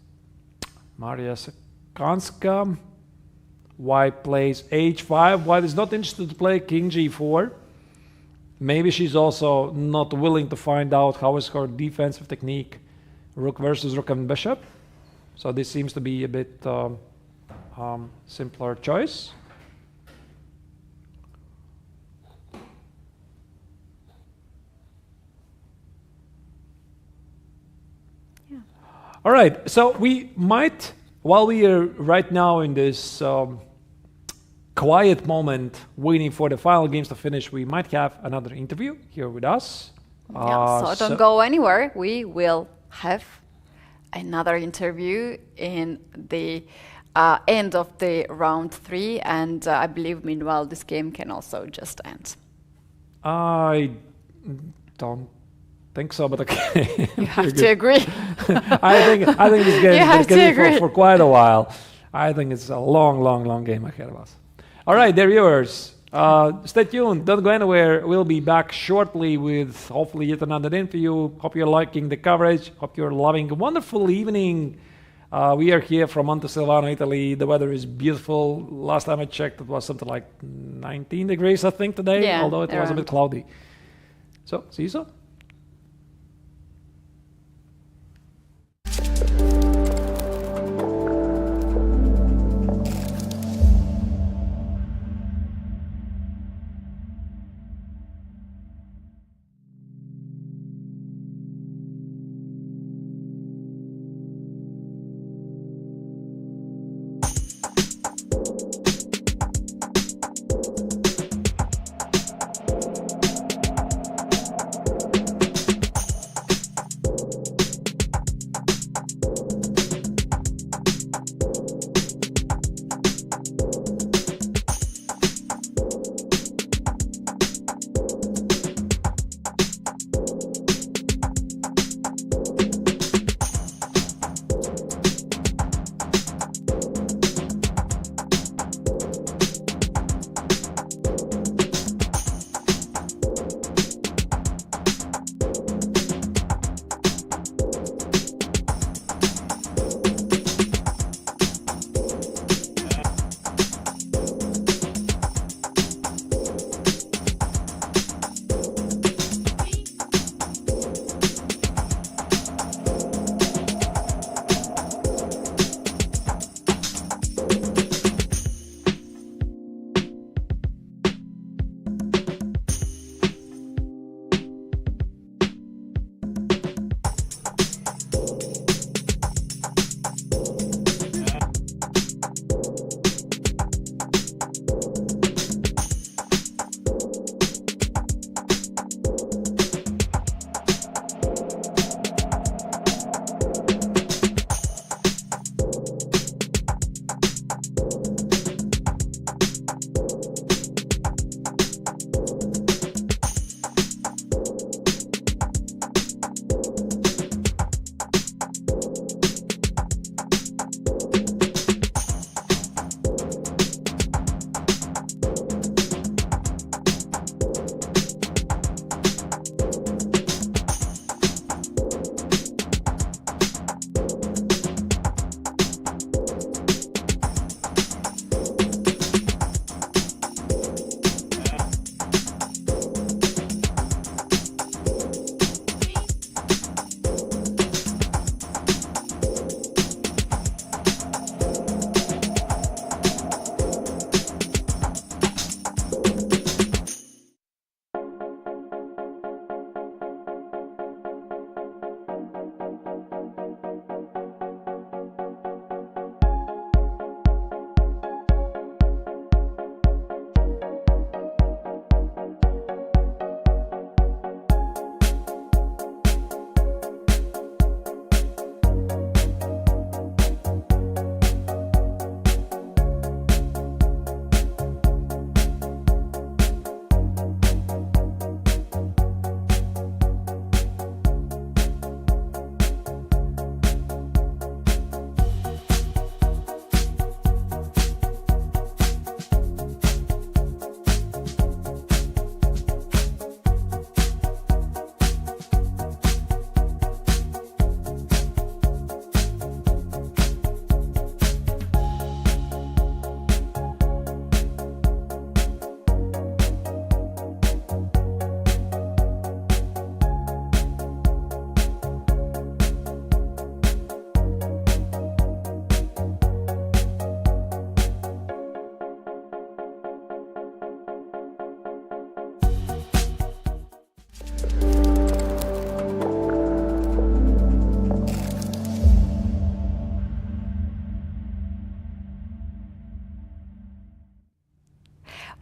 Maria Sikanska. White plays h5. White is not interested to play king g4. Maybe she's also not willing to find out how is her defensive technique, rook versus rook and bishop. So this seems to be a bit simpler choice. Yeah. All right, so we might, while we are right now in this quiet moment waiting for the final games to finish, we might have another interview here with us. Yeah, so don't go anywhere. We will have another interview in the end of the round 3, and I believe meanwhile this game can also just end. I don't think so, but okay. You have to agree. I think this game is to going agree. for quite a while. I think it's a long game ahead of us. All right, dear viewers, stay tuned. Don't go anywhere. We'll be back shortly with hopefully yet another interview. Hope you're liking the coverage. Hope you're loving a wonderful evening. We are here from Montesilvano, Italy. The weather is beautiful. Last time I checked, it was something like 19 degrees, I think, today, Yeah, although it was a bit cloudy. So, see you soon.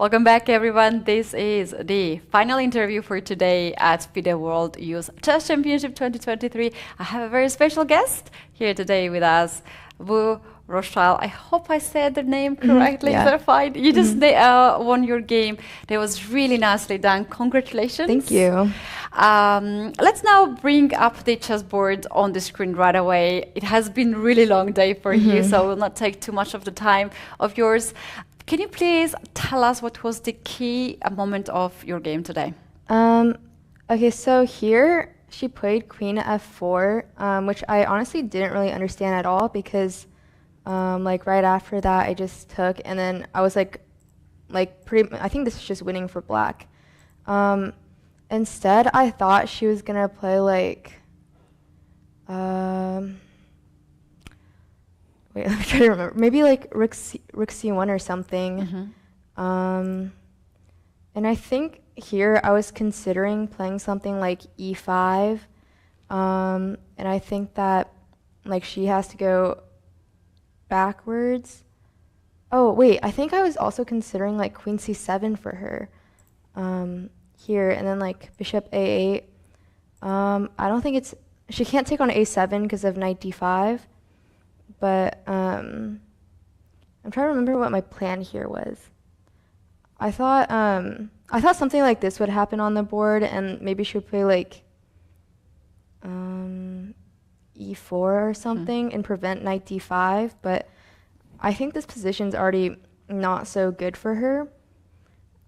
Welcome back, everyone. This is the final interview for today at FIDE World Youth Chess Championship 2023. I have a very special guest here today with us, Wu Rochelle. I hope I said the name correctly. Yeah. Is that fine? You just won your game. That was really nicely done. Congratulations. Thank you. Let's now bring up the chessboard on the screen right away. It has been a really long day for you, so I will not take too much of the time of yours. Can you please tell us what was the key moment of your game today? Okay, so here she played queen f4, which I honestly didn't really understand at all because like right after that I just took, and then I was like I think this is just winning for black. Instead I thought she was gonna play like wait, I'm trying to remember. Maybe like rook c1 or something. And I think here I was considering playing something like e5. And I think that like she has to go backwards. Oh wait, I think I was also considering like queen c7 for her here, and then like bishop a8. I don't think she can't take on a7 because of knight d5. But I'm trying to remember what my plan here was. I thought something like this would happen on the board, and maybe she would play like e4 or something and prevent knight d5. But I think this position's already not so good for her.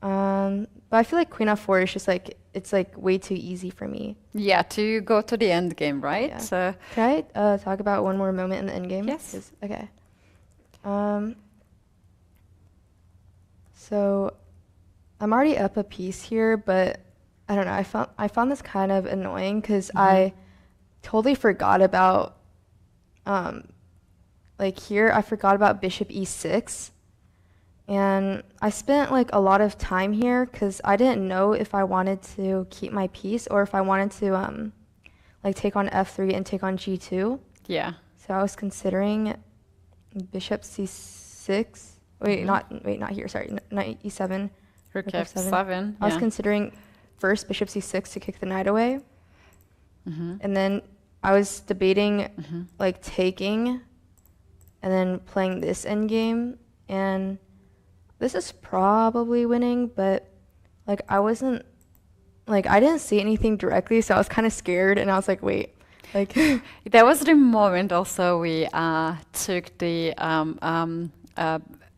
But I feel like queen f4 is just like it's like way too easy for me. Yeah, to go to the end game, right? Yeah. Can I talk about one more moment in the end game? Yes. Okay. So I'm already up a piece here, but I don't know. I found this kind of annoying because I totally forgot about like here I forgot about bishop e6. And I spent like a lot of time here because I didn't know if I wanted to keep my piece or if I wanted to like take on f3 and take on g2. Yeah. So I was considering bishop c6. Not here. Sorry, knight e7. Rook f7. I was considering first bishop c6 to kick the knight away, and then I was debating like taking, and then playing this endgame and. This is probably winning, but like I didn't see anything directly, so I was kind of scared, and I was like, wait, like that was the moment also we took the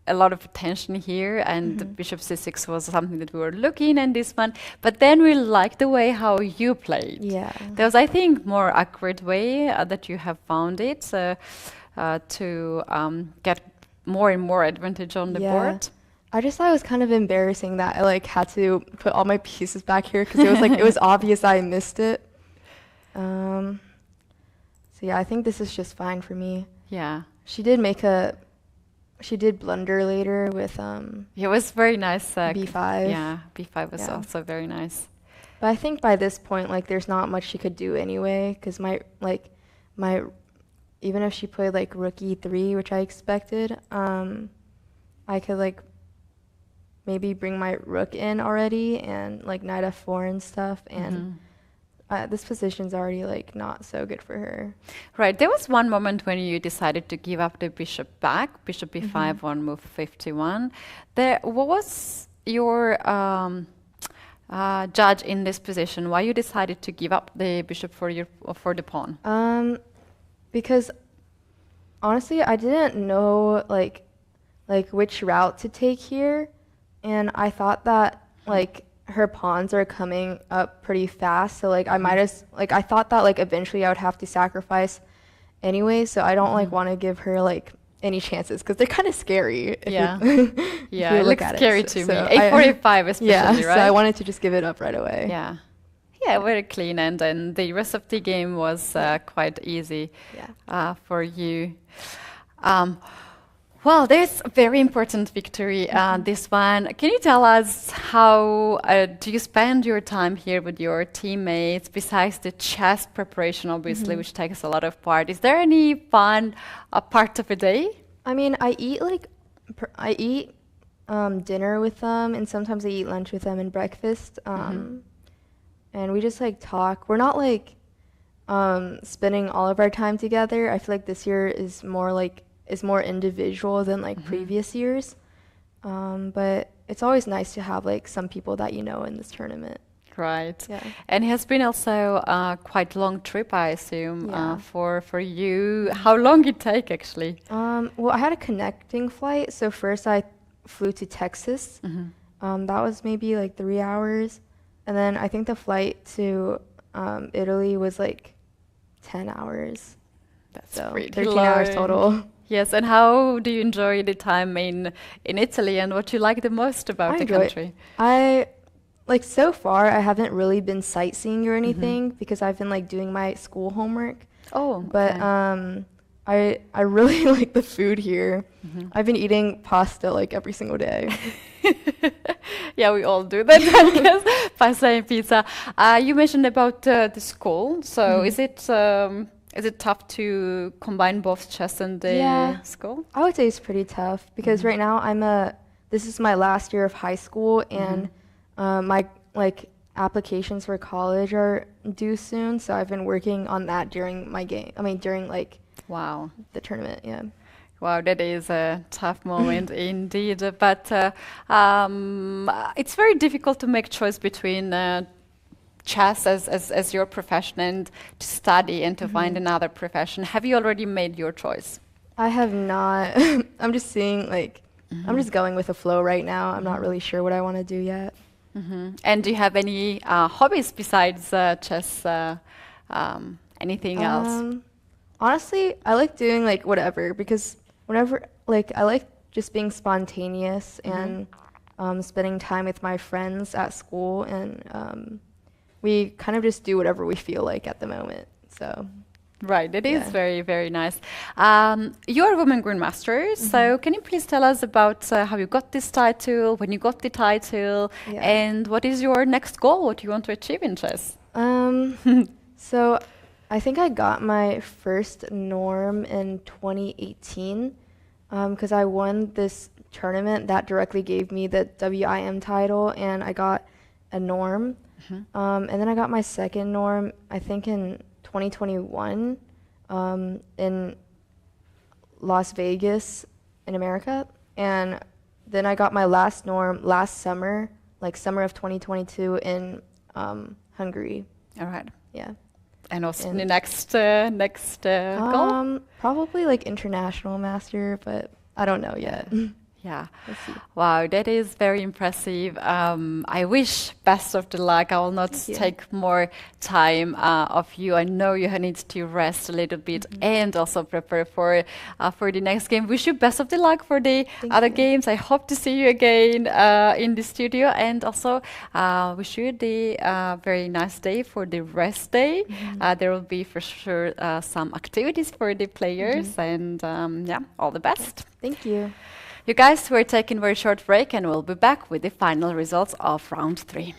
a lot of attention here, and the bishop c6 was something that we were looking at this one, but then we liked the way how you played. Yeah, there was, I think, more accurate way that you have found it to get more and more advantage on the board. I just thought it was kind of embarrassing that I like had to put all my pieces back here because it was like it was obvious I missed it. So yeah, I think this is just fine for me. Yeah. She did blunder later with it was very nice. b5. Yeah, b5 was also very nice. But I think by this point, like, there's not much she could do anyway, because even if she played like rook e3, which I expected, I could like maybe bring my rook in already and like knight f4 and stuff, and this position's already like not so good for her. Right. There was one moment when you decided to give up the bishop back, bishop b5 on move 51. What was your judge in this position? Why you decided to give up the bishop for the pawn? Because honestly, I didn't know like which route to take here. And I thought that like her pawns are coming up pretty fast, so like I thought that like eventually I would have to sacrifice anyway, so I don't like want to give her like any chances because they're kind of scary. Yeah, yeah, it looks scary to me. A45 especially, right? So I wanted to just give it up right away. Yeah. Yeah, very clean, and then the rest of the game was quite easy for you. Well, there's a very important victory, this one. Can you tell us how do you spend your time here with your teammates, besides the chess preparation, obviously, which takes a lot of part? Is there any fun part of a day? I mean, I eat dinner with them, and sometimes I eat lunch with them and breakfast. And we just like talk. We're not like spending all of our time together. I feel like this year is more individual than like previous years. But it's always nice to have like some people that you know in this tournament. Right. Yeah. And it has been also a quite long trip, I assume, Yeah. for you. How long it take actually? Well, I had a connecting flight. So first I flew to Texas. That was maybe like 3 hours. And then I think the flight to Italy was like 10 hours. That's So pretty 13 hours long. total. Yes, and how do you enjoy the time in Italy, and what you like the most about I the enjoy it. country? Like so far, I haven't really been sightseeing or anything because I've been like doing my school homework. Oh, But okay. I really like the food here. I've been eating pasta like every single day. Yeah, we all do that, I guess. Pasta and pizza. You mentioned about the school. So is it tough to combine both chess and the Yeah. school? I would say it's pretty tough because right now this is my last year of high school, and my like applications for college are due soon. So I've been working on that during during like Wow. the tournament. Yeah. Wow, that is a tough moment indeed. But it's very difficult to make choice between chess as your profession and to study and to find another profession. Have you already made your choice? I have not. I'm just seeing like I'm just going with the flow right now. I'm not really sure what I want to do yet. And do you have any hobbies besides chess? Anything else? Honestly, I like doing like whatever because whenever like I like just being spontaneous and spending time with my friends at school, and we kind of just do whatever we feel like at the moment. So Right, it is yeah. very, very nice. You're a women grandmaster, so can you please tell us about how you got this title, when you got the title, Yeah. and what is your next goal, what you want to achieve in chess? So I think I got my first norm in 2018 because I won this tournament that directly gave me the WIM title, and I got a norm. And then I got my second norm, I think in 2021 in Las Vegas in America. And then I got my last norm last summer, like summer of 2022 in Hungary. All right. Yeah. And also And- the next goal? Probably like international master, but I don't know yet. Yeah. Let's see. Wow, that is very impressive. I wish best of the luck. I will not Thank you. take more time of you. I know you need to rest a little bit and also prepare for the next game. Wish you best of the luck for the Thank other you. games. I hope to see you again in the studio, and also wish you the very nice day for the rest day. There will be for sure some activities for the players, and yeah, all the best. Thank you. You guys, we're taking a very short break and we'll be back with the final results of round 3.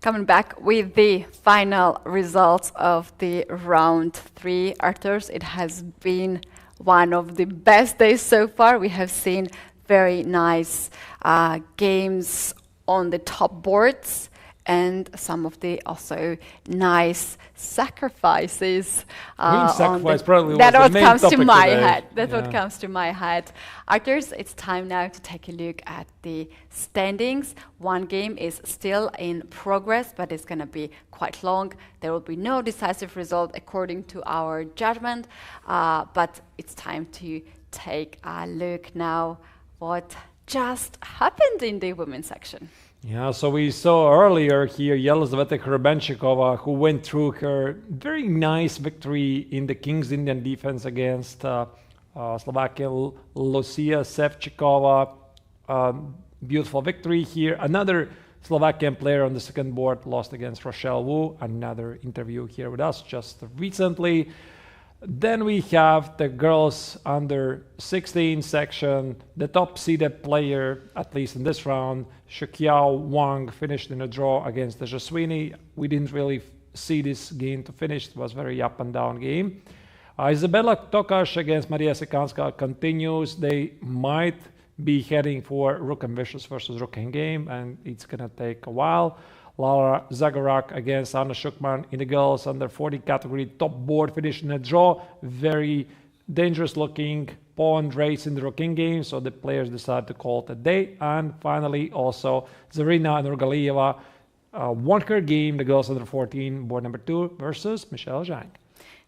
Coming back with the final results of the round 3, Arturs, it has been one of the best days so far. We have seen very nice games on the top boards and some of the also nice sacrifices. Sacrifice probably that was what the main comes to topic my today. head. That's Yeah. what comes to my head. Arturs, it's time now to take a look at the standings. One game is still in progress, but it's going to be quite long. There will be no decisive result according to our judgment, but it's time to take a look now what just happened in the women's section. Yeah, so we saw earlier here Yelizaveta Hrebenchikova, who went through her very nice victory in the King's Indian defense against Slovakian Lucia Sevchikova. Beautiful victory here. Another Slovakian player on the second board lost against Rochelle Wu. Another interview here with us just recently. Then we have the girls under 16 section. The top seeded player, at least in this round, Shuqiao Wang, finished in a draw against the Jaswini. We didn't really see this game to finish. It was a very up and down game. Isabella Tokash against Maria Sekanska continues. They might be heading for Rook and Vicious versus Rook and Game, and it's going to take a while. Laura Zagorak against Anna Shukman in the girls under 40 category. Top board finished in a draw. Very dangerous looking pawn race in the Rocking game, so the players decided to call it a day. And finally, also Zarina Nurgalieva won her game, the girls under 14, board number 2 versus Michelle Zhang.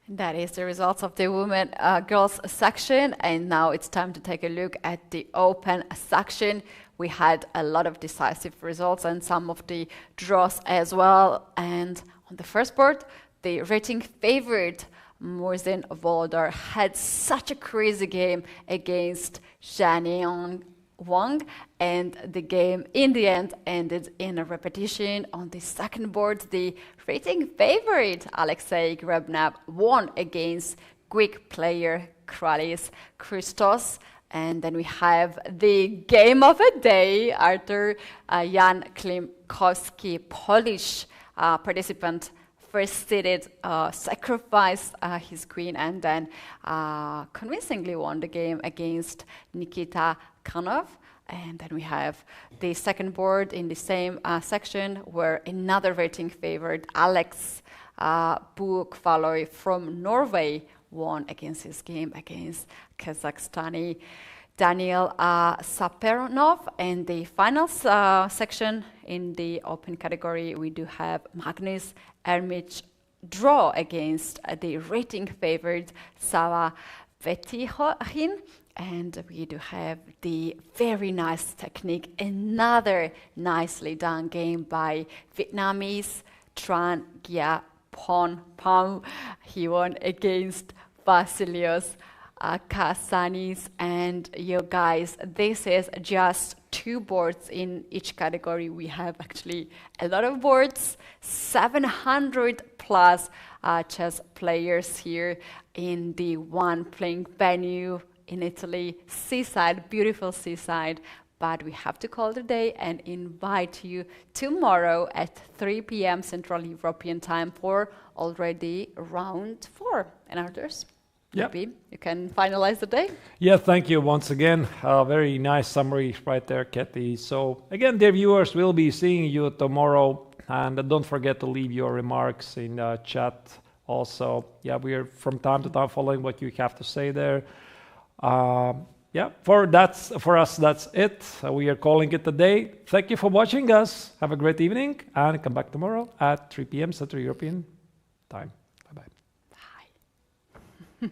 That is the results of the women girls section, and now it's time to take a look at the open section. We had a lot of decisive results and some of the draws as well. And on the first board, the rating favorite Morzin Volodar had such a crazy game against Zhaniang Wang, and the game in the end ended in a repetition. On the second board, the rating favorite Alexei Grebnab won against Greek player Kralis Christos. And then we have the game of the day. Artur Jan Klimkowski, Polish participant, first seeded, sacrificed his queen and then convincingly won the game against Nikita Kanov. And then we have the second board in the same section where another rating favored Alex Bukvaloy from Norway won against his game against Kazakhstani Daniel Saperonov. And the final section in the open category, we do have Magnus Ermich draw against the rating favored Sava Vetihohin. And we do have the very nice technique, another nicely done game by Vietnamese Tran Gia Pon Pam. He won against Vasilios Kasanis. And you guys, this is just 2 boards in each category. We have actually a lot of boards, 700 plus chess players here in the one playing venue in Italy, seaside, beautiful seaside. But we have to call it a day and invite you tomorrow at 3 p.m. Central European time for already round 4. And Arturs, maybe you can finalize the day. Yeah, thank you once again. Very nice summary right there, Keti. So again, dear viewers, we'll be seeing you tomorrow. And don't forget to leave your remarks in chat also. Yeah, we are from time to time following what you have to say there. For us, that's it. We are calling it a day. Thank you for watching us. Have a great evening and come back tomorrow at 3 p.m. Central European time. Bye-bye. Bye.